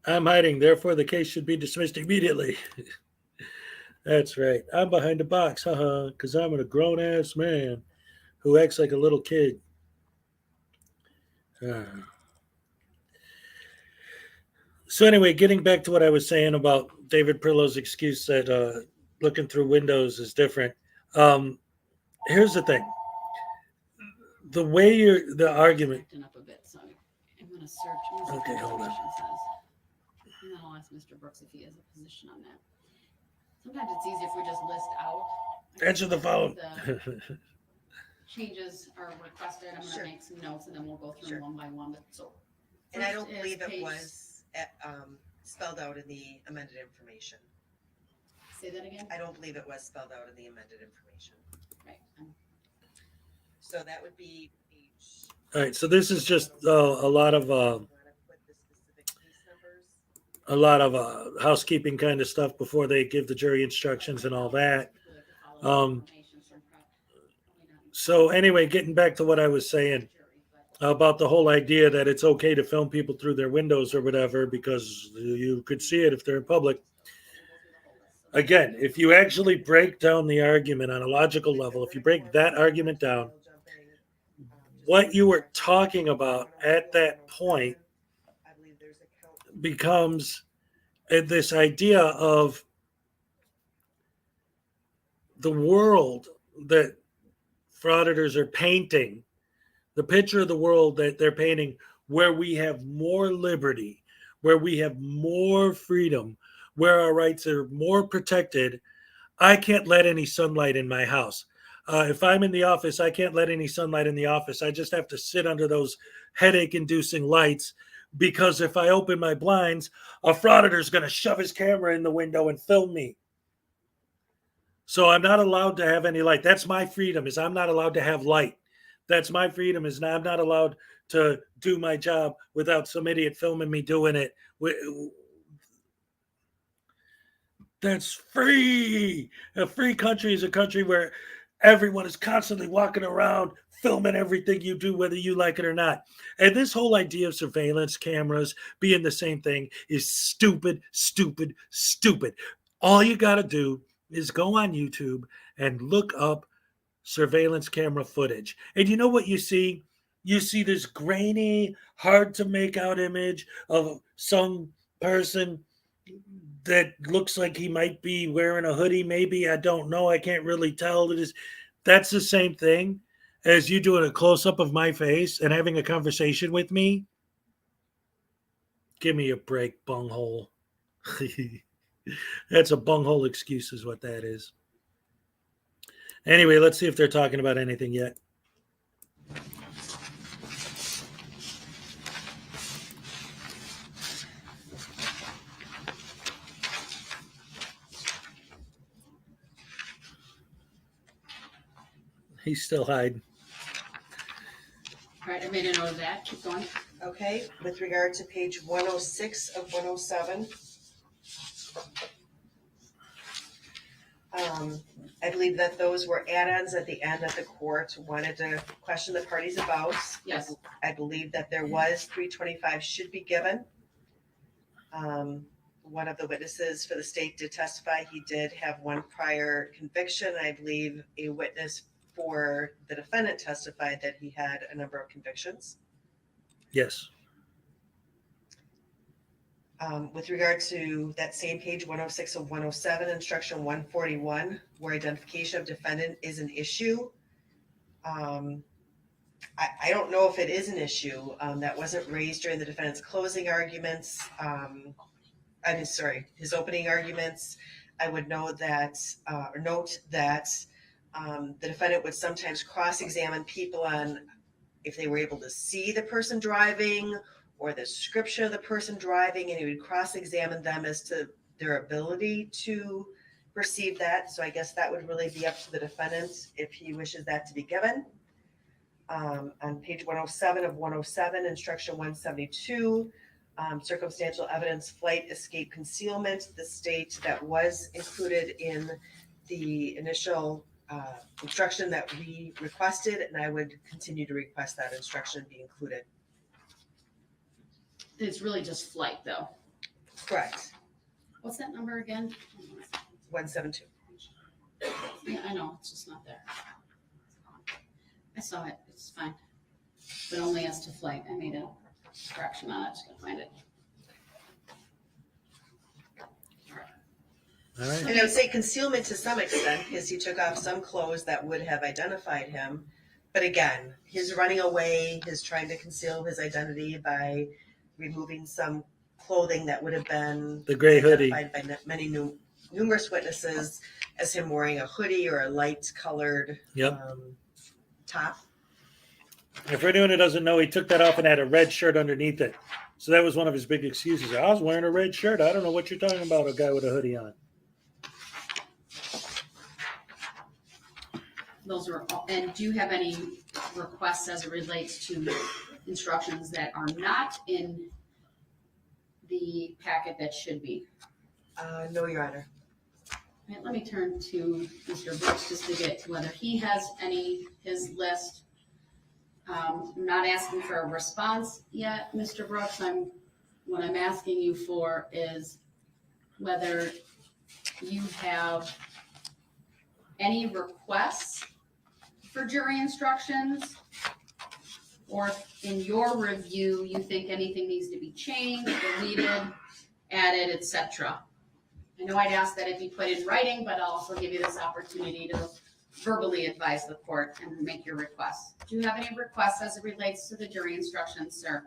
I'm hiding, therefore the case should be dismissed immediately. That's right. I'm behind the box, because I'm a grown ass man who acts like a little kid. So anyway, getting back to what I was saying about David Prillo's excuse that looking through windows is different. Here's the thing. The way the argument. Acting up a bit, so I'm going to search. Okay, hold on. Says. And then I'll ask Mr. Brooks if he has a position on that. Sometimes it's easier if we just list out. Answer the phone. The changes are requested. I'm going to Sure. make some notes and then we'll go through Sure. them one by one. But so, And I first don't is believe it page- was spelled out in the amended information. Say that again. I don't believe it was spelled out in the amended information. Right. So that would be page. All right, so this is just a lot of housekeeping kind of stuff before they give the jury instructions and all that. So anyway, getting back to what I was saying about the whole idea that it's okay to film people through their windows or whatever because you could see it if they're in public. Again, if you actually break down the argument on a logical level, if you break that argument down, what you were talking about at that point becomes this idea of the world that frauditors are painting, the picture of the world that they're painting where we have more liberty, where we have more freedom, where our rights are more protected. I can't let any sunlight in my house. If I'm in the office, I can't let any sunlight in the office. I just have to sit under those headache-inducing lights because if I open my blinds, a frauditor is going to shove his camera in the window and film me. So I'm not allowed to have any light. That's my freedom, is I'm not allowed to have light. That's my freedom, is I'm not allowed to do my job without some idiot filming me doing it. That's free. A free country is a country where everyone is constantly walking around filming everything you do, whether you like it or not. And this whole idea of surveillance cameras being the same thing is stupid, stupid, stupid. All you got to do is go on YouTube and look up surveillance camera footage. And you know what you see? You see this grainy, hard to make out image of some person that looks like he might be wearing a hoodie, maybe. I don't know. I can't really tell. That's the same thing as you doing a close-up of my face and having a conversation with me. Give me a break, bunghole. That's a bunghole excuse is what that is. Anyway, let's see if they're talking about anything yet. He's still hiding. All right, I made a note of that. Keep going. Okay, with regard to page 106 of 107. I believe that those were add-ons at the end that the court wanted to question the parties about. Yes. I believe that there was 325 should be given. One of the witnesses for the state did testify. He did have one prior conviction. I believe a witness for the defendant testified that he had a number of convictions. Yes. With regard to that same page 106 of 107, instruction 141, where identification of defendant is an issue, I don't know if it is an issue. That wasn't raised during the defendant's closing arguments. His opening arguments. I would know that, or note that the defendant would sometimes cross-examine people on if they were able to see the person driving or the description of the person driving, and he would cross-examine them as to their ability to perceive that. So I guess that would really be up to the defendant if he wishes that to be given. On page 107 of 107, instruction 172, circumstantial evidence, flight, escape, concealment, the state that was included in the initial instruction that we requested, and I would continue to request that instruction be included. It's really just flight though. Correct. What's that number again? 172. Yeah, I know, it's just not there. I saw it, it's fine. But only as to flight. I made a correction on it, just gonna find it. All right. And I would say concealment to some extent, because he took off some clothes that would have identified him. But again, his running away, his trying to conceal his identity by removing some clothing that would have been The gray hoodie. identified by numerous witnesses as him wearing a hoodie or a light colored top. And for anyone who doesn't know, he took that off and had a red shirt underneath it. So that was one of his big excuses. I was wearing a red shirt. I don't know what you're talking about, a guy with a hoodie on. Those were all, and do you have any requests as it relates to instructions that are not in the packet that should be? No, Your Honor. All right, let me turn to Mr. Brooks just to get to whether he has his list. I'm not asking for a response yet, Mr. Brooks. What I'm asking you for is whether you have any requests for jury instructions, or if in your review you think anything needs to be changed, deleted, added, etc. I know I'd ask that it be put in writing, but I'll also give you this opportunity to verbally advise the court and make your requests. Do you have any requests as it relates to the jury instructions, sir?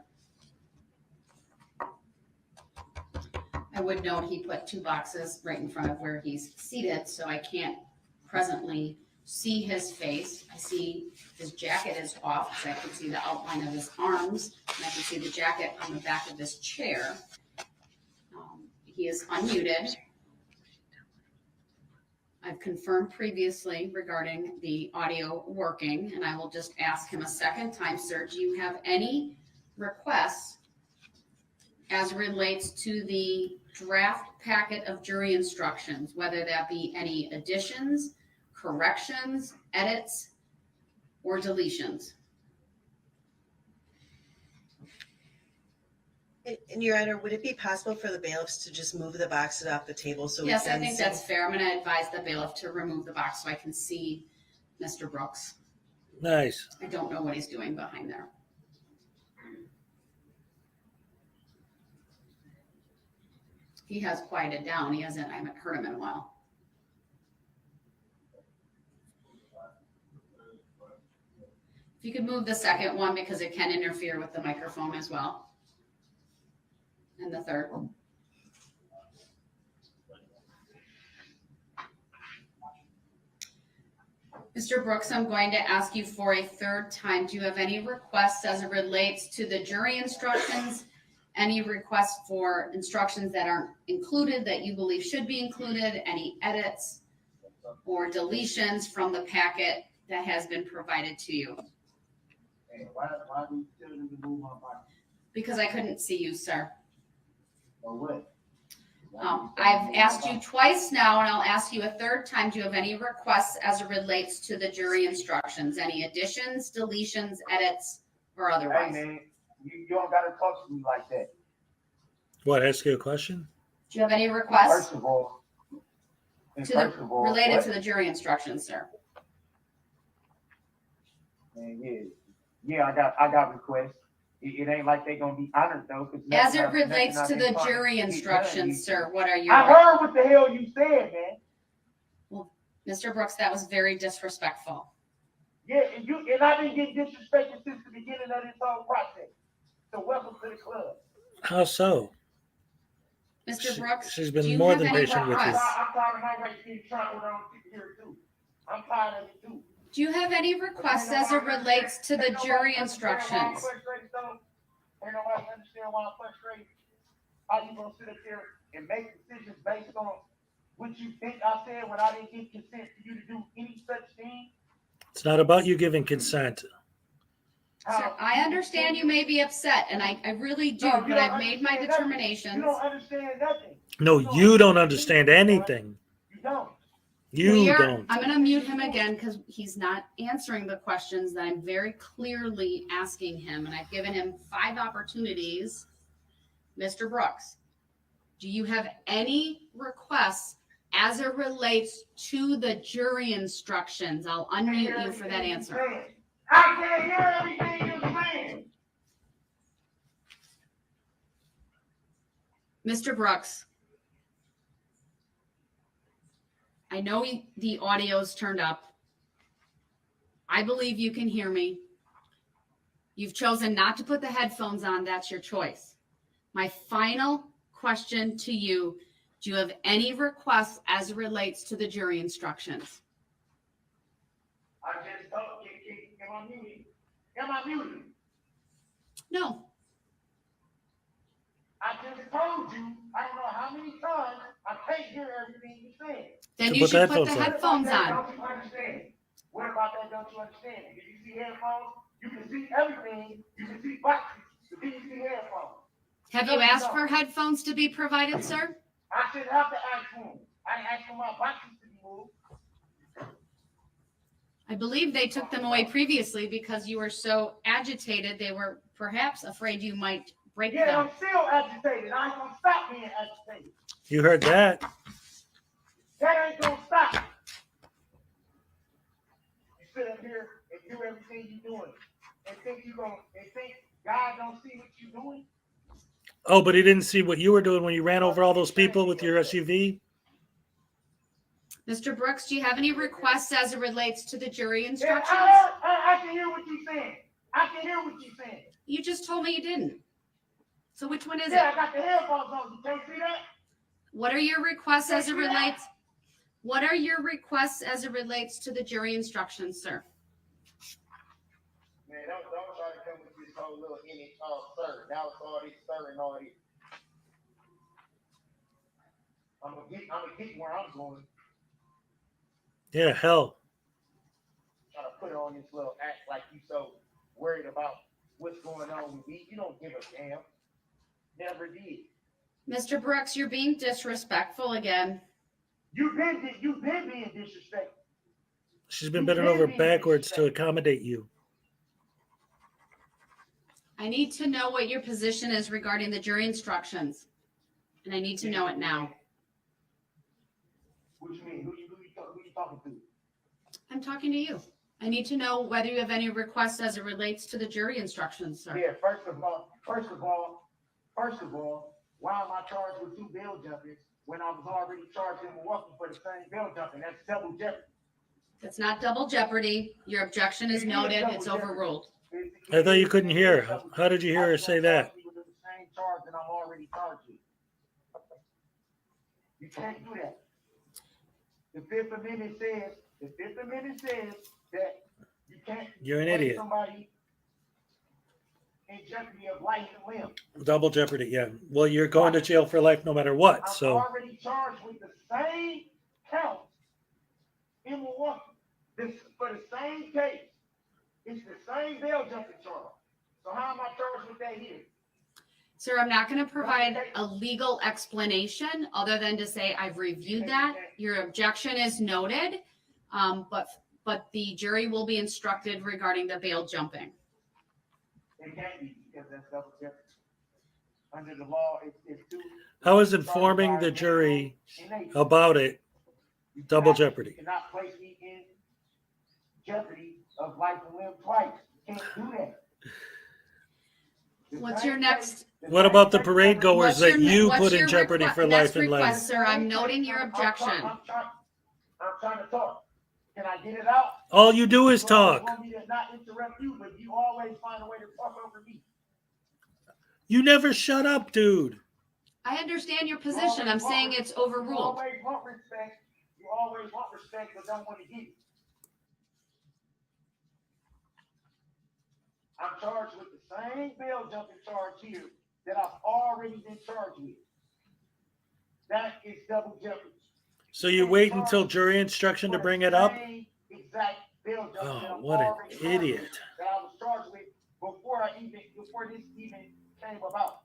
I would note he put 2 boxes right in front of where he's seated, so I can't presently see his face. I see his jacket is off, so I can see the outline of his arms, and I can see the jacket on the back of this chair. He is unmuted. I've confirmed previously regarding the audio working, and I will just ask him a second time, sir, do you have any requests as relates to the draft packet of jury instructions, whether that be any additions, corrections, edits, or deletions? And Your Honor, would it be possible for the bailiffs to just move the boxes off the table so Yes, we I can think that's fair. I'm going to advise the bailiff to remove the box so I can see Mr. Brooks. Nice. I don't know what he's doing behind there. He has quieted down. I haven't heard him in a while. If you could move the second one, because it can interfere with the microphone as well. And the third. Mr. Brooks, I'm going to ask you for a third time. Do you have any requests as it relates to the jury instructions? Any requests for instructions that aren't included that you believe should be included? Any edits or deletions from the packet that has been provided to you? Hey, why we still need to move my body? Because I couldn't see you, sir. Or what? I've asked you twice now, and I'll ask you a third time. Do you have any requests as it relates to the jury instructions? Any additions, deletions, edits, or otherwise? Hey, man, you don't gotta talk to me like that. What, ask you a question? Do you have any requests First of all, related what? to the jury instructions, sir? Man, yeah, I got requests. It ain't like they gonna be honored though. As it relates to the jury instructions, sir, what are your? I heard what the hell you said, man. Well, Mr. Brooks, that was very disrespectful. Yeah, and I've been getting disrespected since the beginning of this whole process. So welcome to the club. How so? Mr. Brooks, She's do been you more have than any patient with you. requests? I'm tired of my race being trampled on here too. I'm tired of it too. Do you have any requests as it relates to the jury instructions? Ain't nobody understand why I'm frustrated. How you gonna sit up there and make decisions based on what you think I said when I didn't get consent for you to do any such thing? It's not about you giving consent. Sir, I understand you may be upset, and I really do, No, you but don't I've made my understand nothing. determinations. You don't understand nothing. No, you don't understand anything. You don't. You don't. I'm going to mute him again because he's not answering the questions that I'm very clearly asking him, and I've given him 5 opportunities. Mr. Brooks, do you have any requests as it relates to the jury instructions? I'll unmute you for that answer. I can't hear everything you're saying. Mr. Brooks, I know the audio's turned up. I believe you can hear me. You've chosen not to put the headphones on. That's your choice. My final question to you, do you have any requests as it relates to the jury instructions? I just told you, am I muted? Am I muted? No. I just told you, I don't know how many times, I can't hear everything you're saying. Then So you put should the put the headphones headphones on. Don't you understand? What about that don't you understand? If you see headphones, you can see everything. You can see boxes. But then you see headphones. Have you asked for headphones to be provided, sir? I shouldn't have to ask for them. I didn't ask for my boxes to be moved. I believe they took them away previously because you were so agitated. They were perhaps afraid you might break Yeah, them. I'm still agitated. I ain't gonna stop being agitated. You heard that. That ain't gonna stop. You sit up here and do everything you're doing and think God don't see what you're doing. Oh, but he didn't see what you were doing when you ran over all those people with your SUV? Mr. Brooks, do you have any requests as it relates to the jury Yeah, instructions? I can hear what you're saying. I can hear what you're saying. You just told me you didn't. So which one is Yeah, it? I got the headphones on. You can't see that? What are your requests as it relates? What are your requests as it relates to the jury instructions, sir? Man, don't try to come with this whole little sir. Now it's all this sir and all this. I'm gonna get where I'm going. Yeah, hell. Trying to put on this little act like you so worried about what's going on with me. You don't give a damn. Never did. Mr. Brooks, you're being disrespectful again. You've been being disrespectful. She's been bending over backwards to accommodate you. I need to know what your position is regarding the jury instructions. And I need to know it now. What you mean? Who you talking to? I'm talking to you. I need to know whether you have any requests as it relates to the jury instructions, sir. Yeah, first of all, why am I charged with 2 bail jumpings when I was already charged in Milwaukee for the same bail jumping? That's double jeopardy. It's not double jeopardy. Your objection is noted. It's overruled. I thought you couldn't hear. How did you hear her say that? The same charge that I'm already charged with. You can't do that. The Fifth Amendment says that you can't. You're an put idiot. Somebody in jeopardy of life and limb. Double jeopardy, yeah. Well, you're going to jail for life no matter what, I'm so. already charged with the same count in Milwaukee. For the same case. It's the same bail jumping charge. So how am I charged with that here? Sir, I'm not going to provide a legal explanation other than to say I've reviewed that. Your objection is noted, but the jury will be instructed regarding the bail jumping. It can't be because that's double jeopardy. Under the law, it's two. How is informing the jury about it double jeopardy? You cannot place me in jeopardy of life and limb twice. You can't do that. What's your next? What about the parade goers that you what's put in your jeopardy for life and limb? Request, sir, I'm noting your objection. I'm trying to talk. Can I get it out? All you do is talk. You want me to not interrupt you, but you always find a way to talk over me. You never shut up, dude. I understand your position. I'm saying it's overruled. You always want respect. You always want respect, but don't want to give it. I'm charged with the same bail jumping charge here that I've already been charged with. That is double jeopardy. So you wait until jury instruction to bring it up? Exact bail jumping that Oh, I'm what an already charged with, idiot. that I was charged with before this even came about.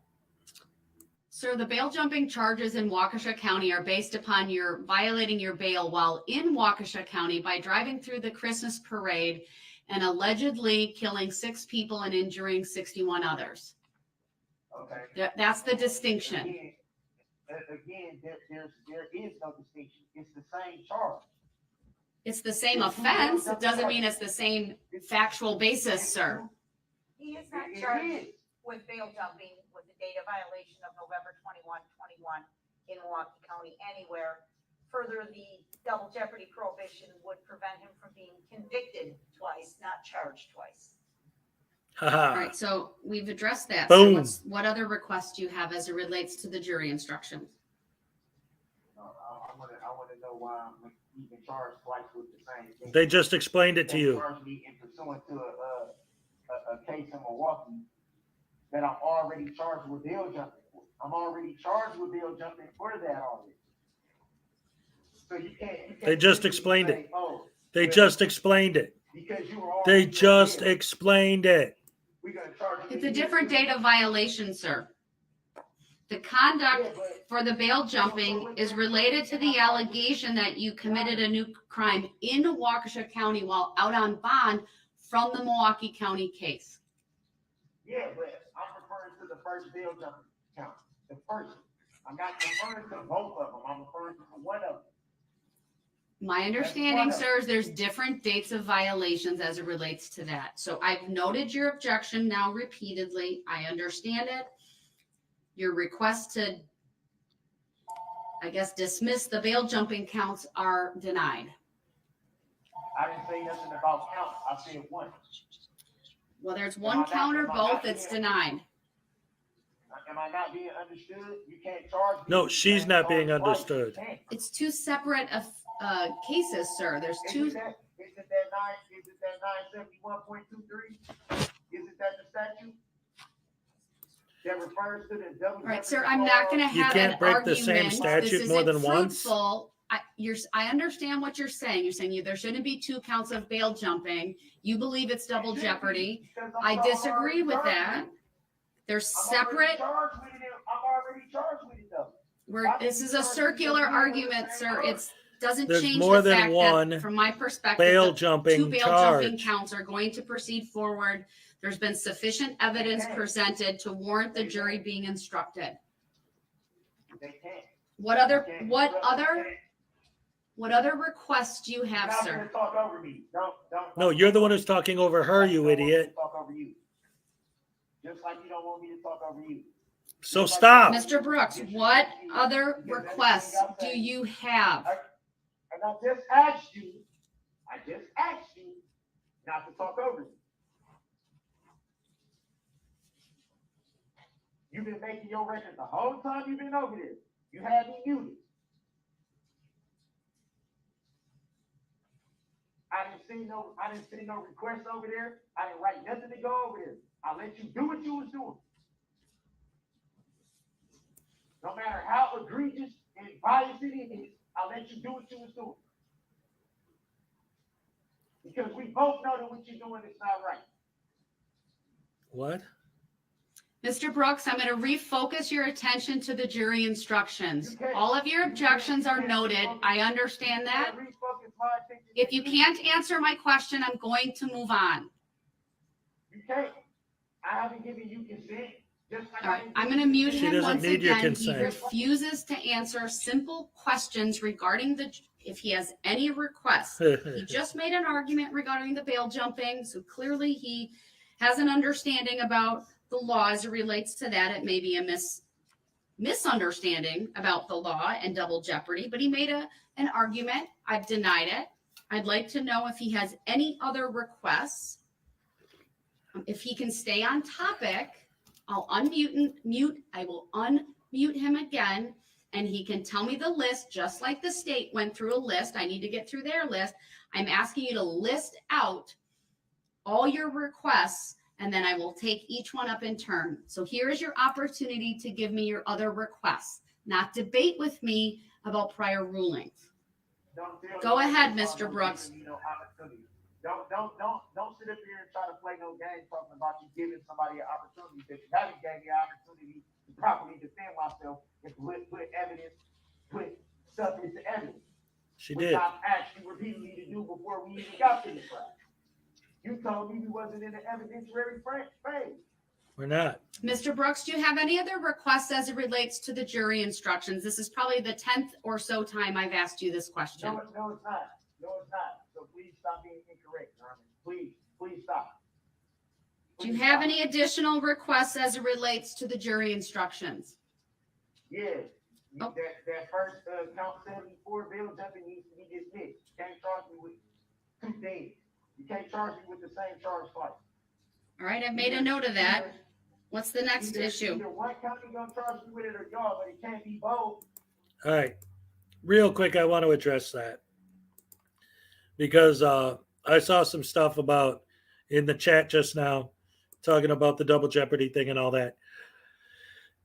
Sir, the bail jumping charges in Waukesha County are based upon your violating your bail while in Waukesha County by driving through the Christmas parade and allegedly killing 6 people and injuring 61 others. Okay. That's the distinction. Again, there is no distinction. It's the same charge. It's the same offense. It doesn't mean it's the same factual basis, sir. He is not It charged is. with bail jumping with the data violation of November 21, 21 in Milwaukee County anywhere. Further, the double jeopardy prohibition would prevent him from being convicted twice, not charged twice. All Haha. right, so we've addressed that. Boom. So what other requests do you have as it relates to the jury instructions? I want to know why I'm even charged twice with the same thing. They just explained it to They you. charged me in pursuant to a case in Milwaukee that I'm already charged with bail jumping for. I'm already charged with bail jumping for that already. So you can't They just simply explained say, it. "Oh, They well, just explained it. because you were They already on just bail, explained it. we're gonna charge you It's with a different this." data violation, sir. The conduct for the bail jumping is related to the allegation that you committed a new crime in Waukesha County while out on bond from the Milwaukee County case. Yeah, but I'm referring to the first bail jumping count. The first. I'm not referring to both of them. I'm referring to one of them. My understanding, sir, is there's different dates of violations as it relates to that. So I've noted your objection now repeatedly. I understand it. Your request to, I guess, dismiss the bail jumping counts are denied. I didn't say nothing about count. I said one. Whether it's one count or both, it's denied. Am I not being understood? You can't charge me. No, with she's the not same being charge twice. understood. You can't. It's two separate cases, sir. There's two. Isn't that 971.23? Isn't that the statute that refers to the double? All right, sir, I'm not going to You have can't an break the argument. same This statute more isn't than once. fruitful. I understand what you're saying. You're saying there shouldn't be 2 counts of bail jumping. You believe it's double jeopardy. I disagree with that. They're separate. I'm already charged with it though. This is a circular argument, sir. It doesn't There's change more the than fact one that, from my perspective, bail the 2 jumping bail jumping charge. counts are going to proceed forward. There's been sufficient evidence presented to warrant the jury being instructed. They can't. What other requests do you have, You're not sir? gonna talk over me. Don't. No, you're the one who's talking over her, you idiot. Talk over you. Just like you don't want me to talk over you. So stop. Mr. Brooks, what other requests do you have? And I just asked you not to talk over me. You've been making your record the whole time you've been over there. You had me muted. I didn't see no requests over there. I didn't write nothing to go over there. I let you do what you was doing. No matter how egregious and biased it is, I let you do what you was doing. Because we both know that what you're doing is not right. What? Mr. Brooks, I'm going to refocus your attention to the jury instructions. All of your objections are noted. I understand that. If you can't answer my question, I'm going to move on. You can't. I haven't given you consent. All right, I'm going to mute She him doesn't once need your again. He consent. refuses to answer simple questions regarding if he has any requests. He just made an argument regarding the bail jumping, so clearly he has an understanding about the law as it relates to that. It may be a misunderstanding about the law and double jeopardy, but he made an argument. I've denied it. I'd like to know if he has any other requests. If he can stay on topic, I'll I will unmute him again, and he can tell me the list, just like the state went through a list. I need to get through their list. I'm asking you to list out all your requests, and then I will take each one up in turn. So here is your opportunity to give me your other requests, not debate with me about prior rulings. Go ahead, Mr. Brooks. Don't sit up here and try to play no game talking about you giving somebody an opportunity that you haven't gave me an opportunity to properly defend myself and put evidence, put stuff into evidence. She which did. I've asked you repeatedly to do before we even got to the trial. You told me we wasn't in the evidentiary phase. We're not. Mr. Brooks, do you have any other requests as it relates to the jury instructions? This is probably the 10th or so time I've asked you this question. No, it's not. No, it's not. So please stop being incorrect, Norman. Please stop. Do you have any additional requests as it relates to the jury instructions? Yes. Oh. That first count 74 bill jumping needs to be dismissed. You can't charge me with 2 things. You can't charge me with the same charge twice. All right, I've made a note of that. What's the next issue? Either one county gonna charge me with it or y'all, but it can't be both. All right. Real quick, I want to address that because I saw some stuff about in the chat just now talking about the double jeopardy thing and all that.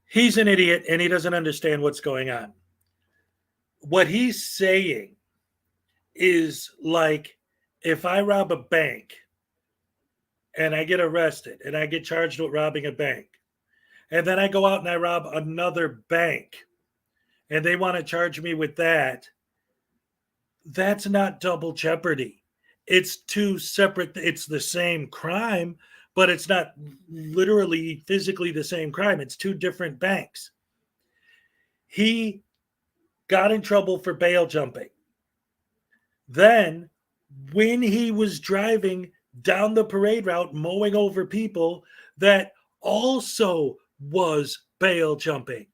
He's an idiot and he doesn't understand what's going on. What he's saying is like, if I rob a bank and I get arrested and I get charged with robbing a bank, and then I go out and I rob another bank and they want to charge me with that, that's not double jeopardy. It's two separate, it's the same crime, but it's not literally physically the same crime. It's two different banks. He got in trouble for bail jumping. Then, when he was driving down the parade route, mowing over people, that also was bail jumping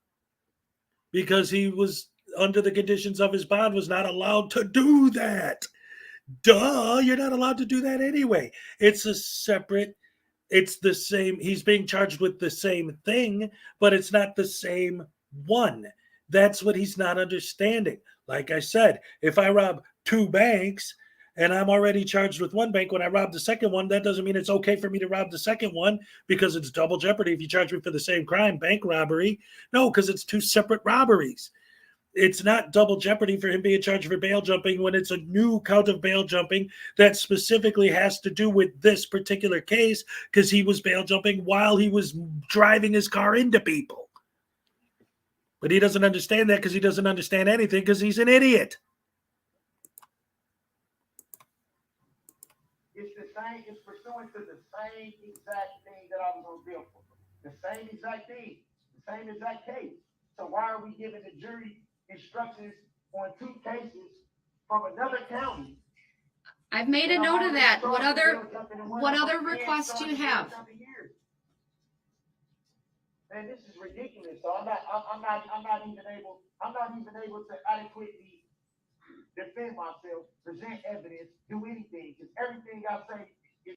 because he was under the conditions of his bond was not allowed to do that. Duh, you're not allowed to do that anyway. It's a separate, it's the same, he's being charged with the same thing, but it's not the same one. That's what he's not understanding. Like I said, if I rob 2 banks and I'm already charged with one bank, when I rob the second one, that doesn't mean it's okay for me to rob the second one because it's double jeopardy if you charge me for the same crime, bank robbery. No, because it's 2 separate robberies. It's not double jeopardy for him being charged for bail jumping when it's a new count of bail jumping that specifically has to do with this particular case because he was bail jumping while he was driving his car into people. But he doesn't understand that because he doesn't understand anything because he's an idiot. It's the same, it's pursuant to the same exact thing that I was on bail for. The same exact thing, the same exact case. So why are we giving the jury instructions on 2 cases from another county? I've made a note of that. What other requests do you have? Man, this is ridiculous. So I'm not even able to adequately defend myself, present evidence, do anything, because everything I say is.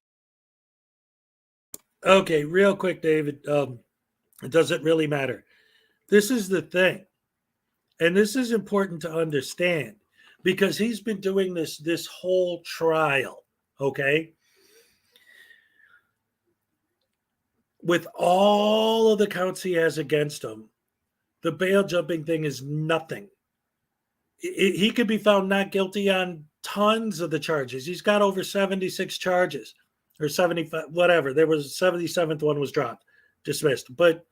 Okay, real quick, David. It doesn't really matter. This is the thing. And this is important to understand because he's been doing this whole trial, okay? With all of the counts he has against him, the bail jumping thing is nothing. He could be found not guilty on tons of the charges. He's got over 76 charges or 75, whatever. There was 77th one was dropped, dismissed. But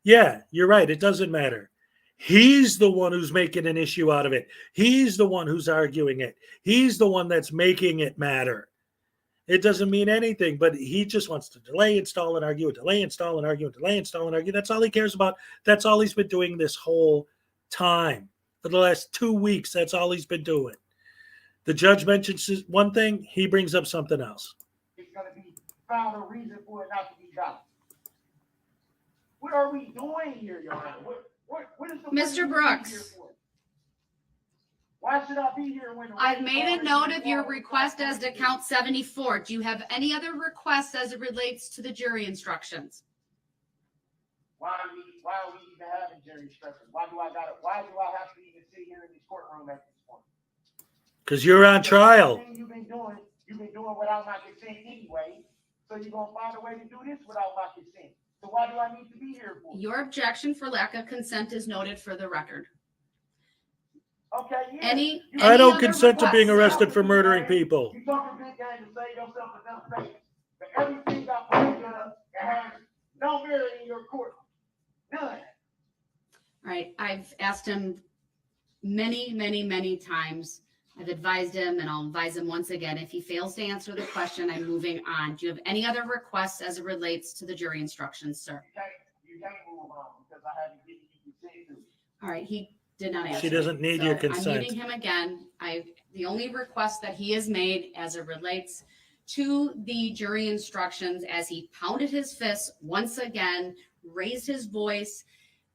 yeah, you're right. It doesn't matter. He's the one who's making an issue out of it. He's the one who's arguing it. He's the one that's making it matter. It doesn't mean anything, but he just wants to delay, install, and argue, delay, install, and argue, delay, install, and argue. That's all he cares about. That's all he's been doing this whole time. For the last 2 weeks, that's all he's been doing. The judge mentions one thing, he brings up something else. It's going to be found a reason for it not to be done. What are we doing here, Your Honor? What is the Mr. Brooks. Why should I be here when? I've made a note of your request as to count 74. Do you have any other requests as it relates to the jury instructions? Why are we even having jury instructions? Why do I have to even sit here in this courtroom at this point? Because you're on trial. You've been doing without my consent anyway. So you're gonna find a way to do this without my consent. So why do I need to be here for? Your objection for lack of consent is noted for the record. Okay, yeah. Any I don't other consent to being requests? arrested for murdering people. You talking big game to save yourself enough space. But everything I put together has no merit in your court. None. All right, I've asked him many times. I've advised him, and I'll advise him once again. If he fails to answer the question, I'm moving on. Do you have any other requests as it relates to the jury instructions, sir? You can't move on because I haven't given you consent to it. All right, he did not answer. She doesn't need your consent. I'm muting him again. The only request that he has made as it relates to the jury instructions, as he pounded his fist once again, raised his voice.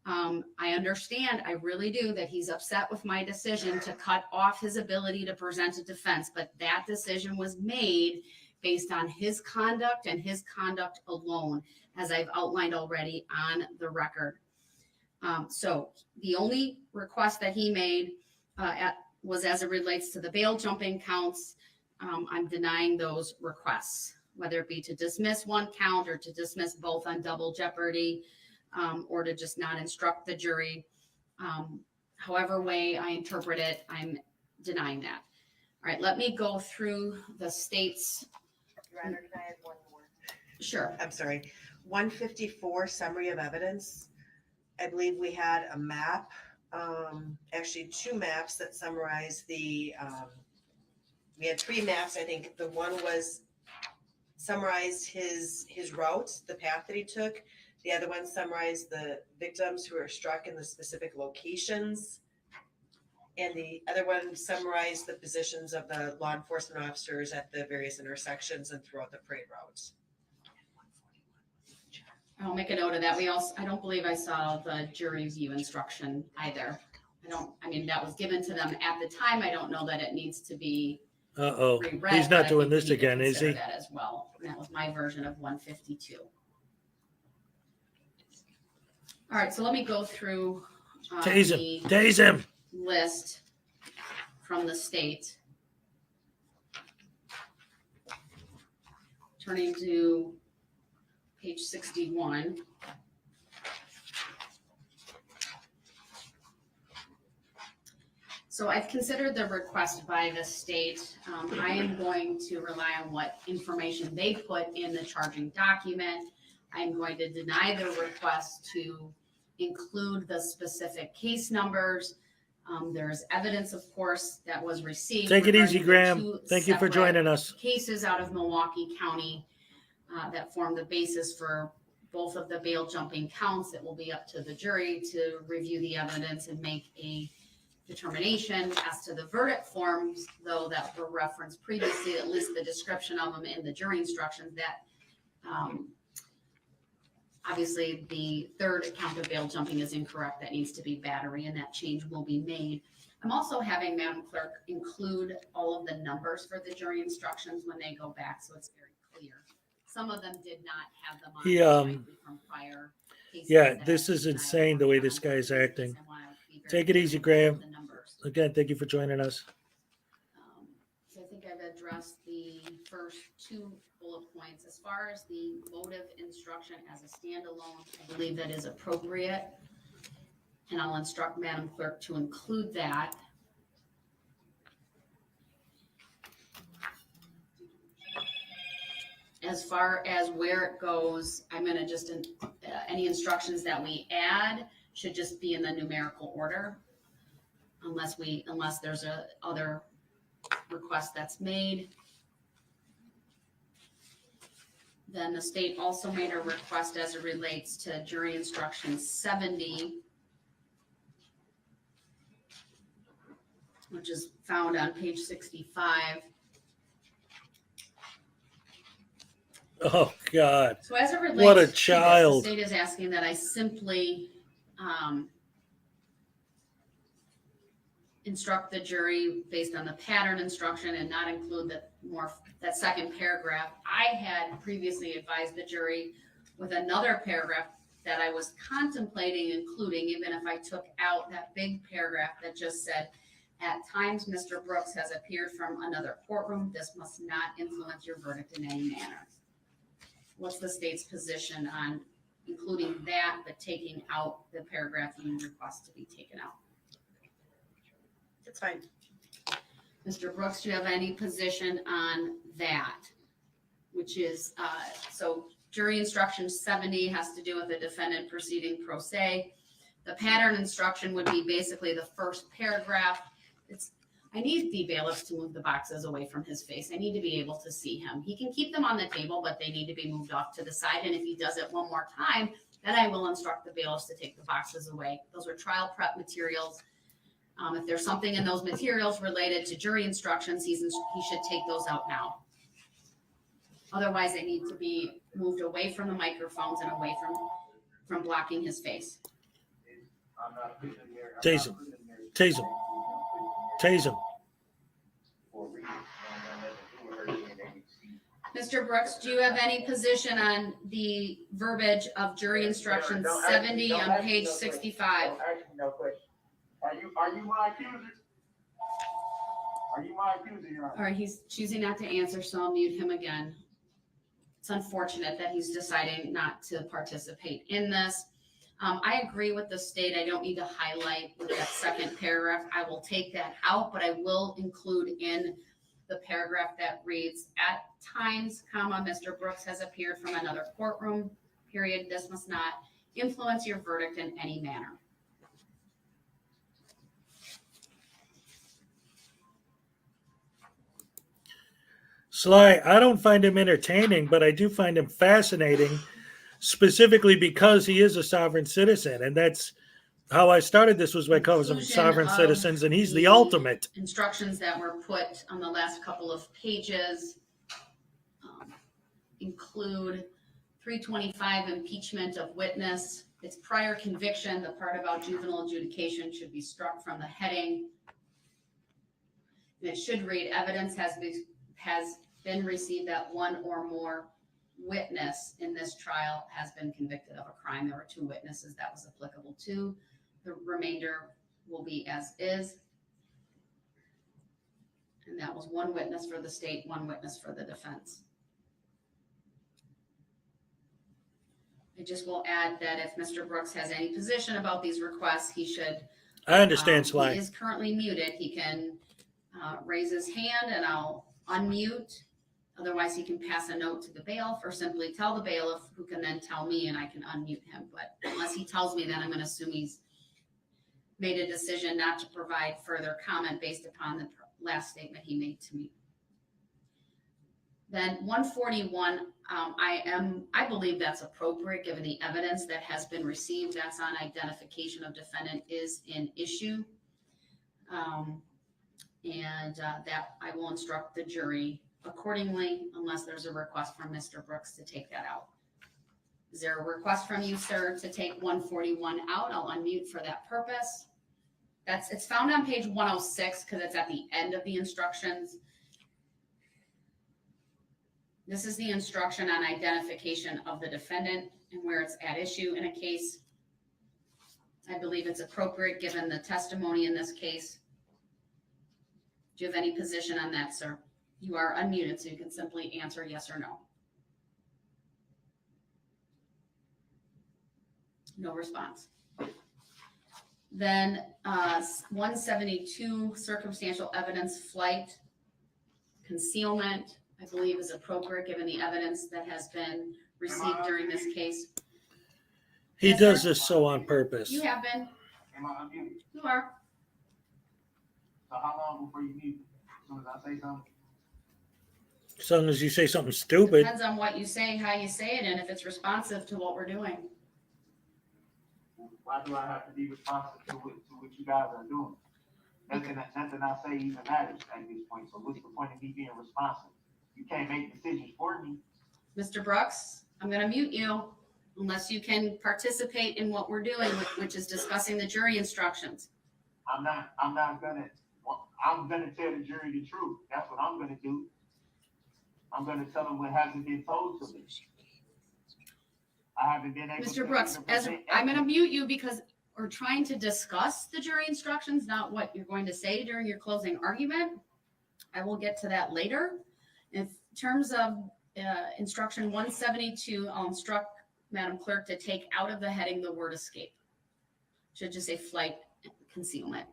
I understand, I really do, that he's upset with my decision to cut off his ability to present a defense, but that decision was made based on his conduct and his conduct alone, as I've outlined already on the record. So the only request that he made was as it relates to the bail jumping counts. I'm denying those requests, whether it be to dismiss one count or to dismiss both on double jeopardy, or to just not instruct the jury. However way I interpret it, I'm denying that. All right, let me go through the state's. Your Honor, can I add one more? Sure. I'm sorry. 154 summary of evidence. I believe we had a map, actually two maps that summarize the, we had three maps. I think the one was summarized his route, the path that he took. The other one summarized the victims who were struck in the specific locations. And the other one summarized the positions of the law enforcement officers at the various intersections and throughout the parade routes. I'll make a note of that. I don't believe I saw the jury view instruction either. I mean, that was given to them at the time. I don't know that it needs to be reread. He's not but I doing think we this need to again, is he? consider that as well. And that was my version of 152. All right, so let me go through Tase him. List from the state. Turning to page 61. So I've considered the request by the state. I am going to rely on what information they put in the charging document. I'm going to deny the request to include the specific case numbers. There's evidence, of course, that was received. Take it easy, regarding the Graham. two Thank you for separate joining us. cases out of Milwaukee County that form the basis for both of the bail jumping counts. It will be up to the jury to review the evidence and make a determination as to the verdict forms, though, that were referenced previously, at least the description of them in the jury instructions. That obviously the third account of bail jumping is incorrect. That needs to be battery, and that change will be made. I'm also having Madam Clerk include all of the numbers for the jury instructions when they go back, so it's very clear. Some of them did not have them on from prior cases. Yeah, this is insane the way this guy is acting. Take it easy, Graham. Again, thank you for joining us. So I think I've addressed the first two bullet points. As far as the motive instruction as a standalone, I believe that is appropriate. And I'll instruct Madam Clerk to include that. As far as where it goes, I'm going to just, any instructions that we add should just be in the numerical order. Unless there's a other request that's made. Then the state also made a request as it relates to jury instruction 70, which is found on page 65. Oh, God. So as it relates What a to child. this, the state is asking that I simply instruct the jury based on the pattern instruction and not include that second paragraph. I had previously advised the jury with another paragraph that I was contemplating including, even if I took out that big paragraph that just said, at times Mr. Brooks has appeared from another courtroom. This must not influence your verdict in any manner. What's the state's position on including that, but taking out the paragraph you request to be taken out? That's fine. Mr. Brooks, do you have any position on that? Which is, so jury instruction 70 has to do with the defendant proceeding pro se. The pattern instruction would be basically the first paragraph. I need the bailiffs to move the boxes away from his face. I need to be able to see him. He can keep them on the table, but they need to be moved off to the side. And if he does it one more time, then I will instruct the bailiffs to take the boxes away. Those are trial prep materials. If there's something in those materials related to jury instructions, he should take those out now. Otherwise, they need to be moved away from the microphones and away from blocking his face. Tase him. Tase him. Tase him. Mr. Brooks, do you have any position on the verbiage of jury instruction 70 on page 65? Don't ask me no question. Are you my accuser? Are you my accuser, Your Honor? All right, he's choosing not to answer, so I'll mute him again. It's unfortunate that he's deciding not to participate in this. I agree with the state. I don't need to highlight that second paragraph. I will take that out, but I will include in the paragraph that reads, at times, comma, Mr. Brooks has appeared from another courtroom, period. This must not influence your verdict in any manner. Sly, I don't find him entertaining, but I do find him fascinating, specifically because he is a sovereign citizen. And that's how I started this, was by calling them sovereign citizens, and he's the ultimate. Instructions that were put on the last couple of pages include 325 impeachment of witness. Its prior conviction, the part about juvenile adjudication, should be struck from the heading. And it should read, evidence has been received that one or more witness in this trial has been convicted of a crime. There were 2 witnesses that was applicable to. The remainder will be as is. And that was 1 witness for the state, 1 witness for the defense. I just will add that if Mr. Brooks has any position about these requests, he should. I understand, Sly. He is currently muted. He can raise his hand and I'll unmute. Otherwise, he can pass a note to the bailiff or simply tell the bailiff, who can then tell me and I can unmute him. But unless he tells me, then I'm going to assume he's made a decision not to provide further comment based upon the last statement he made to me. Then 141, I believe that's appropriate given the evidence that has been received. That's on identification of defendant is an issue. That I will instruct the jury accordingly unless there's a request from Mr. Brooks to take that out. Is there a request from you, sir, to take 141 out? I'll unmute for that purpose. It's found on page 106 because it's at the end of the instructions. This is the instruction on identification of the defendant and where it's at issue in a case. I believe it's appropriate given the testimony in this case. Do you have any position on that, sir? You are unmuted, so you can simply answer yes or no. No response. Then 172, circumstantial evidence, flight, concealment, I believe is appropriate given the evidence that has been received during this case. He Yes, does sir? this so on purpose. You have been. Am I unmuted? You are. So how long before you mute? As soon as I say something? As long as you say something stupid. Depends on what you say, how you say it, and if it's responsive to what we're doing. Why do I have to be responsive to what you guys are doing? Nothing I say even matters at this point. So what's the point of me being responsive? You can't make decisions for me. Mr. Brooks, I'm going to mute you unless you can participate in what we're doing, which is discussing the jury instructions. I'm gonna tell the jury the truth. That's what I'm gonna do. I'm gonna tell them what hasn't been told to me. I haven't been able to. Mr. Brooks, as I'm going to mute you because we're trying to discuss the jury instructions, not what you're going to say during your closing argument. I will get to that later. In terms of instruction 172, I'll instruct Madam Clerk to take out of the heading the word escape. Should just say flight concealment.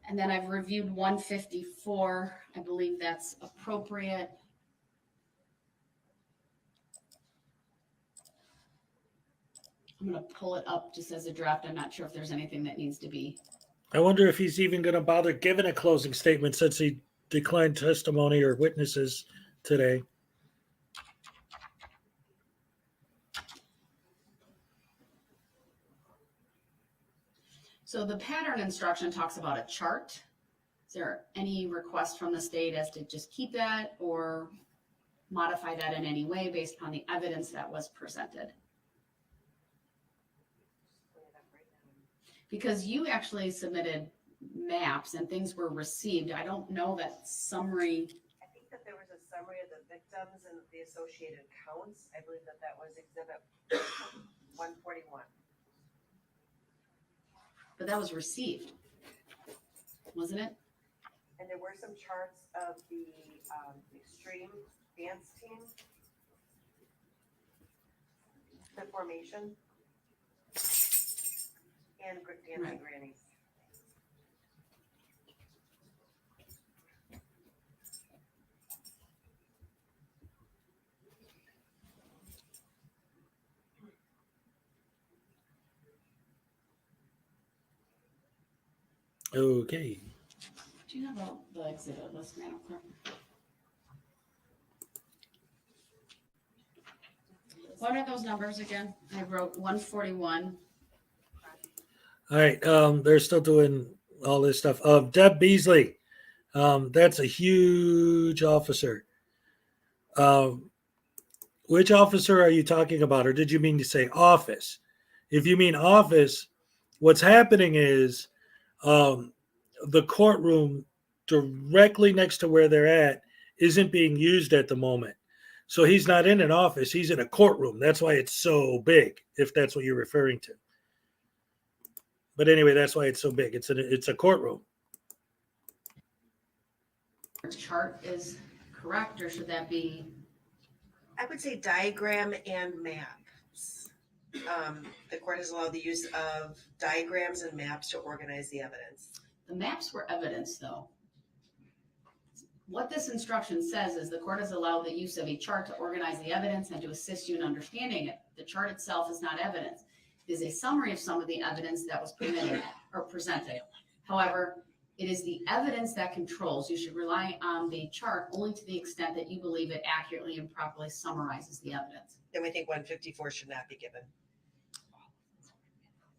And then I've reviewed 154. I believe that's appropriate. I'm going to pull it up just as a draft. I'm not sure if there's anything that needs to be. I wonder if he's even going to bother giving a closing statement since he declined testimony or witnesses today. So the pattern instruction talks about a chart. Is there any request from the state as to just keep that or modify that in any way based upon the evidence that was presented? Because you actually submitted maps and things were received. I don't know that summary. I think that there was a summary of the victims and the associated counts. I believe that that was exhibit 141. But that was received, wasn't it? And there were some charts of the extreme dance team, the formation, and dancing grannies. Okay. Do you have the exhibit list, Madam Clerk? What are those numbers again? I wrote 141. All right. They're still doing all this stuff. Deb Beasley. That's a huge officer. Which officer are you talking about? Or did you mean to say office? If you mean office, what's happening is the courtroom directly next to where they're at isn't being used at the moment. So he's not in an office, he's in a courtroom. That's why it's so big, if that's what you're referring to. But anyway, that's why it's so big. It's a courtroom. Chart is correct, or should that be? I would say diagram and maps. The court has allowed the use of diagrams and maps to organize the evidence. The maps were evidence, though. What this instruction says is the court has allowed the use of a chart to organize the evidence and to assist you in understanding it. The chart itself is not evidence. It is a summary of some of the evidence that was permitted or presented. However, it is the evidence that controls. You should rely on the chart only to the extent that you believe it accurately and properly summarizes the evidence. Then we think 154 should not be given.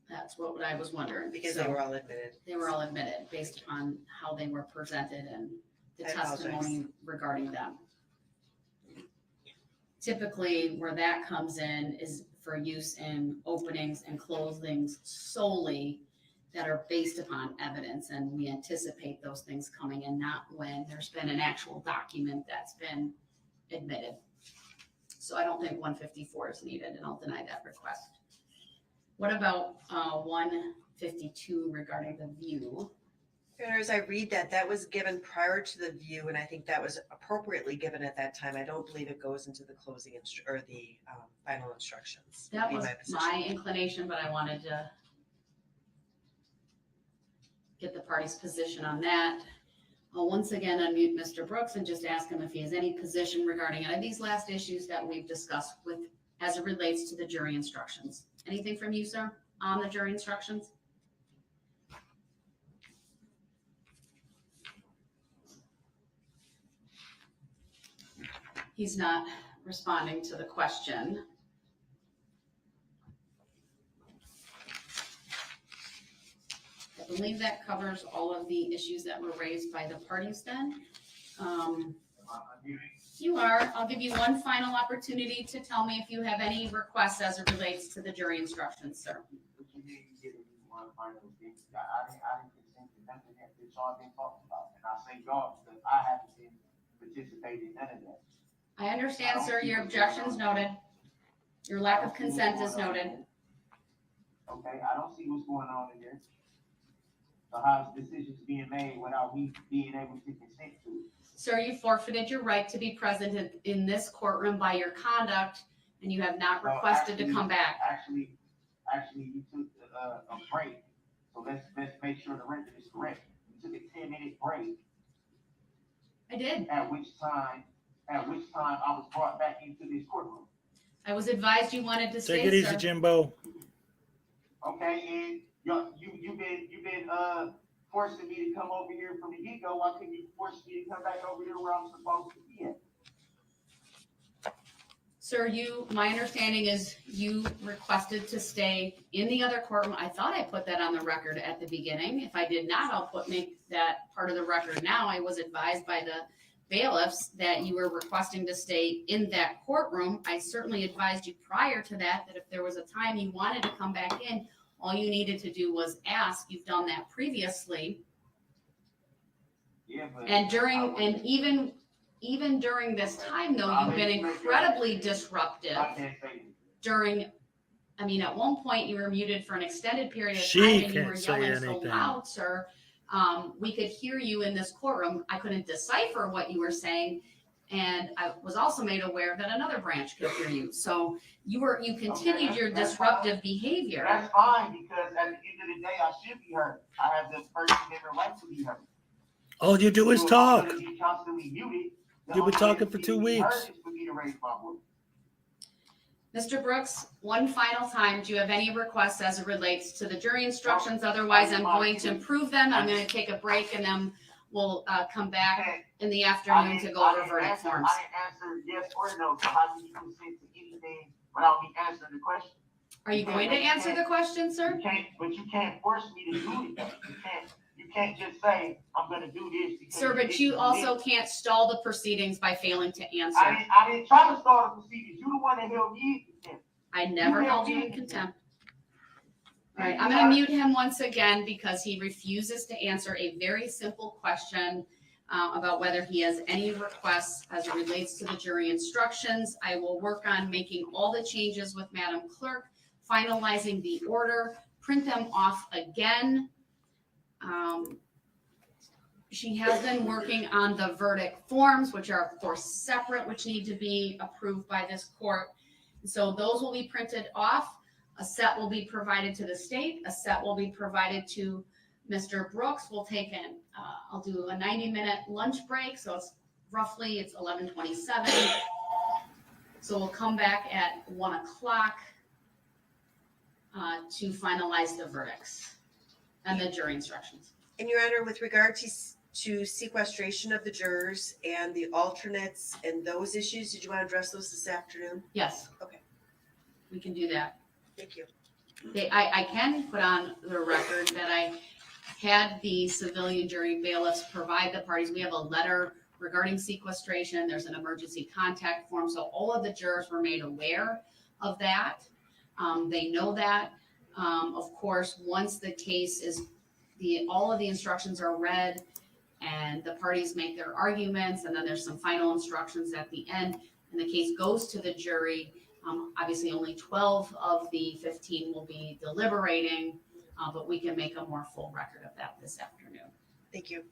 That's what I was wondering. Because they were all admitted. They were all admitted based on how they were presented and the testimony regarding them. Typically, where that comes in is for use in openings and closings solely that are based upon evidence, and we anticipate those things coming in, not when there's been an actual document that's been admitted. So I don't think 154 is needed, and I'll deny that request. What about 152 regarding the view? As I read that, that was given prior to the view, and I think that was appropriately given at that time. I don't believe it goes into the closing or the final instructions. That was my inclination, but I wanted to get the party's position on that. I'll once again unmute Mr. Brooks and just ask him if he has any position regarding any of these last issues that we've discussed with as it relates to the jury instructions. Anything from you, sir, on the jury instructions? He's not responding to the question. I believe that covers all of the issues that were raised by the parties then. You are. I'll give you one final opportunity to tell me if you have any requests as it relates to the jury instructions, sir. I didn't consent to nothing that y'all been talking about, and I say y'all because I haven't been participating in none of that. I understand, sir. Your objection's noted. Your lack of consent is noted. Okay, I don't see what's going on in there. So how's decisions being made without me being able to consent to it? Sir, you forfeited your right to be present in this courtroom by your conduct, and you have not requested to come back. Actually, you took a break. So let's make sure the record is correct. You took a 10-minute break. I did. At which time I was brought back into this courtroom. I was advised you wanted to stay, Take it easy, sir. Jimbo. Okay, and you've been forcing me to come over here from the get-go. Why couldn't you force me to come back over here where I'm supposed to be at? Sir, my understanding is you requested to stay in the other courtroom. I thought I put that on the record at the beginning. If I did not, I'll make that part of the record now. I was advised by the bailiffs that you were requesting to stay in that courtroom. I certainly advised you prior to that if there was a time you wanted to come back in, all you needed to do was ask. You've done that previously. Yeah, but And even during this time, though, you've been incredibly disruptive. I can't say At one point you were muted for an extended period of She time and you can't were say yelling so anything. loud, sir. We could hear you in this courtroom. I couldn't decipher what you were saying. And I was also made aware that another branch could hear you. So you continued your disruptive behavior. That's fine, because at the end of the day, I should be heard. I have the First Amendment right to be heard. All you do is talk. So if I'm gonna be constantly muted, the You've been only way talking to for be 2 heard weeks. is for me to raise my voice. Mr. Brooks, one final time, do you have any requests as it relates to the jury instructions? Otherwise, I'm going to approve them. I'm going to take a break and then we'll come back in the afternoon to go over verdict forms. I didn't answer yes or no, so how do you consent to anything without me answering the question? Are you going to answer the question, sir? But you can't force me to do it. You can't just say, I'm gonna do this. Because Sir, but you also can't stall the proceedings by failing to answer. I didn't try to start the proceedings. You the one that held me in contempt. I never held you in contempt. All right, I'm going to mute him once again because he refuses to answer a very simple question about whether he has any requests as it relates to the jury instructions. I will work on making all the changes with Madam Clerk, finalizing the order, print them off again. She has been working on the verdict forms, which are of course separate, which need to be approved by this court. So those will be printed off. A set will be provided to the state. A set will be provided to Mr. Brooks. We'll take I'll do a 90-minute lunch break. So it's 11:27. So we'll come back at 1 o'clock to finalize the verdicts and the jury instructions. And Your Honor, with regard to sequestration of the jurors and the alternates and those issues, did you want to address those this afternoon? Yes. Okay. We can do that. Thank you. I can put on the record that I had the civilian jury bailiffs provide the parties. We have a letter regarding sequestration. There's an emergency contact form. So all of the jurors were made aware of that. They know that. Of course, once the case is, all of the instructions are read and the parties make their arguments, and then there's some final instructions at the end, and the case goes to the jury. Obviously, only 12 of the 15 will be deliberating, but we can make a more full record of that this afternoon. Thank you.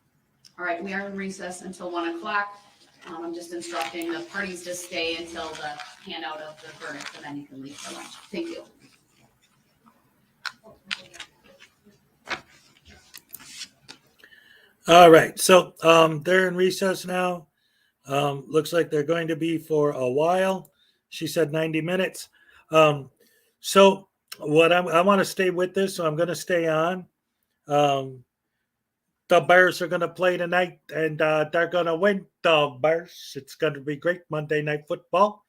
All right, we are in recess until 1 o'clock. I'm just instructing the parties to stay until the handout of the verdict, and then you can leave for lunch. Thank you. All right, so they're in recess now. Looks like they're going to be for a while. She said 90 minutes. So what I want to stay with this, so I'm going to stay on. The Bears are going to play tonight, and they're going to win. The Bears. It's going to be great Monday Night Football.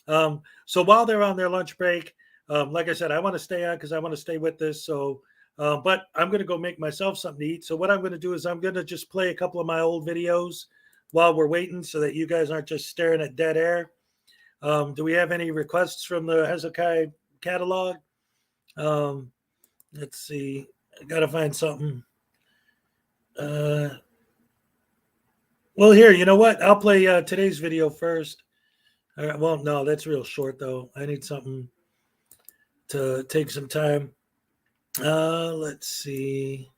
So while they're on their lunch break, like I said, I want to stay on because I want to stay with this. So But I'm going to go make myself something to eat. So what I'm going to do is I'm going to just play a couple of my old videos while we're waiting so that you guys aren't just staring at dead air. Do we have any requests from the Hezokuai catalog? Let's see. I got to find something. Well, here, you know what? I'll play today's video first. All right, well, no, that's real short, though. I need something to take some time. Let's see.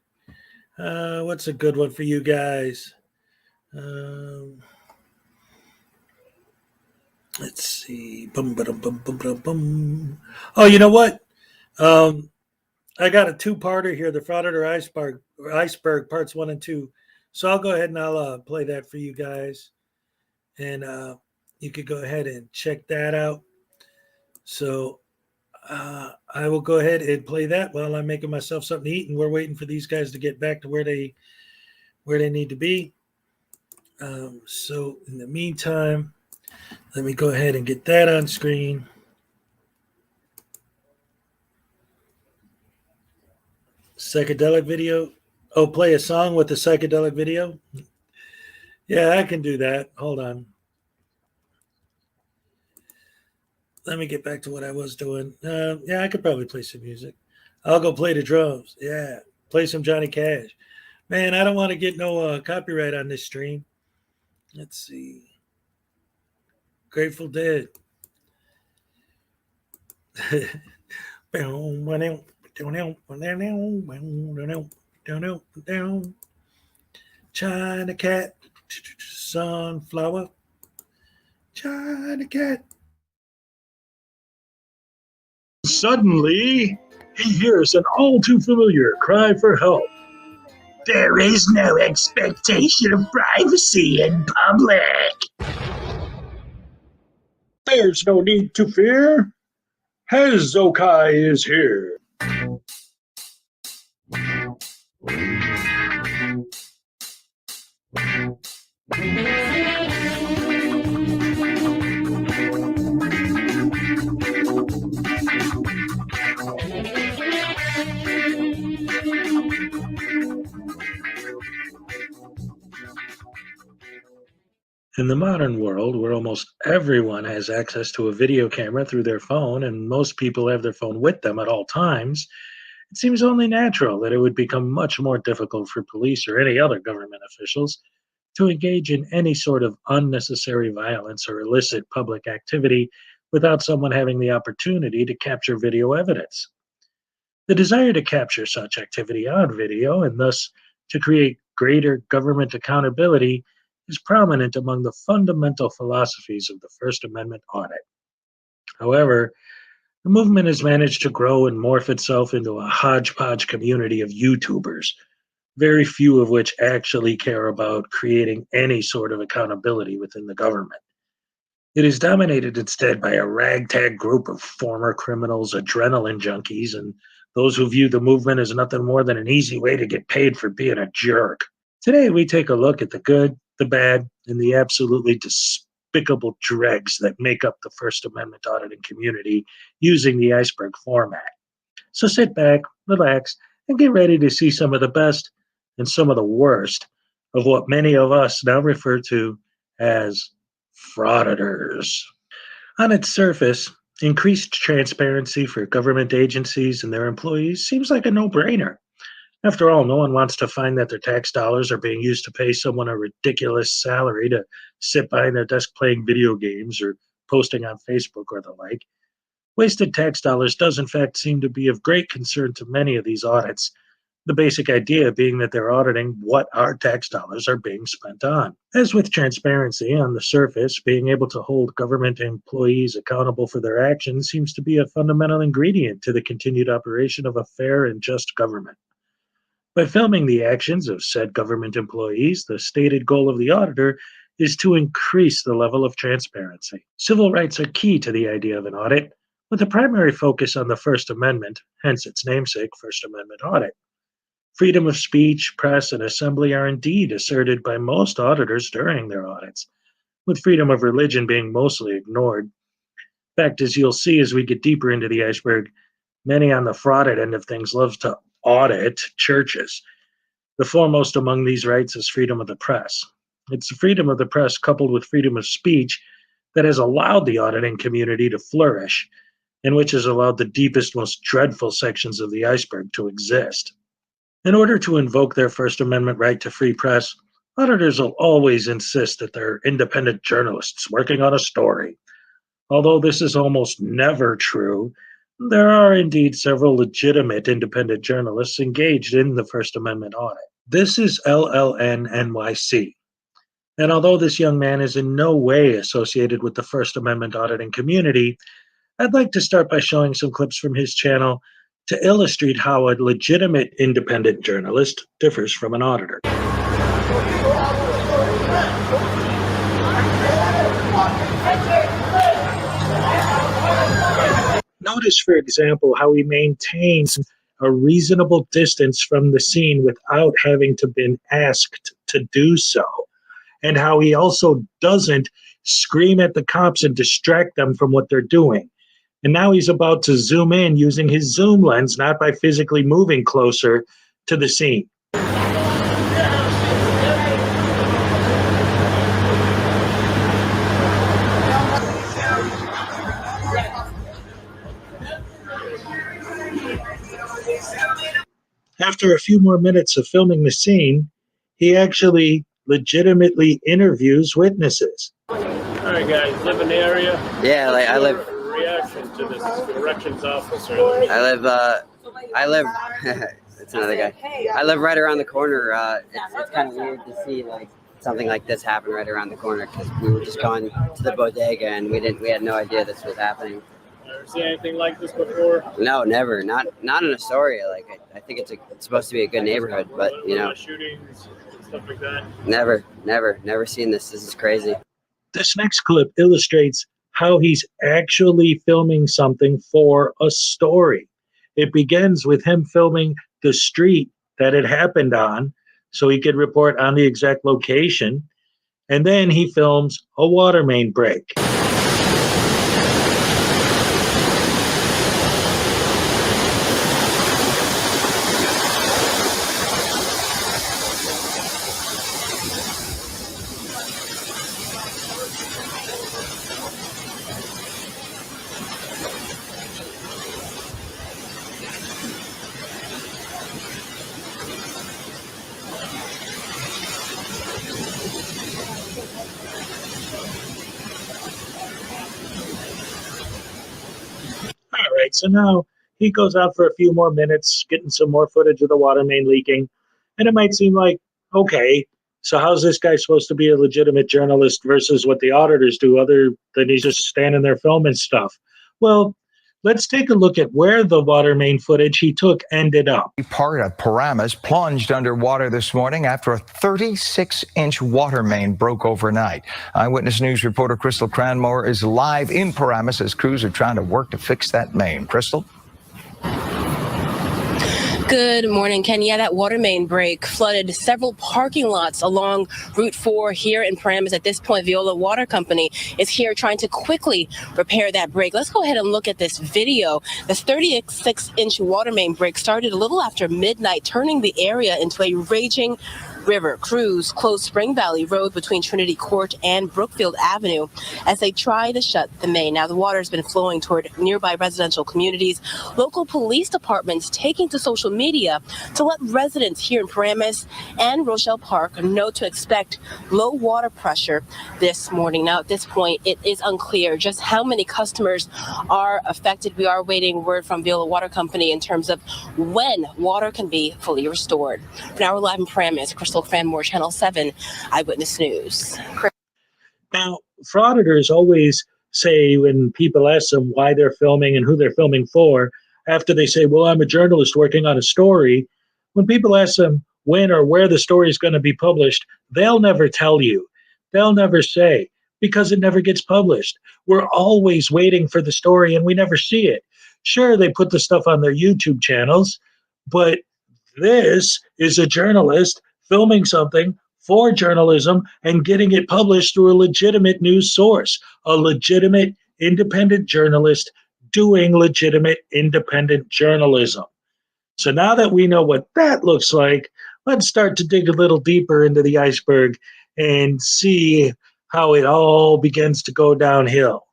What's a good one for you guys? Let's see. Bum, ba-dum, bum, bum, bum, bum. Oh, you know what? I got a two-parter here, the Frauditor Iceberg parts 1 and 2. So I'll go ahead and I'll play that for you guys. And you could go ahead and check that out. So I will go ahead and play that while I'm making myself something to eat, and we're waiting for these guys to get back to where they need to be. So in the meantime, let me go ahead and get that on screen. Psychedelic video. Oh, play a song with the psychedelic video. Yeah, I can do that. Hold on. Let me get back to what I was doing. Yeah, I could probably play some music. I'll go play the drums. Yeah, play some Johnny Cash. Man, I don't want to get no copyright on this stream. Let's see. Grateful Dead. China cat, sunflower, China cat. Suddenly, he hears an all too familiar cry for help. There is no expectation of privacy in public. There's no need to fear. Hezokuai is here. In the modern world, where almost everyone has access to a video camera through their phone and most people have their phone with them at all times, it seems only natural that it would become much more difficult for police or any other government officials to engage in any sort of unnecessary violence or illicit public activity without someone having the opportunity to capture video evidence. The desire to capture such activity on video and thus to create greater government accountability is prominent among the fundamental philosophies of the First Amendment audit. However, the movement has managed to grow and morph itself into a hodgepodge community of YouTubers, very few of which actually care about creating any sort of accountability within the government. It is dominated instead by a ragtag group of former criminals, adrenaline junkies, and those who view the movement as nothing more than an easy way to get paid for being a jerk. Today, we take a look at the good, the bad, and the absolutely despicable dregs that make up the First Amendment auditing community using the iceberg format. So sit back, relax, and get ready to see some of the best and some of the worst of what many of us now refer to as frauditors. On its surface, increased transparency for government agencies and their employees seems like a no-brainer. After all, no one wants to find that their tax dollars are being used to pay someone a ridiculous salary to sit behind their desk playing video games or posting on Facebook or the like. Wasted tax dollars does in fact seem to be of great concern to many of these audits, the basic idea being that they're auditing what our tax dollars are being spent on. As with transparency on the surface, being able to hold government employees accountable for their actions seems to be a fundamental ingredient to the continued operation of a fair and just government. By filming the actions of said government employees, the stated goal of the auditor is to increase the level of transparency. Civil rights are key to the idea of an audit, with a primary focus on the First Amendment, hence its namesake, First Amendment audit. Freedom of speech, press, and assembly are indeed asserted by most auditors during their audits, with freedom of religion being mostly ignored. In fact, as you'll see as we get deeper into the iceberg, many on the frauded end of things love to audit churches. The foremost among these rights is freedom of the press. It's the freedom of the press coupled with freedom of speech that has allowed the auditing community to flourish, and which has allowed the deepest, most dreadful sections of the iceberg to exist. In order to invoke their First Amendment right to free press, auditors will always insist that they're independent journalists working on a story. Although this is almost never true, there are indeed several legitimate independent journalists engaged in the First Amendment audit. This is LLN NYC. And although this young man is in no way associated with the First Amendment auditing community, I'd like to start by showing some clips from his channel to illustrate how a legitimate independent journalist differs from an auditor. Notice, for example, how he maintains a reasonable distance from the scene without having to been asked to do so, and how he also doesn't scream at the cops and distract them from what they're doing. And now he's about to zoom in using his zoom lens, not by physically moving closer to the scene. After a few more minutes of filming the scene, he actually legitimately interviews witnesses. All right, guys, live in the area? Yeah, like I live. Reaction to this corrections officer. I live. That's another guy. I live right around the corner. It's kind of weird to see like something like this happen right around the corner because we were just going to the bodega and we had no idea this was happening. Ever seen anything like this before? No, never. Not in Astoria. Like I think it's supposed to be a good neighborhood, but you know, shootings and stuff like that. Never seen this. This is crazy. This next clip illustrates how he's actually filming something for a story. It begins with him filming the street that it happened on so he could report on the exact location. And then he films a water main break. All right, so now he goes out for a few more minutes, getting some more footage of the water main leaking. And it might seem like, okay, so how's this guy supposed to be a legitimate journalist versus what the auditors do, other than he's just standing there filming stuff? Well, let's take a look at where the water main footage he took ended up. Part of Paramus plunged underwater this morning after a 36-inch water main broke overnight. Eyewitness News reporter Crystal Cranmore is live in Paramus as crews are trying to work to fix that main. Crystal? Good morning, Ken. Yeah, that water main break flooded several parking lots along Route 4 here in Paramus. At this point, Veolia Water Company is here trying to quickly repair that break. Let's go ahead and look at this video. This 36-inch water main break started a little after midnight, turning the area into a raging river. Crews closed Spring Valley Road between Trinity Court and Brookfield Avenue as they try to shut the main. Now, the water has been flowing toward nearby residential communities. Local police departments taking to social media to let residents here in Paramus and Rochelle Park know to expect low water pressure this morning. Now, at this point, it is unclear just how many customers are affected. We are waiting word from Veolia Water Company in terms of when water can be fully restored. For now, we're live in Paramus. Crystal Cranmore, Channel 7 Eyewitness News. Now, frauditors always say when people ask them why they're filming and who they're filming for, after they say, well, I'm a journalist working on a story, when people ask them when or where the story is going to be published, they'll never tell you. They'll never say, because it never gets published. We're always waiting for the story and we never see it. Sure, they put the stuff on their YouTube channels, but this is a journalist filming something for journalism and getting it published through a legitimate news source, a legitimate independent journalist doing legitimate independent journalism. So now that we know what that looks like, let's start to dig a little deeper into the iceberg and see how it all begins to go downhill.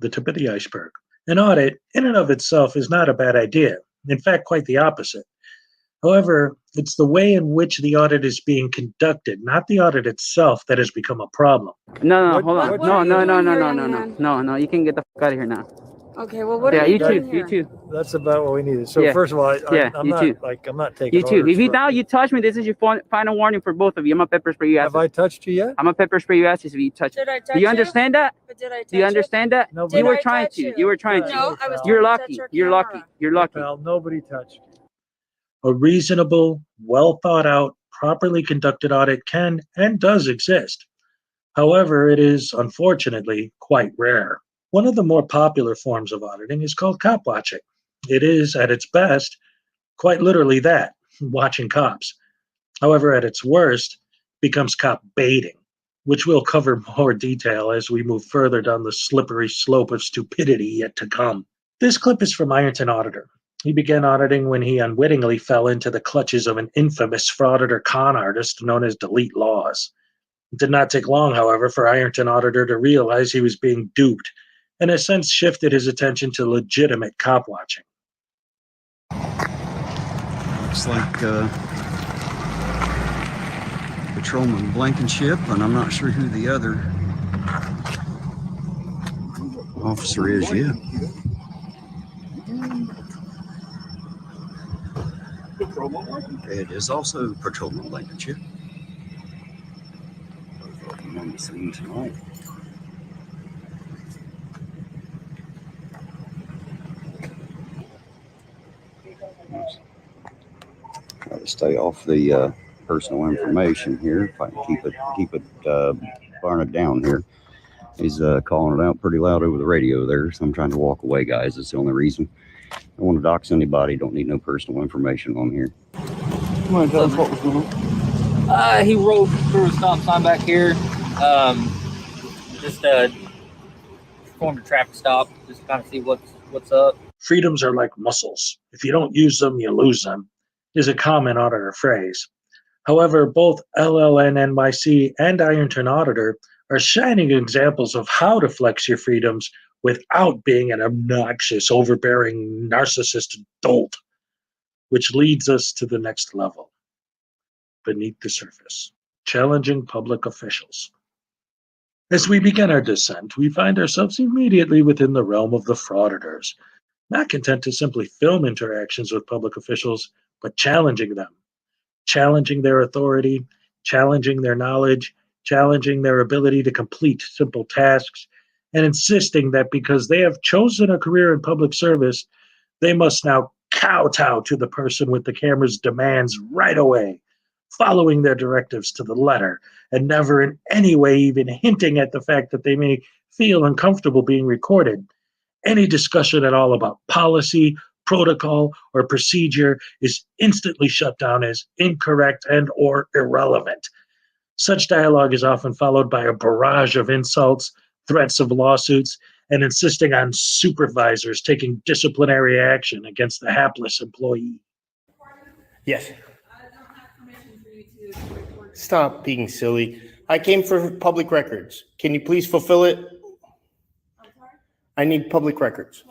The tip of the iceberg. An audit, in and of itself, is not a bad idea. In fact, quite the opposite. However, it's the way in which the audit is being conducted, not the audit itself, that has become a problem. No, hold on. No. You can get the fuck out of here now. Okay, well, what are you doing here? You too. That's about what we needed. So Yeah. first of all, I'm you not too. I'm not taking You too. orders If you from- now you touch me, this is your final warning for both of you. I'm a pepper spray you ass. Have I touched you yet? I'm a pepper spray you ass if you touch. Did I touch Do you understand that? But did I touch Do you understand that? No, You but- were Did I trying touch to. you? You were trying to. No, I was You're trying to lucky. touch your You're lucky. camera. You're lucky. Pal, nobody touched me. A reasonable, well thought out, properly conducted audit can and does exist. However, it is unfortunately quite rare. One of the more popular forms of auditing is called cop watching. It is, at its best, quite literally that, watching cops. However, at its worst, becomes cop baiting, which we'll cover more detail as we move further down the slippery slope of stupidity yet to come. This clip is from Ironton Auditor. He began auditing when he unwittingly fell into the clutches of an infamous frauditor con artist known as Delete Laws. It did not take long, however, for Ironton Auditor to realize he was being duped, and has since shifted his attention to legitimate cop watching. Looks like Patrolman Blankenship, and I'm not sure who the other officer is yet. It is also Patrolman Blankenship. Both of them on the scene tonight. Try to stay off the personal information here. If I can keep it burning down here. He's calling it out pretty loud over the radio there, so I'm trying to walk away, guys. That's the only reason. I don't want to dox anybody. Don't need no personal information on here. Come on, tell us what was going on. He rolled through a stop sign back here. Just performed a traffic stop, just kind of see what's up. Freedoms are like muscles. If you don't use them, you lose them, is a common auditor phrase. However, both LLNNYC and Ironton Auditor are shining examples of how to flex your freedoms without being an obnoxious, overbearing, narcissist dolt, which leads us to the next level. Beneath the surface, challenging public officials. As we begin our descent, we find ourselves immediately within the realm of the frauditors, not content to simply film interactions with public officials, but challenging them, challenging their authority, challenging their knowledge, challenging their ability to complete simple tasks, and insisting that because they have chosen a career in public service, they must now kowtow to the person with the camera's demands right away, following their directives to the letter, and never in any way even hinting at the fact that they may feel uncomfortable being recorded. Any discussion at all about policy, protocol, or procedure is instantly shut down as incorrect and or irrelevant. Such dialogue is often followed by a barrage of insults, threats of lawsuits, and insisting on supervisors taking disciplinary action against the hapless employee. Yes. Stop being silly. I came for public records. Can you please fulfill it? I need public records.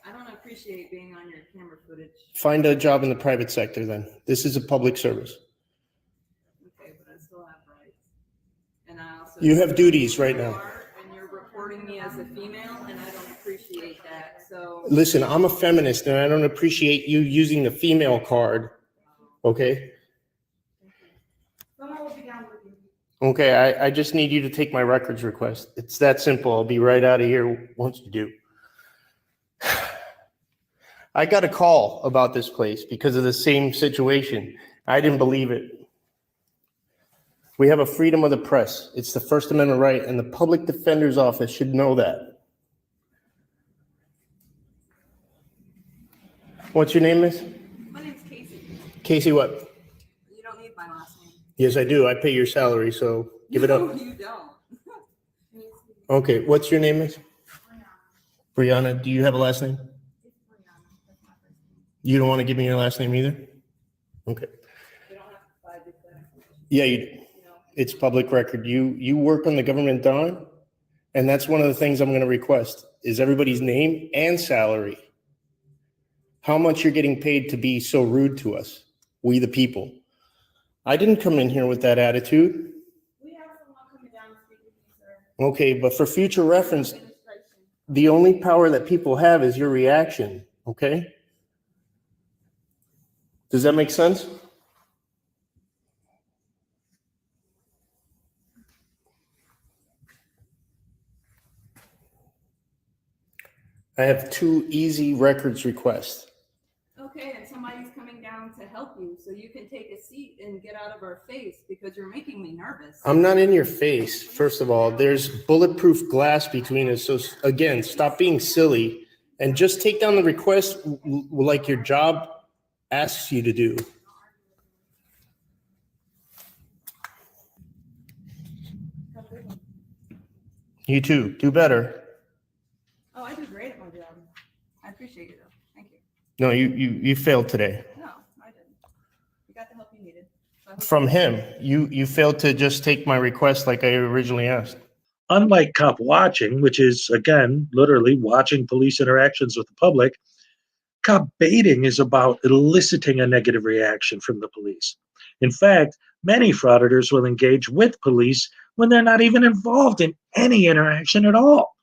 I don't appreciate being on your camera footage. Find a job in the private sector then. This is a public service. Okay, but I still have rights. And I also. You have duties right now. And you're reporting me as a female, and I don't appreciate that, so. Listen, I'm a feminist and I don't appreciate you using the female card. Okay? Someone will be down with you. Okay, I just need you to take my records request. It's that simple. I'll be right out of here once you do. I got a call about this place because of the same situation. I didn't believe it. We have a freedom of the press. It's the First Amendment right, and the Public Defender's Office should know that. What's your name, miss? My name's Casey. Casey what? You don't need my last name. Yes, I do. I pay your salary, so give it No, up. you don't. Okay, what's your name, miss? Brianna, do you have a last name? You don't want to give me your last name either? Okay. Yeah, you do. It's public record. You work on the government dime, and that's one of the things I'm going to request is everybody's name and salary. How much you're getting paid to be so rude to us, we the people. I didn't come in here with that attitude. Okay, but for future reference, the only power that people have is your reaction, okay? Does that make sense? I have 2 easy records requests. Okay, and somebody's coming down to help you, so you can take a seat and get out of our face because you're making me nervous. I'm not in your face, first of all. There's bulletproof glass between us. So again, stop being silly and just take down the request like your job asks you to do. You too. Do better. Oh, I do great at my job. I appreciate you though. Thank you. No, you failed today. No, I didn't. You got the help you needed. From him, you failed to just take my request like I originally asked. Unlike cop watching, which is, again, literally watching police interactions with the public, cop baiting is about eliciting a negative reaction from the police. In fact, many frauditors will engage with police when they're not even involved in any interaction at all,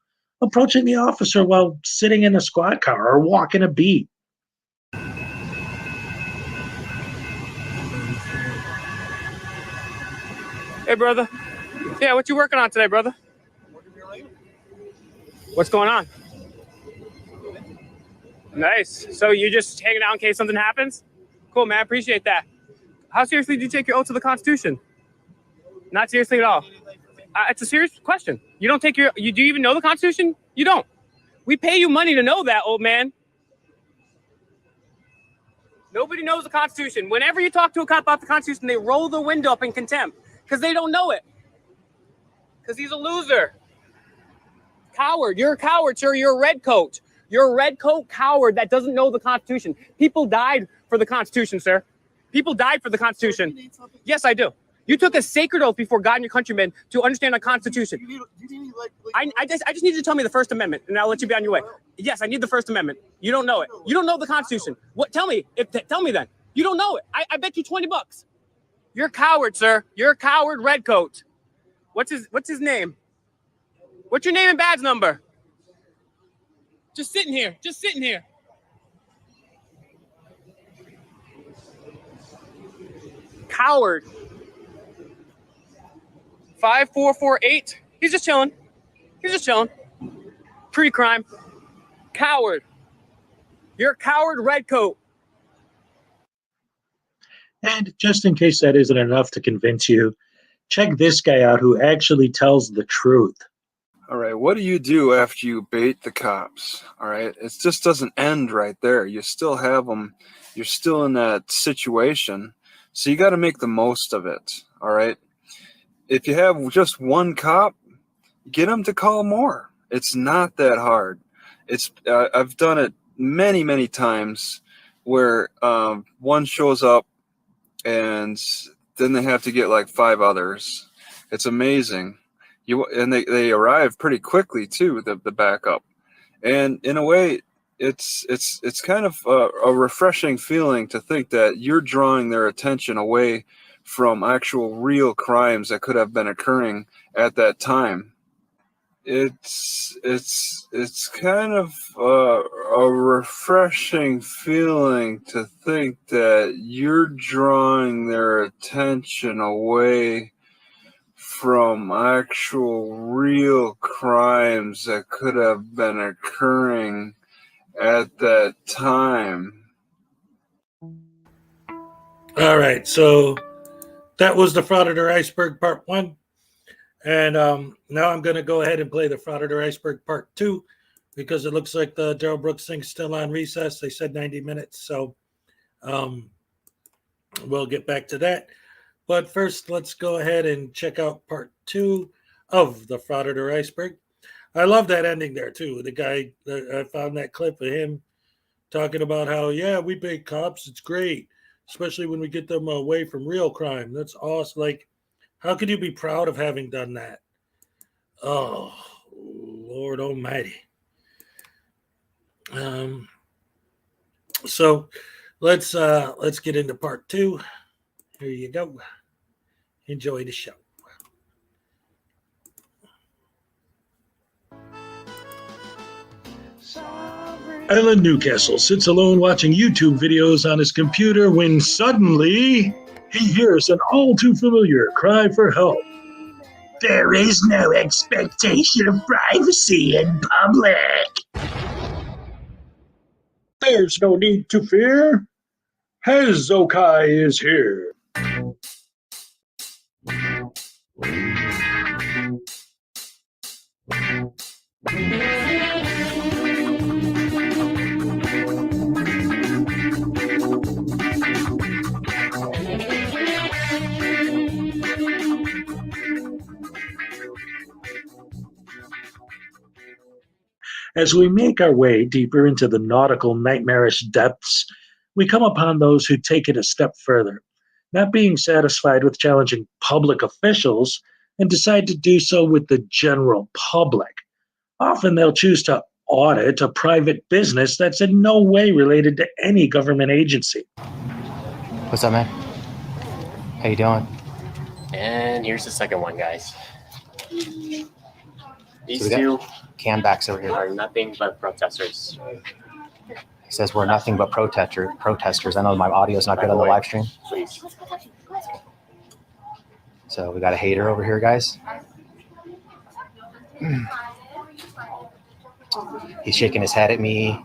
approaching the officer while sitting in a squad car or walking a beat. Hey, brother. Yeah, what you working on today, brother? What's going on? Nice. So you just hanging out in case something happens? Cool, man. Appreciate that. How seriously do you take your oath to the Constitution? Not seriously at all. It's a serious question. You don't take do you even know the Constitution? You don't. We pay you money to know that, old man. Nobody knows the Constitution. Whenever you talk to a cop about the Constitution, they roll the window up in contempt because they don't know it. Because he's a loser. Coward. You're a coward, sir. You're a red coat. You're a red coat coward that doesn't know the Constitution. People died for the Constitution, sir. People died for the Constitution. Yes, I do. You took a sacred oath before God and your countrymen to understand the Constitution. I just need you to tell me the First Amendment, and I'll let you be on your way. Yes, I need the First Amendment. You don't know it. You don't know the Constitution. What? Tell me. Tell me then. You don't know it. I bet you $20. You're a coward, sir. You're a coward, redcoat. What's his name? What's your name and badge number? Just sitting here. Just sitting here. Coward. 5448. He's just chilling. He's just chilling. Pre-crime. Coward. You're a coward, redcoat. And just in case that isn't enough to convince you, check this guy out who actually tells the truth. All right, what do you do after you bait the cops? All right, it just doesn't end right there. You still have them. You're still in that situation. So you got to make the most of it. All right. If you have just one cop, get them to call more. It's not that hard. I've done it many, many times where one shows up and then they have to get like 5 others. It's amazing. They arrive pretty quickly too, the backup. And in a way, it's kind of a refreshing feeling to think that you're drawing their attention away from actual real crimes that could have been occurring at that time. It's kind of a refreshing feeling to think that you're drawing their attention away from actual real crimes that could have been occurring at that time. All right, so that was the Frauditor Iceberg Part 1. And now I'm going to go ahead and play the Frauditor Iceberg Part 2 because it looks like the Darrell Brooks thing's still on recess. They said 90 minutes, so we'll get back to that. But first, let's go ahead and check out Part 2 of the Frauditor Iceberg. I love that ending there too. The guy, I found that clip of him talking about how, yeah, we bait cops. It's great, especially when we get them away from real crime. That's awesome. Like, how could you be proud of having done that? Oh, Lord Almighty. So let's get into part 2. Here you go. Enjoy the show. Alan Newcastle sits alone watching YouTube videos on his computer when suddenly he hears an all too familiar cry for help. There is no expectation of privacy in public. There's no need to fear. Hezokuai is here. As we make our way deeper into the nautical nightmarish depths, we come upon those who take it a step further, not being satisfied with challenging public officials and decide to do so with the general public. Often they'll choose to audit a private business that's in no way related to any government agency. What's up, man? How you doing? And here's the second one, guys. These So two Canbacks over here are nothing but protesters. He says we're nothing but protesters. I know my audio's not good on the live stream. Please. So we got a hater over here, guys. He's shaking his head at me.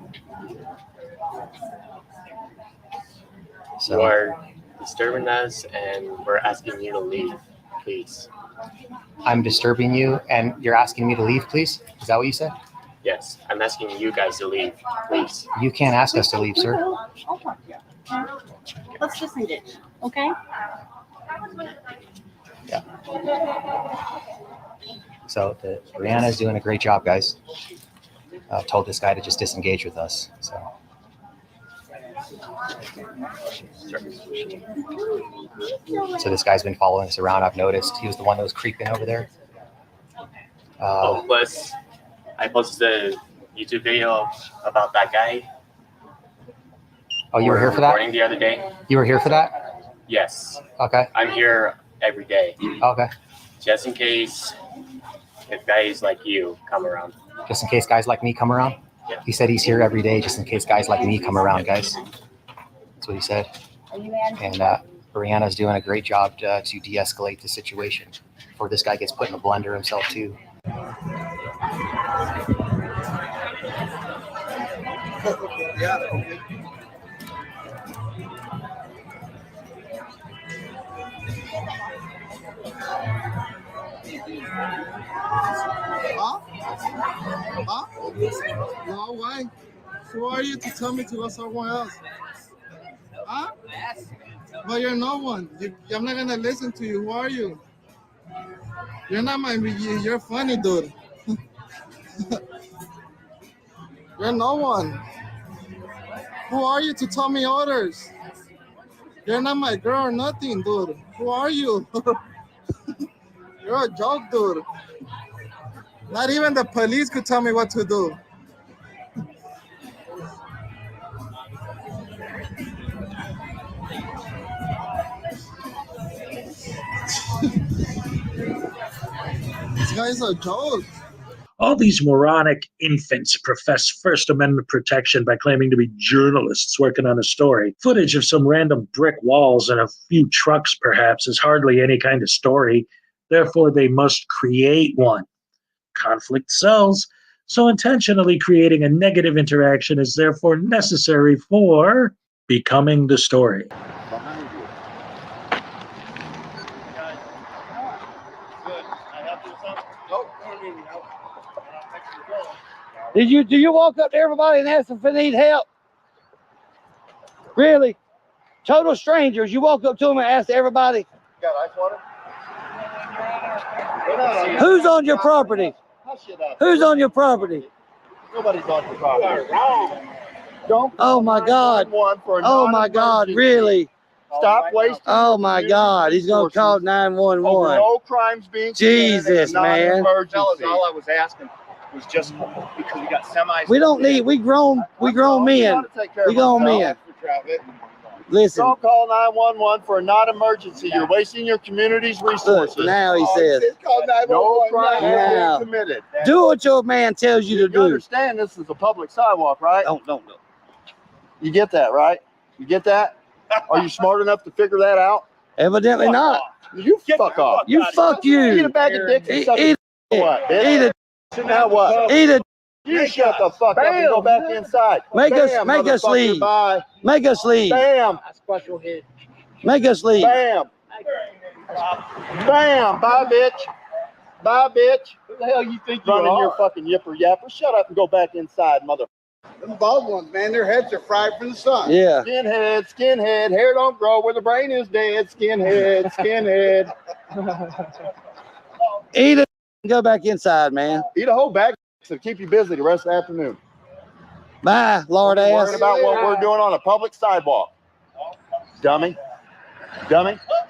So You are disturbing us, and we're asking you to leave, please. I'm disturbing you, and you're asking me to leave, please? Is that what you said? Yes, I'm asking you guys to leave, please. You can't ask us to leave, sir. Let's just end it, okay? Yeah. So Brianna's doing a great job, guys. Told this guy to just disengage with us. So. So this guy's been following us around. I've noticed he was the one that was creeping over there. Plus, I posted a YouTube video about that guy. Oh, you were here for that? Recording the other day. You were here for that? Yes. Okay. I'm here every day. Okay. Just in case if guys like you come around. Just in case guys like me come around? Yeah. He said he's here every day just in case guys like me come around, guys. That's what he said. And Brianna's doing a great job to de-escalate the situation before this guy gets put in a blender himself too. Huh? No way. Who are you to tell me to go somewhere else? Huh? But you're no one. I'm not gonna listen to you. Who are you? You're not my. You're funny, dude. You're no one. Who are you to tell me orders? You're not my girl or nothing, dude. Who are you? You're a joke, dude. Not even the police could tell me what to do. This guy's a joke. All these moronic infants profess First Amendment protection by claiming to be journalists working on a story. Footage of some random brick walls and a few trucks, perhaps, is hardly any kind of story. Therefore, they must create one. Conflict sells, so intentionally creating a negative interaction is therefore necessary for becoming the story. Do you walk up to everybody and ask them if they need help? Really? Total strangers, you walk up to them and ask everybody. Got ice water? Who's on your property? Who's on your property? Nobody's on your property. Don't. Oh my God. Oh my God, really? Stop wasting. Oh my God, he's gonna call 911. No crimes being Jesus, man. Fellas, all I was asking was just because we got semis. We don't need. We grown men. We grown men. Listen. Don't call 911 for a non-emergency. You're wasting your community's resources. Look, now he says. No crime Now. being committed. Do what your man tells you to do. You understand this is a public sidewalk, right? Don't. You get that, right? You get that? Are you smart enough to figure that out? Evidently not. You fuck off. You fuck you. Eat a bag of dicks and suck Eat what, bitch? Eat it. Now what? Eat it. You shut the fuck up and go back inside. Make us motherfucker, leave. Bye. Make us leave. Bam. Make us leave. Bam. Bam. Bye, bitch. Bye, bitch. Who the hell you think you running your fucking yipper yapper? Shut up and go back inside, mother. Them bald ones, man, their heads are fried from the sun. Yeah. Skinhead. Hair don't grow where the brain is dead. Skinhead. Eat it and go back inside, man. Eat a whole bag to keep you busy the rest of the afternoon. Bye, Lord ass. Worrying about what we're doing on a public sidewalk. Dummy.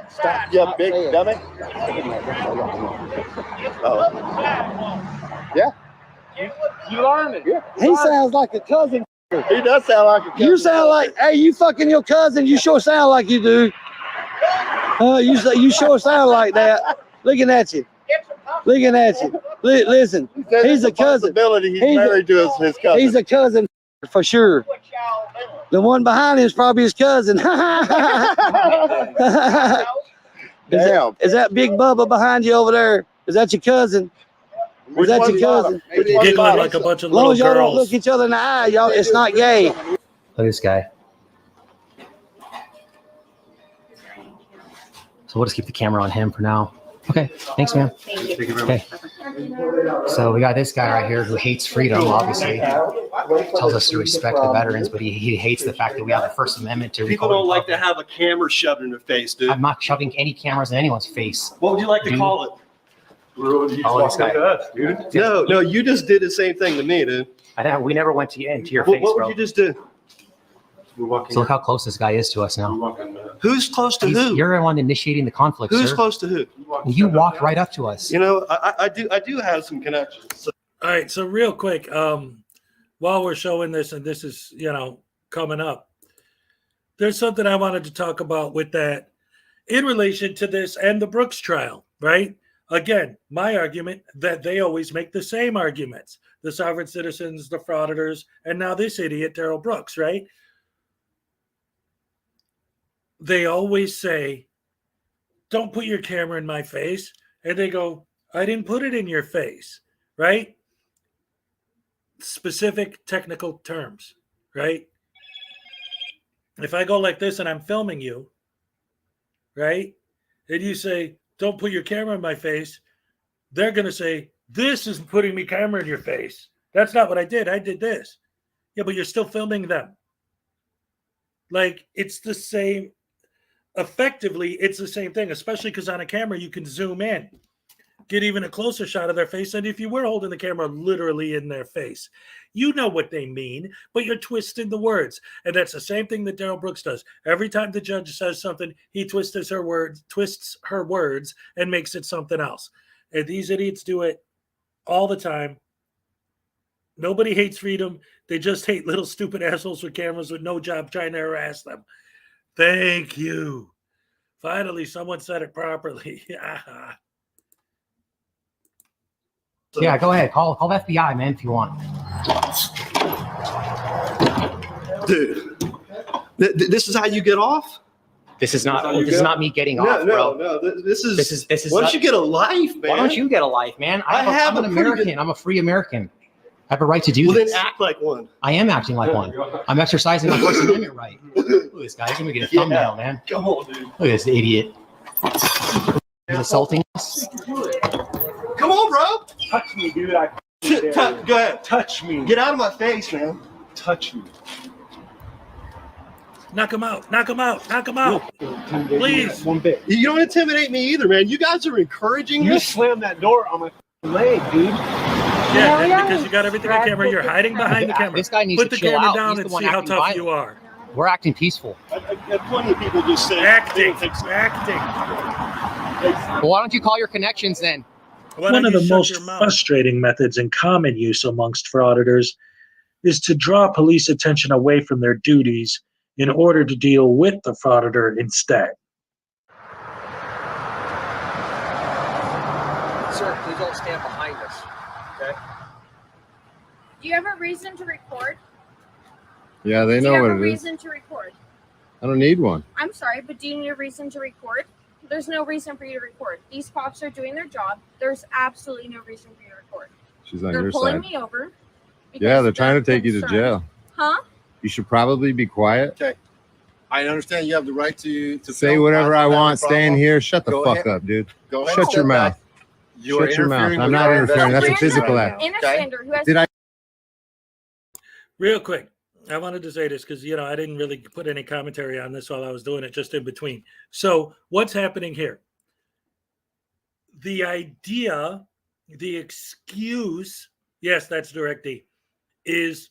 Stop, you big dummy. Yeah. You learned it. Yeah. He sounds like a cousin. He does sound like a cousin. You sound like, hey, you fucking your cousin. You sure sound like you do. You sure sound like that. Looking at you. Listen, he's a cousin. He's married to his cousin. He's a cousin for sure. The one behind him is probably his cousin. Is that Big Bubba behind you over there? Is that your cousin? Is that your cousin? Giggling like a bunch of As long little as y'all don't girls. look each other in the eye, y'all, it's not gay. Look at this guy. So we'll just keep the camera on him for now. Okay, thanks, man. Okay. So we got this guy right here who hates freedom, obviously. Tells us to respect the veterans, but he hates the fact that we have the First Amendment to People record. don't like to have a camera shoved in their face, dude. I'm not shoving any cameras in anyone's face. What would you like to call it? Oh, this guy. No, you just did the same thing to me, dude. We never went into your face, What bro. would you just do? So look how close this guy is to us now. Who's close to who? You're the one initiating the conflict, Who's sir. close to who? You walked right up to us. You know, I do have some connections. So. All right, so real quick, while we're showing this, and this is, coming up, there's something I wanted to talk about with that in relation to this and the Brooks trial, right? Again, my argument that they always make the same arguments. The sovereign citizens, the frauditors, and now this idiot, Darrell Brooks, right? They always say, don't put your camera in my face. And they go, I didn't put it in your face, right? Specific technical terms, right? If I go like this and I'm filming you, right? And you say, don't put your camera in my face. They're going to say, this is putting me camera in your face. That's not what I did. I did this. Yeah, but you're still filming them. Like, it's the same. Effectively, it's the same thing, especially because on a camera, you can zoom in, get even a closer shot of their face. And if you were holding the camera literally in their face, you know what they mean, but you're twisting the words. And that's the same thing that Darrell Brooks does. Every time the judge says something, he twists her words and makes it something else. And these idiots do it all the time. Nobody hates freedom. They just hate little stupid assholes with cameras with no job trying to harass them. Thank you. Finally, someone said it properly. Yeah, go ahead. Call the FBI, man, if you want. Dude, this is how you get off? This is not me getting off, bro. No. This is why don't you get a life, man? Why don't you get a life, man? I'm an American. I'm a free American. I have a right to do this. Well, then act like one. I am acting like one. I'm exercising my First Amendment right. Look at this guy. He's going to get a thumbnail, man. Come on, dude. Look at this idiot. He's assaulting us. Come on, bro. Touch me, dude. Go ahead. Touch me. Get out of my face, man. Touch me. Knock him out. Knock him out. Knock him out. Please. One bit. You don't intimidate me either, man. You guys are encouraging You this. slammed that door on my leg, dude. Yeah, and because you got everything on camera, you're hiding behind the camera. This guy needs Put to the chill camera out. down He's the and one see how acting tough violent. you are. We're acting peaceful. Plenty of people just say Acting. Well, why don't you call your connections then? One of the most frustrating methods in common use amongst frauditors is to draw police attention away from their duties in order to deal with the frauditor instead. Sir, please don't stand behind us. Okay? Do you have a reason to record? Yeah, they Do know you what have a it is. reason to record? I don't need one. I'm sorry, but do you need a reason to record? There's no reason for you to record. These cops are doing their job. There's absolutely no reason for you to record. She's on They're your pulling side. me over. Yeah, they're trying to take you to concerned. jail. Huh? You should probably be quiet. Okay. I understand you have the right to Say film. whatever I don't have a want. Stay in problem. here. Shut the Go fuck ahead. up, dude. Go ahead. Shut and your step mouth. back. You are Shut your mouth. interfering I'm with not our interfering. That's a investigation physical right act. now. In a standard who has Did I? Real quick, I wanted to say this because, I didn't really put any commentary on this while I was doing it, just in between. So what's happening here? The idea, the excuse, yes, that's direct D, is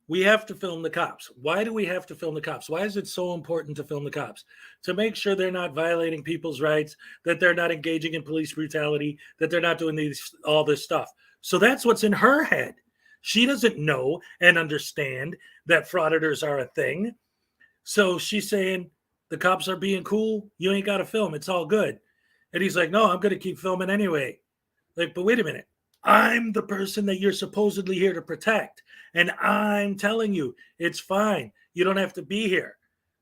we have to film the cops. Why do we have to film the cops? Why is it so important to film the cops? To make sure they're not violating people's rights, that they're not engaging in police brutality, that they're not doing all this stuff. So that's what's in her head. She doesn't know and understand that frauditors are a thing. So she's saying, the cops are being cool. You ain't got to film. It's all good. And he's like, no, I'm going to keep filming anyway. Like, but wait a minute. I'm the person that you're supposedly here to protect. And I'm telling you, it's fine. You don't have to be here.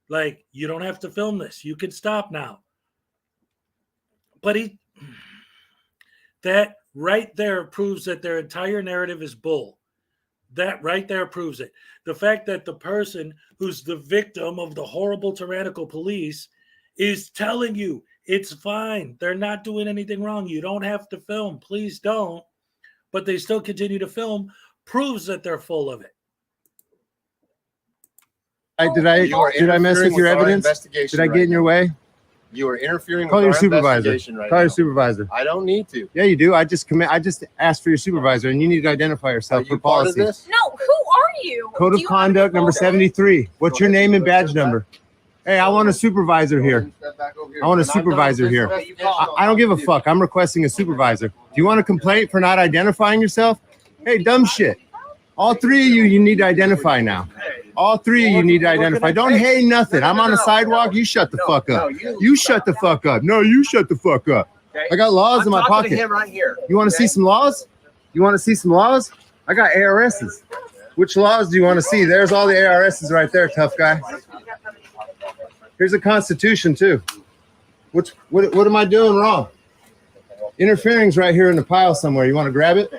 Like, you don't have to film this. You can stop now. But that right there proves that their entire narrative is bull. That right there proves it. The fact that the person who's the victim of the horrible tyrannical police is telling you it's fine. They're not doing anything wrong. You don't have to film. Please don't. But they still continue to film proves that they're full of it. Did I mess with your evidence? Did I get in your way? You are interfering Call with your our supervisor. investigation right Call now. your supervisor. I don't need to. Yeah, you do. I just asked for your supervisor, and you need to identify yourself for part of policy. this? No, who are you? Code of conduct number 73. What's your name and badge number? Hey, I want a supervisor here. I want a supervisor here. I don't give a fuck. I'm requesting a supervisor. Do you want a complaint for not identifying yourself? Hey, dumb shit. All three of you need to identify now. All three of you need to identify. Don't hey nothing. I'm on the sidewalk. You shut the fuck up. You shut the fuck up. No, you shut the fuck up. I got laws in my pocket. You want to see some laws? You want to see some laws? I got ARSs. Which laws do you want to see? There's all the ARSs right there, tough guy. Here's the Constitution too. What am I doing wrong? Interfering's right here in the pile somewhere. You want to grab it?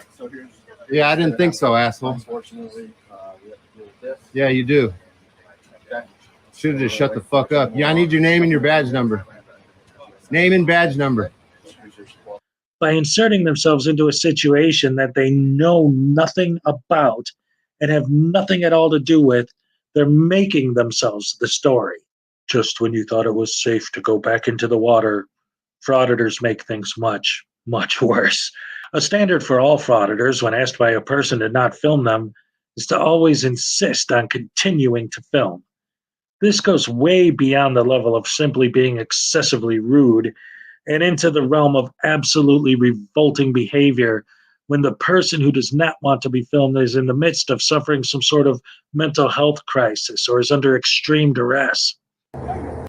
Yeah, I didn't think so, asshole. Yeah, you do. Should have just shut the fuck up. Yeah, I need your name and your badge number. Name and badge number. By inserting themselves into a situation that they know nothing about and have nothing at all to do with, they're making themselves the story. Just when you thought it was safe to go back into the water, frauditors make things much, much worse. A standard for all frauditors, when asked by a person to not film them, is to always insist on continuing to film. This goes way beyond the level of simply being excessively rude and into the realm of absolutely revolting behavior when the person who does not want to be filmed is in the midst of suffering some sort of mental health crisis or is under extreme duress. What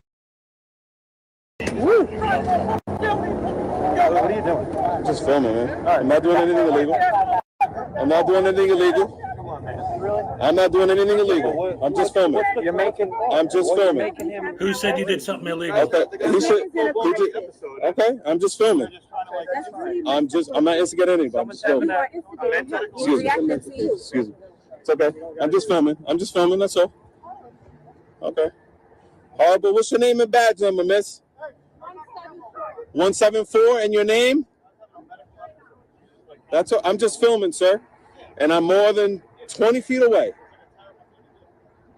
are you doing? Just filming, man. I'm not doing anything illegal. I'm not doing anything illegal. I'm not doing anything illegal. I'm just filming. I'm just filming. Who said you did something illegal? Okay. Okay. I'm just filming. I'm not instigating anything. I'm just filming. Excuse me. It's okay. I'm just filming. That's all. Okay. Horrible. What's your name and badge number, miss? 174 and your name? That's all. I'm just filming, sir. And I'm more than 20 feet away.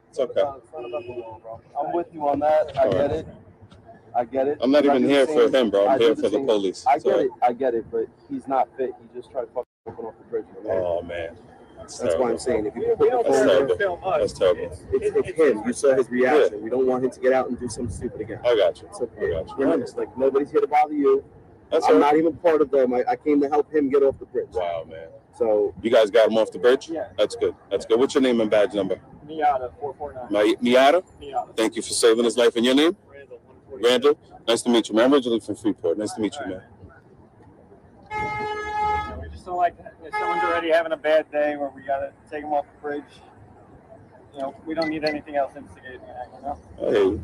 It's okay. I'm with you on that. I get it. I get it. I'm not even here for him, bro. I'm here for the police. I get it, but he's not fit. He just tried to fuck Oh man. That's why I'm saying if you put the That's phone terrible. there, That's terrible. it's him. You saw his reaction. We don't want him to get out and do something stupid again. I got you. It's okay. I got you. We're honest. Like nobody's here to bother you. That's I'm all not right. even part of them. I came to help him get off the bridge. Wow, man. So You guys got him off the bridge? Yeah. That's good. That's good. What's your name and badge number? Miata 449. Miata? Miata. Thank you for saving his life. And your name? Randall. Nice to meet you, man. I'm originally from Freeport. Nice to meet you, man. We just don't like if someone's already having a bad day where we gotta take them off the bridge. You know, we don't need anything else instigating that, you know? I hear you.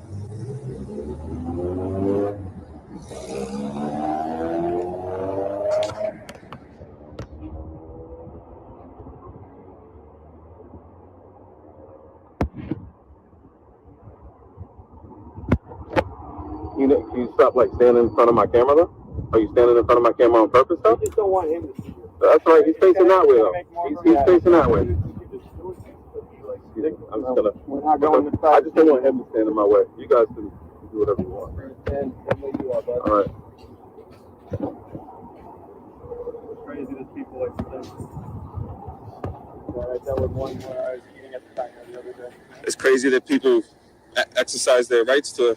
Can you stop like standing in front of my camera though? Are you standing in front of my camera on purpose though? We just don't want him to see you. That's right. He's facing that way though. He's facing that way. I'm just gonna. We're not going to I just don't want him to stand in my way. You guys can do whatever you want. stand where you are, bud. All right. It's crazy that people like this. Yeah, that was one where I was eating at the time the other day. It's crazy that people exercise their rights to.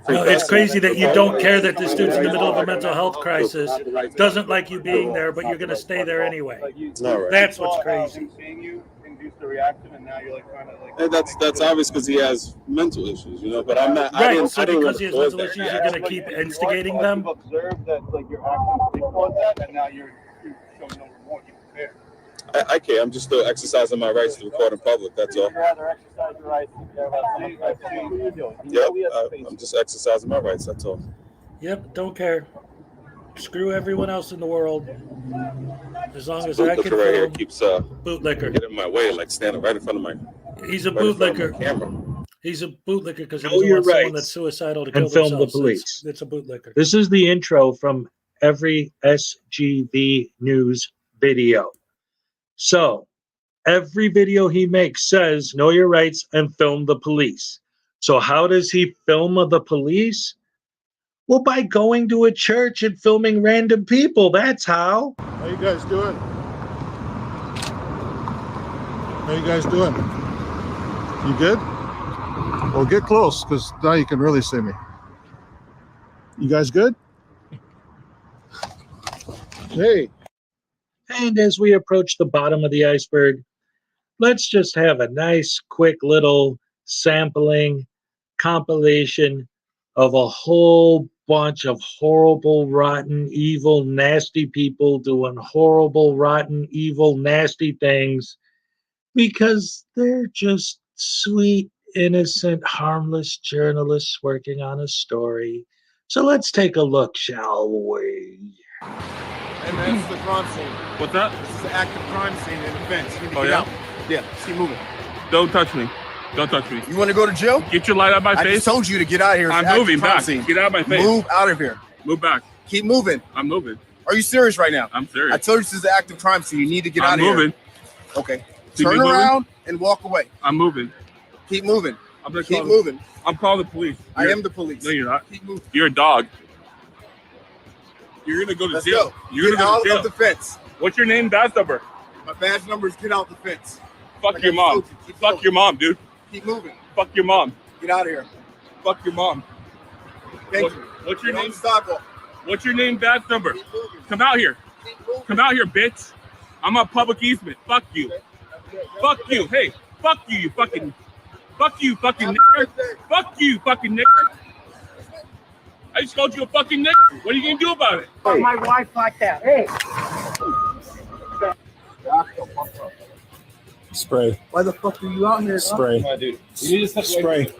No, it's crazy that you don't care that the student's in the middle of a mental health crisis, doesn't like you being there, but you're going to stay there anyway. All right. That's what's crazy. Him seeing you induced a reaction, and now you're like trying to like. And that's obvious because he has mental issues, you know. But I'm not. Right. So because he has mental that. issues, you're going to keep instigating them. You've observed that like your actions did cause that, and now you're showing no remorse. You don't care. I care. I'm just still exercising my rights to record in public. That's all. You'd rather exercise your rights than care about someone's rights. What are you doing? Yep. I'm just exercising my rights. That's all. Yep. Don't care. Screw everyone else in the world. As long as I can right here film keeps bootlicker. getting in my way, like standing right in front of my. He's a right in front of bootlicker. my camera. He's a bootlicker because he Know doesn't your want someone rights that's suicidal to kill and film the themselves. police. It's a bootlicker. This is the intro from every SGV news video. So every video he makes says, know your rights and film the police. So how does he film the police? Well, by going to a church and filming random people. That's how. How you guys doing? How you guys doing? You good? Well, get close, because now you can really see me. You guys good? Hey. And as we approach the bottom of the iceberg, let's just have a nice, quick little sampling compilation of a whole bunch of horrible, rotten, evil, nasty people doing horrible, rotten, evil, nasty things because they're just sweet, innocent, harmless journalists working on a story. So let's take a look, shall we? Hey man, this is the crime scene. What's that? This is an active crime scene in the fence. You need to Oh, get yeah? out. Yeah, just keep moving. Don't touch me. Don't touch me. You want to go to jail? Get your light out of my I face. just told you to get out of here. It's I'm an active moving crime back. scene. Get out of my face. Move out of here. Move back. Keep moving. I'm moving. Are you serious right now? I'm serious. I told you this is an active crime scene. You need to get out I'm of moving. here. Okay. See me Turn moving? around and walk away. I'm moving. Keep moving. I'm gonna Keep call moving. I'm calling the police. I am the police. No, you're not. Keep moving. You're a dog. You're gonna go to Let's jail. go. You're Get gonna out go to of jail. the fence. What's your name, badge number? My badge number is get out the fence. Fuck Like your I mom. told you, keep Fuck moving. your mom, dude. Keep moving. Fuck your mom. Get out of here. Fuck your mom. Thank you. What's your Get on name? the sidewalk. What's your name, badge number? Keep moving. Come out here. Keep moving. Come out here, bitch. I'm on public easement. Fuck you. Fuck you. Hey, fuck you, you fucking. Fuck you, fucking nigger. Fuck you, fucking nigger. I just called you a fucking nigger. What are you gonna do about it? On my wife like that. Hey. Spray. Why the fuck are you out here? Spray. Come on, dude. You need to step away. Spray.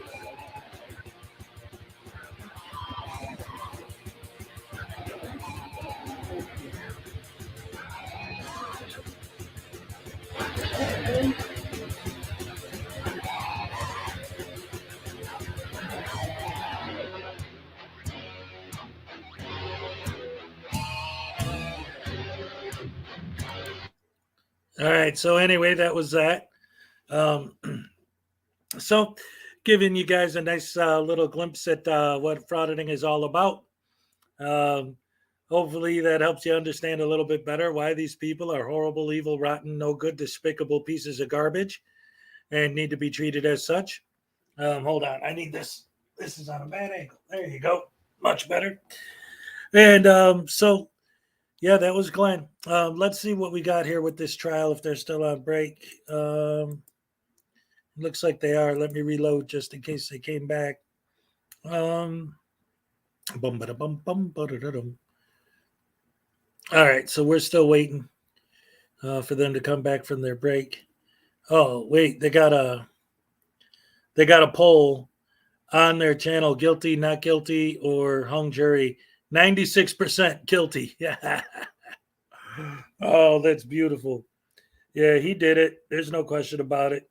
All right. So anyway, that was that. So giving you guys a nice little glimpse at what frauditing is all about. Hopefully that helps you understand a little bit better why these people are horrible, evil, rotten, no good, despicable pieces of garbage and need to be treated as such. Hold on. I need this. This is on a bad angle. There you go. Much better. And so, yeah, that was Glenn. Let's see what we got here with this trial, if they're still on break. Looks like they are. Let me reload just in case they came back. All right, so we're still waiting for them to come back from their break. Oh, wait, they got a poll on their channel: guilty, not guilty, or hung jury. 96% guilty. Yeah. Oh, that's beautiful. Yeah, he did it. There's no question about it.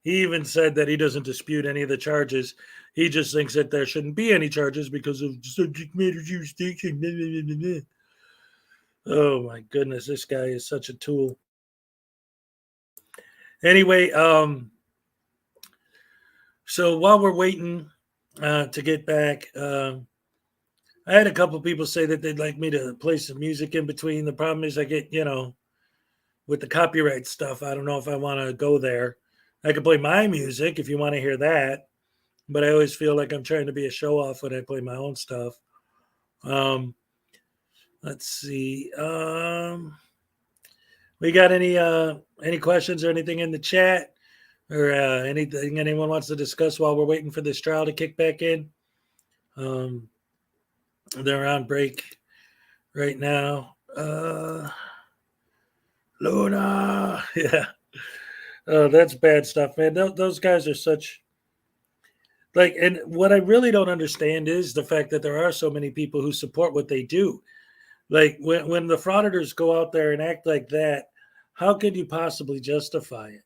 He even said that he doesn't dispute any of the charges. He just thinks that there shouldn't be any charges because of subject matter jurisdiction. Oh my goodness, this guy is such a tool. Anyway, so while we're waiting to get back, I had a couple people say that they'd like me to play some music in between. The problem is I get, with the copyright stuff, I don't know if I want to go there. I could play my music if you want to hear that, but I always feel like I'm trying to be a show off when I play my own stuff. Let's see. We got any questions or anything in the chat, or anything anyone wants to discuss while we're waiting for this trial to kick back in? They're on break right now. Luna, yeah. That's bad stuff, man. Those guys are such and what I really don't understand is the fact that there are so many people who support what they do. Like when the frauditors go out there and act like that, how could you possibly justify it?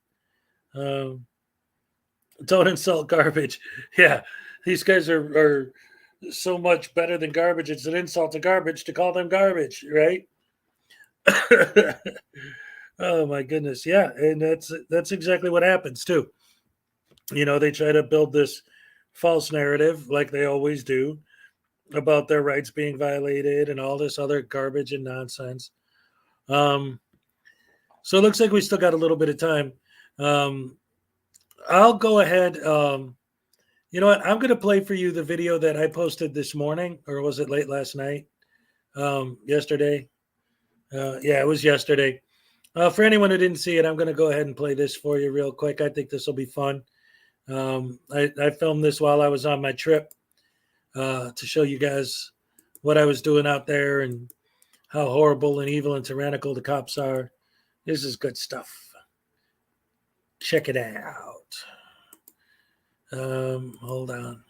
Don't insult garbage. Yeah, these guys are so much better than garbage. It's an insult to garbage to call them garbage, right? Oh my goodness, yeah, and that's exactly what happens too. They try to build this false narrative, like they always do, about their rights being violated and all this other garbage and nonsense. So it looks like we still got a little bit of time. I'll go ahead. You know what? I'm going to play for you the video that I posted this morning, or was it late last night? Yesterday. Yeah, it was yesterday. For anyone who didn't see it, I'm going to go ahead and play this for you real quick. I think this will be fun. I filmed this while I was on my trip to show you guys what I was doing out there and how horrible and evil and tyrannical the cops are. This is good stuff. Check it out. Hold on.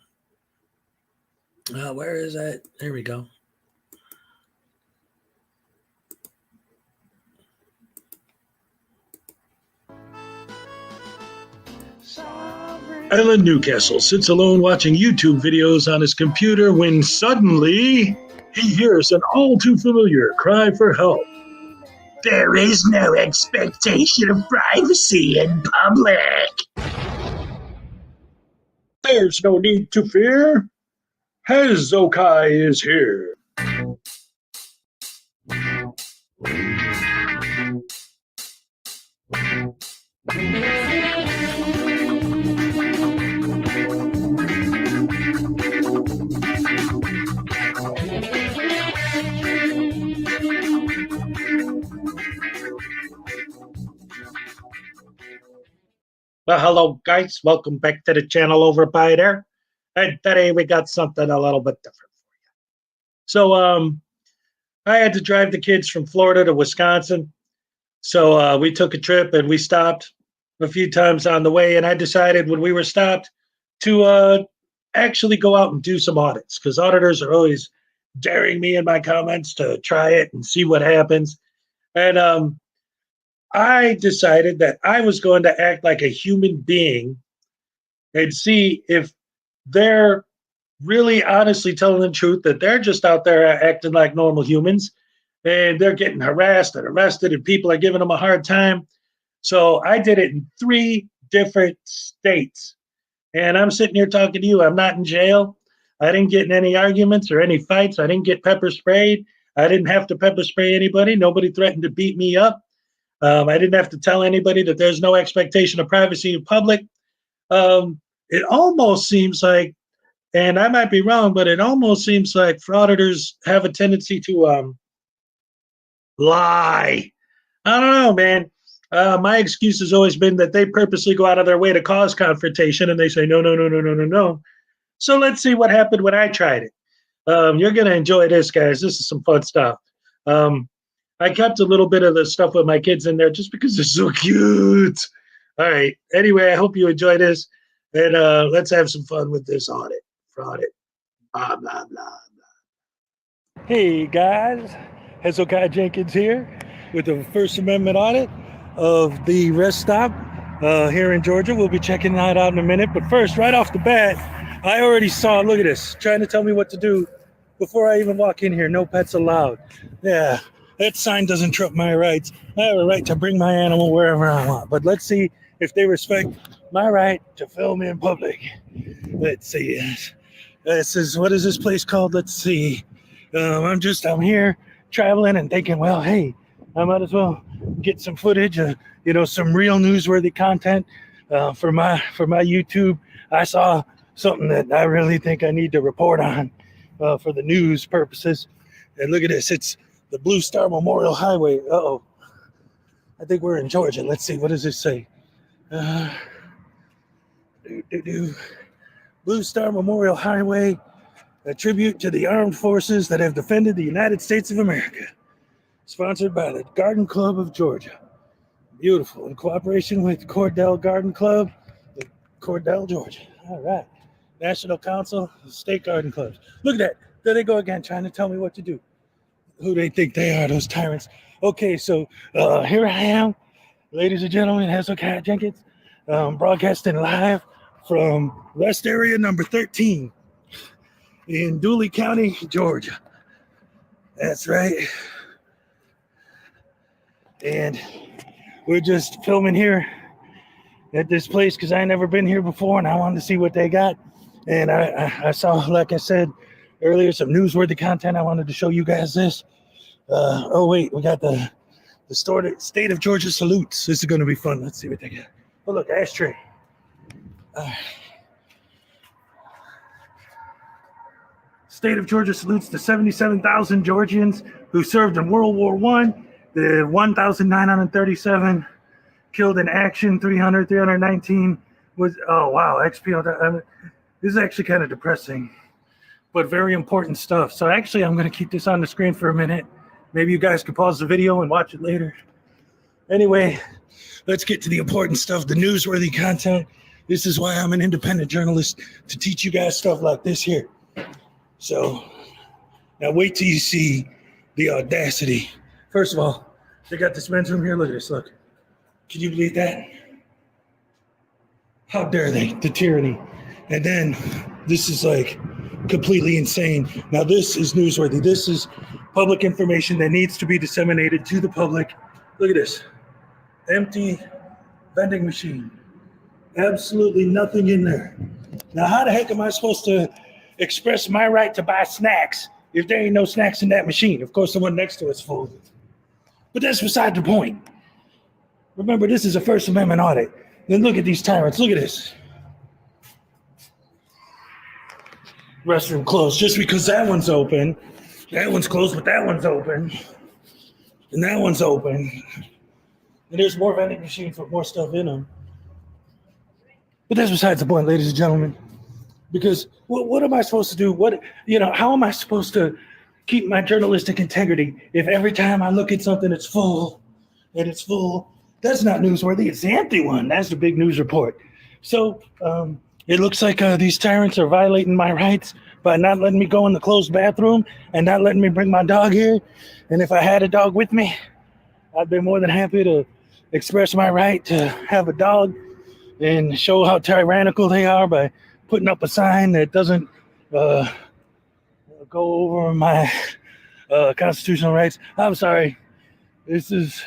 Where is that? There we go. Alan Newcastle sits alone watching YouTube videos on his computer when suddenly he hears an all too familiar cry for help. There is no expectation of privacy in public. There's no need to fear. Hezokuai is here. Well, hello, guys. Welcome back to the channel over by there. And today we got something a little bit different for you. So, I had to drive the kids from Florida to Wisconsin. So we took a trip and we stopped a few times on the way. And I decided when we were stopped to actually go out and do some audits, because auditors are always daring me in my comments to try it and see what happens. And I decided that I was going to act like a human being and see if they're really honestly telling the truth, that they're just out there acting like normal humans and they're getting harassed and arrested and people are giving them a hard time. So I did it in 3 different states. And I'm sitting here talking to you. I'm not in jail. I didn't get in any arguments or any fights. I didn't get pepper sprayed. I didn't have to pepper spray anybody. Nobody threatened to beat me up. I didn't have to tell anybody that there's no expectation of privacy in public. It almost seems like, and I might be wrong, but it almost seems like frauditors have a tendency to lie. I don't know, man. My excuse has always been that they purposely go out of their way to cause confrontation, and they say, no, no, no, no, no, no, no. So let's see what happened when I tried it. You're going to enjoy this, guys. This is some fun stuff. I kept a little bit of the stuff with my kids in there just because they're so cute. All right. Anyway, I hope you enjoy this, and let's have some fun with this audit. Fraud it. Blah, blah, blah, blah. Hey, guys. Hezokuai Jenkins here with the First Amendment audit of the rest stop here in Georgia. We'll be checking that out in a minute. But first, right off the bat, I already saw, look at this, trying to tell me what to do before I even walk in here. No pets allowed. Yeah, that sign doesn't trump my rights. I have a right to bring my animal wherever I want. But let's see if they respect my right to film in public. Let's see. This is, what is this place called? Let's see. I'm here traveling and thinking, well, hey, I might as well get some footage, some real newsworthy content for my YouTube. I saw something that I really think I need to report on for the news purposes. And look at this, it's the Blue Star Memorial Highway. Uh-oh, I think we're in Georgia. Let's see, what does this say? Blue Star Memorial Highway, a tribute to the armed forces that have defended the United States of America. Sponsored by the Garden Club of Georgia. Beautiful. In cooperation with Cordell Garden Club, Cordell, Georgia. All right. National Council of State Garden Clubs. Look at that. There they go again, trying to tell me what to do. Who they think they are, those tyrants. Okay, so here I am, ladies and gentlemen, Hezokuai Jenkins, broadcasting live from rest area number 13 in Dooley County, Georgia. That's right. And we're just filming here at this place because I ain't never been here before and I wanted to see what they got. And I saw, like I said earlier, some newsworthy content. I wanted to show you guys this. Oh, wait, we got the State of Georgia salutes. This is going to be fun. Let's see what they got. Oh, look, ashtray. State of Georgia salutes the 77,000 Georgians who served in World War I. The 1,937 killed in action, 319 was, oh wow, XPO. This is actually kind of depressing, but very important stuff. So actually, I'm going to keep this on the screen for a minute. Maybe you guys can pause the video and watch it later. Anyway, let's get to the important stuff, the newsworthy content. This is why I'm an independent journalist, to teach you guys stuff like this here. So now wait till you see the audacity. First of all, they got this men's room here. Look at this, look. Can you believe that? How dare they, the tyranny. And then this is like completely insane. Now this is newsworthy. This is public information that needs to be disseminated to the public. Look at this, empty vending machine. Absolutely nothing in there. Now how the heck am I supposed to express my right to buy snacks if there ain't no snacks in that machine? Of course, the one next to it's full. But that's beside the point. Remember, this is a First Amendment audit. Then look at these tyrants. Look at this. Restroom closed just because that one's open. That one's closed, but that one's open. And that one's open. And there's more vending machines with more stuff in them. But that's besides the point, ladies and gentlemen. Because what am I supposed to do? How am I supposed to keep my journalistic integrity if every time I look at something it's full and it's full? That's not newsworthy. It's the empty one. That's the big news report. So it looks like these tyrants are violating my rights by not letting me go in the closed bathroom and not letting me bring my dog here. And if I had a dog with me, I'd be more than happy to express my right to have a dog and show how tyrannical they are by putting up a sign that doesn't go over my constitutional rights. I'm sorry. This is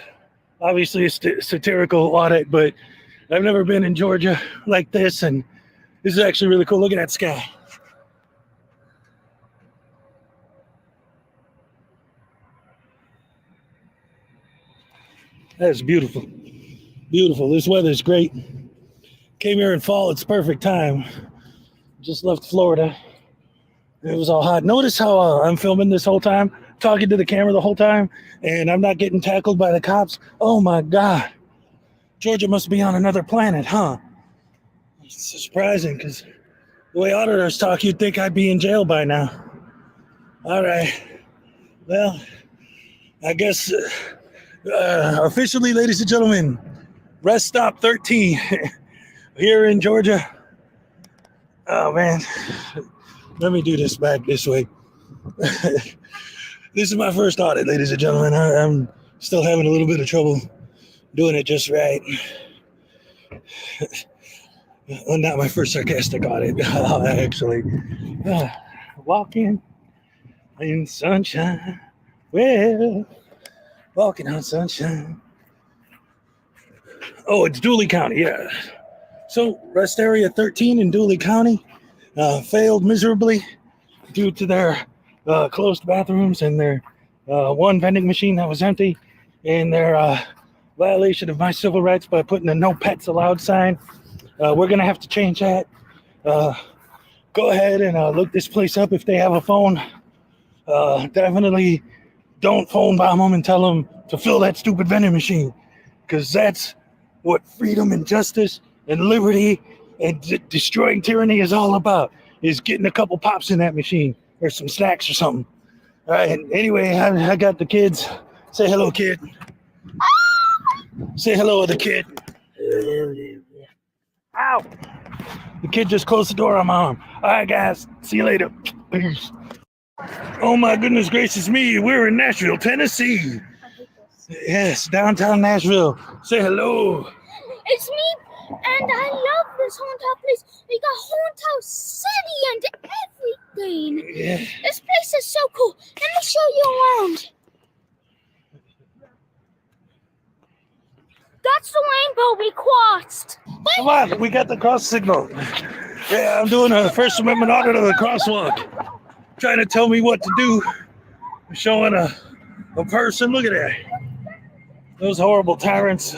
obviously a satirical audit, but I've never been in Georgia like this, and this is actually really cool. Look at that sky. That's beautiful. Beautiful. This weather's great. Came here in fall. It's perfect time. Just left Florida. It was all hot. Notice how I'm filming this whole time, talking to the camera the whole time, and I'm not getting tackled by the cops. Oh my God. Georgia must be on another planet, huh? It's surprising because the way auditors talk, you'd think I'd be in jail by now. All right. Well, I guess officially, ladies and gentlemen, rest stop 13 here in Georgia. Oh, man. Let me do this back this way. This is my first audit, ladies and gentlemen. I'm still having a little bit of trouble doing it just right. Well, not my first sarcastic audit, actually. Walking in sunshine. Well, walking on sunshine. Oh, it's Dooley County, yeah. So, rest area 13 in Dooley County failed miserably due to their closed bathrooms and their one vending machine that was empty, and their violation of my civil rights by putting a no pets allowed sign. We're going to have to change that. Go ahead and look this place up if they have a phone. Definitely don't phone bomb them and tell them to fill that stupid vending machine, because that's what freedom and justice and liberty and destroying tyranny is all about, is getting a couple pops in that machine or some snacks or something. All right, anyway, I got the kids. Say hello, kid. Say hello to the kid. Ow! The kid just closed the door on my arm. All right, guys. See you later. Peace. Oh, my goodness gracious me. We're in Nashville, Tennessee. Yes, downtown Nashville. Say hello. It's me, and I love this haunted place. We got haunted city and everything. Yeah. This place is so cool. Let me show you around. That's the rainbow we crossed. Come on, we got the cross signal. Yeah, I'm doing a First Amendment audit of the crosswalk. Trying to tell me what to do. Showing a person. Look at that. Those horrible tyrants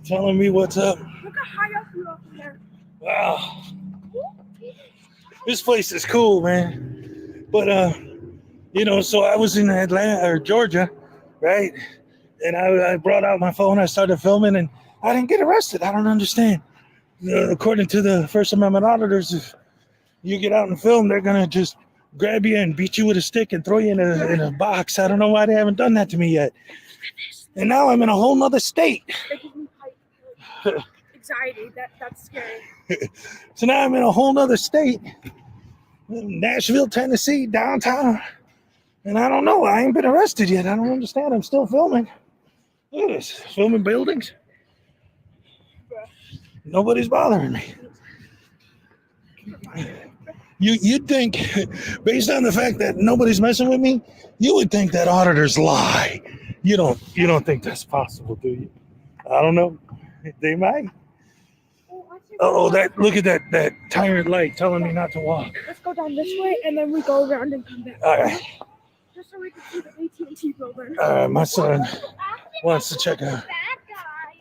telling me what's up. Look how high up you are from there. Wow. This place is cool, man. But so I was in Atlanta or Georgia, right? And I brought out my phone, I started filming, and I didn't get arrested. I don't understand. According to the First Amendment auditors, if you get out and film, they're gonna just grab you and beat you with a stick and throw you in a box. I don't know why they haven't done that to me yet. And now I'm in a whole nother state. That gives me anxiety. That's scary. So now I'm in a whole nother state. Nashville, Tennessee, downtown. And I don't know. I ain't been arrested yet. I don't understand. I'm still filming. Look at this. Filming buildings. Nobody's bothering me. You'd think, based on the fact that nobody's messing with me, you would think that auditors lie. You don't think that's possible, do you? I don't know. They might. Oh, look at that tyrant light telling me not to walk. Let's go down this way, and then we go around and come back. All right. Just so we can see the AT&T building. My son wants to check out.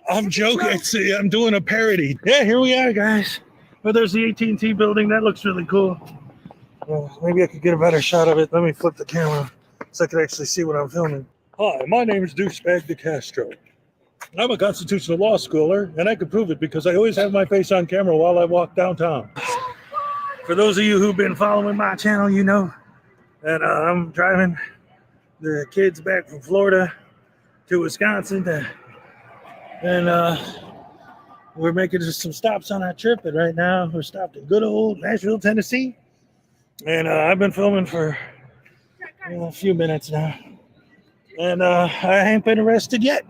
I'm joking. See, I'm doing a parody. Yeah, here we are, guys. Well, there's the AT&T building. That looks really cool. Maybe I could get a better shot of it. Let me flip the camera so I can actually see what I'm filming. Hi, my name is Douchebag DeCastro. I'm a constitutional law schooler, and I can prove it because I always have my face on camera while I walk downtown. For those of you who've been following my channel, you know that I'm driving the kids back from Florida to Wisconsin, and we're making just some stops on our trip. And right now, we're stopped in good old Nashville, Tennessee, and I've been filming for a few minutes now, and I ain't been arrested yet.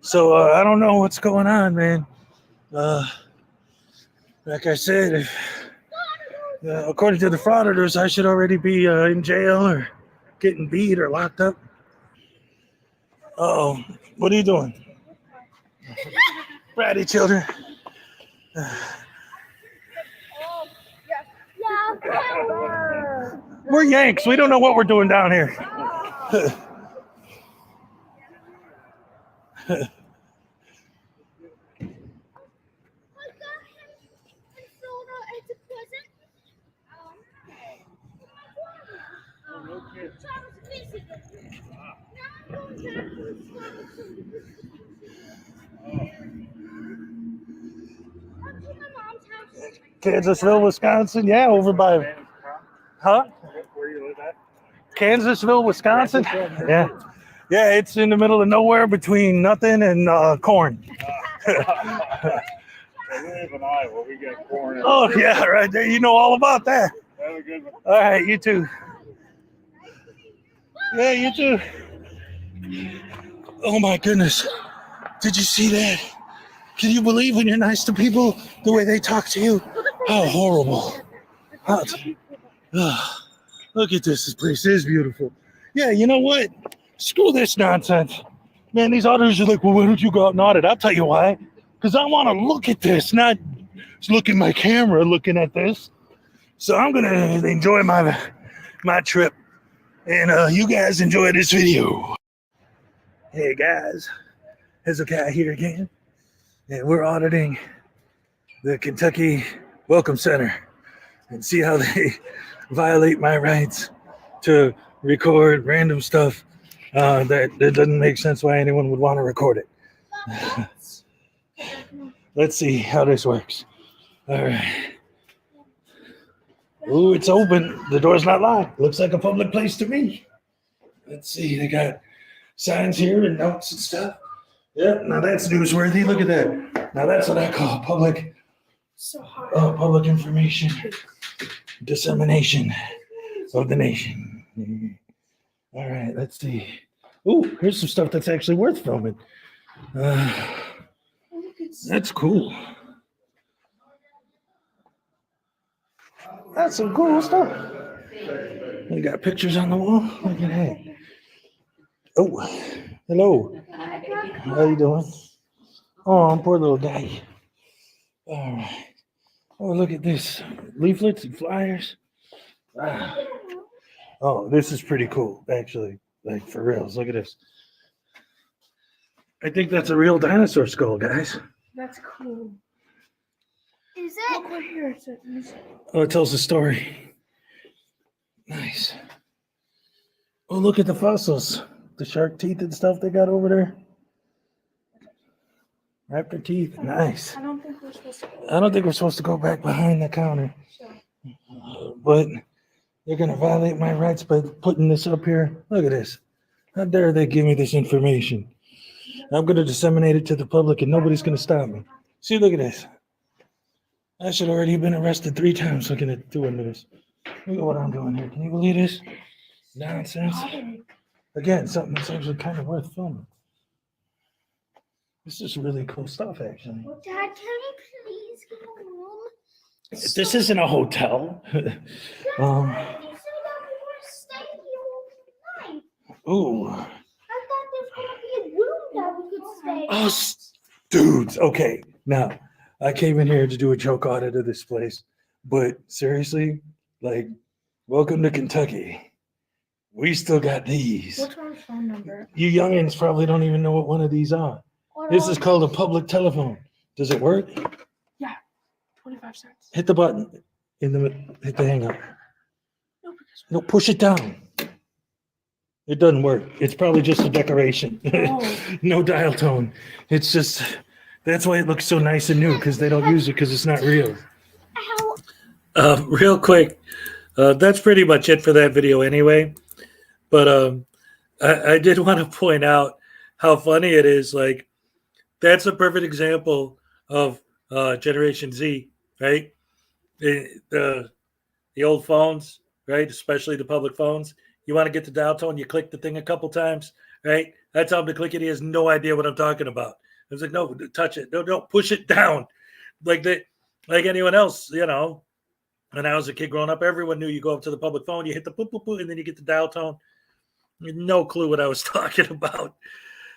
So I don't know what's going on, man. Like I said, according to the frauditors, I should already be in jail or getting beat or locked up. Uh-oh. What are you doing? Bratty children. We're Yanks. We don't know what we're doing down here. Kansasville, Wisconsin. Yeah, over by, huh? Where you live at? Kansasville, Wisconsin. Yeah. Yeah, it's in the middle of nowhere between nothing and corn. We live in Iowa. We get corn. Oh, yeah, right there. You know all about that. Have a good one. All right, you too. Yeah, you too. Oh, my goodness. Did you see that? Can you believe when you're nice to people, the way they talk to you? How horrible. Look at this. This place is beautiful. Yeah, you know what? Screw this nonsense. Man, these auditors are like, well, why don't you go out and audit? I'll tell you why. Because I want to look at this, not just look at my camera looking at this. So I'm going to enjoy my trip. And you guys enjoy this video. Hey, guys. Hezokuai here again. And we're auditing the Kentucky Welcome Center and see how they violate my rights to record random stuff that doesn't make sense why anyone would want to record it. Let's see how this works. All right. Ooh, it's open. The door's not locked. Looks like a public place to me. Let's see. They got signs here and notes and stuff. Yep, now that's newsworthy. Look at that. Now that's what I call public information dissemination of the nation. All right, let's see. Ooh, here's some stuff that's actually worth filming. That's cool. That's some cool stuff. We got pictures on the wall. Look at that. Oh, hello. How you doing? Oh, poor little guy. All right. Oh, look at this. Leaflets and flyers. Wow. Oh, this is pretty cool, actually. Like, for reals. Look at this. I think that's a real dinosaur skull, guys. That's cool. Is it? Look right here. Oh, it tells the story. Nice. Oh, look at the fossils. The shark teeth and stuff they got over there. Raptor teeth. Nice. I don't think we're supposed to go. I don't think we're supposed to go back behind the counter. But they're going to violate my rights by putting this up here. Look at this. How dare they give me this information? I'm going to disseminate it to the public and nobody's going to stop me. See, look at this. I should already have been arrested 3 times looking at doing this. Look at what I'm doing here. Can you believe this? Nonsense. Again, something that's actually kind of worth filming. This is really cool stuff, actually. Dad, can we please get a room? This isn't a hotel. Ooh. I thought there's gonna be a room that we could stay. Oh, dudes. Okay. Now, I came in here to do a joke audit of this place, but seriously, like, welcome to Kentucky. We still got these. What's our phone number? You youngins probably don't even know what one of these are. This is called a public telephone. Does it work? Yeah, 25 cents. Hit the button hit the hang up. No, push it down. It doesn't work. It's probably just a decoration. Oh. No dial tone. It's just, that's why it looks so nice and new, because they don't use it because it's not real. Real quick, that's pretty much it for that video anyway. But I did want to point out how funny it is. Like, that's a perfect example of Generation Z, right? The old phones, right? Especially the public phones. You want to get the dial tone, you click the thing a couple times, right? I tell him to click it. He has no idea what I'm talking about. I was like, no, touch it. No, push it down. Like anyone else, you know. When I was a kid growing up, everyone knew you go up to the public phone, you hit the boop, boop, boop, and then you get the dial tone. No clue what I was talking about.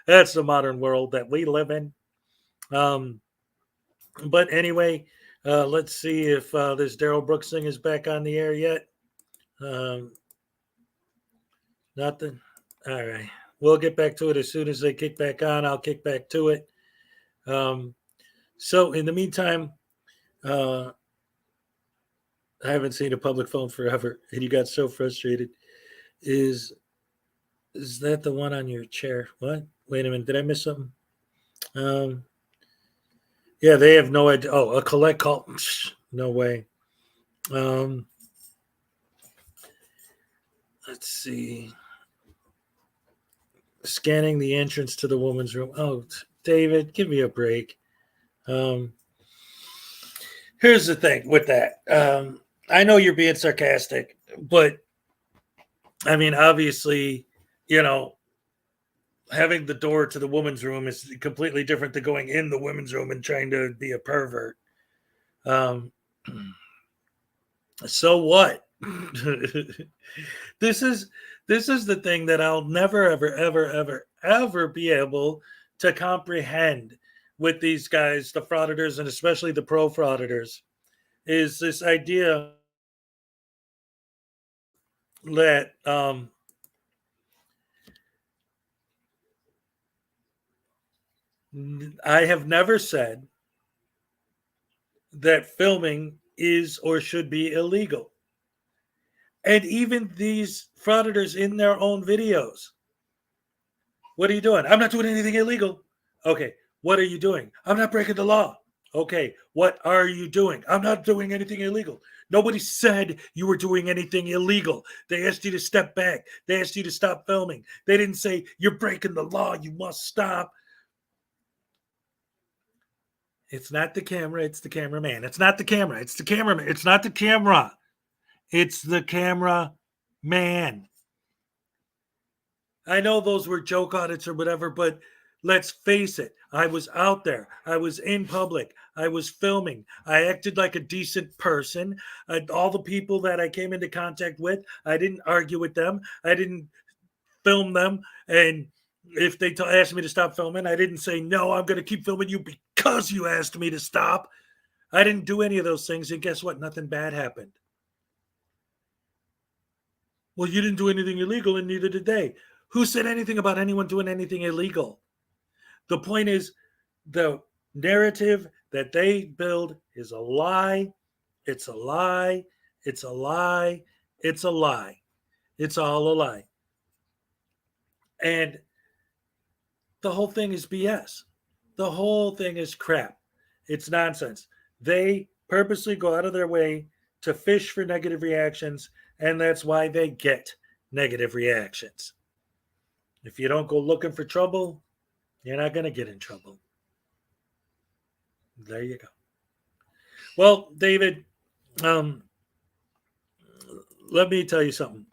That's the modern world that we live in. But anyway, let's see if this Daryl Brooks thing is back on the air yet. Nothing. All right. We'll get back to it as soon as they kick back on. I'll kick back to it. So in the meantime, I haven't seen a public phone forever, and you got so frustrated. Is that the one on your chair? What? Wait a minute. Did I miss something? Yeah, they have no idea. Oh, a collect call. No way. Let's see. Scanning the entrance to the woman's room. Oh, David, give me a break. Here's the thing with that. I know you're being sarcastic, but I mean, obviously, having the door to the woman's room is completely different than going in the women's room and trying to be a pervert. So what? This is the thing that I'll never, ever, ever, ever, ever be able to comprehend with these guys, the frauditors, and especially the pro frauditors, is this idea that I have never said that filming is or should be illegal. And even these frauditors in their own videos. What are you doing? I'm not doing anything illegal. Okay, what are you doing? I'm not breaking the law. Okay, what are you doing? I'm not doing anything illegal. Nobody said you were doing anything illegal. They asked you to step back. They asked you to stop filming. They didn't say you're breaking the law. You must stop. It's not the camera. It's the cameraman. It's not the camera. It's the cameraman. It's not the camera. It's the camera man. I know those were joke audits or whatever, but let's face it. I was out there. I was in public. I was filming. I acted like a decent person. All the people that I came into contact with, I didn't argue with them. I didn't film them. And if they asked me to stop filming, I didn't say, no, I'm going to keep filming you because you asked me to stop. I didn't do any of those things. And guess what? Nothing bad happened. Well, you didn't do anything illegal, and neither did they. Who said anything about anyone doing anything illegal? The point is, the narrative that they build is a lie. It's a lie. It's a lie. It's a lie. It's all a lie. And the whole thing is BS. The whole thing is crap. It's nonsense. They purposely go out of their way to fish for negative reactions, and that's why they get negative reactions. If you don't go looking for trouble, you're not going to get in trouble. There you go. Well, David, let me tell you something,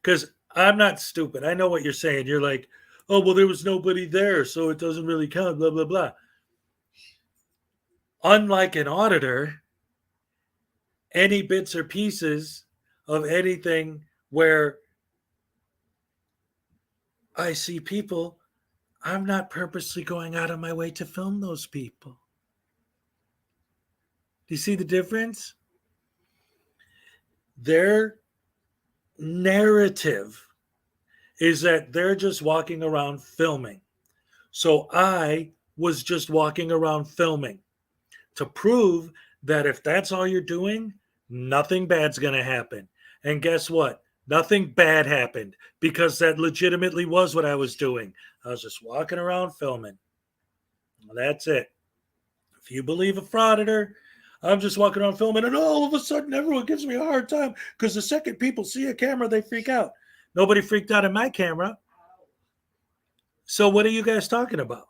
because I'm not stupid. I know what you're saying. You're like, oh, well, there was nobody there, so it doesn't really count, blah, blah, blah. Unlike an auditor, any bits or pieces of anything where I see people, I'm not purposely going out of my way to film those people. Do you see the difference? Their narrative is that they're just walking around filming. So I was just walking around filming to prove that if that's all you're doing, nothing bad's going to happen. And guess what? Nothing bad happened, because that legitimately was what I was doing. I was just walking around filming. Well, that's it. If you believe a frauditor, I'm just walking around filming, and all of a sudden everyone gives me a hard time because the second people see a camera, they freak out. Nobody freaked out in my camera. So what are you guys talking about?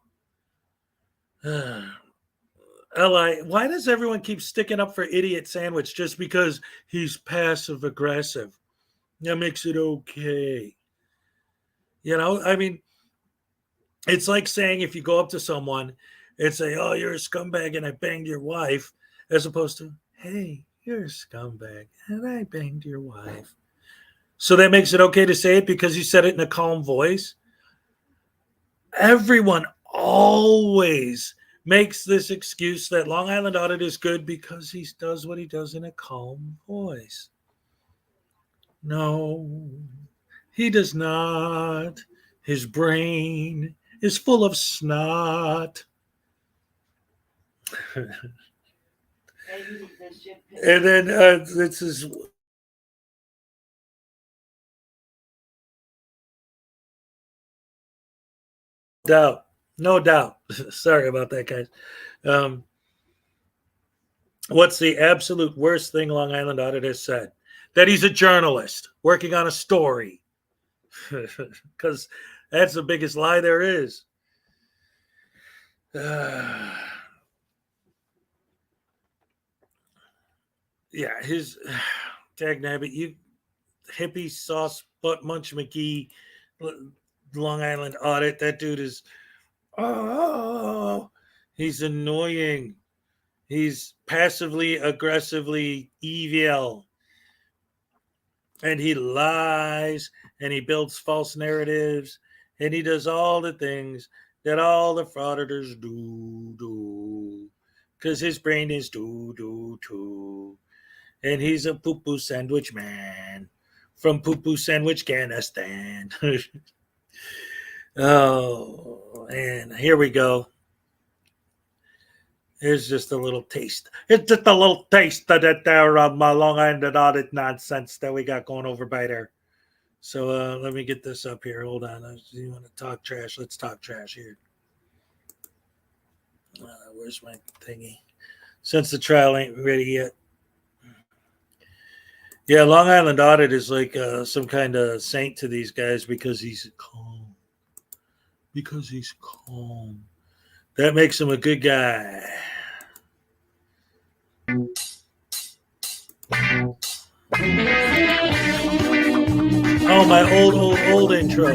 Li, why does everyone keep sticking up for Idiot Sandwich just because he's passive aggressive? That makes it okay. I mean, it's like saying if you go up to someone and say, oh, you're a scumbag and I banged your wife, as opposed to, hey, you're a scumbag and I banged your wife. So that makes it okay to say it because you said it in a calm voice? Everyone always makes this excuse that Long Island Audit is good because he does what he does in a calm voice. No, he does not. His brain is full of snot. And then this is doubt. No doubt. Sorry about that, guys. What's the absolute worst thing Long Island Audit has said? That he's a journalist working on a story. Because that's the biggest lie there is. Yeah, his tag nabbit, you hippie sauce butt munch McGee, Long Island Audit. That dude is, he's annoying. He's passively aggressively evil, and he lies, and he builds false narratives, and he does all the things that all the frauditors do, because his brain is too. And he's a poo-poo sandwich man from poo-poo sandwich Afghanistan. Oh, and here we go. Here's just a little taste. It's just a little taste of that there Long Island Audit nonsense that we got going over by there. So let me get this up here. Hold on. You want to talk trash? Let's talk trash here. Where's my thingy? Since the trial ain't ready yet. Yeah, Long Island Audit is like some kind of saint to these guys because he's calm. Because he's calm. That makes him a good guy. Oh, my old intro.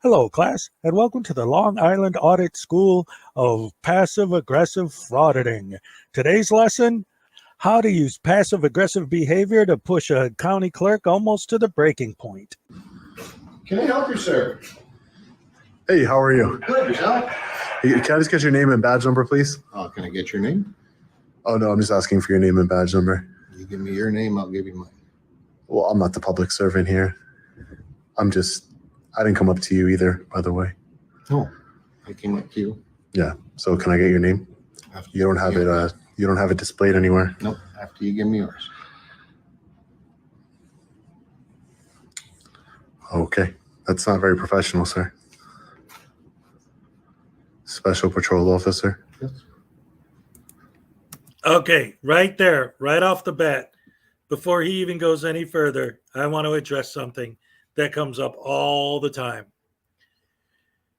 Hello, class, and welcome to the Long Island Audit School of Passive Aggressive Frauditing. Today's lesson, how to use passive aggressive behavior to push a county clerk almost to the breaking point. Can I help you, sir? Hey, how are you? Good, yourself? Can I just get your name and badge number, please? Can I get your name? Oh, no, I'm just asking for your name and badge number. You give me your name, I'll give you mine. Well, I'm not the public servant here. I didn't come up to you either, by the way. Oh, I came up to you. Yeah. So can I get your name? You don't have it. You don't have it displayed anywhere. Nope. After you give me yours. Okay. That's not very professional, sir. Special Patrol Officer. Yes. Okay, right there, right off the bat, before he even goes any further, I want to address something that comes up all the time.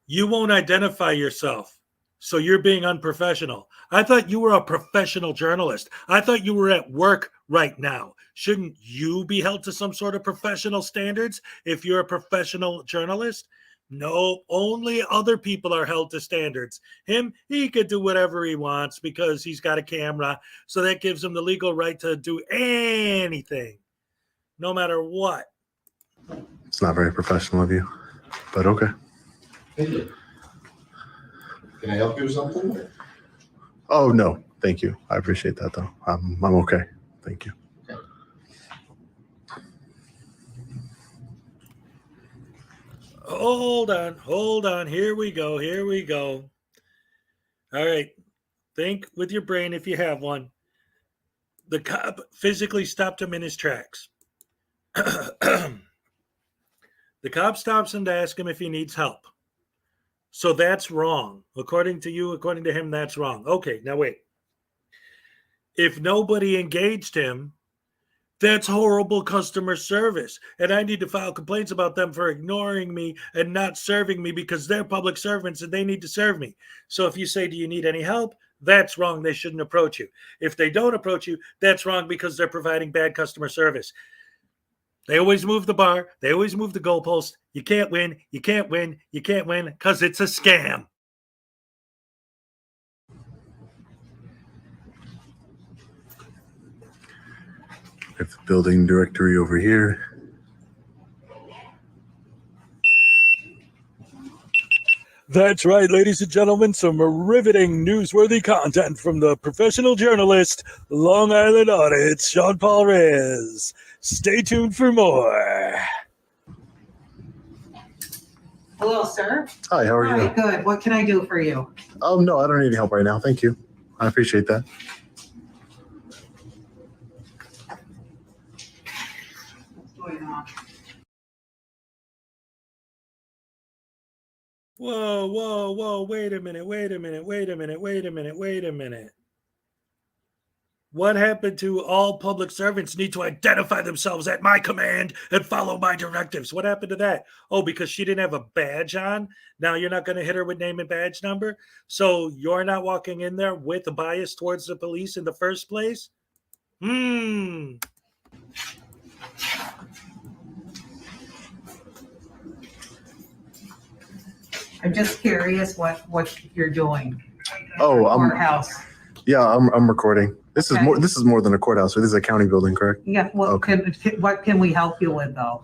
You won't identify yourself, so you're being unprofessional. I thought you were a professional journalist. I thought you were at work right now. Shouldn't you be held to some sort of professional standards if you're a professional journalist? No, only other people are held to standards. Him, he could do whatever he wants because he's got a camera, so that gives him the legal right to do anything, no matter what. It's not very professional of you, but okay. Thank you. Can I help you with something? Oh, no. Thank you. I appreciate that, though. I'm okay. Thank you. Okay. Hold on. Here we go. All right. Think with your brain if you have one. The cop physically stopped him in his tracks. The cop stops him to ask him if he needs help. So that's wrong. According to you, according to him, that's wrong. Okay, now wait. If nobody engaged him, That's horrible customer service. And I need to file complaints about them for ignoring me and not serving me because they're public servants and they need to serve me. So if you say, do you need any help? That's wrong. They shouldn't approach you. If they don't approach you, that's wrong because they're providing bad customer service. They always move the bar. They always move the goalpost. You can't win. You can't win. You can't win because it's a scam. Got the building directory over here. That's right, ladies and gentlemen, some riveting, newsworthy content from the professional journalist, Long Island Audits, Sean Paul Reyes. Stay tuned for more. Hello, sir. Hi, how are you? Hi, good. What can I do for you? Oh, no, I don't need any help right now. Thank you. I appreciate that. What's going on? Whoa, whoa, whoa, wait a minute. What happened to all public servants need to identify themselves at my command and follow my directives? What happened to that? Oh, because she didn't have a badge on? Now you're not going to hit her with name and badge number? So you're not walking in there with a bias towards the police in the first place? I'm just curious what you're doing. Oh, Courthouse. Yeah, I'm recording. This Okay. is more than a courthouse. This is a county building, correct? Yeah. What can we help you with though?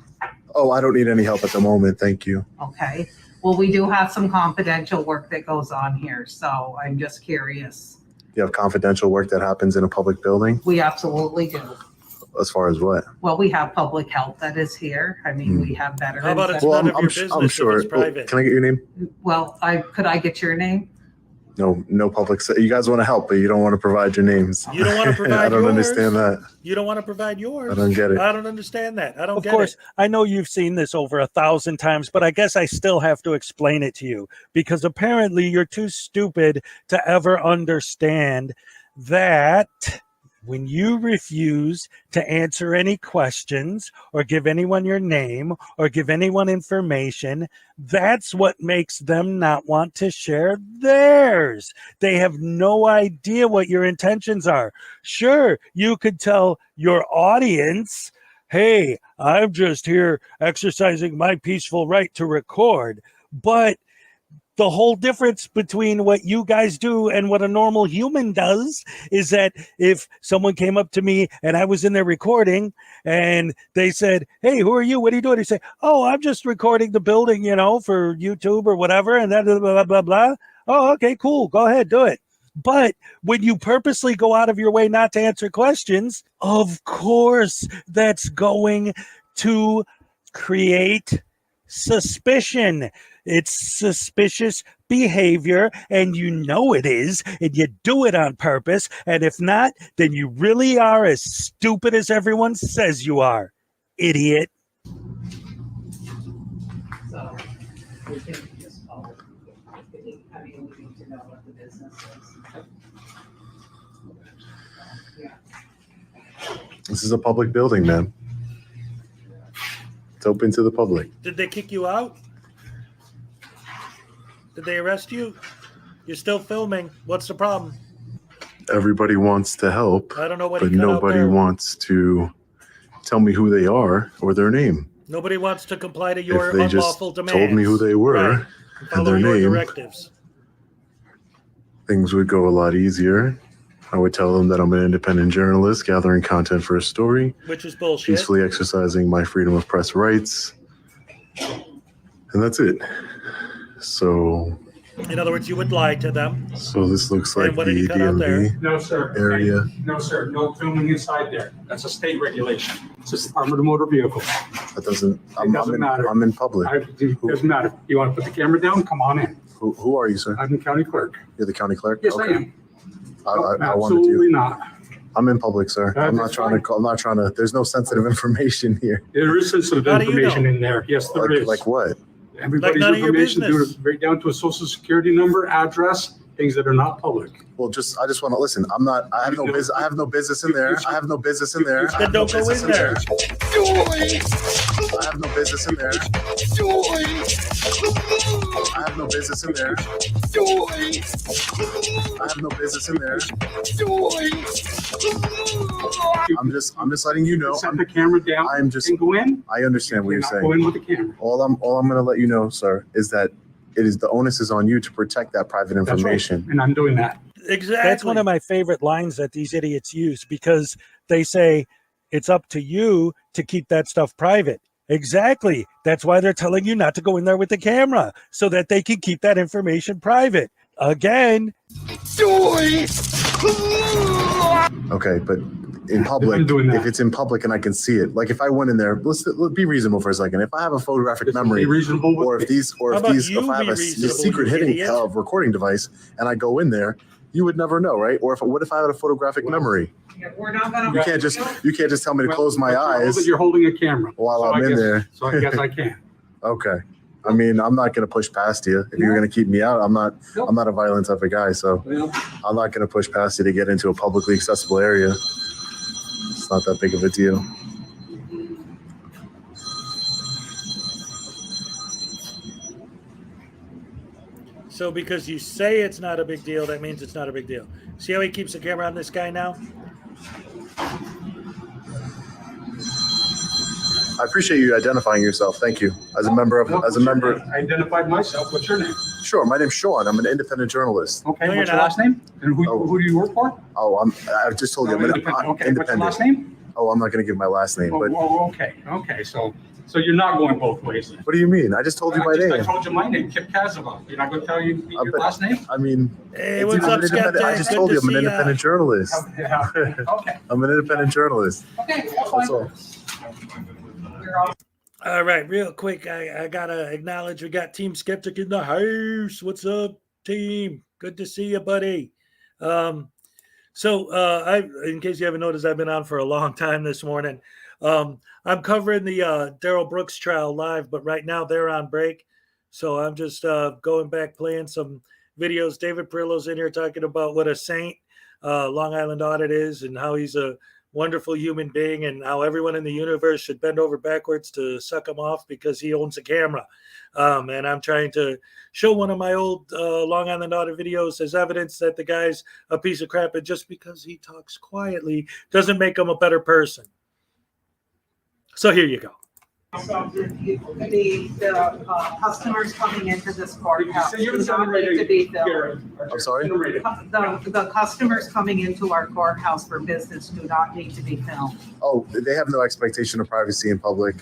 Oh, I don't need any help at the moment. Thank you. Okay. Well, we do have some confidential work that goes on here, so I'm just curious. You have confidential work that happens in a public building? We absolutely do. As far as what? Well, we have public health that is here. I mean, we have veterans. How about it's Well, none of I'm your sure. business if it's Well, private? can I get your name? Well, could I get your name? No public. You guys want to help, but you don't want to provide your names. You don't want to provide I don't yours? understand that. You don't want to provide yours? I don't get it. I don't understand that. I don't Of get course, it. I know you've seen this over 1,000 times, but I guess I still have to explain it to you because apparently you're too stupid to ever understand that when you refuse to answer any questions or give anyone your name or give anyone information, that's what makes them not want to share theirs. They have no idea what your intentions are. Sure, you could tell your audience, hey, I'm just here exercising my peaceful right to record, but the whole difference between what you guys do and what a normal human does is that if someone came up to me and I was in there recording and they said, hey, who are you? What are you doing? They say, oh, I'm just recording the building, for YouTube or whatever. And that blah, blah, blah, blah. Oh, okay, cool. Go ahead, do it. But when you purposely go out of your way not to answer questions, of course, that's going to create suspicion. It's suspicious behavior, and you know it is, and you do it on purpose. And if not, then you really are as stupid as everyone says you are, idiot. So we can just call it. I mean, we need to know what the business is. Yeah. This is a public building, man. It's open to the public. Did they kick you out? Did they arrest you? You're still filming. What's the problem? Everybody wants to help, I don't know what but he cut out nobody there. wants to tell me who they are or their name. Nobody wants to comply to your If they just unlawful demands. told me who they were Right. and Follow their your name, directives. things would go a lot easier. I would tell them that I'm an independent journalist gathering content for a story, Which is bullshit. peacefully exercising my freedom of press rights, and that's it. So In other words, you would lie to them. this looks like And what did he the cut out there? DMV No, sir. area. No, sir. No filming inside there. That's a state regulation. It's just Department of Motor Vehicles. That doesn't. It doesn't matter. I'm in public. It doesn't matter. You want to put the camera down? Come on in. Who are you, sir? I'm the county clerk. You're the county clerk. Yes, Okay. I am. I wanted Absolutely to. not. I'm in public, sir. I'm not That's trying to. I'm not trying to. There's no sensitive information here. There is sensitive How do you information know? in there. Yes, there is. Like what? Everybody's none of your information, business. right down to a social security number, address, things that are not public. Well, I just want to listen. I have no business. I have no business in there. I have no business in there. Then don't go in there. I have no business in there. I have no business in there. I have no business in there. I'm just letting you know. Set the camera down. I'm just. And go in. I understand what you're saying. Go in with the camera. All I'm going to let you know, sir, is that the onus is on you to protect that private information. That's right. And I'm doing that. Exactly. That's one of my favorite lines that these idiots use, because they say it's up to you to keep that stuff private. Exactly. That's why they're telling you not to go in there with the camera, so that they can keep that information private. Again. Okay, but in public, if it's in public and I can see it, like if I went in there, let's be reasonable for a second. If I have a photographic memory, or if I have a secret hidden recording device and I go in there, you would never know, right? Or what if I had a photographic memory? We're not gonna. You can't just tell me to close my eyes. You're holding a camera while I'm in there. So I guess I can. Okay. I mean, I'm not going to push past you. If you're going to keep me out, I'm not a violent type of guy. So I'm not going to push past you to get into a publicly accessible area. It's not that big of a deal. So because you say it's not a big deal, that means it's not a big deal. See how he keeps the camera on this guy now? I appreciate you identifying yourself. Thank you. As a member. I identified myself. What's your name? Sure. My name's Sean. I'm an independent journalist. Okay. What's your last name? And who do you work for? Oh, I just told you. I'm independent. Okay. What's your last name? Oh, I'm not going to give my last name. But okay. Okay. So you're not going both ways. What do you mean? I just told you my name. I told you my name, Kip Kazava. You're not going to tell you your last name? I mean, hey, what's up, Skeptic? I just told you I'm an independent journalist. Okay. I'm an independent journalist. Okay. That's all. All right, real quick, I gotta acknowledge we got Team Skeptic in the house. What's up, team? Good to see you, buddy. In case you haven't noticed, I've been on for a long time this morning. I'm covering the Darrell Brooks trial live, but right now they're on break, so I'm just going back playing some videos. David Perillo's in here talking about what a saint Long Island Audit is and how he's a wonderful human being and how everyone in the universe should bend over backwards to suck him off because he owns a camera. And I'm trying to show one of my old Long Island Audit videos as evidence that the guy's a piece of crap, and just because he talks quietly doesn't make him a better person. So here you go. The customers coming into this courthouse do not need to be filmed. I'm sorry? The customers coming into our courthouse for business do not need to be filmed. Oh, they have no expectation of privacy in public.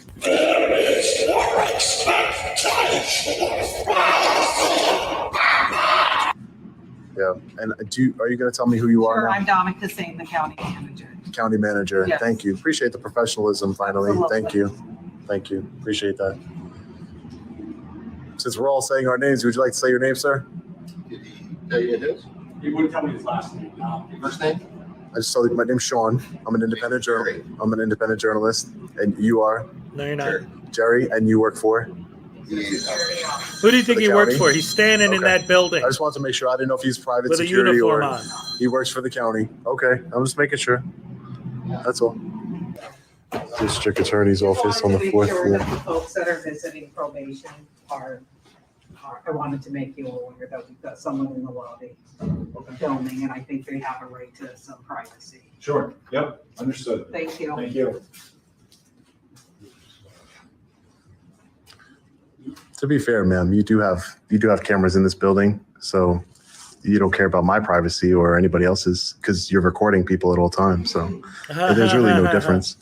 Yeah, and are you going to tell me who you are now? I'm Dominica Singh, the county manager. County manager. Yes. Thank you. Appreciate the professionalism finally. Absolutely. Thank you. Thank you. Appreciate that. Since we're all saying our names, would you like to say your name, sir? He wouldn't tell me his last name. First name? I just told you my name's Sean. I'm an independent journalist. I'm an independent journalist, and you are? No, you're not. Jerry, and you work for? Who do you think he works for? He's standing in that building. I just wanted to make sure. I didn't know if he's private with security a uniform or on. He works for the county. Okay, I'm just making sure. That's all. District Attorney's Office on the fourth Sure floor. that the folks that are visiting probation are I wanted to make you aware that we've got someone in the lobby filming, and I think they have a right to some privacy. Sure. Yep. Understood. Thank you. Thank you. To be fair, ma'am, you do have cameras in this building, so you don't care about my privacy or anybody else's because you're recording people at all times. So there's really no difference.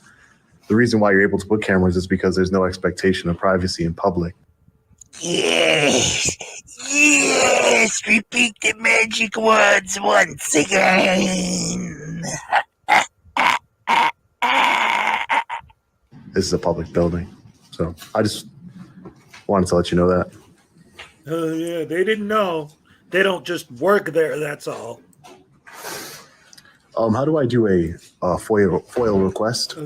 The reason why you're able to put cameras is because there's no expectation of privacy in public. Yes, yes, repeat the magic words once again. This is a public building, so I just wanted to let you know that. Yeah, they didn't know. They don't just work there, that's all. How do I do a FOIL request?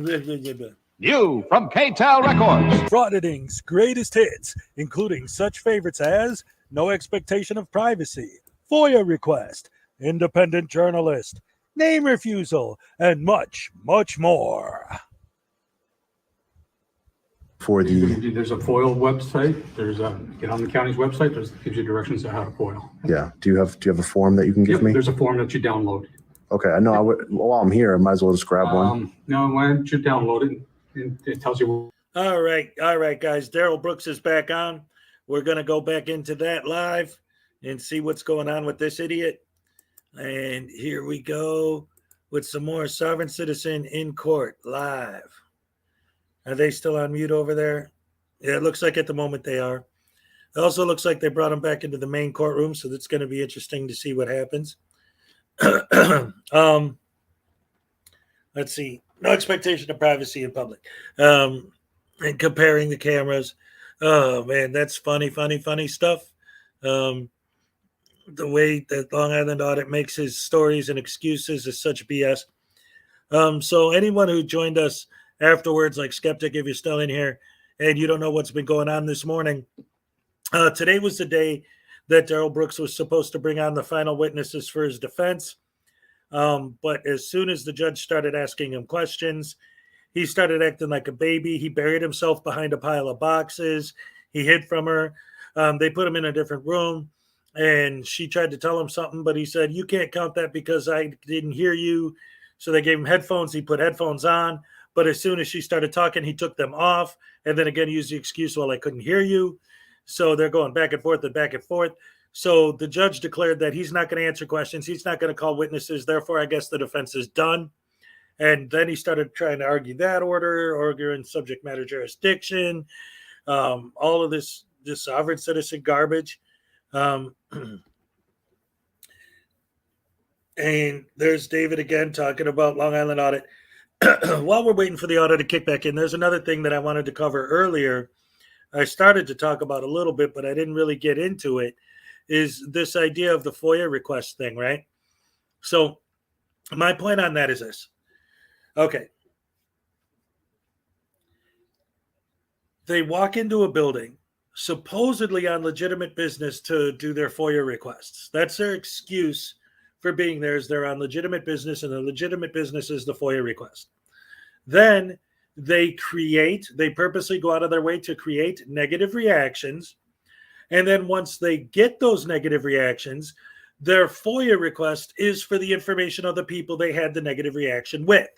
New from KTEL Records. Frauditing's greatest hits, including such favorites as No Expectation of Privacy, FOIA request, independent journalist, name refusal, and much, much more. For the There's a FOIL website. Get on the county's website. Gives you directions on how to FOIL. yeah, do you have a form that you can give me? There's a form that you download. Okay, I know. While I'm here, I might as well just grab one. No, why don't you download it? And it tells you. All right, guys. Daryl Brooks is back on. We're gonna go back into that live and see what's going on with this idiot. And here we go with some more Sovereign Citizen in Court live. Are they still on mute over there? Yeah, it looks like at the moment they are. It also looks like they brought them back into the main courtroom, so that's going to be interesting to see what happens. Let's see. No expectation of privacy in public. And comparing the cameras. Oh, man, that's funny stuff. The way that Long Island Audit makes his stories and excuses is such BS. So anyone who joined us afterwards, like Skeptic, if you're still in here and you don't know what's been going on this morning, today was the day that Daryl Brooks was supposed to bring on the final witnesses for his defense. But as soon as the judge started asking him questions, he started acting like a baby. He buried himself behind a pile of boxes. He hid from her. They put him in a different room, and she tried to tell him something, but he said, "You can't count that because I didn't hear you." So they gave him headphones. He put headphones on. But as soon as she started talking, he took them off and then again used the excuse, "Well, I couldn't hear you." So they're going back and forth and back and forth. So the judge declared that he's not going to answer questions. He's not going to call witnesses. Therefore, I guess the defense is done. And then he started trying to argue that order, arguing subject matter jurisdiction, all of this sovereign citizen garbage. And there's David again talking about Long Island Audit. While we're waiting for the audit to kick back in, there's another thing that I wanted to cover earlier. I started to talk about a little bit, but I didn't really get into it, is this idea of the FOIA request thing, right? So my point on that is this. Okay. They walk into a building supposedly on legitimate business to do their FOIA requests. That's their excuse for being there, is they're on legitimate business, and the legitimate business is the FOIA request. Then they purposely go out of their way to create negative reactions. And then once they get those negative reactions, their FOIA request is for the information of the people they had the negative reaction with.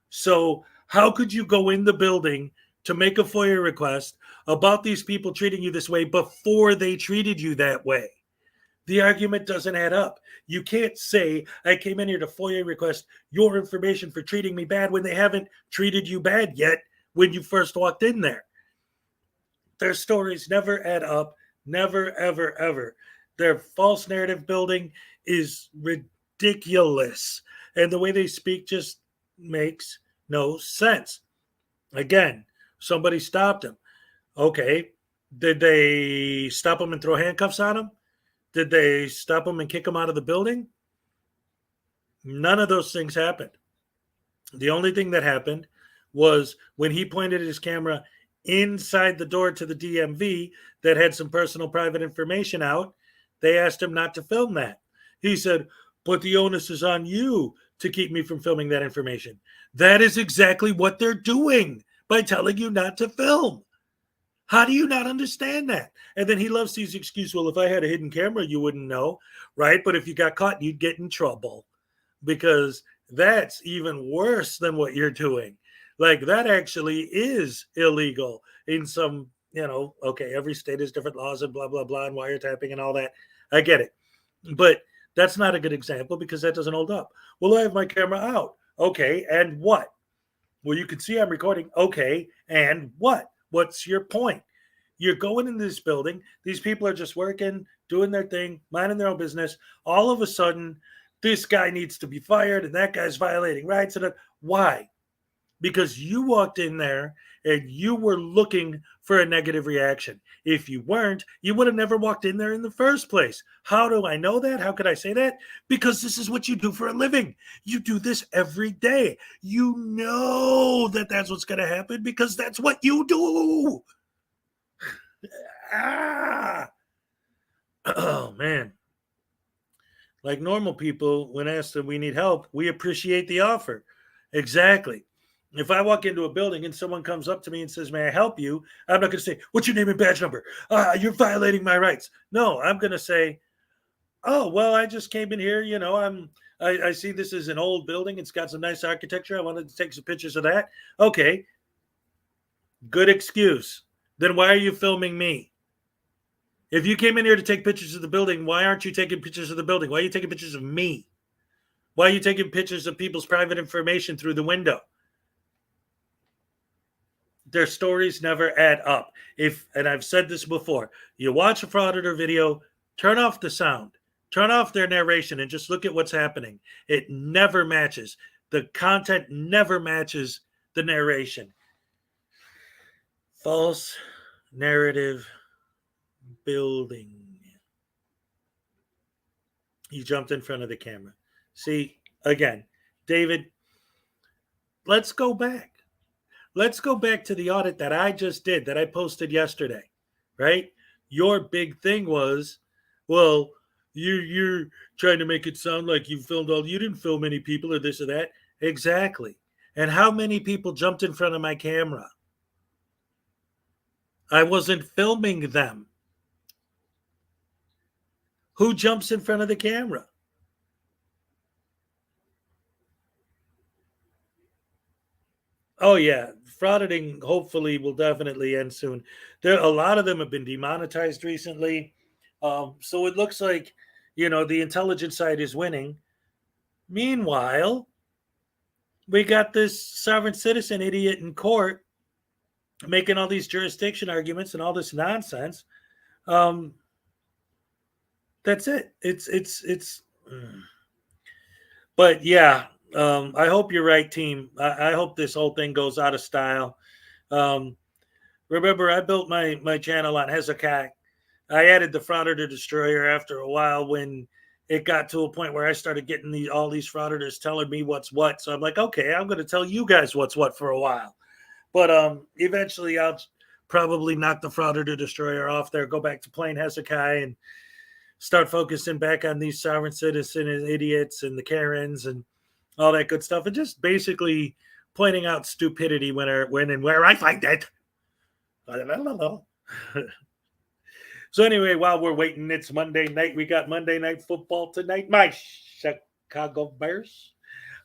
So how could you go in the building to make a FOIA request about these people treating you this way before they treated you that way? The argument doesn't add up. You can't say, "I came in here to FOIA request your information for treating me bad," when they haven't treated you bad yet when you first walked in there. Their stories never add up. Never, ever, ever. Their false narrative building is ridiculous. And the way they speak just makes no sense. Again, somebody stopped him. Okay. Did they stop him and throw handcuffs on him? Did they stop him and kick him out of the building? None of those things happened. The only thing that happened was when he pointed his camera inside the door to the DMV that had some personal private information out, they asked him not to film that. He said, "But the onus is on you to keep me from filming that information." That is exactly what they're doing by telling you not to film. How do you not understand that? And then he loves these excuses. "Well, if I had a hidden camera, you wouldn't know," right? But if you got caught, you'd get in trouble, because that's even worse than what you're doing. Like, that actually is illegal in some, okay, every state has different laws and blah, blah, blah, and wiretapping and all that. I get it. But that's not a good example because that doesn't hold up. "Well, I have my camera out." Okay, and what? "Well, you can see I'm recording." Okay, and what? What's your point? You're going into this building. These people are just working, doing their thing, minding their own business. All of a sudden, this guy needs to be fired and that guy's violating rights. And why? Because you walked in there and you were looking for a negative reaction. If you weren't, you would have never walked in there in the first place. How do I know that? How could I say that? Because this is what you do for a living. You do this every day. You know that that's what's going to happen because that's what you do. Oh, man. Like normal people, when asked if we need help, we appreciate the offer. Exactly. If I walk into a building and someone comes up to me and says, "May I help you?" I'm not going to say, "What's your name and badge number?" You're violating my rights. No, I'm going to say, "Oh, well, I just came in here. I see this is an old building. It's got some nice architecture. I wanted to take some pictures of that." Okay, good excuse. Then why are you filming me? If you came in here to take pictures of the building, why aren't you taking pictures of the building? Why are you taking pictures of me? Why are you taking pictures of people's private information through the window? Their stories never add up. And I've said this before, you watch a Frauditor video, turn off the sound, turn off their narration, and just look at what's happening. It never matches. The content never matches the narration. False narrative building. He jumped in front of the camera. See, again, David, let's go back. Let's go back to the audit that I just did, that I posted yesterday, right? Your big thing was, well, you're trying to make it sound like you didn't film any people or this or that. Exactly. And how many people jumped in front of my camera? I wasn't filming them. Who jumps in front of the camera? Oh yeah, frauditing hopefully will definitely end soon. A lot of them have been demonetized recently, so it looks like the intelligence side is winning. Meanwhile, we got this sovereign citizen idiot in court making all these jurisdiction arguments and all this nonsense. That's it. It's. But yeah, I hope you're right, team. I hope this whole thing goes out of style. Remember, I built my channel on Hezokuai. I added the Frauditor Destroyer after a while when it got to a point where I started getting all these frauditors telling me what's what. So I'm like, okay, I'm going to tell you guys what's what for a while. But eventually I'll probably knock the Frauditor Destroyer off there, go back to plain Hezokuai, and start focusing back on these sovereign citizen idiots and the Karens and all that good stuff, and just basically pointing out stupidity when and where I find it. So anyway, while we're waiting, it's Monday night. We got Monday Night Football tonight. My Chicago Bears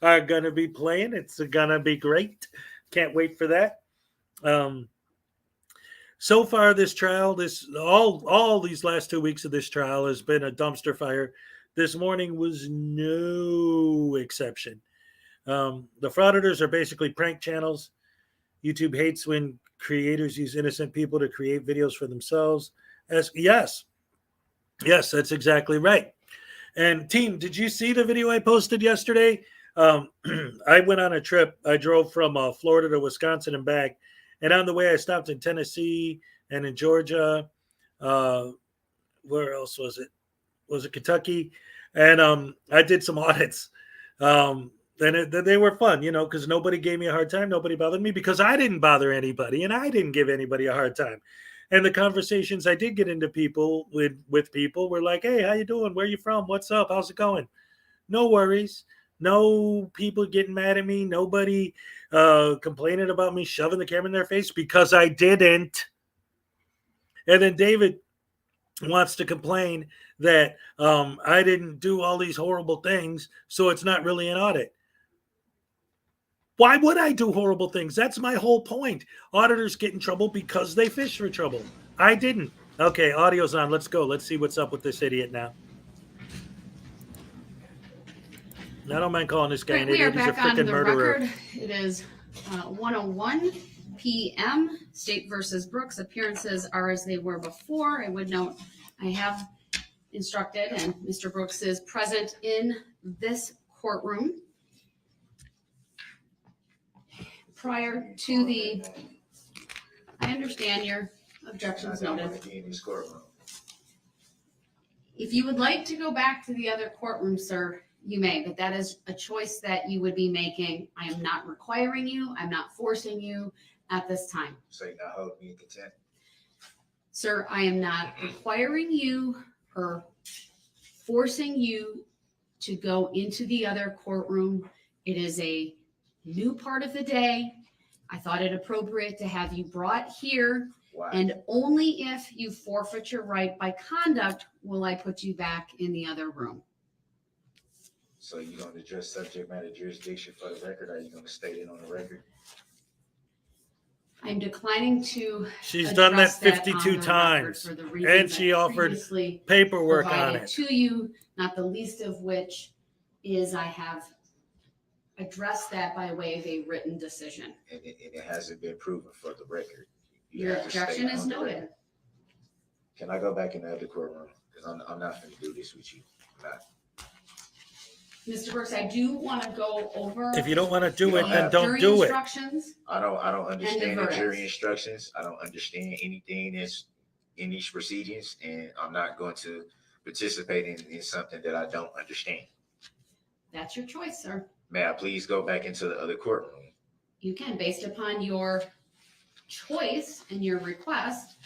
are going to be playing. It's going to be great. Can't wait for that. So far, this trial, all these last 2 weeks of this trial has been a dumpster fire. This morning was no exception. The frauditors are basically prank channels. YouTube hates when creators use innocent people to create videos for themselves. Yes, that's exactly right. And team, did you see the video I posted yesterday? I went on a trip. I drove from Florida to Wisconsin and back. And on the way, I stopped in Tennessee and in Georgia. Where else was it? Was it Kentucky? And I did some audits. And they were fun, because nobody gave me a hard time. Nobody bothered me because I didn't bother anybody, and I didn't give anybody a hard time. And the conversations I did get into with people were like, "Hey, how you doing? Where you from? What's up? How's it going?" No worries. No people getting mad at me. Nobody complaining about me shoving the camera in their face because I didn't. And then David wants to complain that I didn't do all these horrible things, so it's not really an audit. Why would I do horrible things? That's my whole point. Auditors get in trouble because they fish for trouble. I didn't. Okay, audio's on. Let's go. Let's see what's up with this idiot now. I don't mind calling this guy an idiot. He's a freaking murderer. Record. It is 1:01 p.m. State versus Brooks. Appearances are as they were before. I would note I have instructed, and Mr. Brooks is present in this courtroom. Prior to the, I understand your objections noted. If you would like to go back to the other courtroom, sir, you may, but that is a choice that you would be making. I am not requiring you. I'm not forcing you at this time. So you're not holding me in contempt? Sir, I am not requiring you or forcing you to go into the other courtroom. It is a new part of the day. I thought it appropriate to have you brought here. Why? And only if you forfeit your right by conduct will I put you back in the other room. So you going to address subject matter jurisdiction for the record, or are you going to state it on the record? I'm declining to. She's done that address on 52 the times, record for the and reasons she I offered previously paperwork on provided it. to you, not the least of which is I have addressed that by way of a written decision. And it hasn't been proven for the record. Your have to state objection it is on the noted. record. Can I go back in the other courtroom? Because I'm not going to do this with you. I'm not. Mr. Brooks, I do want to go over. If you don't want to do it, then the don't jury do it. instructions. I don't understand the verdicts. jury instructions. I don't understand anything that's in these proceedings, and I'm not going to participate in something that I don't understand. That's your choice, sir. May I please go back into the other courtroom? You can, based upon your choice and your request,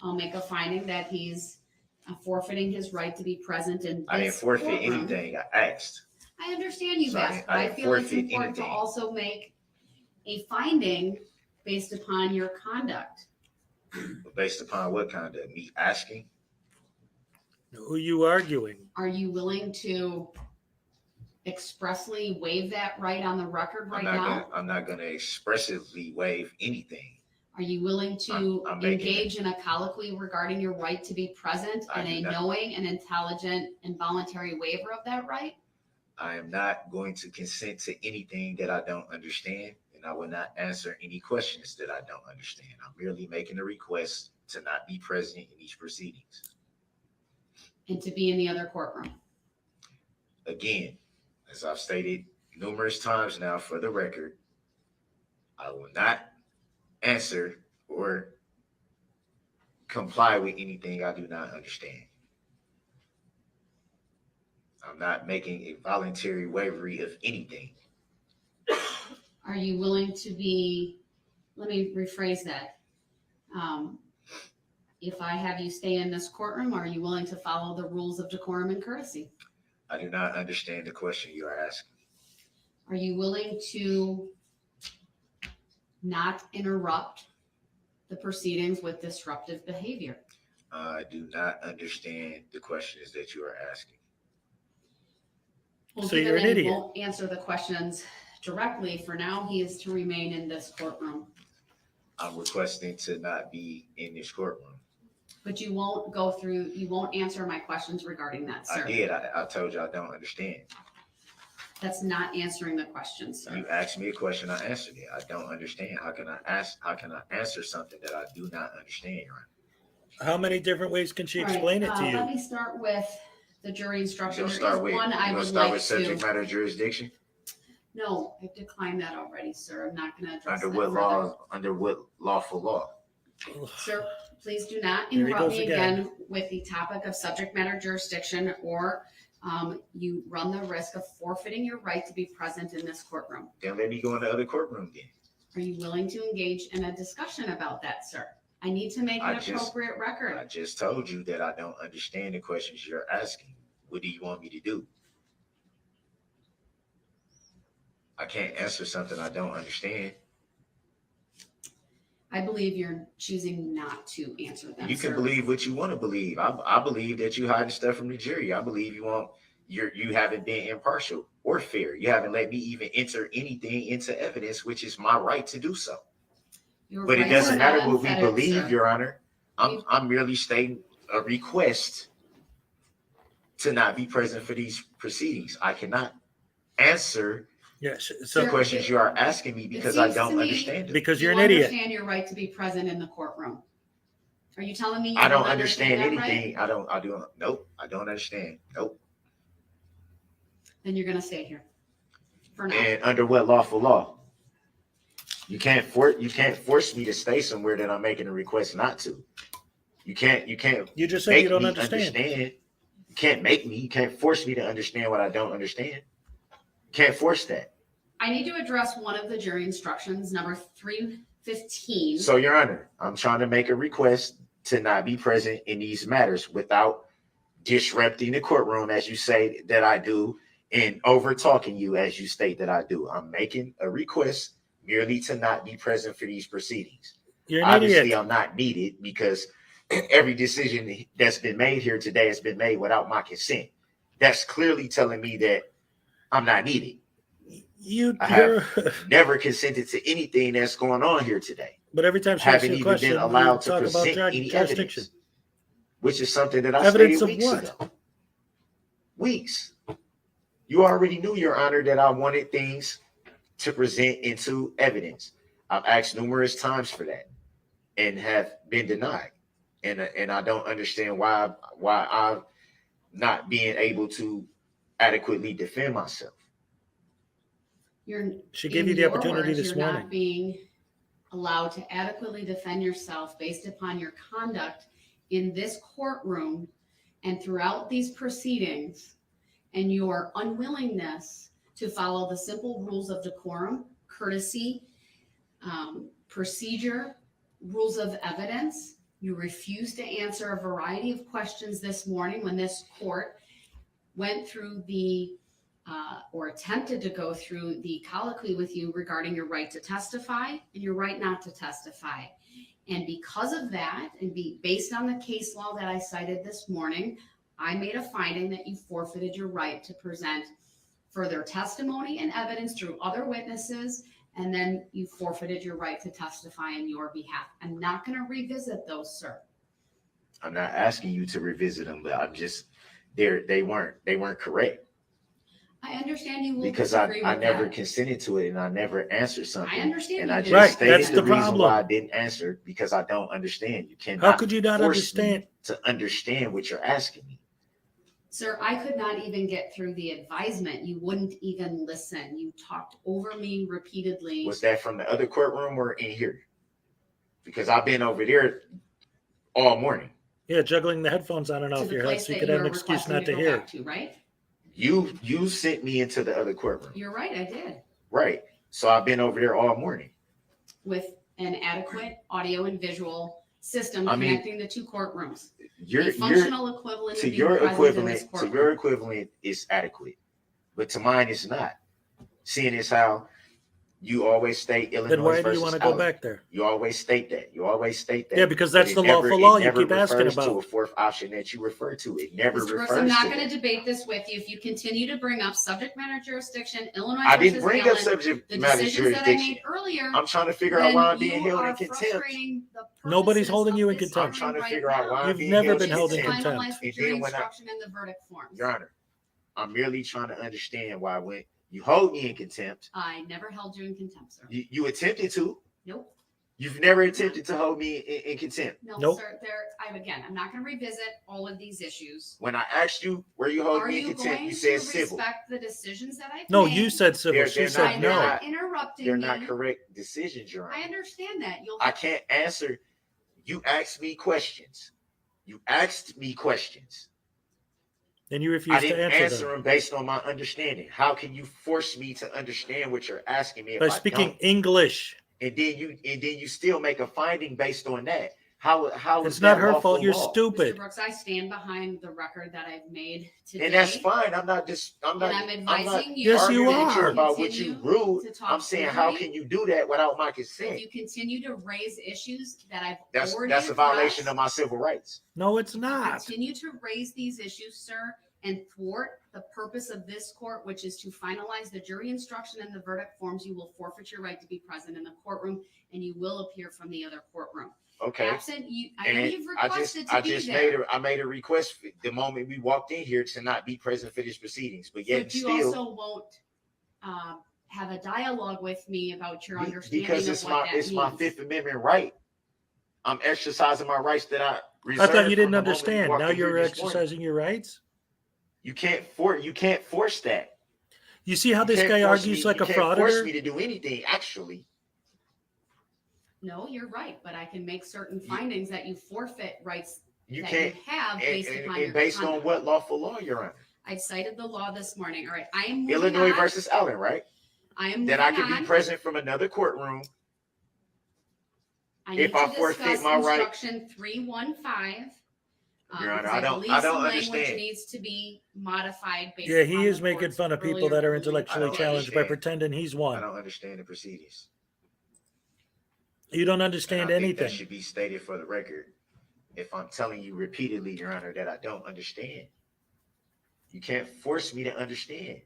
I'll make a finding that he's forfeiting his right to be present in this I didn't forfeit courtroom. anything. I asked. I understand you've So asked, I but I didn't feel it's forfeit important to anything. also make a finding based upon your conduct. Based upon what conduct? Me asking? Who you arguing? Are you willing to expressly waive that right on the record right now? I'm not gonna expressively waive anything. Are you willing to I'm making engage in a colloquy regarding your right to be present I and do a not. knowing and intelligent and voluntary waiver of that right? I am not going to consent to anything that I don't understand, and I will not answer any questions that I don't understand. I'm merely making a request to not be present in these proceedings. And to be in the other courtroom. Again, as I've stated numerous times now for the record, I will not answer or comply with anything I do not understand. I'm not making a voluntary waivery of anything. Are you willing to be, let me rephrase that. If I have you stay in this courtroom, are you willing to follow the rules of decorum and courtesy? I do not understand the question you are asking. Are you willing to not interrupt the proceedings with disruptive behavior? I do not understand the questions that you are asking. Well, So given you're an that he idiot. won't answer the questions directly, for now, he is to remain in this courtroom. I'm requesting to not be in this courtroom. But you won't answer my questions regarding that, sir. I did. I told you I don't understand. That's not answering the question, sir. You asked me a question, I answered it. I don't understand. How can I answer something that I do not understand, Your Honor? How many different ways can she All right, explain it to Let you? me start with the jury instruction. You'll There start is with one I would start like with subject to. matter jurisdiction? No, I've declined that already, sir. I'm not going to address Under that what further. law? Under what lawful law? Sir, please do not Here he interrupt goes me again. again with the topic of subject matter jurisdiction, or you run the risk of forfeiting your right to be present in this courtroom. Then let me go in the other courtroom then. Are you willing to engage in a discussion about that, sir? I need to make an appropriate record. I just told you that I don't understand the questions you're asking. What do you want me to do? I can't answer something I don't understand. I believe you're choosing not to answer them, You can sir. believe what you want to believe. I believe that you hiding stuff from the jury. I believe you haven't been impartial or fair. You haven't let me even enter anything into evidence, which is my right to do so. Your But it rights doesn't are matter not what we unfettered, believe, sir. Your Honor. I'm merely stating a request to not be present for these proceedings. I cannot answer Yes. the So questions you are asking me because I seems to don't me understand them. because You you're an idiot. understand your right to be present in the courtroom. Are you telling me you I don't don't understand that right? anything. Nope. I don't understand. Nope. Then you're going to stay here for now. And under what lawful law? You can't force me to stay somewhere that I'm making a request not to. You can't. You just said make you don't me understand. You can't make me. You can't force me to understand what I don't understand. You can't force that. I need to address one of the jury instructions, number 315. So, Your Honor, I'm trying to make a request to not be present in these matters without disrupting the courtroom, as you say that I do, and over talking you as you state that I do. I'm making a request merely to not be present for these proceedings. You're an Obviously, idiot. I'm not needed because every decision that's been made here today has been made without my consent. That's clearly telling me that I'm not needed. I have never consented to anything that's going on here today. But every time she asks Haven't you a even question, been you allowed to talk about present any jurisdiction. evidence, which is something that I Evidence stated of weeks what? ago. Weeks. You already knew, Your Honor, that I wanted things to present into evidence. I've asked numerous times for that and have been denied. And I don't understand why I'm not being able to adequately defend myself. She gave in you the your opportunity words, this you're morning. not being allowed to adequately defend yourself based upon your conduct in this courtroom and throughout these proceedings, and your unwillingness to follow the simple rules of decorum, courtesy, procedure, rules of evidence. You refused to answer a variety of questions this morning when this court went through or attempted to go through the colloquy with you regarding your right to testify and your right not to testify. And because of that, and based on the case law that I cited this morning, I made a finding that you forfeited your right to present further testimony and evidence through other witnesses, and then you forfeited your right to testify on your behalf. I'm not going to revisit those, sir. I'm not asking you to revisit them, but I'm just they weren't correct. I understand you will Because disagree I with never that. consented to it and I never answered something. I understand And you I did. just Right, stated that's the the reason problem. why I didn't answer because I don't understand. You cannot How could you not force understand? me to understand what you're asking me. Sir, I could not even get through the advisement. You wouldn't even listen. You talked over me repeatedly. Was that from the other courtroom or in here? Because I've been over there all morning. Yeah, juggling the headphones on and To off the your head place so you that could have you're an excuse requesting not to go hear. back to, right? You sent me into the other courtroom. You're right, I did. Right. So I've been over there all morning. With an adequate audio and visual system I mean, connecting the two courtrooms. Your a functional equivalent to of being your present in this equivalent to courtroom. your equivalent is adequate, but to mine it's not. Seeing as how you always state Illinois Then why do versus you want to go Allen. back there? You always state that. You always state that. Yeah, because But that's it the never- lawful law it you never keep asking refers to about. a fourth option that you refer to. It never Mr. refers Brooks, I'm to not that. going to debate this with you. If you continue to bring up subject matter jurisdiction, Illinois I versus didn't bring up Allen, subject the matter decisions that I jurisdiction. made earlier, I'm trying to figure out why I'm being then held you in are contempt. frustrating the Nobody's holding you in this contempt. I'm trying to right figure out now, why I'm You've being never held been in held in contempt. contempt. finalize the And jury then when I, instruction and the verdict forms. Your Honor, I'm merely trying to understand why when you hold me in contempt, I never held you in contempt, sir. you attempted to. Nope. You've never attempted to hold me in contempt. No, sir. I'm not going to revisit all of these issues. When I asked you where you hold Are me in you contempt, going you to said civil. respect the decisions that I've No, made? you said civil. She said I'm no. not interrupting They're me. not correct decisions, Your Honor. I understand that. I can't answer. You asked me questions. You asked me questions. And you I refused to didn't answer answer them. them based on my understanding. How can you force me to understand what you're asking me if By I speaking don't? English. And then you still make a finding based on that. How It's is not that her lawful fault. You're law? stupid. Mr. Brooks, I stand behind the record that I've made today. And that's fine. I'm not. And I'm advising you. Yes, you arguing with are. about what you rude. to talk I'm saying, over how me. can you do that without my If consent? you continue to raise issues that I've That's already a violation addressed, of my civil rights. No, it's not. continue to raise these issues, sir, and thwart the purpose of this court, which is to finalize the jury instruction and the verdict forms, you will forfeit your right to be present in the courtroom, and you will appear from the other courtroom. Okay. Absent you, I know And you've requested to be there. I made a request the moment we walked in here to not be present for these proceedings, but yet But you still, also won't have a dialogue with me about your understanding because of what that means. my Fifth Amendment right. I'm exercising my rights that I I reserved. thought you from didn't the moment we understand. walked Now in here you're this morning. exercising your rights. You can't force that. You see how You this can't guy force argues me- like you a can't force frauditor? me to do anything. Actually, No, you're right, but I can make certain findings that you forfeit rights you that can't. you have based upon your Based on conduct. what lawful law you're on? I've cited the law this morning. All right, I am moving Illinois on. versus Allen, right? I am That I moving can on. be present from another courtroom. I if need I to forfeit discuss my right. instruction 315 Your Honor, because I don't believe some language understand. needs to be modified based Yeah, he upon is the making court's fun of people earlier that are ruling. intellectually challenged by pretending he's I one. don't understand the proceedings. You don't And understand I think that anything. should be stated for the record. If I'm telling you repeatedly, Your Honor, that I don't understand, you can't force me to understand.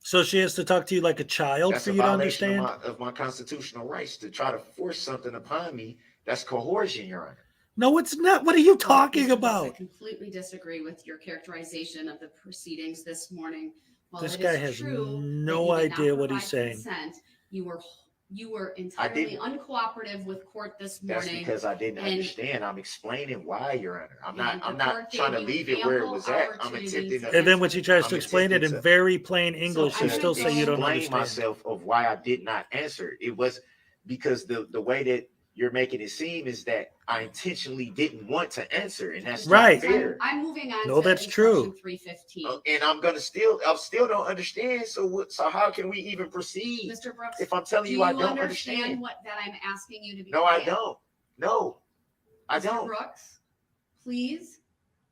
So she has to talk to you like a child That's for a you to violation understand? of my constitutional rights to try to force something upon me. That's coercion, Your Honor. No, it's not. What are you talking Mr. Brooks, I about? completely disagree with your characterization of the proceedings this morning. While This it guy is has true no that you did not idea what he's provide saying. consent, you were entirely uncooperative with court this That's morning. because I didn't and understand. I'm explaining why, Your Honor. I'm the not court trying to gave you leave it where it ample was at. I'm opportunity attempting to to. And then when she tries I'm to explain it attempting in to- very plain English, you I'm still gonna say you don't explain understand. myself of why I did not answer. It was because the way that you're making it seem is that I intentionally didn't want to answer, and that's Right. not fair. I'm moving on No, to that's instruction true. 315. And I still don't understand. So how can we even proceed? Mr. Brooks, if I'm telling do you I don't understand understand? what that I'm asking you to be No, I quiet? don't. No, I Mr. don't. Brooks, please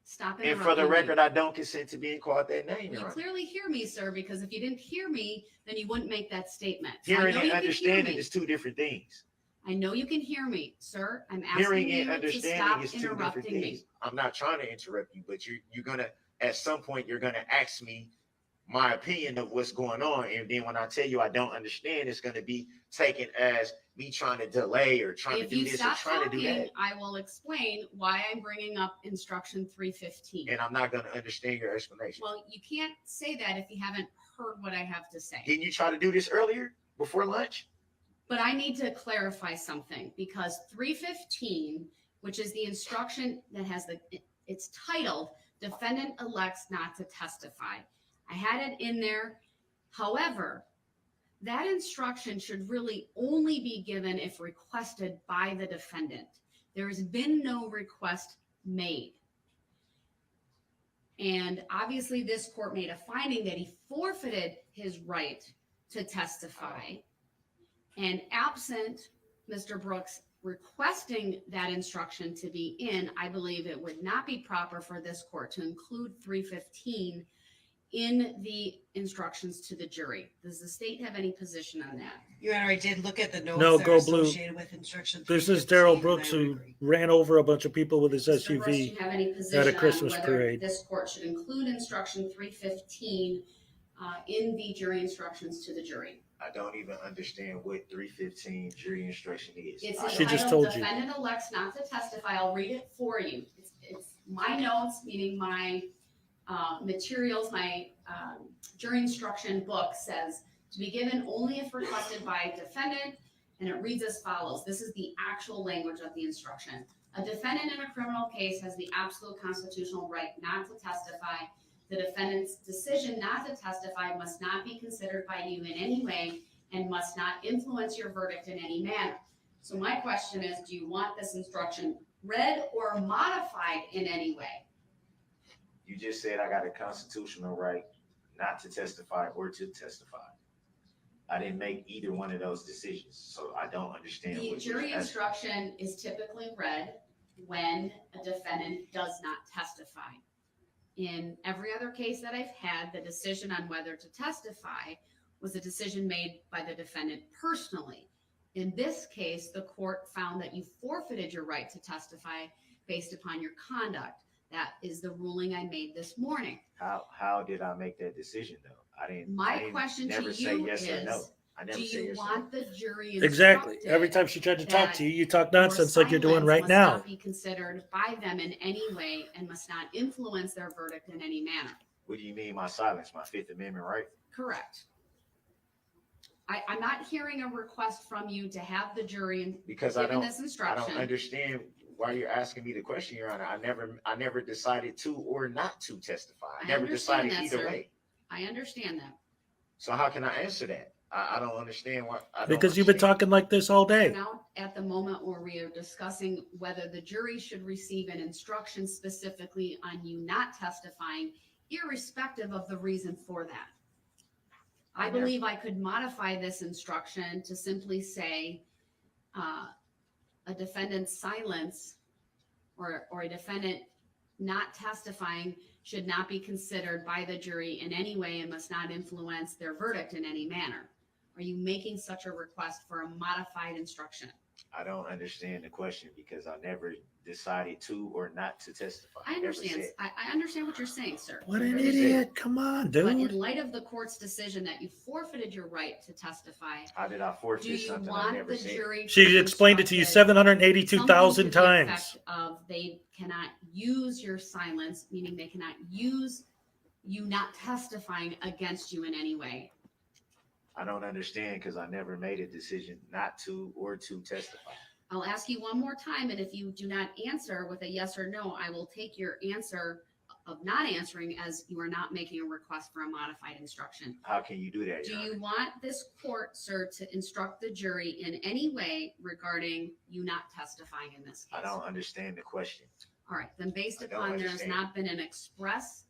stop interrupting And for the me. record, I don't consent to being called that name, You Your Honor. clearly hear me, sir, because if you didn't hear me, then you wouldn't make that statement. So Hearing I know and you can hear understanding me. is two different things. I know you can hear me, sir. I'm asking Hearing you and to understanding stop is two different interrupting things. me. I'm not trying to interrupt you, but you're gonna at some point you're gonna ask me my opinion of what's going on, and then when I tell you I don't understand, it's gonna be taken as me trying to delay or trying If to do you this or stop trying to do talking, that. I will explain why I'm bringing up instruction 315. And I'm not gonna understand your explanation. Well, you can't say that if you haven't heard what I have to say. Didn't you try to do this earlier before lunch? But I need to clarify something because 315, which is the instruction that has it's titled defendant elects not to testify. I had it in there. However, that instruction should really only be given if requested by the defendant. There has been no request made. And obviously this court made a finding that he forfeited his right to testify. And absent Mr. Brooks requesting that instruction to be in, I believe it would not be proper for this court to include 315 in the instructions to the jury. Does the state have any position on that? Your Honor, I did look at the notes No, that are go blue. associated with instruction. This is 315, Daryl and Brooks I would who agree. ran over a bunch of people with his Mr. Brooks, do SUV you have any at position a Christmas on whether parade. this court should include instruction 315 in the jury instructions to the jury? I don't even understand what 315 jury instruction is. It's She just entitled told you. defendant elects not to testify. I'll read it for you. It's my notes, meaning my materials, my jury instruction book says to be given only if requested by defendant, and it reads as follows. This is the actual language of the instruction. A defendant in a criminal case has the absolute constitutional right not to testify. The defendant's decision not to testify must not be considered by you in any way and must not influence your verdict in any manner. So my question is, do you want this instruction read or modified in any way? You just said I got a constitutional right not to testify or to testify. I didn't make either one of those decisions, so I don't understand. The what you're jury asking. instruction is typically read when a defendant does not testify. In every other case that I've had, the decision on whether to testify was a decision made by the defendant personally. In this case, the court found that you forfeited your right to testify based upon your conduct. That is the ruling I made this morning. How did I make that decision though? I didn't. My I didn't question to never say you yes or no. is, I never do say you yes or no. want the jury Exactly. instructed Every time she tried to talk that to you, you talk your nonsense like you're doing silence right must now. not be considered by them in any way and must not influence their verdict in any manner. What do you mean my silence? My Fifth Amendment right? Correct. I'm not hearing a request from you to have the jury Because I given don't. this I instruction. don't understand why you're asking me the question, Your Honor. I never decided to or not to testify. I never understand decided that, either sir. way. I understand that. So how can I answer that? I don't understand why. Because you've been talking like this all day. We're now at the moment where we are discussing whether the jury should receive an instruction specifically on you not testifying, irrespective of the reason for that. I believe I could modify this instruction to simply say a defendant's silence or a defendant not testifying should not be considered by the jury in any way and must not influence their verdict in any manner. Are you making such a request for a modified instruction? I don't understand the question because I never decided to or not to testify. I understand. I understand what you're saying, sir. What an idiot. Come on, But dude. in light of the court's decision that you forfeited your right to testify, How did I forfeit do you something I want never the said? jury? She explained it to you 782,000 times. Of they cannot use your silence, meaning they cannot use you not testifying against you in any way. I don't understand because I never made a decision not to or to testify. I'll ask you one more time, and if you do not answer with a yes or no, I will take your answer of not answering as you are not making a request for a modified instruction. How can you do that? Do Your you Honor? want this court, sir, to instruct the jury in any way regarding you not testifying in this case? I don't understand the question. All right, then based I don't upon there's understand. not been an express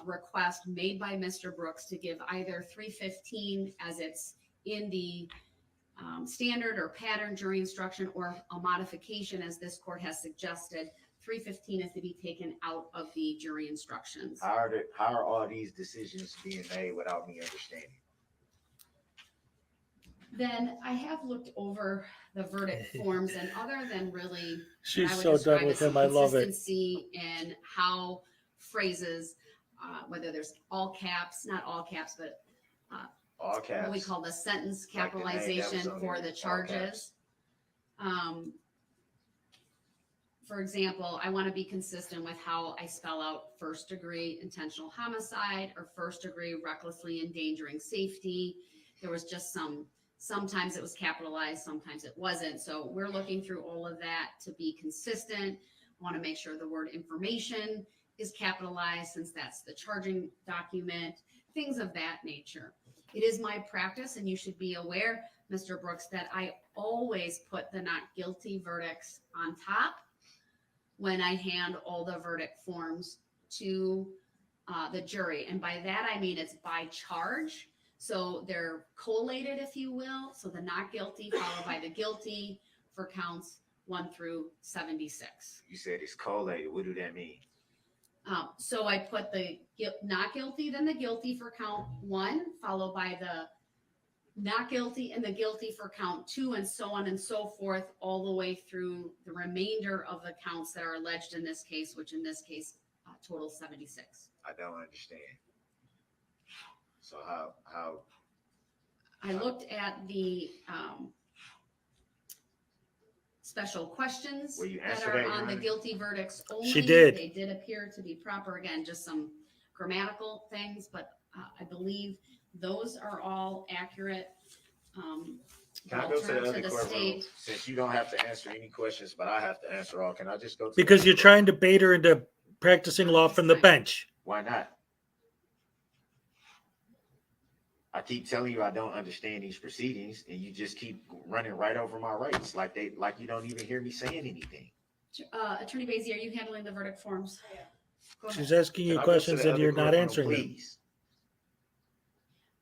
request made by Mr. Brooks to give either 315 as it's in the standard or pattern jury instruction or a modification as this court has suggested, 315 is to be taken out of the jury instructions. How are all these decisions being made without me understanding? Then I have looked over the verdict forms, and other than really, She's I would so describe done with as him. I love it. consistency in how phrases, whether there's all caps, not all caps, but All caps. what we call the sentence Like the name that was capitalization on for there, the all charges. For example, I want to be consistent with how I spell out first degree intentional homicide or first degree recklessly endangering safety. There was just sometimes it was capitalized, sometimes it wasn't. So we're looking through all of that to be consistent. I want to make sure the word information is capitalized since that's the charging document, things of that nature. It is my practice, and you should be aware, Mr. Brooks, that I always put the not guilty verdicts on top when I hand all the verdict forms to the jury. And by that, I mean it's by charge. So they're collated, if you will. So the not guilty followed by the guilty for counts 1 through 76. You said it's collated. What do that mean? So I put the not guilty, then the guilty for count 1, followed by the not guilty and the guilty for count 2, and so on and so forth, all the way through the remainder of the counts that are alleged in this case, which in this case total 76. I don't understand. So how? I looked at the special questions Will you that answer are that, on Your the Honor? guilty verdicts only. She did. They did appear to be proper. Again, just some grammatical things, but I believe those are all accurate. Can I I'll go to turn the other courtroom? state. Since you don't have to answer any questions, but I have to answer all, can I just go to Because the you're trying to bait her into practicing law from the bench. Why not? I keep telling you I don't understand these proceedings, and you just keep running right over my rights, like you don't even hear me saying anything. Attorney Basie, are you handling the verdict forms? Go ahead. She's asking you Can I go to questions the and other you're not courtroom, answering them. please?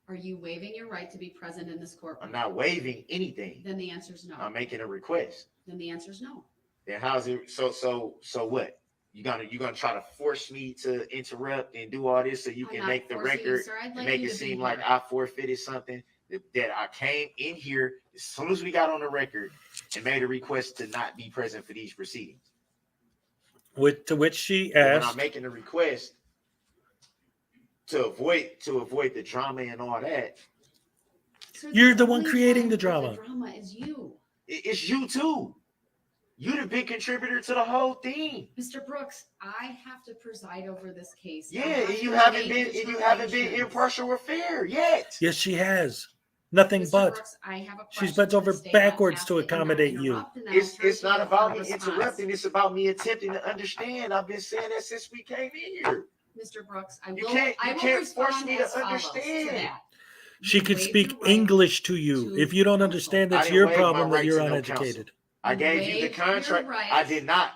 Are you waiving your right to be present in this courtroom? I'm not waiving anything. Then the answer is no. I'm making a request. Then the answer is no. Then how's it? So what? You gonna try to force me to interrupt and do all this so you I'm can not make the forcing you, record sir. I'd and like make you it to be seem like here. I forfeited something that I came in here as soon as we got on the record and made a request to not be present for these proceedings. To which she But when I'm asked, making a request to avoid the drama and all that, Sir, you're the one only creating the with drama. The drama is you. it's you too. You're the big contributor to the whole thing. Mr. Brooks, I have to preside over this case. I Yeah, have and to you haven't make been determinations. impartial or fair yet. Yes, she has. Nothing Mr. but. Brooks, I have a She's question bent to over the state. backwards I'll to have accommodate you. interrupt, and then I'll turn It's to not you about for me a response. interrupting. It's about me attempting to understand. I've been saying that since we came in here. Mr. Brooks, I You will can't respond force me as to follows understand. that. She You could waived speak your right English to you. to If you don't counsel. understand, I that's didn't your waive my problem that right you're to no uneducated. counsel. I You gave you the waived your contract. right. I did not.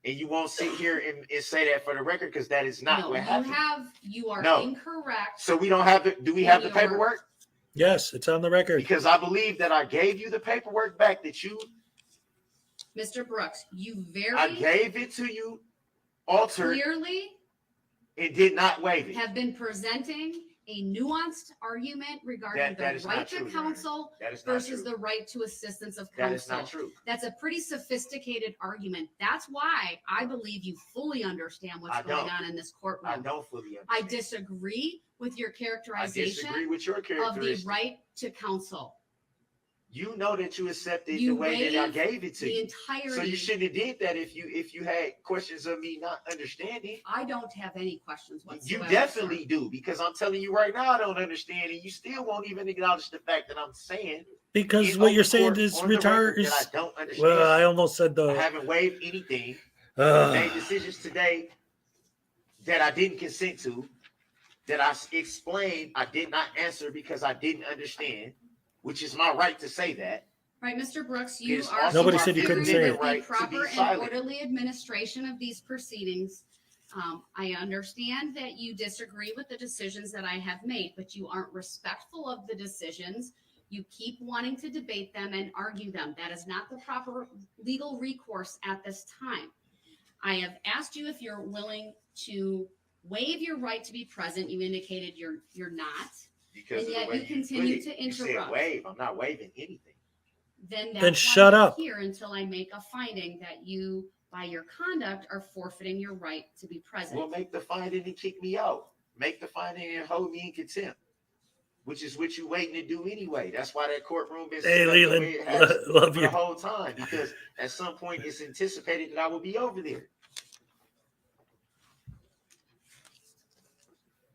And you won't sit here and say that for the record because that is not No, what happened. you are No. incorrect. So we don't have do we have the paperwork? Yes, it's on the record. Because I believe that I gave you the paperwork back that you Mr. Brooks, you I gave it to you, altered, clearly and did not waive it. have been presenting a nuanced argument regarding That the is right not to true, Your Honor. counsel That is not versus true. the right to assistance of That counsel. is not true. That's a pretty sophisticated argument. That's why I believe you fully understand what's going on in this courtroom. I don't fully understand. I disagree with your characterization disagree with your of the characteristic. right to counsel. You know that you accepted You the way that I waived gave it to the you. entirety. So you shouldn't have did that if you had questions of me not understanding. I don't have any questions whatsoever. You definitely do, because I'm telling you right now I don't understand, and you still won't even acknowledge the fact that I'm saying. Because what you're saying is retard is. I don't understand. Well, I almost said I the. haven't waived anything. Made decisions today that I didn't consent to, that I explained I did not answer because I didn't understand, which is my right to say that. Right, Mr. Brooks, you It's are also Nobody said you couldn't say it. the proper and orderly administration of these proceedings. I understand that you disagree with the decisions that I have made, but you aren't respectful of the decisions. You keep wanting to debate them and argue them. That is not the proper legal recourse at this time. I have asked you if you're willing to waive your right to be present. You indicated you're not. Because and of the yet way you continue to You said interrupt. waive. I'm not waiving anything. Then Then shut why I'm up. here until I make a finding that you, by your conduct, are forfeiting your right to be present. Well, make the finding and kick me out. Make the finding and hold me in contempt, which is what you waiting to do anyway. That's why that courtroom is Hey, set up the Leland, way it has love for you. the whole time, because at some point it's anticipated that I will be over there,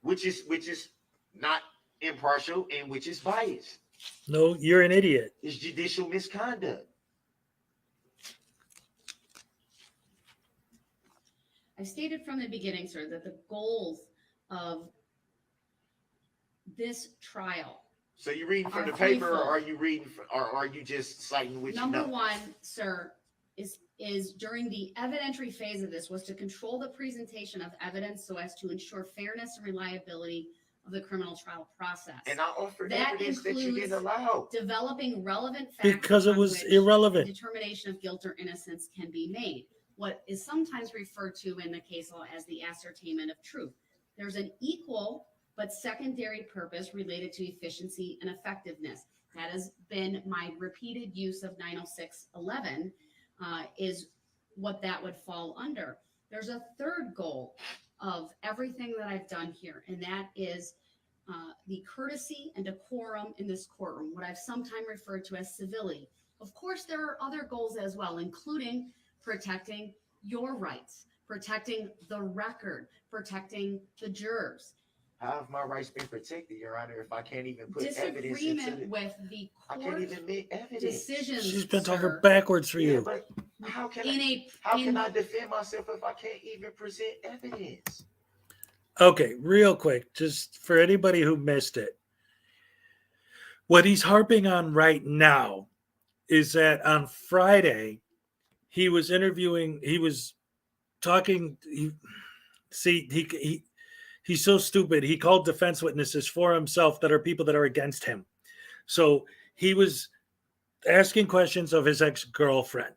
which is not impartial and which is biased. No, you're an idiot. It's judicial misconduct. I stated from the beginning, sir, that the goals of this trial. So you reading from Are the paper, or threefold. are you reading, or are you just citing what Number you know? one, sir, is during the evidentiary phase of this was to control the presentation of evidence so as to ensure fairness and reliability of the criminal trial process. And I offered That evidence that you includes didn't allow. developing relevant facts Because it on was which irrelevant. determination of guilt or innocence can be made. What is sometimes referred to in the case law as the ascertainment of truth. There's an equal but secondary purpose related to efficiency and effectiveness. That has been my repeated use of 906.11 is what that would fall under. There's a third goal of everything that I've done here, and that is the courtesy and decorum in this courtroom, what I've sometimes referred to as civility. Of course, there are other goals as well, including protecting your rights, protecting the record, protecting the jurors. How have my rights been protected, Your Honor, if I can't even put evidence into Disagreement it? with the I can't court even make evidence. decisions. She's bent sir, over backwards for Yeah, you. but how can in I defend myself if I can't even present evidence? Okay, real quick, just for anybody who missed it. What he's harping on right now is that on Friday, he was talking. He's so stupid. He called defense witnesses for himself that are people that are against him. So he was asking questions of his ex-girlfriend.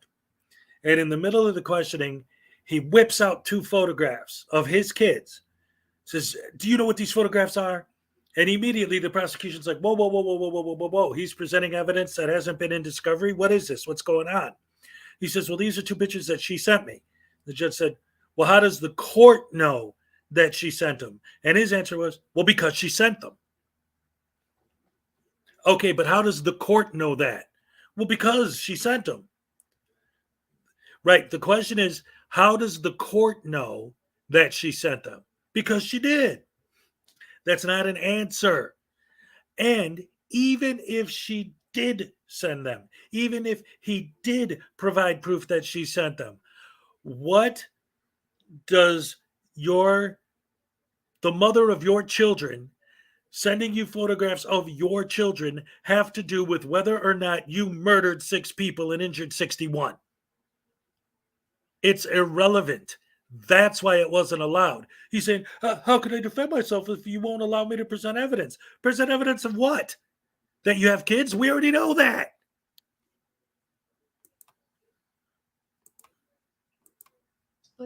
And in the middle of the questioning, he whips out 2 photographs of his kids. Says, "Do you know what these photographs are?" And immediately the prosecution's like, whoa, whoa, whoa, whoa, whoa, whoa, whoa, whoa, whoa. He's presenting evidence that hasn't been in discovery. What is this? What's going on? He says, well, these are 2 pictures that she sent me. The judge said, well, how does the court know that she sent them? And his answer was, well, because she sent them. Okay, but how does the court know that? Well, because she sent them. Right. The question is, how does the court know that she sent them? Because she did. That's not an answer. And even if she did send them, even if he did provide proof that she sent them, what does the mother of your children sending you photographs of your children have to do with whether or not you murdered 6 people and injured 61? It's irrelevant. That's why it wasn't allowed. He's saying, how can I defend myself if you won't allow me to present evidence? Present evidence of what? That you have kids? We already know that.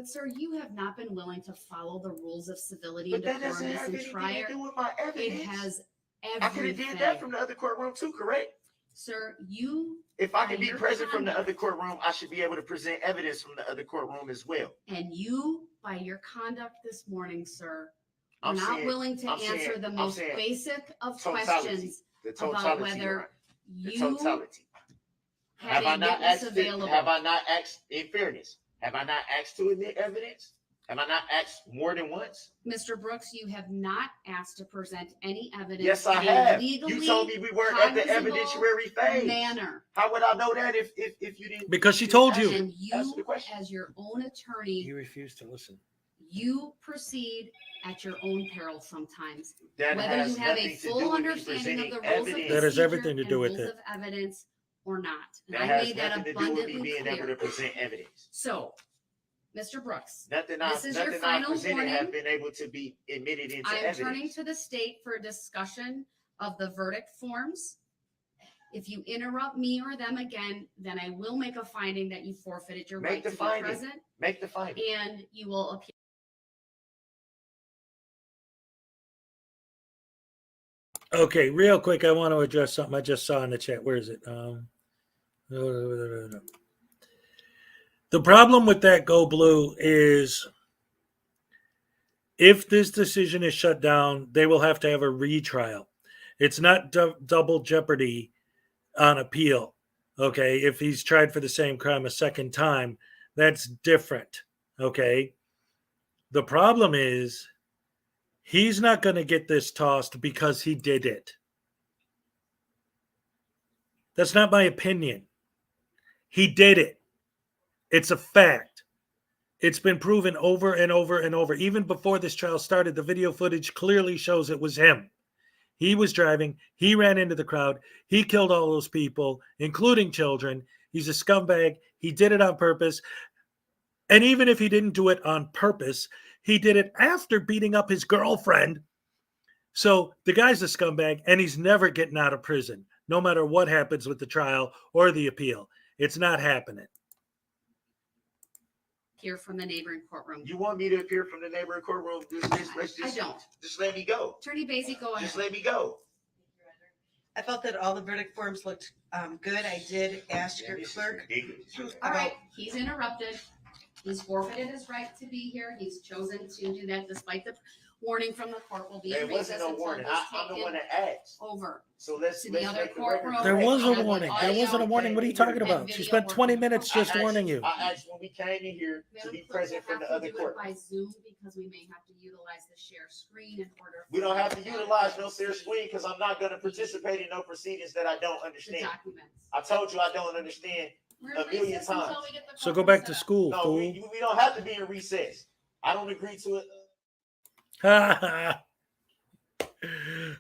But sir, you have not been willing to follow the rules of civility But and that doesn't decorum have and anything try. to do with my It evidence. has I could have did that from the other courtroom too, correct? Sir, you. If I by can be your present from the conduct- other courtroom, I should be able to present evidence from the other courtroom as well. And you, by your conduct this morning, sir, are I'm not saying- willing to I'm saying- answer the I'm most saying basic of totality, questions the about totality, whether Your Honor. The you totality. had a witness available. Have I not asked, in fairness, have I not asked to admit evidence? Have I not asked more than once? Mr. Brooks, you have not asked to present any evidence. Yes, I in a have. legally You told me we weren't at the cognizable evidentiary phase. manner. How would I know that if you didn't? Because she told you. And you, as your own attorney, You refuse to listen. you proceed at your own peril sometimes. That Whether has you have a nothing to do full with me understanding of the presenting rules of evidence. That has procedure everything to do and with rules it. of evidence or not. And That I has made that nothing to do with me abundantly being able to clear. present evidence. So, Mr. Brooks, Nothing this is your final presented have warning. been able to be admitted into I am evidence. turning to the state for a discussion of the verdict forms. If you interrupt me or them again, then I will make a finding that you forfeited your Make right the to finding. be present, Make the finding. and you will appear. Okay, real quick, I want to address something I just saw in the chat. Where is it? The problem with that Go Blue is if this decision is shut down, they will have to have a retrial. It's not double jeopardy on appeal. Okay, if he's tried for the same crime a second time, that's different. Okay, the problem is he's not going to get this tossed because he did it. That's not my opinion. He did it. It's a fact. It's been proven over and over and over. Even before this trial started, the video footage clearly shows it was him. He was driving. He ran into the crowd. He killed all those people, including children. He's a scumbag. He did it on purpose. And even if he didn't do it on purpose, he did it after beating up his girlfriend. So the guy's a scumbag, and he's never getting out of prison, no matter what happens with the trial or the appeal. It's not happening. Here from the neighboring courtroom. You want me to appear from the neighboring courtroom? I don't. Just let me go. Attorney Basie, go ahead. Just let me go. I felt that all the verdict forms looked good. I did ask your clerk. All right, he's interrupted. He's forfeited his right to be here. He's chosen to do that despite the warning from the court. Will be There in wasn't recess no until warning. this I'm the taken one that asked. over. So let's To the other make the record courtroom. There was a And warning. audio There wasn't a warning. What are you talking about? She spent 20 minutes just warning you. I asked when we came in here to be present from the other court. By Zoom because we may have to utilize the share screen in order. We don't have to utilize no share screen because I'm not going to participate in no proceedings that I don't The understand. documents. I told you I don't understand We're a in million recess until times. we get the So go courtroom back to set up. school, No, fool. we don't have to be in recess. I don't agree to it.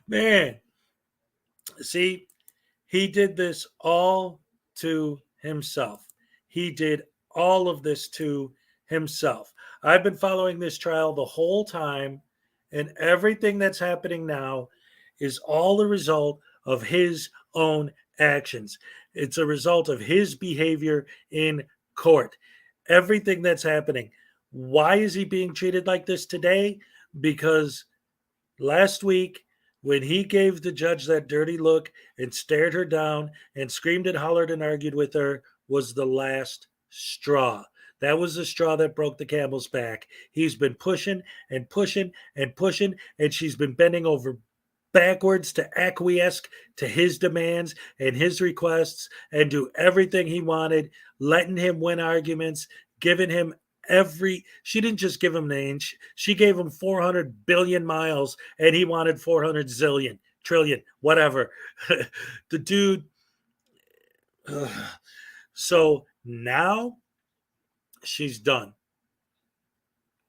Man, see, he did this all to himself. He did all of this to himself. I've been following this trial the whole time, and everything that's happening now is all the result of his own actions. It's a result of his behavior in court. Everything that's happening. Why is he being treated like this today? Because last week, when he gave the judge that dirty look and stared her down and screamed and hollered and argued with her, was the last straw. That was the straw that broke the camel's back. He's been pushing and pushing and pushing, and she's been bending over backwards to acquiesce to his demands and his requests and do everything he wanted, letting him win arguments, giving him she didn't just give him an inch, she gave him 400 billion miles, and he wanted 400 zillion, trillion, whatever. The dude. So now she's done.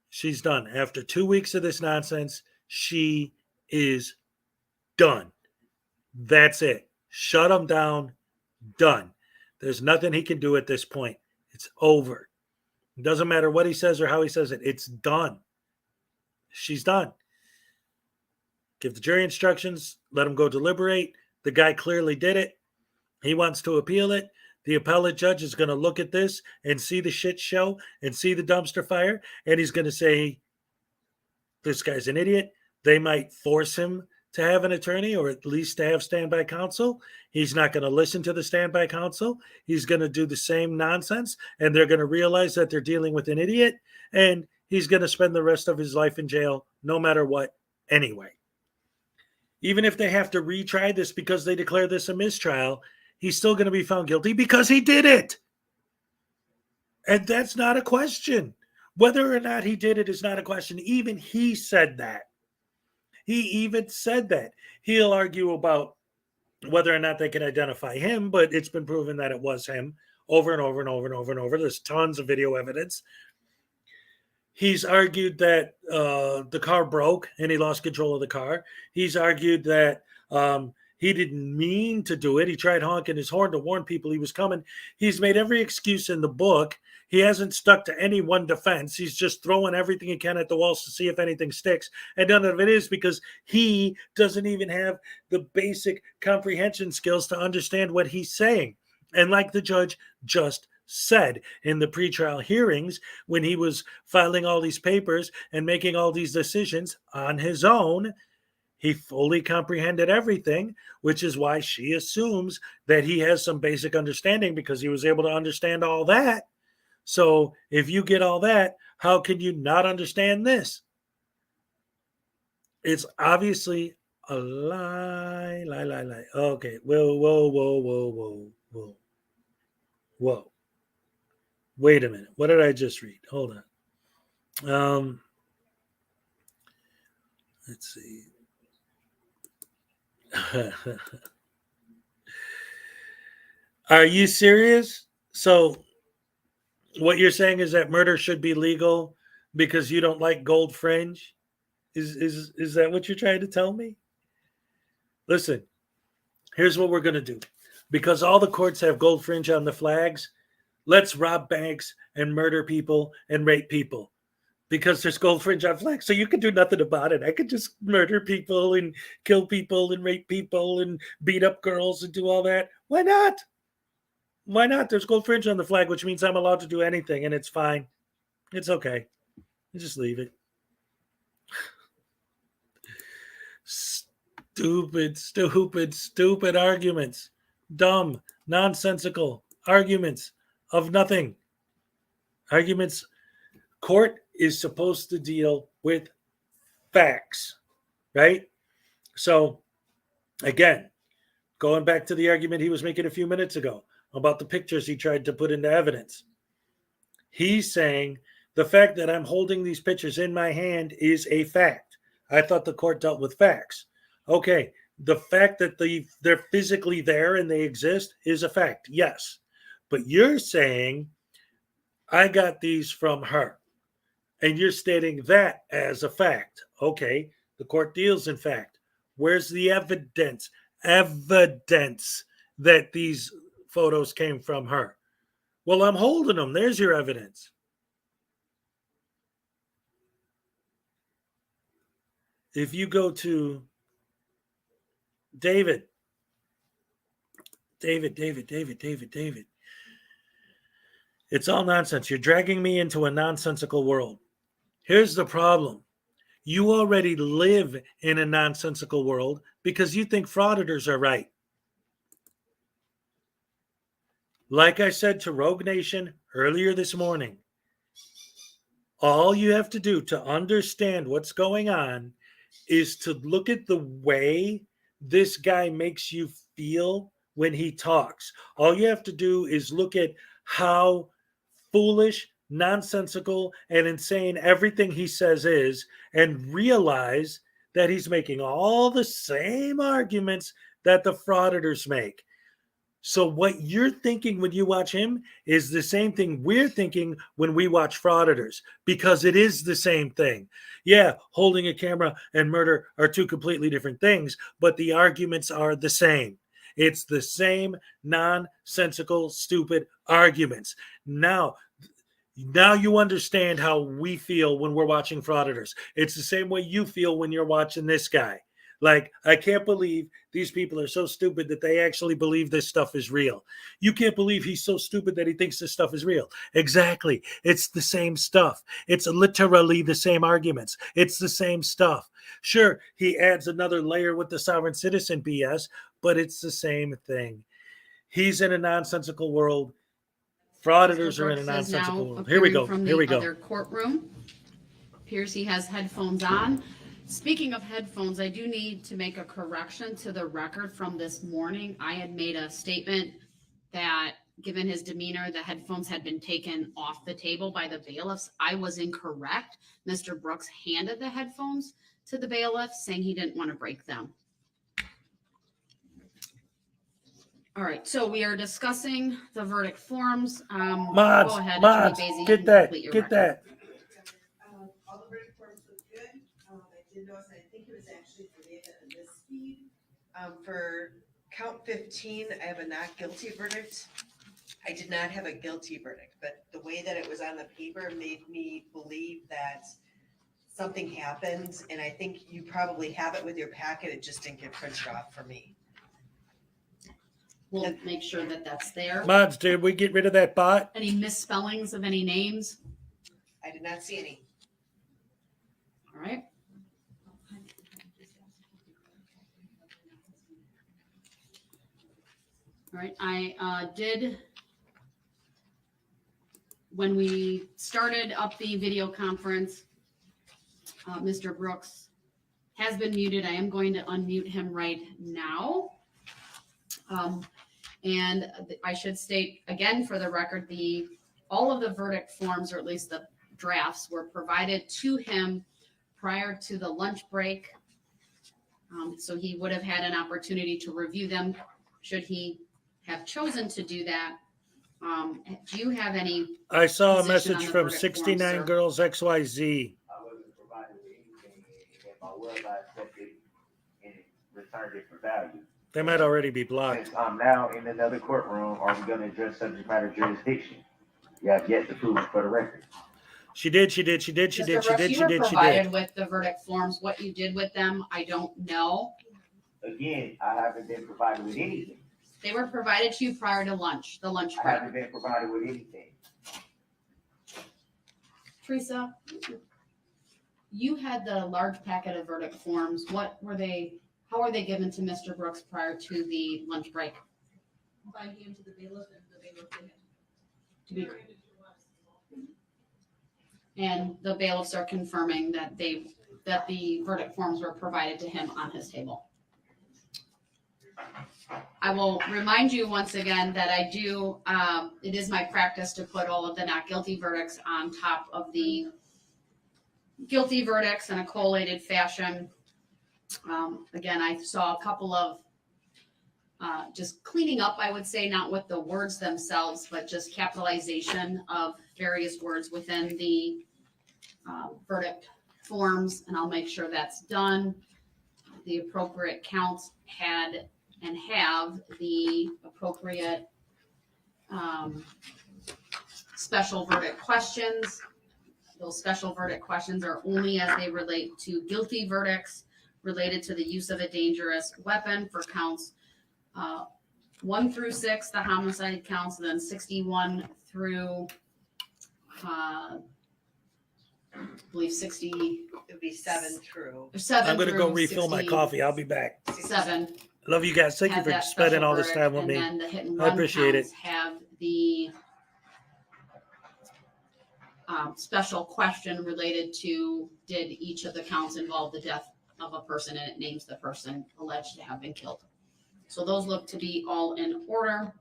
She's done. After 2 weeks of this nonsense, she is done. That's it. Shut him down. Done. There's nothing he can do at this point. It's over. It doesn't matter what he says or how he says it. It's done. She's done. Give the jury instructions. Let him go deliberate. The guy clearly did it. He wants to appeal it. The appellate judge is going to look at this and see the shit show and see the dumpster fire, and he's going to say, this guy's an idiot. They might force him to have an attorney or at least to have standby counsel. He's not going to listen to the standby counsel. He's going to do the same nonsense, and they're going to realize that they're dealing with an idiot, and he's going to spend the rest of his life in jail no matter what anyway. Even if they have to retry this because they declare this a mistrial, he's still going to be found guilty because he did it. And that's not a question. Whether or not he did it is not a question. Even he said that. He even said that. He'll argue about whether or not they can identify him, but it's been proven that it was him over and over and over and over and over. There's tons of video evidence. He's argued that the car broke and he lost control of the car. He's argued that he didn't mean to do it. He tried honking his horn to warn people he was coming. He's made every excuse in the book. He hasn't stuck to any one defense. He's just throwing everything he can at the walls to see if anything sticks. And none of it is because he doesn't even have the basic comprehension skills to understand what he's saying. And like the judge just said in the pretrial hearings, when he was filing all these papers and making all these decisions on his own, he fully comprehended everything, which is why she assumes that he has some basic understanding because he was able to understand all that. So if you get all that, how can you not understand this? It's obviously a lie. Okay. Whoa. Wait a minute. What did I just read? Hold on. Let's see. Are you serious? So what you're saying is that murder should be legal because you don't like gold fringe? Is that what you're trying to tell me? Listen, here's what we're going to do. Because all the courts have gold fringe on the flags, let's rob banks and murder people and rape people. Because there's gold fringe on flags, so you can do nothing about it. I could just murder people and kill people and rape people and beat up girls and do all that. Why not? Why not? There's gold fringe on the flag, which means I'm allowed to do anything, and it's fine. It's okay. You just leave it. Stupid arguments. Dumb, nonsensical arguments of nothing. Arguments. Court is supposed to deal with facts, right? So, again, going back to the argument he was making a few minutes ago about the pictures he tried to put into evidence. He's saying the fact that I'm holding these pictures in my hand is a fact. I thought the court dealt with facts. Okay, the fact that they're physically there and they exist is a fact, yes. But you're saying I got these from her. And you're stating that as a fact. Okay, the court deals in fact. Where's the evidence? Evidence that these photos came from her. Well, I'm holding them. There's your evidence. If you go to David. It's all nonsense. You're dragging me into a nonsensical world. Here's the problem. You already live in a nonsensical world because you think frauditors are right. Like I said to Rogue Nation earlier this morning, all you have to do to understand what's going on is to look at the way this guy makes you feel when he talks. All you have to do is look at how foolish, nonsensical, and insane everything he says is, and realize that he's making all the same arguments that the frauditors make. So what you're thinking when you watch him is the same thing we're thinking when we watch frauditors, because it is the same thing. Yeah, holding a camera and murder are two completely different things, but the arguments are the same. It's the same nonsensical, stupid arguments. Now you understand how we feel when we're watching frauditors. It's the same way you feel when you're watching this guy. Like, I can't believe these people are so stupid that they actually believe this stuff is real. You can't believe he's so stupid that he thinks this stuff is real. Exactly. It's the same stuff. It's literally the same arguments. It's the same stuff. Sure, he adds another layer with the sovereign citizen BS, but it's the same thing. He's in a nonsensical world. Frauditors are in a Brooks is now nonsensical world. Here we go. appearing from Here we the go. other courtroom. Appears he has headphones on. Speaking of headphones, I do need to make a correction to the record from this morning. I had made a statement that, given his demeanor, the headphones had been taken off the table by the bailiffs. I was incorrect. Mr. Brooks handed the headphones to the bailiff, saying he didn't want to break them. All right, so we are discussing the verdict forms. Go ahead, Attorney Basie, you get can that, complete your get record. that. All the verdict forms look good. I did notice, I think it was actually delayed at a misspeed. For count 15, I have a not guilty verdict. I did not have a guilty verdict, but the way that it was on the paper made me believe that something happened, and I think you probably have it with your packet. It just didn't get printed off for me. We'll make sure that that's there. Mods, did we get rid of that bot? Any misspellings of any names? I did not see any. All right. All right, I did, when we started up the video conference, Mr. Brooks has been muted. I am going to unmute him right now. And I should state again for the record, all of the verdict forms, or at least the drafts, were provided to him prior to the lunch break. So he would have had an opportunity to review them should he have chosen to do that. Do you have any? I saw a position on message the from verdict 69 forms, sir? Girls XYZ. I wasn't provided with anything, and if I was, I accepted and returned it for value. They might already be blocked. Since I'm now in another courtroom, are we going to address subject matter jurisdiction? You have yet to prove it for the record. She did. Mr. Brooks, you were provided with the verdict forms. What you did with them, I don't know. Again, I haven't been provided with anything. They were provided to you prior to lunch, the lunch I break. haven't been provided with anything. Teresa, you had the large packet of verdict forms. What were they? How were they given to Mr. Brooks prior to the lunch break? By hand to the bailiff, and the bailiff did it. And the bailiffs are confirming that the verdict forms were provided to him on his table. I will remind you once again that I do, it is my practice to put all of the not guilty verdicts on top of the guilty verdicts in a collated fashion. Again, I saw a couple of just cleaning up, I would say, not with the words themselves, but just capitalization of various words within the verdict forms, and I'll make sure that's done. The appropriate counts had and have the appropriate special verdict questions. Those special verdict questions are only as they relate to guilty verdicts related to the use of a dangerous weapon for counts 1 through 6, the homicide counts, then 61 through I believe 60. It would be 7 through. 7 I'm going to go through refill my 60. coffee. I'll be back. 7. Love you guys. Thank you have for that spending special all this verdict, time with and me. then the hit and I run appreciate it. counts have the special question related to, did each of the counts involve the death of a person, and it names the person alleged to have been killed. So those look to be all in order.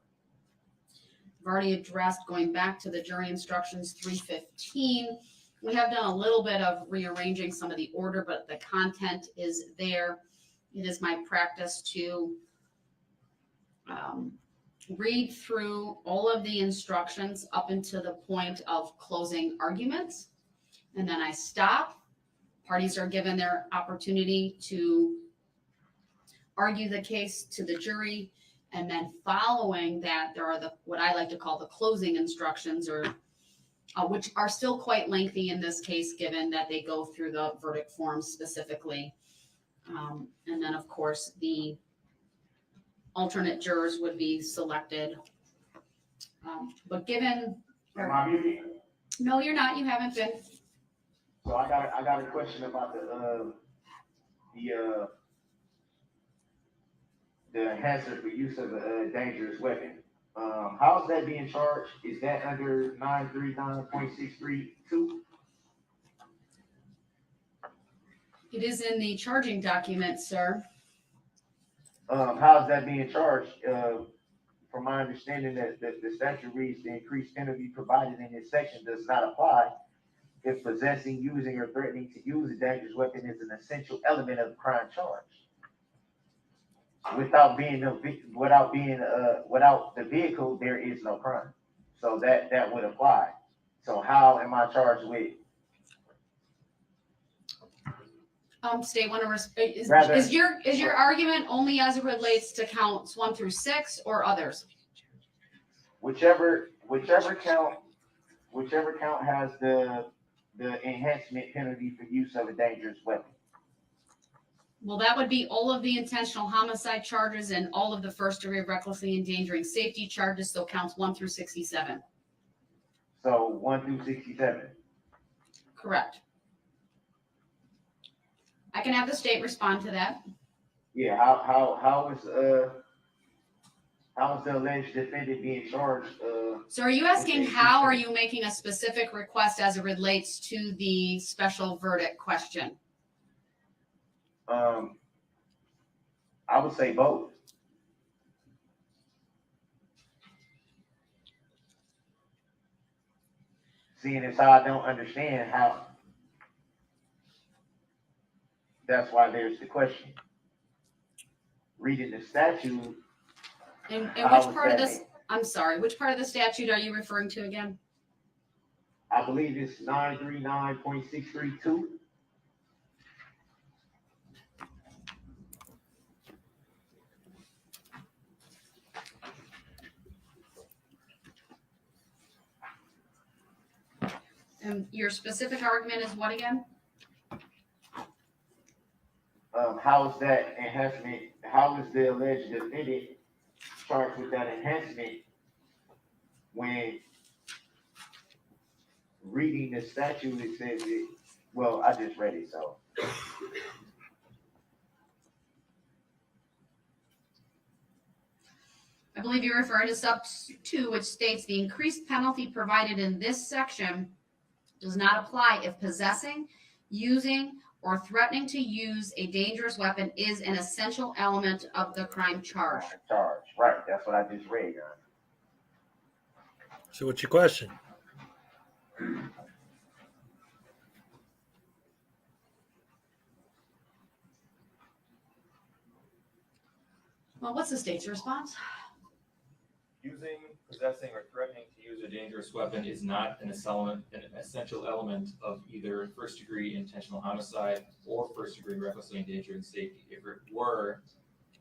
I've already addressed, going back to the jury instructions 315. We have done a little bit of rearranging some of the order, but the content is there. It is my practice to read through all of the instructions up until the point of closing arguments. And then I stop. Parties are given their opportunity to argue the case to the jury. And then following that, there are what I like to call the closing instructions, or which are still quite lengthy in this case, given that they go through the verdict forms specifically. And then, of course, the alternate jurors would be selected. But given, Am I muted? no, you're not, you haven't been. So I got a question about the enhancer for use of a dangerous weapon. How's that being charged? Is that under 939.632? It is in the charging document, sir. How's that being charged? From my understanding, that the statute reads the increased penalty provided in this section does not apply if possessing, using, or threatening to use a dangerous weapon is an essential element of the crime charge. Without the vehicle, there is no crime. So that would apply. So how am I charged with? State want to is your argument only as it relates to counts 1 through 6 or others? Whichever count has the enhancement penalty for use of a dangerous weapon. Well, that would be all of the intentional homicide charges and all of the first degree recklessly endangering safety charges. So counts 1 through 67. So 1 through 67. Correct. I can have the state respond to that. Yeah. How is the alleged defendant being charged? So are you asking how are you making a specific request as it relates to the special verdict question? I would say both. Seeing as how I don't understand how, that's why there's the question. Reading the statute. And which part of this, I'm sorry, which part of the statute are you referring to again? I believe it's 939.632. And your specific argument is what again? How is that enhancement? How is the alleged defendant charged with that enhancement when reading the statute? It says it. Well, I just read it, so. I believe you're referring to sub 2, which states the increased penalty provided in this section does not apply if possessing, using, or threatening to use a dangerous weapon is an essential element of the crime charge. Right. That's what I just read. So what's your question? Well, what's the state's response? Using, possessing, or threatening to use a dangerous weapon is not an essential element of either first-degree intentional homicide or first-degree recklessly endangering safety. If it were,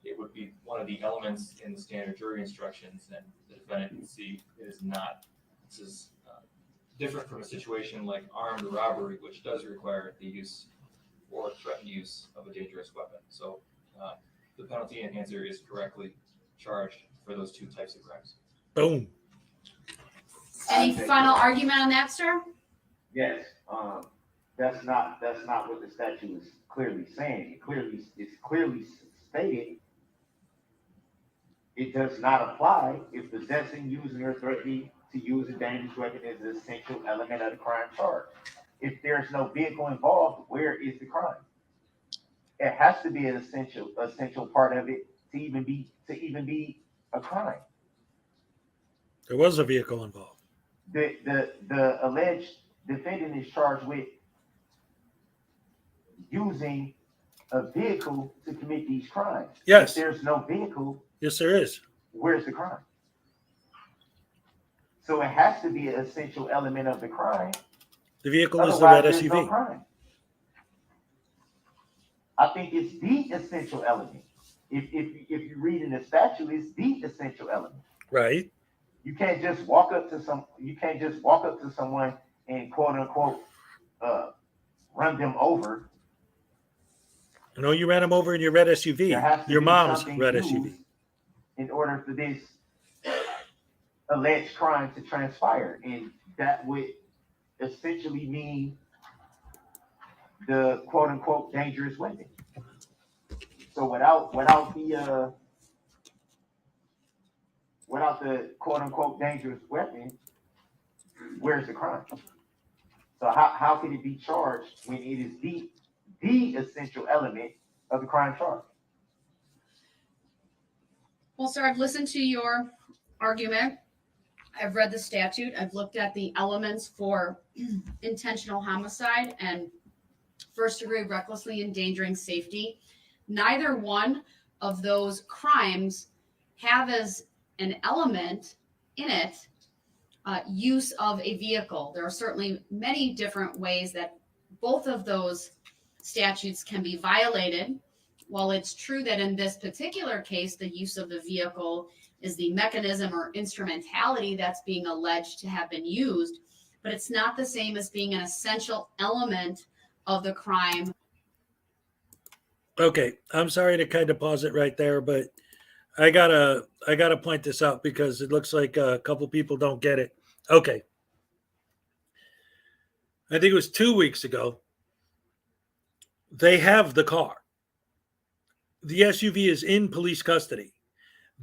it would be one of the elements in the standard jury instructions, and the defendant can see it is not. This is different from a situation like armed robbery, which does require the use or threatened use of a dangerous weapon. So the penalty enhancer is correctly charged for those two types of crimes. Boom. Any final argument on that, sir? Yes. That's not what the statute is clearly saying. It's clearly stated. It does not apply if possessing, using, or threatening to use a dangerous weapon is an essential element of the crime charge. If there's no vehicle involved, where is the crime? It has to be an essential part of it to even be a crime. There was a vehicle involved. The alleged defendant is charged with using a vehicle to commit these crimes. Yes. If there's no vehicle. Yes, there is. Where's the crime? So it has to be an essential element of the crime. The vehicle is the Otherwise, red there's SUV. no crime. I think it's the essential element. If you read in the statute, it's the essential element. Right. You can't just walk up to someone and quote unquote run them over No, you ran him over in your red SUV. There has to Your be mom's something red used SUV. in order for this alleged crime to transpire. And that would essentially mean the quote unquote dangerous weapon. So without the quote unquote dangerous weapon, where's the crime? So how can it be charged when it is the essential element of the crime charge? Well, sir, I've listened to your argument. I've read the statute. I've looked at the elements for intentional homicide and first degree recklessly endangering safety. Neither one of those crimes have as an element in it use of a vehicle. There are certainly many different ways that both of those statutes can be violated. While it's true that in this particular case, the use of the vehicle is the mechanism or instrumentality that's being alleged to have been used, but it's not the same as being an essential element of the crime. Okay, I'm sorry to kind of pause it right there, but I gotta point this out because it looks like a couple people don't get it. Okay, I think it was 2 weeks ago. They have the car. The SUV is in police custody.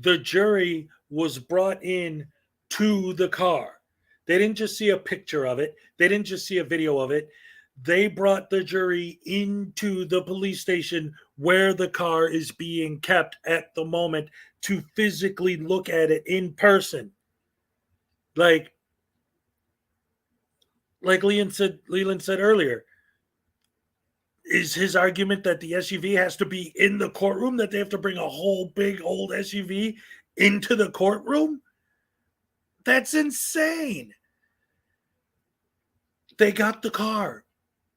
The jury was brought in to the car. They didn't just see a picture of it. They didn't just see a video of it. They brought the jury into the police station where the car is being kept at the moment to physically look at it in person. Like Leland said earlier, is his argument that the SUV has to be in the courtroom, that they have to bring a whole big old SUV into the courtroom? That's insane. They got the car.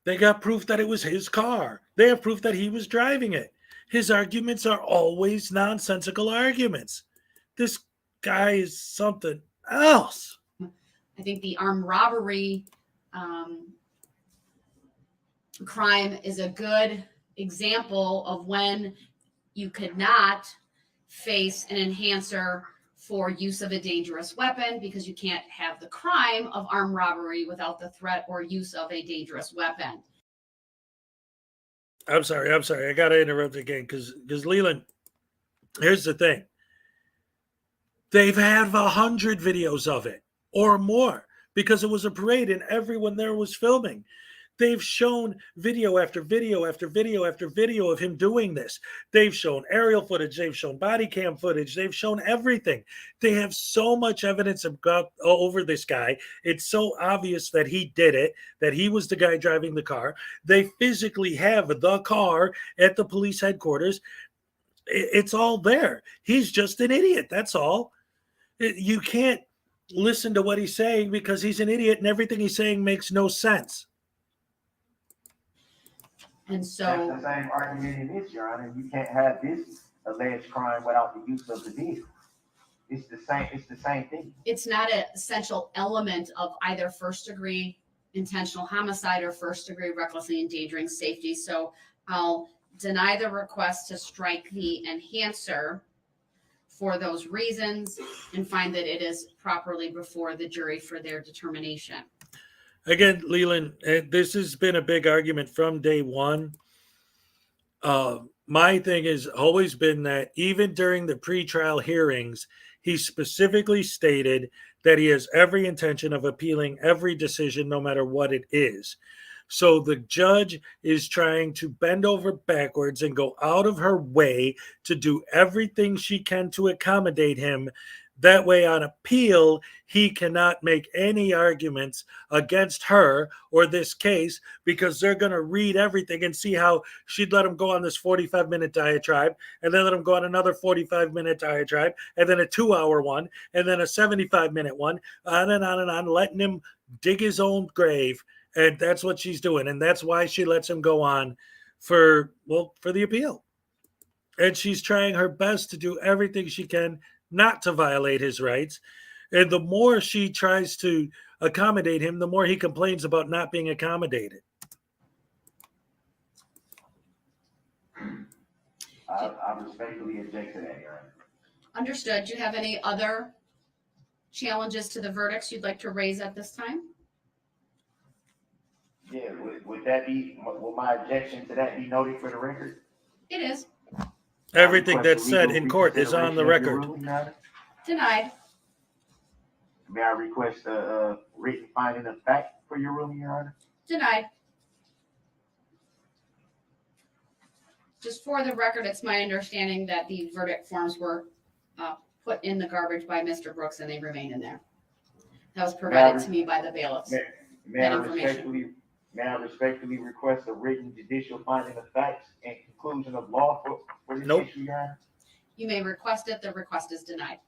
They got proof that it was his car. They have proof that he was driving it. His arguments are always nonsensical arguments. This guy is something else. I think the armed robbery crime is a good example of when you could not face an enhancer for use of a dangerous weapon because you can't have the crime of armed robbery without the threat or use of a dangerous weapon. I'm sorry. I got to interrupt again because Leland, here's the thing. They've had 100 videos of it or more because it was a parade and everyone there was filming. They've shown video after video after video after video of him doing this. They've shown aerial footage. They've shown body cam footage. They've shown everything. They have so much evidence over this guy. It's so obvious that he did it, that he was the guy driving the car. They physically have the car at the police headquarters. It's all there. He's just an idiot. That's all. You can't listen to what he's saying because he's an idiot and everything he's saying makes no sense. And so that's the same argument in this, Your Honor. You can't have this alleged crime without the use of the vehicle. It's the same thing. It's not an essential element of either first degree intentional homicide or first degree recklessly endangering safety. So I'll deny the request to strike the enhancer for those reasons and find that it is properly before the jury for their determination. Again, Leland, this has been a big argument from day one. My thing has always been that even during the pretrial hearings, he specifically stated that he has every intention of appealing every decision, no matter what it is. So the judge is trying to bend over backwards and go out of her way to do everything she can to accommodate him. That way, on appeal, he cannot make any arguments against her or this case because they're going to read everything and see how she'd let him go on this 45-minute diatribe and then let him go on another 45-minute diatribe and then a 2-hour one and then a 75-minute one, on and on, letting him dig his own grave. And that's what she's doing. And that's why she lets him go on for the appeal. And she's trying her best to do everything she can not to violate his rights. And the more she tries to accommodate him, the more he complains about not being accommodated. I respectfully object to that, Your Honor. Understood. Do you have any other challenges to the verdicts you'd like to raise at this time? Yeah, would that be, will my objection to that be noted for the record? It is. Everything that's said in court is on the record. Denied. May I request a written finding of fact for your ruling, Your Honor? Denied. Just for the record, it's my understanding that the verdict forms were put in the garbage by Mr. Brooks and they remain in there. That was provided to me by the bailiffs. May I respectfully request a written judicial finding of facts and conclusion of law for this issue, Your Honor? You may request it. The request is denied.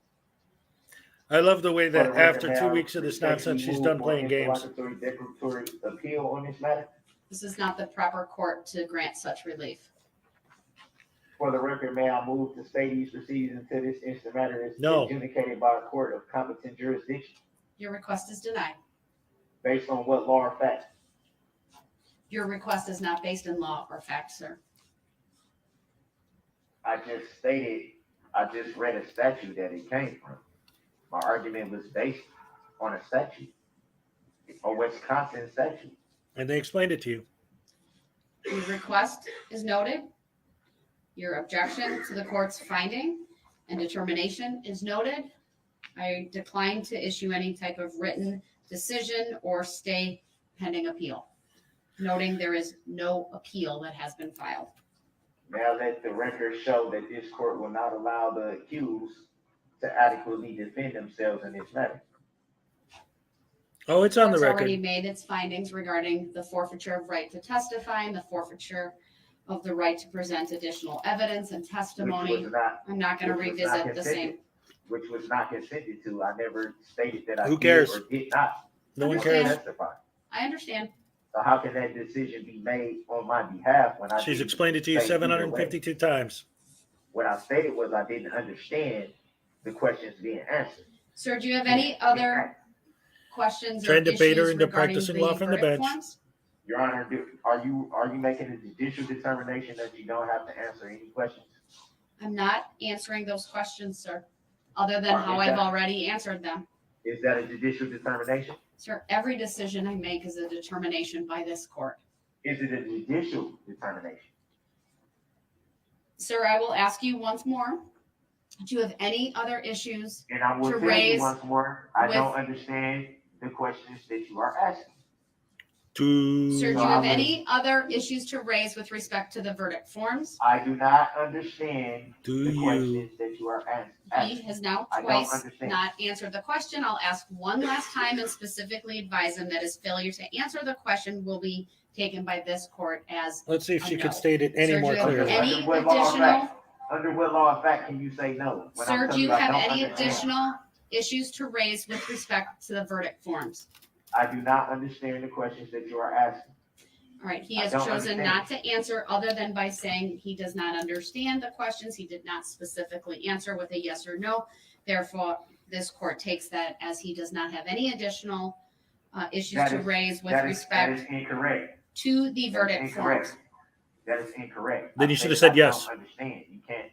I love the way For the that record, after may 2 I weeks of this respectfully nonsense, she's move done for playing games. interlocutory declaratory appeal on this matter? This is not the proper court to grant such relief. For the record, may I move to stay these proceedings until this instant matter is No. adjudicated by a court of competent jurisdiction Your request is denied. based on what law or fact? Your request is not based in law or fact, sir. I just read a statute that it came from. My argument was based on a statute, a Wisconsin statute. And they explained it to you. Your request is noted. Your objection to the court's finding and determination is noted. I decline to issue any type of written decision or stay pending appeal, noting there is no appeal that has been filed. Now let the record show that this court will not allow the accused to adequately defend themselves in this matter. Oh, it's on the It's already record. made its findings regarding the forfeiture of right to testify and the forfeiture of the right to present additional evidence and testimony. I'm not going to revisit the same. Which was not consented to. I never stated that I Who did cares? or did not. No one Understand. cares. Testify. I understand. So how can that decision be made on my behalf when I She's didn't explained it to you say either way? 752 times. What I stated was I didn't understand the questions being answered. Sir, do you have any other questions or Trying to bait her issues into regarding practicing law from the verdict bench. forms? Your Honor, are you making a judicial determination that you don't have to answer any questions? I'm not answering those questions, sir, other than how Is I've that- already answered them. Is that a judicial determination? Sir, every decision I make is a determination by this court. Is it a judicial determination? Sir, I will ask you once more, do you have any other issues And I will to tell you raise? once more, I with- don't understand the questions that you are asking. Sir, do you So I have will- any other issues to raise with respect to the verdict forms? I do not understand Do the you? questions that you are He asking. has now I don't twice understand. not answered the question. I'll ask one last time and specifically advise him that his failure to answer the question will be taken by this court as Let's see if she a could no. state it any Sir, more do you have clearly. any Under what law of additional, fact? Under what law of fact can you say no? When I'm sir, do telling you I have don't any understand. additional issues to raise with respect to the verdict forms? I do not understand the questions that you are asking. All right, he I has don't chosen understand. not to answer other than by saying he does not understand the questions. He did not specifically answer with a yes or no. Therefore, this court takes that as he does not have any additional issues That to is- raise with that is respect incorrect. to the That is verdict incorrect. forms. That is incorrect. Then I you should have said said yes. I don't understand. You can't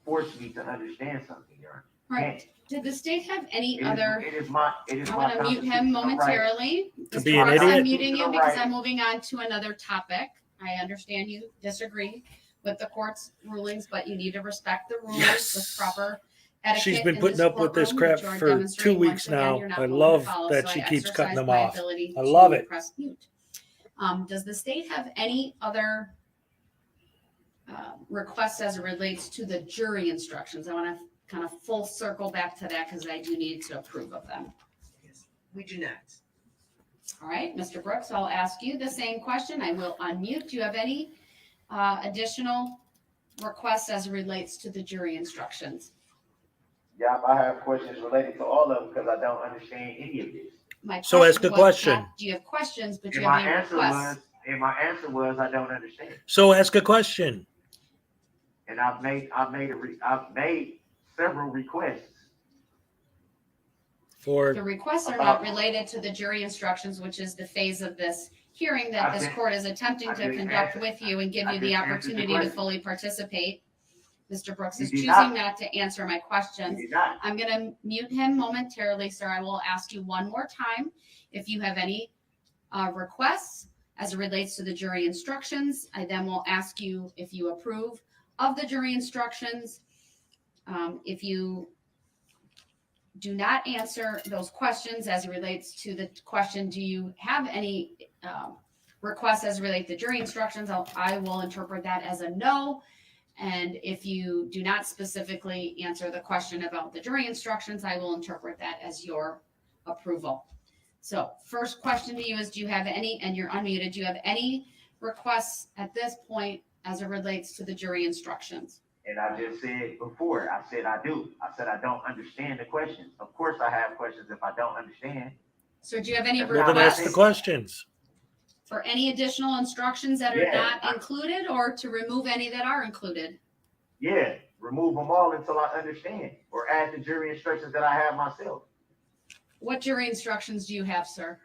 force me to understand something, Your Honor. All right, did the state have any It is- other? It is my I'm my going to mute him constitutional right. momentarily. To Mr. be an Brooks, idiot? I'm muting you because Right. I'm moving on to another topic. I understand you disagree with the court's rulings, but you need to respect the rules Yes. with proper etiquette. She's been in putting this up with this courtroom, crap which you are for 2 demonstrating weeks once again now. you're not I willing to love follow, that so she I keeps cutting exercise them my off. ability I to love it. press mute. Does the state have any other requests as it relates to the jury instructions? I want to kind of full circle back to that because I do need to approve of them. We do not. All right, Mr. Brooks, I'll ask you the same question. I will unmute. Do you have any additional requests as it relates to the jury instructions? Yeah, I have questions related to all of them because I don't understand any of this. My So ask a was question. not, do you have questions, but do And you have my any answer requests? was I don't understand. So ask a question. And I've made several requests. For The requests are not related to the jury instructions, which is the phase of this hearing that I this just- court is attempting I to just conduct answered- with you and give I you the just answered the opportunity to question. fully participate. Mr. Brooks You is did choosing not. not to answer my questions. You did not. I'm going to mute him momentarily, sir. I will ask you one more time if you have any requests as it relates to the jury instructions. I then will ask you if you approve of the jury instructions. If you do not answer those questions as it relates to the question, do you have any requests as it relates to jury instructions? I will interpret that as a no. And if you do not specifically answer the question about the jury instructions, I will interpret that as your approval. So first question to you is, do you have any, and you're unmuted, do you have any requests at this point as it relates to the jury instructions? And I just said before, I said I do. I said I don't understand the questions. Of course I have questions if I don't understand. So do you have any That's Well, then ask the requests questions. for any additional instructions that are Yeah. not included, or to remove any that are included? Yeah, remove them all until I understand, or add the jury instructions that I have myself. What jury instructions do you have, sir?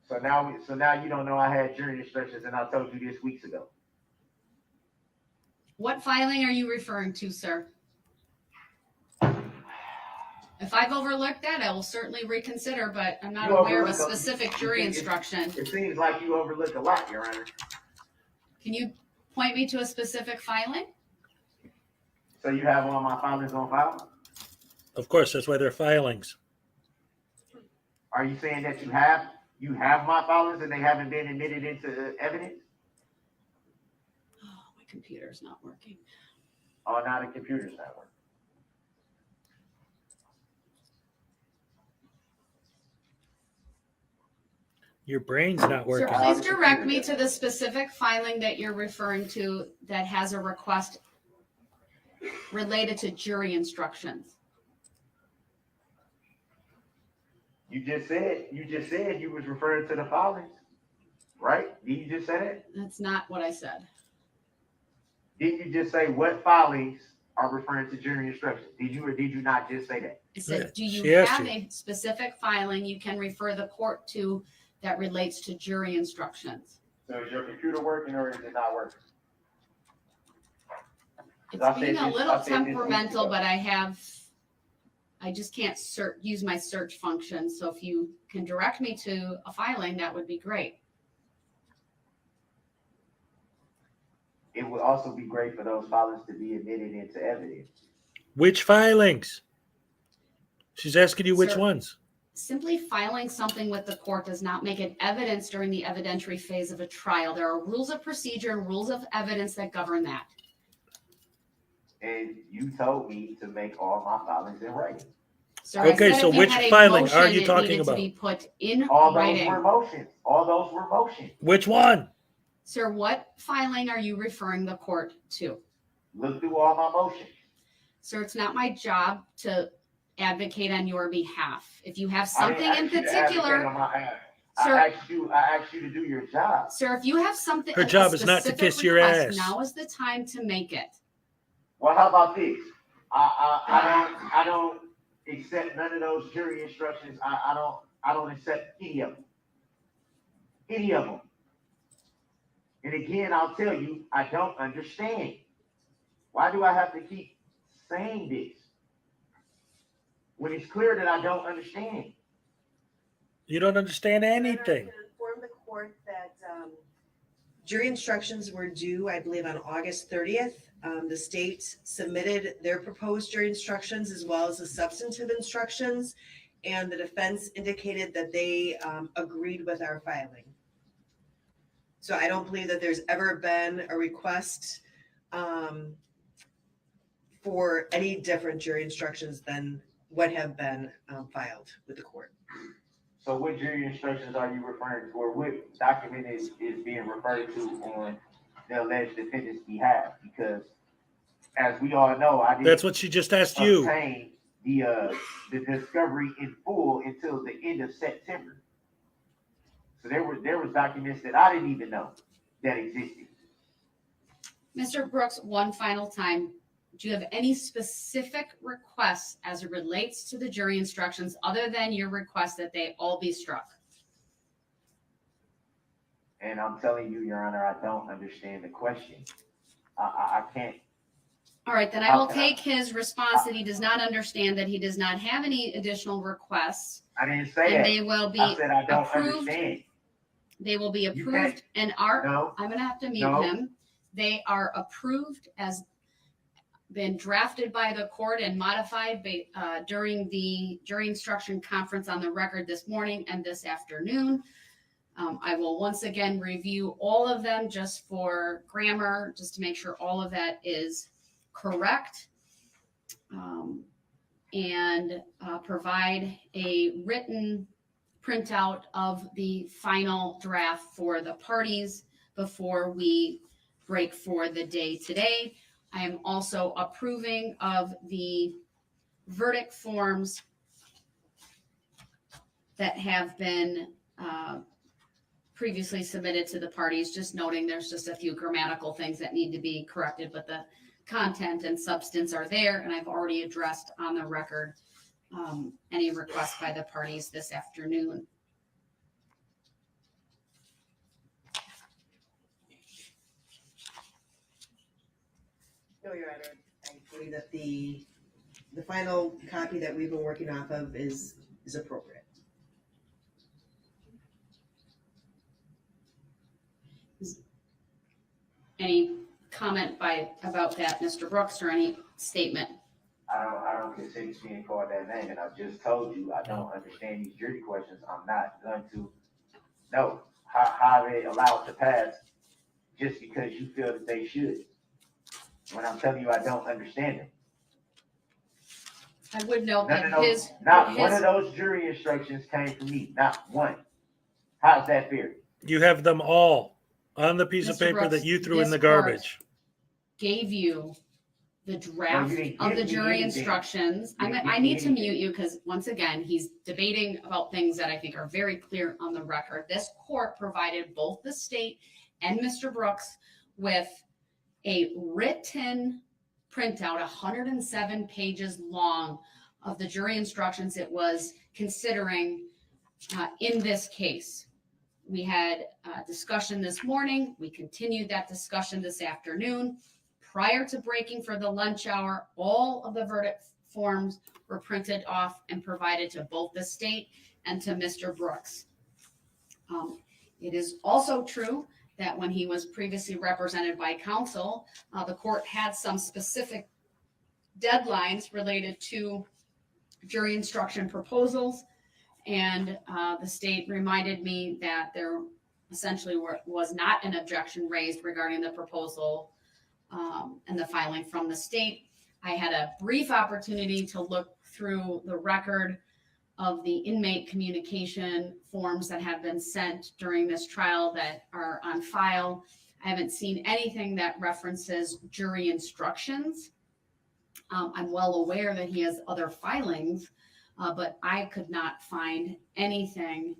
So now you don't know I had jury instructions, and I told you this weeks ago. What filing are you referring to, sir? If I've overlooked that, I will certainly reconsider, but I'm not You aware of a overlook specific jury instruction. It seems like you overlook a lot, Your Honor. Can you point me to a specific filing? So you have all my filings on file? Of course, that's why they're filings. Are you saying that you have my filings and they haven't been admitted into evidence? Oh, my computer's not working. Oh, now the computer's not working. Your brain's not Sir, working. please direct me to the specific filing that you're referring to that has a request related to jury instructions. You just said you was referring to the filings, right? Did you just say that? That's not what I said. Did you just say what filings are referring to jury instructions? Did you or did you not just say that? I said, do She you asked have you. a specific filing you can refer the court to that relates to jury instructions? So is your computer working or is it not working? It's being a little temperamental, but I just can't use my search function. So if you can direct me to a filing, that would be great. It would also be great for those filings to be admitted into evidence. Which filings? She's asking you which Sir, ones. Simply filing something with the court does not make it evidence during the evidentiary phase of a trial. There are rules of procedure and rules of evidence that govern that. And you told me to make all my filings in writing. Sir, I Okay, said so if you which had a filing are motion, you it talking needed about? to be put in All those writing. were motions. All those were motions. Which one? Sir, what filing are you referring the court to? Look through all my motions. Sir, it's not my job to advocate on your behalf. If you have something in particular, sir, I asked you to do your job. Sir, if you have something, Her job is not to kiss your ass. Now is the time to make it. Well, how about this? I don't accept none of those jury instructions. I don't accept any of them. Any of them. And again, I'll tell you, I don't understand. Why do I have to keep saying this when it's clear that I don't understand? You don't understand anything. Inform the court that jury instructions were due, I believe, on August 30th. The state submitted their proposed jury instructions as well as the substantive instructions, and the defense indicated that they agreed with our filing. So I don't believe that there's ever been a request for any different jury instructions than what have been filed with the court. So what jury instructions are you referring to, or what document is being referred to on the alleged defendant's behalf? Because as we all know, I didn't That's what she just asked you. obtain the discovery in full until the end of September. So there was documents that I didn't even know that existed. Mr. Brooks, one final time. Do you have any specific requests as it relates to the jury instructions other than your request that they all be struck? And I'm telling you, Your Honor, I don't understand the question. I can't All right, then I will take his response that he does not understand, that he does not have any additional requests. I didn't say And that. they will be I said I don't approved. understand. They will be You can't- approved and are, No. I'm gonna have to mute No. him. They are approved as been drafted by the court and modified during the jury instruction conference on the record this morning and this afternoon. I will once again review all of them just for grammar, just to make sure all of that is correct. And provide a written printout of the final draft for the parties before we break for the day today. I am also approving of the verdict forms that have been previously submitted to the parties, just noting there's just a few grammatical things that need to be corrected, but the content and substance are there, and I've already addressed on the record any requests by the parties this afternoon. No, Your Honor, I believe that the final copy that we've been working off of is appropriate. Any comment about that, Mr. Brooks, or any statement? I don't consider being called that name, and I've just told you I don't understand these jury questions. I'm not going to know how they allow it to pass just because you feel that they should. When I'm telling you I don't understand them. I would note that one of those jury instructions came from me, not one. How's that fair? You have them all on the piece of Mr. paper Brooks, that you threw in this the garbage. Gave you the draft you didn't of give the me jury anything. instructions. You didn't I give need me to anything. mute you because once again, he's debating about things that I think are very clear on the record. This court provided both the state and Mr. Brooks with a written printout, 107 pages long, of the jury instructions it was considering in this case. We had a discussion this morning. We continued that discussion this afternoon. Prior to breaking for the lunch hour, all of the verdict forms were printed off and provided to both the state and to Mr. Brooks. It is also true that when he was previously represented by counsel, the court had some specific deadlines related to jury instruction proposals. And the state reminded me that there essentially was not an objection raised regarding the proposal and the filing from the state. I had a brief opportunity to look through the record of the inmate communication forms that have been sent during this trial that are on file. I haven't seen anything that references jury instructions. I'm well aware that he has other filings, but I could not find anything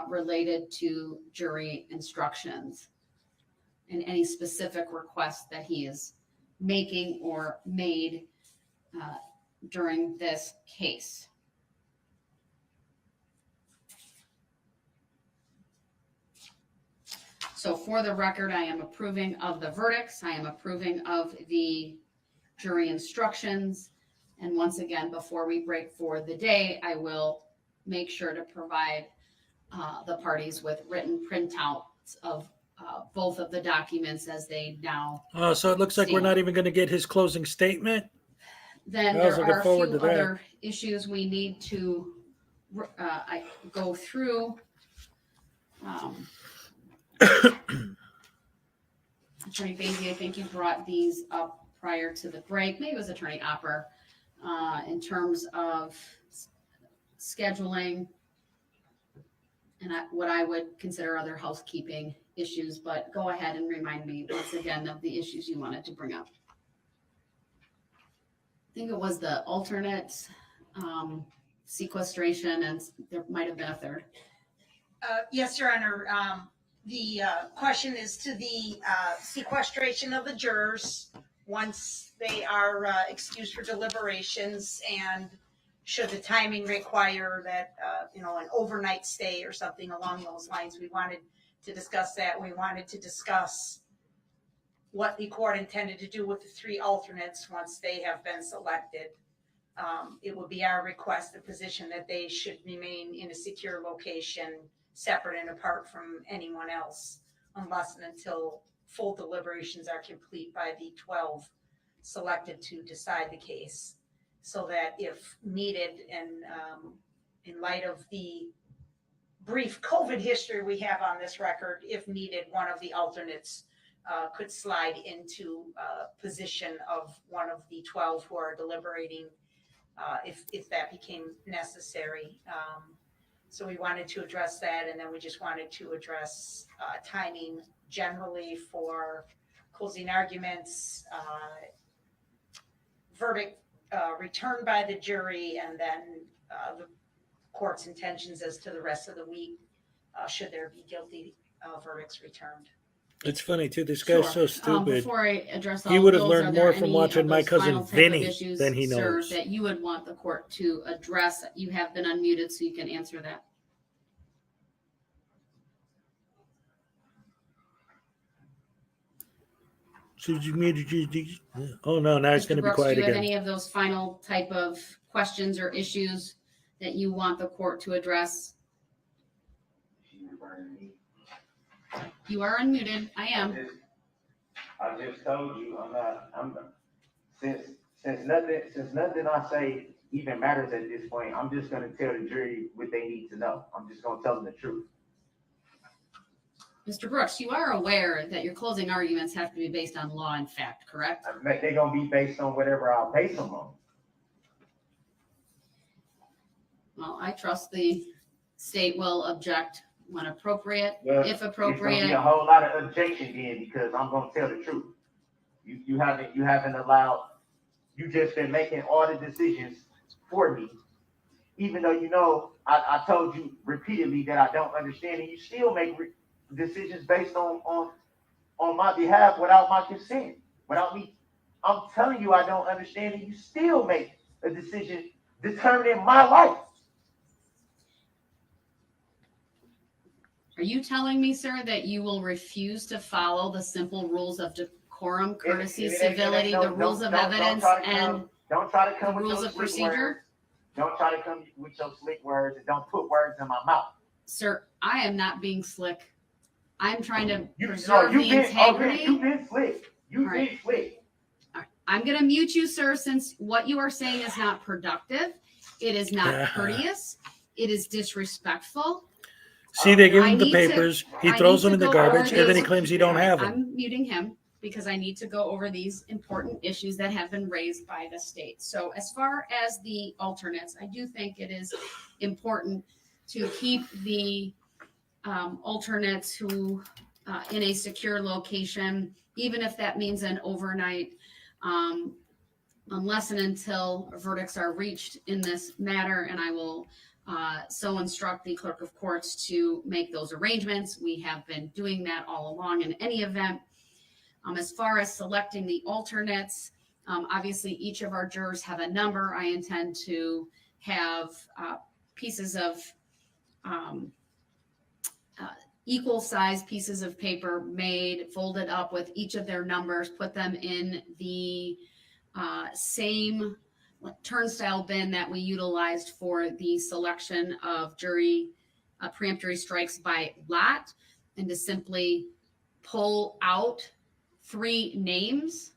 related to jury instructions and any specific requests that he is making or made during this case. So for the record, I am approving of the verdicts. I am approving of the jury instructions. And once again, before we break for the day, I will make sure to provide the parties with written printouts of both of the documents as they now. So it looks like we're not even going to get his closing statement. Then I was there looking are a forward few to that. other issues we need to go through. Attorney Basie, I think you brought these up prior to the break. Maybe it was Attorney Opper in terms of scheduling and what I would consider other housekeeping issues, but go ahead and remind me once again of the issues you wanted to bring up. I think it was the alternate sequestration, and there might have been a third. Yes, Your Honor. The question is to the sequestration of the jurors once they are excused for deliberations, and should the timing require that, an overnight stay or something along those lines. We wanted to discuss that. We wanted to discuss what the court intended to do with the 3 alternates once they have been selected. It would be our request, the position that they should remain in a secure location, separate and apart from anyone else, unless and until full deliberations are complete by the 12 selected to decide the case, so that if needed, and in light of the brief COVID history we have on this record, if needed, one of the alternates could slide into position of one of the 12 who are deliberating, if that became necessary. So we wanted to address that, and then we just wanted to address timing generally for closing arguments, verdict returned by the jury, and then the court's intentions as to the rest of the week, should there be guilty verdicts returned. It's funny too. This guy's so stupid. Before I address all He of would have those, learned are more there from any watching of my those cousin final type of Vinny issues, than he sir, knows. that you would want the court to address? You have been unmuted, so you can answer that. Oh no, now he's Mr. going to be Brooks, quiet do you have again. any of those final type of questions or issues that you want the court to address? You are unmuted. I am. I just told you since nothing I say even matters at this point, I'm just gonna tell the jury what they need to know. I'm just gonna tell them the truth. Mr. Brooks, you are aware that your closing arguments have to be based on law and fact, correct? They're gonna be based on whatever I'll base them on. Well, I trust the state will object when appropriate, Well, if It's gonna appropriate. be a whole lot of objection then, because I'm gonna tell the truth. You haven't allowed, you just been making all the decisions for me, even though I told you repeatedly that I don't understand, and you still make decisions based on my behalf without my consent, without me. I'm telling you I don't understand, and you still make a decision determining my life. Are you telling me, sir, that you will refuse to follow the simple rules of decorum, courtesy, civility, the rules of evidence, and don't try to come the with rules your of slick procedure? words. Don't try to come with your slick words, and don't put words in my mouth. Sir, I am not being slick. I'm trying to You've preserve the integrity. you've been slick. You've All right. been slick. All right. I'm going to mute you, sir, since what you are saying is not productive. It is not courteous. It is disrespectful. See, they give I him the need to- papers. He I throws need them in to the go over garbage, and then he these- claims he don't All right, have them. I'm muting him because I need to go over these important issues that have been raised by the state. So as far as the alternates, I do think it is important to keep the alternates who in a secure location, even if that means an overnight, unless and until verdicts are reached in this matter. And I will so instruct the clerk of courts to make those arrangements. We have been doing that all along in any event. As far as selecting the alternates, obviously each of our jurors have a number. I intend to have pieces of equal size pieces of paper made, folded up with each of their numbers, put them in the same turnstile bin that we utilized for the selection of jury preemptory strikes by lot, and to simply pull out 3 names.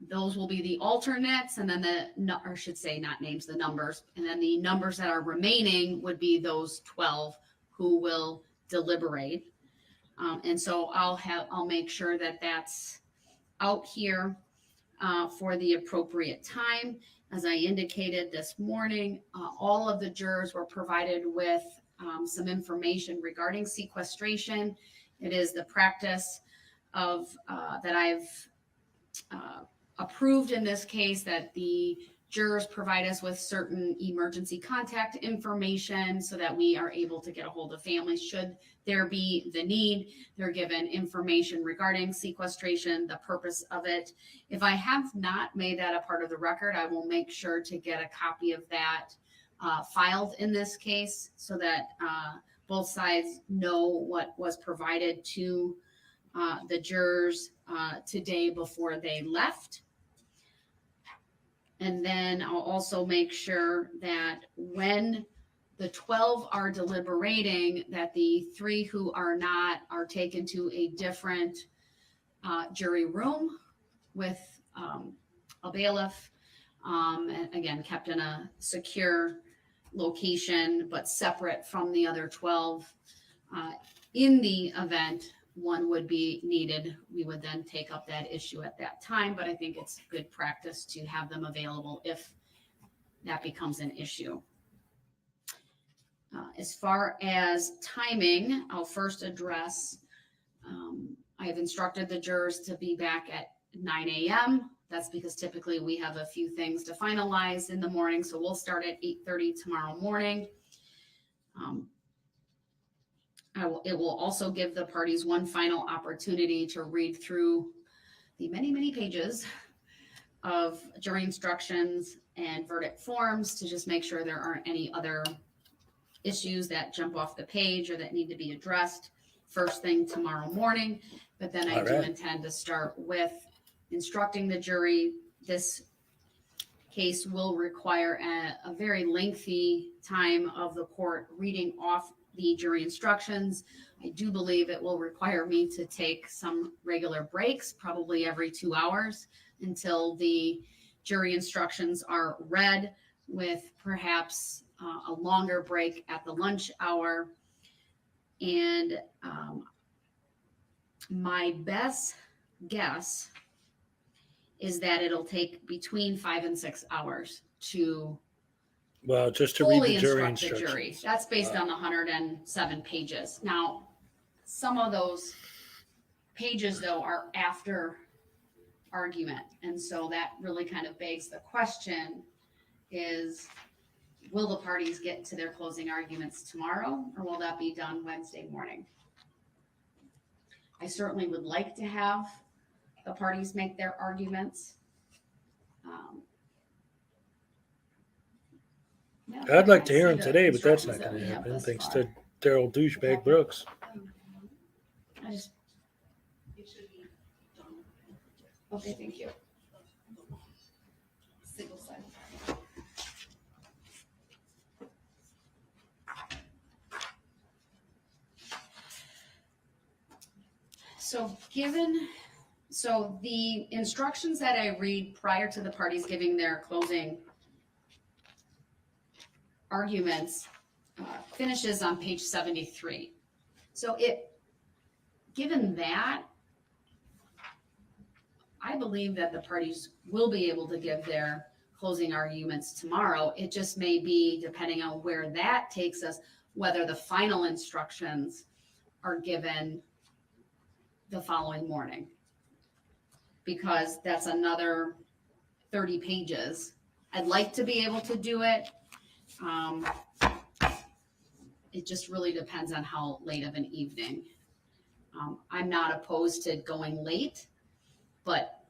Those will be the alternates, and then or I should say not names, the numbers, and then the numbers that are remaining would be those 12 who will deliberate. And so I'll make sure that that's out here for the appropriate time. As I indicated this morning, all of the jurors were provided with some information regarding sequestration. It is the practice of that I've approved in this case that the jurors provide us with certain emergency contact information so that we are able to get a hold of families should there be the need. They're given information regarding sequestration, the purpose of it. If I have not made that a part of the record, I will make sure to get a copy of that filed in this case so that both sides know what was provided to the jurors today before they left. And then I'll also make sure that when the 12 are deliberating, that the 3 who are not are taken to a different jury room with a bailiff, and again, kept in a secure location, but separate from the other 12. In the event one would be needed, we would then take up that issue at that time, but I think it's good practice to have them available if that becomes an issue. As far as timing, I'll first address, I have instructed the jurors to be back at 9 a.m. That's because typically we have a few things to finalize in the morning, so we'll start at 8:30 tomorrow morning. It will also give the parties one final opportunity to read through the many, many pages of jury instructions and verdict forms to just make sure there aren't any other issues that jump off the page or that need to be addressed first thing tomorrow morning. But then I do intend to start with instructing the jury. This case will require a very lengthy time of the court reading off the jury instructions. I do believe it will require me to take some regular breaks, probably every 2 hours, until the jury instructions are read, with perhaps a longer break at the lunch hour. And my best guess is that it'll take between 5 and 6 hours to Well, just to read fully the jury instruct the jury. instructions. That's based on the 107 pages. Now, some of those pages, though, are after argument. And so that really kind of begs the question is, will the parties get to their closing arguments tomorrow, or will that be done Wednesday morning? I certainly would like to have the parties make their arguments. Yeah, I'd like to I hear see him the today, but that's not instructions that going to we have happen, thus thanks far. to Daryl Douchebag Brooks. I just, okay, thank you. Single side. So the instructions that I read prior to the parties giving their closing arguments finishes on page 73. So given that, I believe that the parties will be able to give their closing arguments tomorrow. It just may be, depending on where that takes us, whether the final instructions are given the following morning, because that's another 30 pages. I'd like to be able to do it. It just really depends on how late of an evening. I'm not opposed to going late, but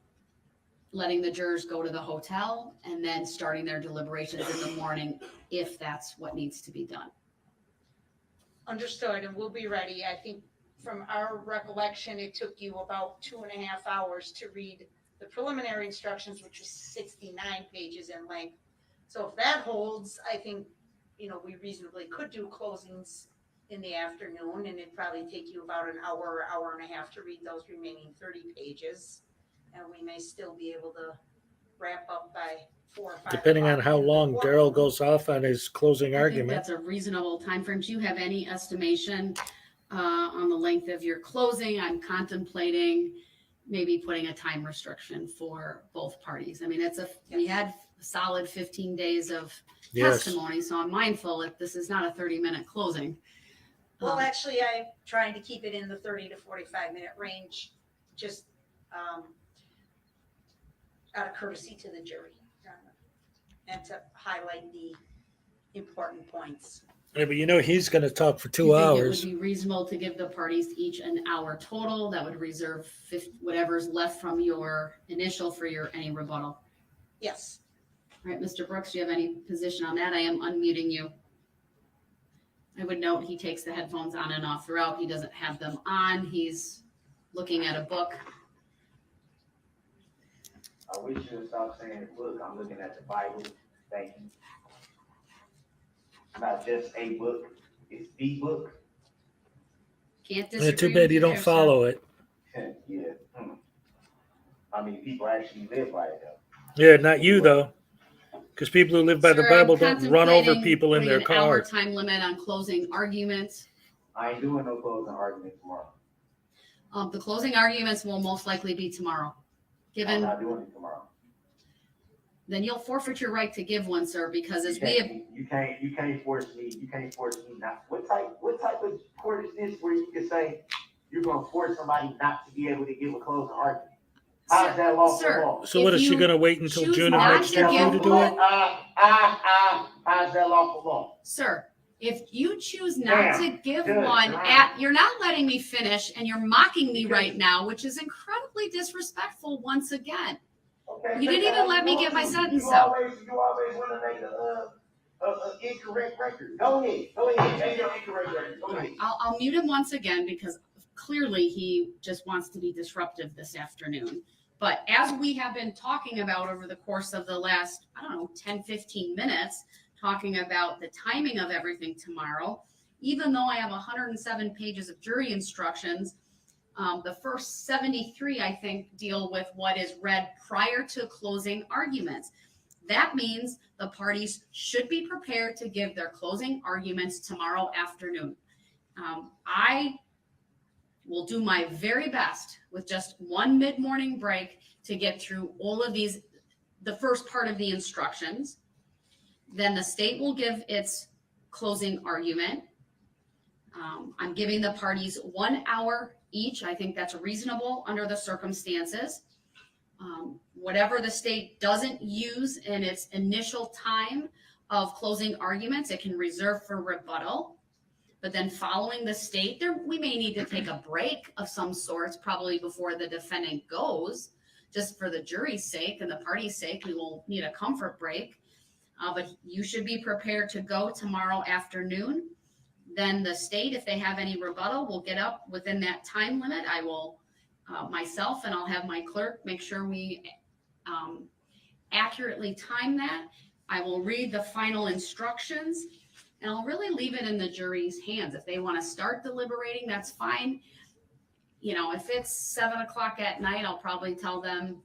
letting the jurors go to the hotel and then starting their deliberations in the morning, if that's what needs to be done. Understood, and we'll be ready. I think from our recollection, it took you about 2.5 hours to read the preliminary instructions, which was 69 pages in length. So if that holds, I think, we reasonably could do closings in the afternoon, and it'd probably take you about an hour, hour and a half to read those remaining 30 pages. And we may still be able to wrap up by 4 or 5. Depending on how long Daryl goes off on his closing I think argument. that's a reasonable time frame. Do you have any estimation on the length of your closing? I'm contemplating maybe putting a time restriction for both parties. I mean, we had a solid 15 days of testimony, so I'm mindful that this is not a 30-minute closing. Well, actually, I'm trying to keep it in the 30 to 45-minute range, just out of courtesy to the jury, and to highlight the important points. Yeah, but he's going to talk for 2 Do you think hours. it would be reasonable to give the parties each an hour total? That would reserve whatever's left from your initial for any rebuttal. Yes. All right, Mr. Brooks, do you have any position on that? I am unmuting you. I would note he takes the headphones on and off throughout. He doesn't have them on. He's looking at a book. I wish you would stop saying, look, I'm looking at the Bible. Thank you. Not just a book, it's the book. Can't Yeah, disagree. too bad with you don't there, sir. follow it. Yeah. I mean, people actually live by it though. Yeah, not you though, because people who live by the Sir, Bible I'm don't run over contemplating people in putting their an hour cars. time limit on closing arguments. I ain't doing no closing argument tomorrow. The closing arguments will most likely be tomorrow. I'm not doing it tomorrow. Then you'll forfeit your right to give one, sir, because as You can't force me. You can't force me not. What type of court is this where you can say you're gonna force somebody not to be able to give a closing argument? How's that lawful law? So what is she going to wait until June of next year for you to do it? How's that lawful law? Sir, if you choose not to give one Judge, you're not letting me finish, and you're mocking me right now, which is incredibly disrespectful once again. Okay, You didn't even let me get my sentence out. You always want to make an incorrect record. Go ahead. Make your incorrect record. Go ahead. I'll mute him once again because clearly he just wants to be disruptive this afternoon. But as we have been talking about over the course of the last, 10, 15 minutes, talking about the timing of everything tomorrow, even though I have 107 pages of jury instructions, the first 73, I think, deal with what is read prior to closing arguments. That means the parties should be prepared to give their closing arguments tomorrow afternoon. I will do my very best with just one mid-morning break to get through all of these, the first part of the instructions. Then the state will give its closing argument. I'm giving the parties 1 hour each. I think that's reasonable under the circumstances. Whatever the state doesn't use in its initial time of closing arguments, it can reserve for rebuttal. But then following the state, we may need to take a break of some sorts, probably before the defendant goes, just for the jury's sake and the party's sake. We will need a comfort break. But you should be prepared to go tomorrow afternoon. Then the state, if they have any rebuttal, will get up within that time limit. I will myself, and I'll have my clerk make sure we accurately time that. I will read the final instructions, and I'll really leave it in the jury's hands. If they want to start deliberating, that's fine. If it's 7 o'clock at night, I'll probably tell them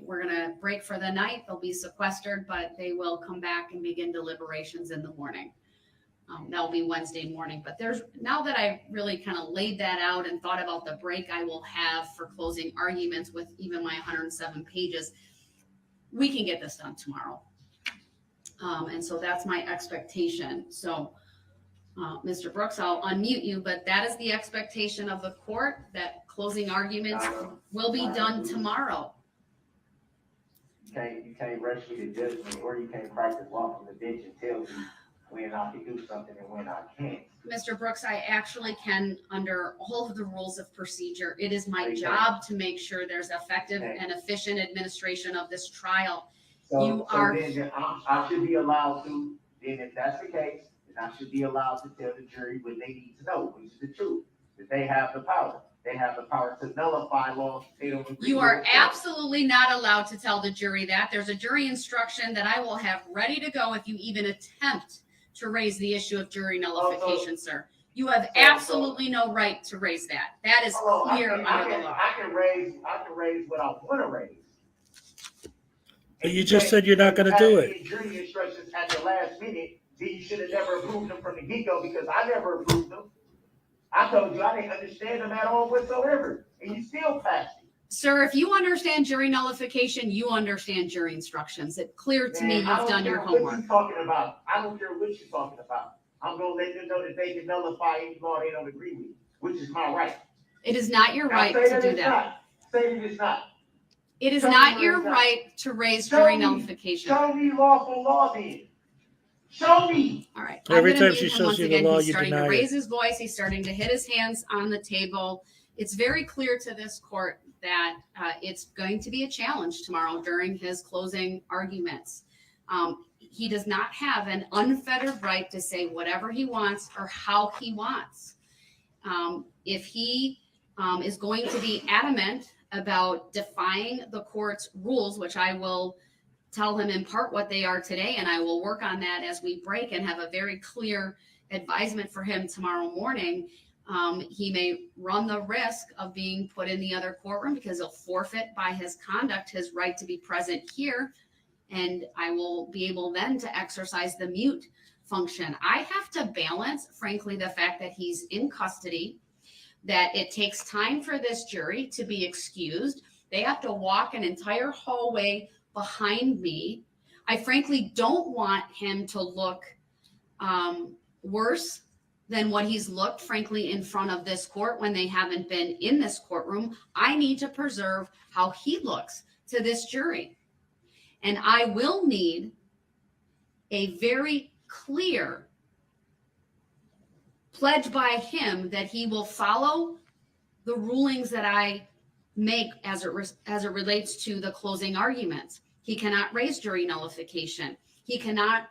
we're going to break for the night. They'll be sequestered, but they will come back and begin deliberations in the morning. That will be Wednesday morning. But now that I really kind of laid that out and thought about the break I will have for closing arguments with even my 107 pages, we can get this done tomorrow. And so that's my expectation. So, Mr. Brooks, I'll unmute you, but that is the expectation of the court, that closing arguments will be done tomorrow. You can't rush me to judgment, or you can't practice law from the bench and tell me when I can do something and when I can't. Mr. Brooks, I actually can, under all of the rules of procedure. It is my job to make sure there's effective and efficient administration of this trial. Then I should be allowed to, then if that's the case, then I should be allowed to tell the jury what they need to know, which is the truth, that they have the power. They have the power to nullify laws they don't agree with. You are absolutely not allowed to tell the jury that. There's a jury instruction that I will have ready to go if you even attempt to raise the issue of jury nullification, sir. You have absolutely no right to raise that. That is clear under the law. I can raise what I want to raise. But you just said you're not going to do it. Jury instructions at the last minute, then you should have never approved them from the get-go, because I never approved them. I told you I didn't understand them at all whatsoever, and you still passed it. Sir, if you understand jury nullification, you understand jury instructions. It's clear to me you've done your homework. What you talking about? I don't care what you're talking about. I'm going to let them know that they can nullify any law they don't agree with, which is my right. It is not your right to do that. Say that it's not. It is not your right to raise jury nullification. Show me lawful law then. Show me. All right. Every time she shows you the law, he's you starting to deny raise it. his voice. He's starting to hit his hands on the table. It's very clear to this court that it's going to be a challenge tomorrow during his closing arguments. He does not have an unfettered right to say whatever he wants or how he wants. If he is going to be adamant about defying the court's rules, which I will tell him in part what they are today, and I will work on that as we break and have a very clear advisement for him tomorrow morning. He may run the risk of being put in the other courtroom because he'll forfeit by his conduct his right to be present here, and I will be able then to exercise the mute function. I have to balance, frankly, the fact that he's in custody, that it takes time for this jury to be excused. They have to walk an entire hallway behind me. I frankly don't want him to look worse than what he's looked, frankly, in front of this court when they haven't been in this courtroom. I need to preserve how he looks to this jury. And I will need a very clear pledge by him that he will follow the rulings that I make as it relates to the closing arguments. He cannot raise jury nullification. He cannot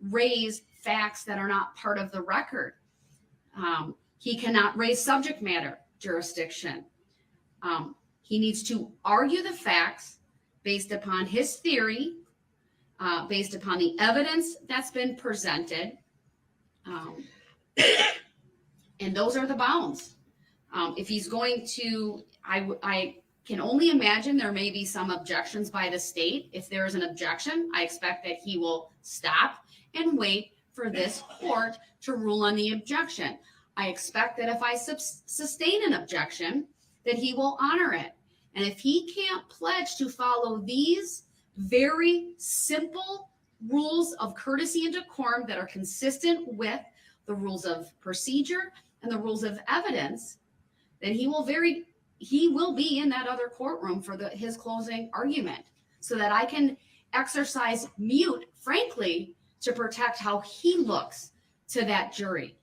raise facts that are not part of the record. He cannot raise subject matter jurisdiction. He needs to argue the facts based upon his theory, based upon the evidence that's been presented. And those are the bounds. If he's going to, I can only imagine there may be some objections by the state. If there is an objection, I expect that he will stop and wait for this court to rule on the objection. I expect that if I sustain an objection, that he will honor it. And if he can't pledge to follow these very simple rules of courtesy and decorum that are consistent with the rules of procedure and the rules of evidence, then he will be in that other courtroom for his closing argument, so that I can exercise mute, frankly, to protect how he looks to that jury.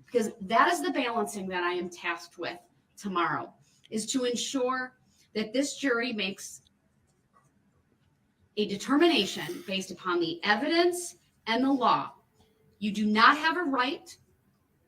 Because that is the balancing that I am tasked with tomorrow, is to ensure that this jury makes a determination based upon the evidence and the law. You do not have a right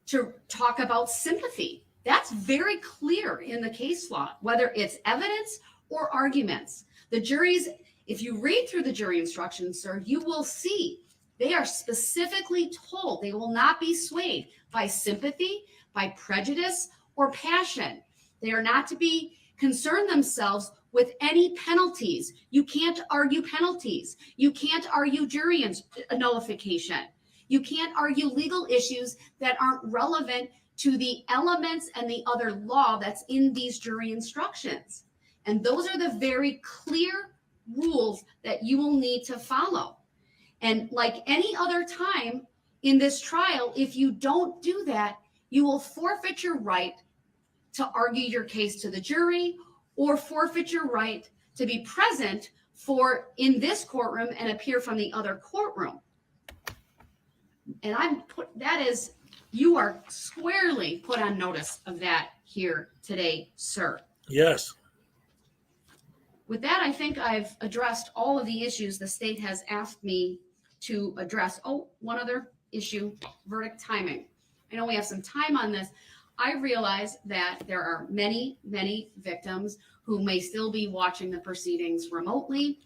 to talk about sympathy. That's very clear in the case law, whether it's evidence or arguments. The juries, if you read through the jury instructions, sir, you will see they are specifically told they will not be swayed by sympathy, by prejudice, or passion. They are not to be concerned themselves with any penalties. You can't argue penalties. You can't argue jury nullification. You can't argue legal issues that aren't relevant to the elements and the other law that's in these jury instructions. And those are the very clear rules that you will need to follow. And like any other time in this trial, if you don't do that, you will forfeit your right to argue your case to the jury, or forfeit your right to be present in this courtroom and appear from the other courtroom. And you are squarely put on notice of that here today, sir. Yes. With that, I think I've addressed all of the issues the state has asked me to address. Oh, one other issue, verdict timing. I know we have some time on this. I realize that there are many, many victims who may still be watching the proceedings remotely.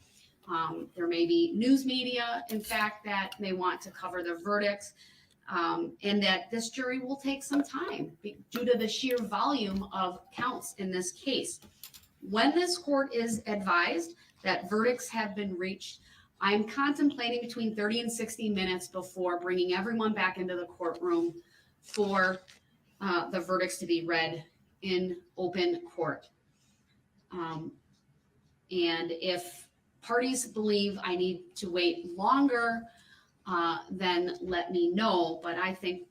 There may be news media, in fact, that may want to cover the verdicts, and that this jury will take some time due to the sheer volume of counts in this case. When this court is advised that verdicts have been reached, I'm contemplating between 30 and 60 minutes before bringing everyone back into the courtroom for the verdicts to be read in open court. And if parties believe I need to wait longer, then let me know. But I think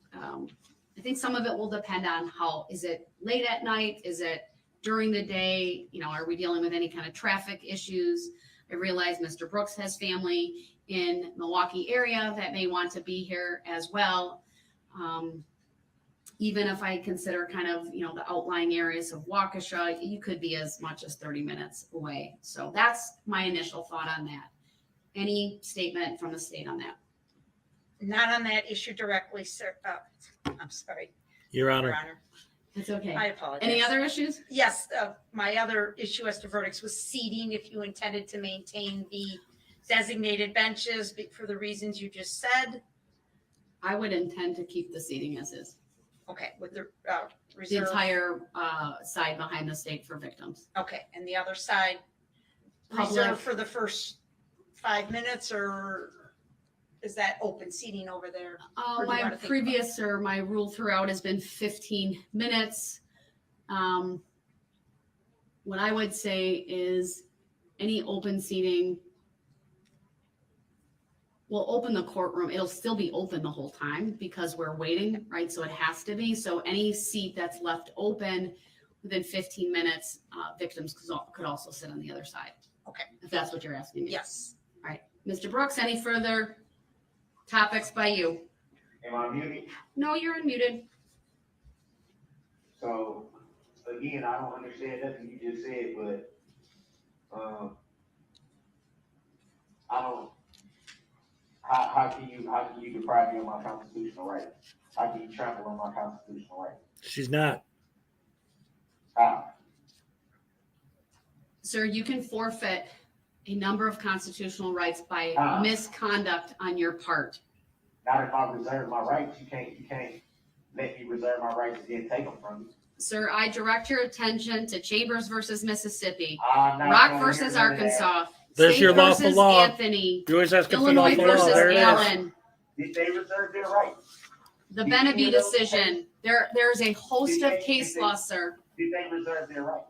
some of it will depend on is it late at night? Is it during the day? Are we dealing with any kind of traffic issues? I realize Mr. Brooks has family in Milwaukee area that may want to be here as well. Even if I consider the outlying areas of Waukesha, you could be as much as 30 minutes away. So that's my initial thought on that. Any statement from the state on that? Not on that issue directly, sir. I'm sorry. Your Honor. It's okay. I apologize. Any other issues? Yes, my other issue as to verdicts was seating, if you intended to maintain the designated benches for the reasons you just said. I would intend to keep the seating as is. Okay, with the The reserve. entire side behind the stake for victims. Okay, and the other side, Public. reserved for the first 5 minutes, or is that open seating over there? Or do you My wanna think previous or my rule throughout has been 15 minutes. What I would say is any open seating will open the courtroom. It'll still be open the whole time because we're waiting, right? So it has to be. So any seat that's left open within 15 minutes, victims could also sit on the other side. Okay. If that's what you're asking me. Yes. All right. Mr. Brooks, any further topics by you? Am I muted? No, you're unmuted. So, again, I don't understand nothing you just said, but, I don't, how can you deprive me of my constitutional right? How can you trample on my constitutional right? She's not. How? Sir, you can forfeit a number of constitutional rights by Ah. misconduct on your part. Not if I reserve my rights. You can't let me reserve my rights and then take them from you. Sir, I direct your attention to Chambers versus Mississippi, I'm not Rock gonna versus hear none of that. Arkansas, There's State your lawful versus law. Anthony, You always asking for Illinois lawful law. versus There it is. Allen, Did they reserve their rights? the Did Beneby you know- decision. There's a host Did of they- case did they- law, sir. Did they reserve their rights?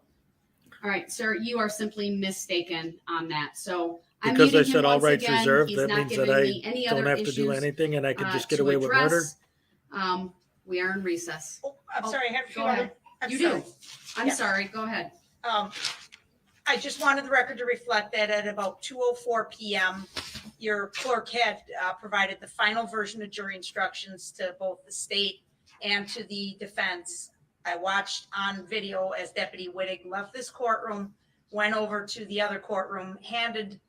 All right, sir, you are simply mistaken on that. So I'm Because I muting him said all once rights again. reserved, He's that not means that giving I me any don't other have to do issues, anything and I can just get to away with murder. address. We are in recess. Oh, I'm sorry, I have a few Go other. ahead. I'm You sorry. do. I'm Yeah. sorry. Go ahead. I just wanted the record to reflect that at about 2:04 PM, your clerk had provided the final version of jury instructions to both the state and to the defense. I watched on video as Deputy Wittig left this courtroom, went over to the other courtroom, handed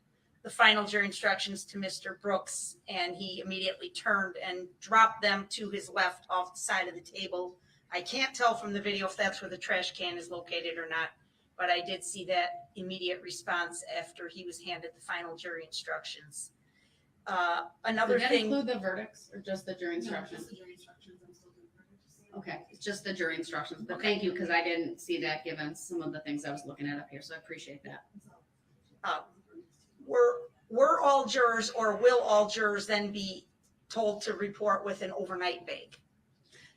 the final jury instructions to Mr. Brooks, and he immediately turned and dropped them to his left off the side of the table. I can't tell from the video if that's where the trash can is located or not, but I did see that immediate response after he was handed the final jury instructions. Another Did that thing. include the verdicts or just the jury No, instructions? just the jury instructions. I'm still doing verdicts. Okay, it's just the jury instructions, but Okay. thank you, because I didn't see that given some of the things I was looking at up here, so I appreciate that. Were all jurors or will all jurors then be told to report with an overnight bag?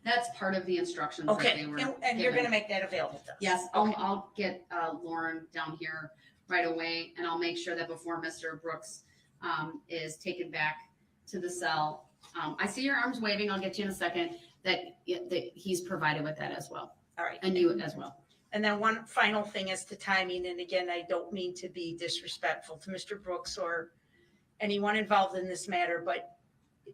That's part of the instructions that Okay, they were and you're given. gonna make that available to us? Yes, Okay. I'll get Lauren down here right away, and I'll make sure that before Mr. Brooks is taken back to the cell. I see your arms waving, I'll get you in a second, that he's provided with that as well, All right. and you as well. And then one final thing as to timing, and again, I don't mean to be disrespectful to Mr. Brooks or anyone involved in this matter, but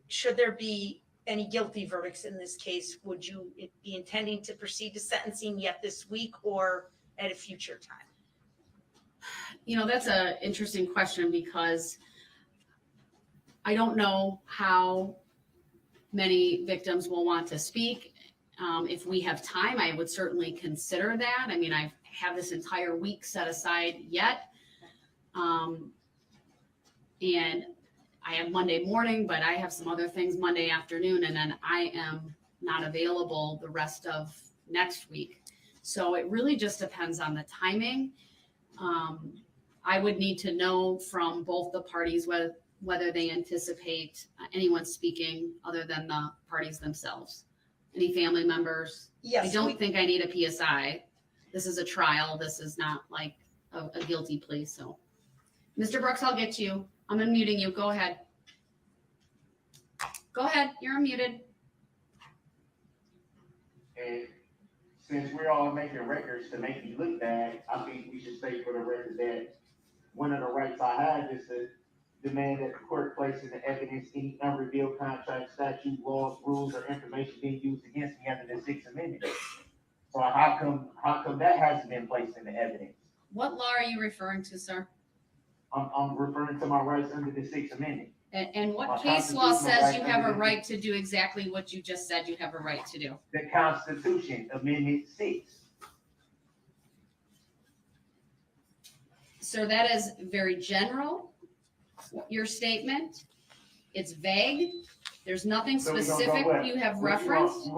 should there be any guilty verdicts in this case, would you be intending to proceed to sentencing yet this week or at a future time? You know, that's an interesting question because I don't know how many victims will want to speak. If we have time, I would certainly consider that. I mean, I have this entire week set aside yet. And I have Monday morning, but I have some other things Monday afternoon, and then I am not available the rest of next week. So it really just depends on the timing. I would need to know from both the parties whether they anticipate anyone speaking other than the parties themselves. Any family members? Yes, I don't think I need a PSI. This is a trial. This is not like a guilty plea. So, Mr. Brooks, I'll get you. I'm unmuting you. Go ahead. Go ahead. You're unmuted. And since we're all making records to make me look bad, I think we should say for the record that one of the rights I have is to demand that the court place in the evidence any unrevealed contract, statute, laws, rules, or information being used against me under the Sixth Amendment. So how come that hasn't been placed in the evidence? What law are you referring to, sir? I'm referring to my rights under the Sixth Amendment. And what My case law constitutional says you right have a under the- right to do exactly what you just said you have a right to do? The Constitution, Amendment 6. Sir, that is very general, your statement. It's vague. There's nothing So we gonna go specific what? you have What referenced. You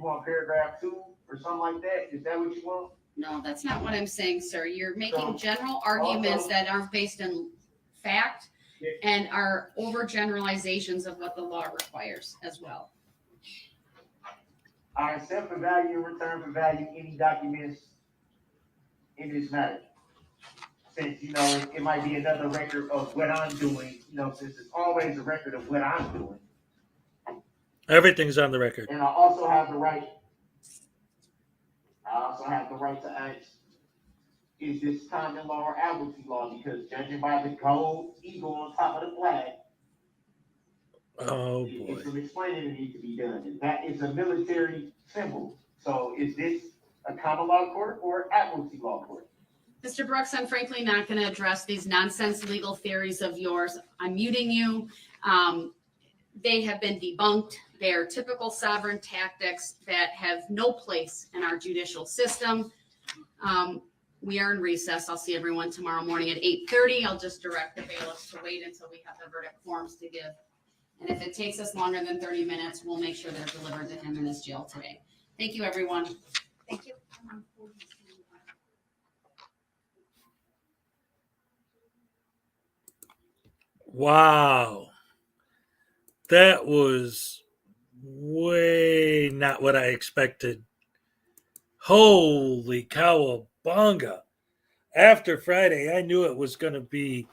want paragraph 2 or something like that? Is that what you want? No, that's not what I'm saying, sir. You're making So, general arguments also- that aren't based in fact Yeah. and are overgeneralizations of what the law requires as well. I accept for value and return for value any documents in this matter. Since, it might be another record of what I'm doing, since it's always a record of what I'm doing. Everything's on the record. And I also have the right to ask, is this common law or admiralty law? Because judging by the gold eagle on top of the flag, Oh it's boy. some explaining that needs to be done. And that is a military symbol. So is this a common law court or admiralty law court? Mr. Brooks, I'm frankly not going to address these nonsense legal theories of yours. I'm muting you. They have been debunked. They are typical sovereign tactics that have no place in our judicial system. We are in recess. I'll see everyone tomorrow morning at 8:30. I'll just direct the bailiffs to wait until we have the verdict forms to give. And if it takes us longer than 30 minutes, we'll make sure they're delivered to him in his jail today. Thank you, everyone. Thank you. Wow. That was way not what I expected. Holy cowabunga. After Friday, I knew it was going to be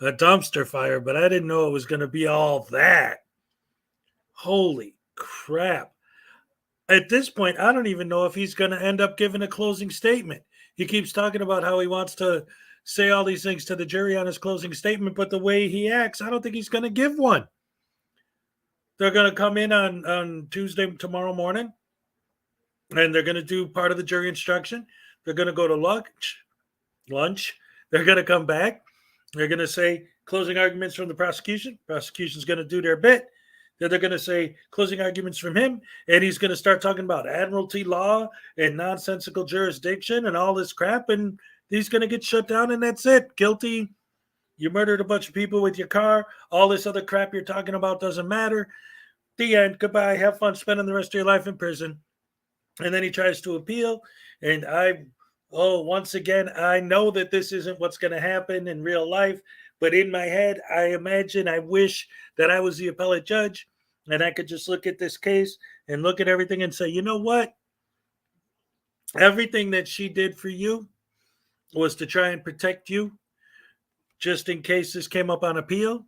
a dumpster fire, but I didn't know it was going to be all that. Holy crap. At this point, I don't even know if he's going to end up giving a closing statement. He keeps talking about how he wants to say all these things to the jury on his closing statement, but the way he acts, I don't think he's going to give one. They're going to come in on Tuesday, tomorrow morning, and they're going to do part of the jury instruction. They're going to go to lunch. They're going to come back. They're going to say closing arguments from the prosecution. Prosecution's going to do their bit. Then they're going to say closing arguments from him, and he's going to start talking about admiralty law and nonsensical jurisdiction and all this crap, and he's going to get shut down, and that's it. Guilty. You murdered a bunch of people with your car. All this other crap you're talking about doesn't matter. The end. Goodbye. Have fun spending the rest of your life in prison. And then he tries to appeal, and once again, I know that this isn't what's going to happen in real life, but in my head, I wish that I was the appellate judge and I could just look at this case and look at everything and say, you know what? Everything that she did for you was to try and protect you just in case this came up on appeal.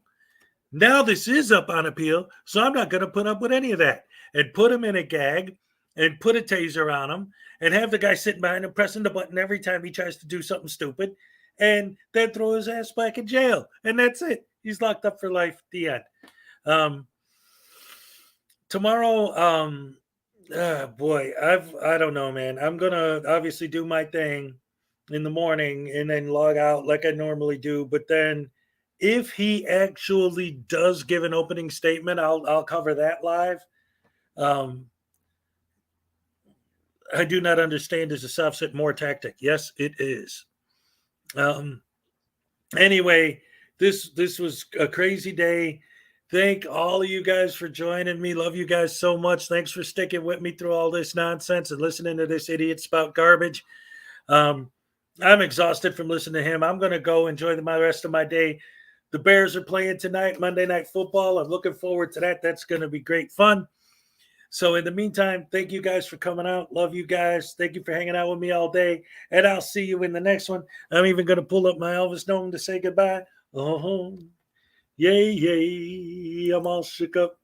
Now this is up on appeal, so I'm not going to put up with any of that and put him in a gag and put a taser on him and have the guy sitting behind him pressing the button every time he tries to do something stupid and then throw his ass back in jail. And that's it. He's locked up for life. The end. Tomorrow, I don't know, man. I'm going to obviously do my thing in the morning and then log out like I normally do. But then if he actually does give an opening statement, I'll cover that live. I do not understand is a soft more tactic. Yes, it is. Anyway, this was a crazy day. Thank all of you guys for joining me. Love you guys so much. Thanks for sticking with me through all this nonsense and listening to this idiot spout garbage. I'm exhausted from listening to him. I'm going to go enjoy my rest of my day. The Bears are playing tonight, Monday Night Football. I'm looking forward to that. That's going to be great fun. So in the meantime, thank you guys for coming out. Love you guys. Thank you for hanging out with me all day. And I'll see you in the next one. I'm even going to pull up my Elvis Gnome to say goodbye. Yay, yay. I'm all shook up.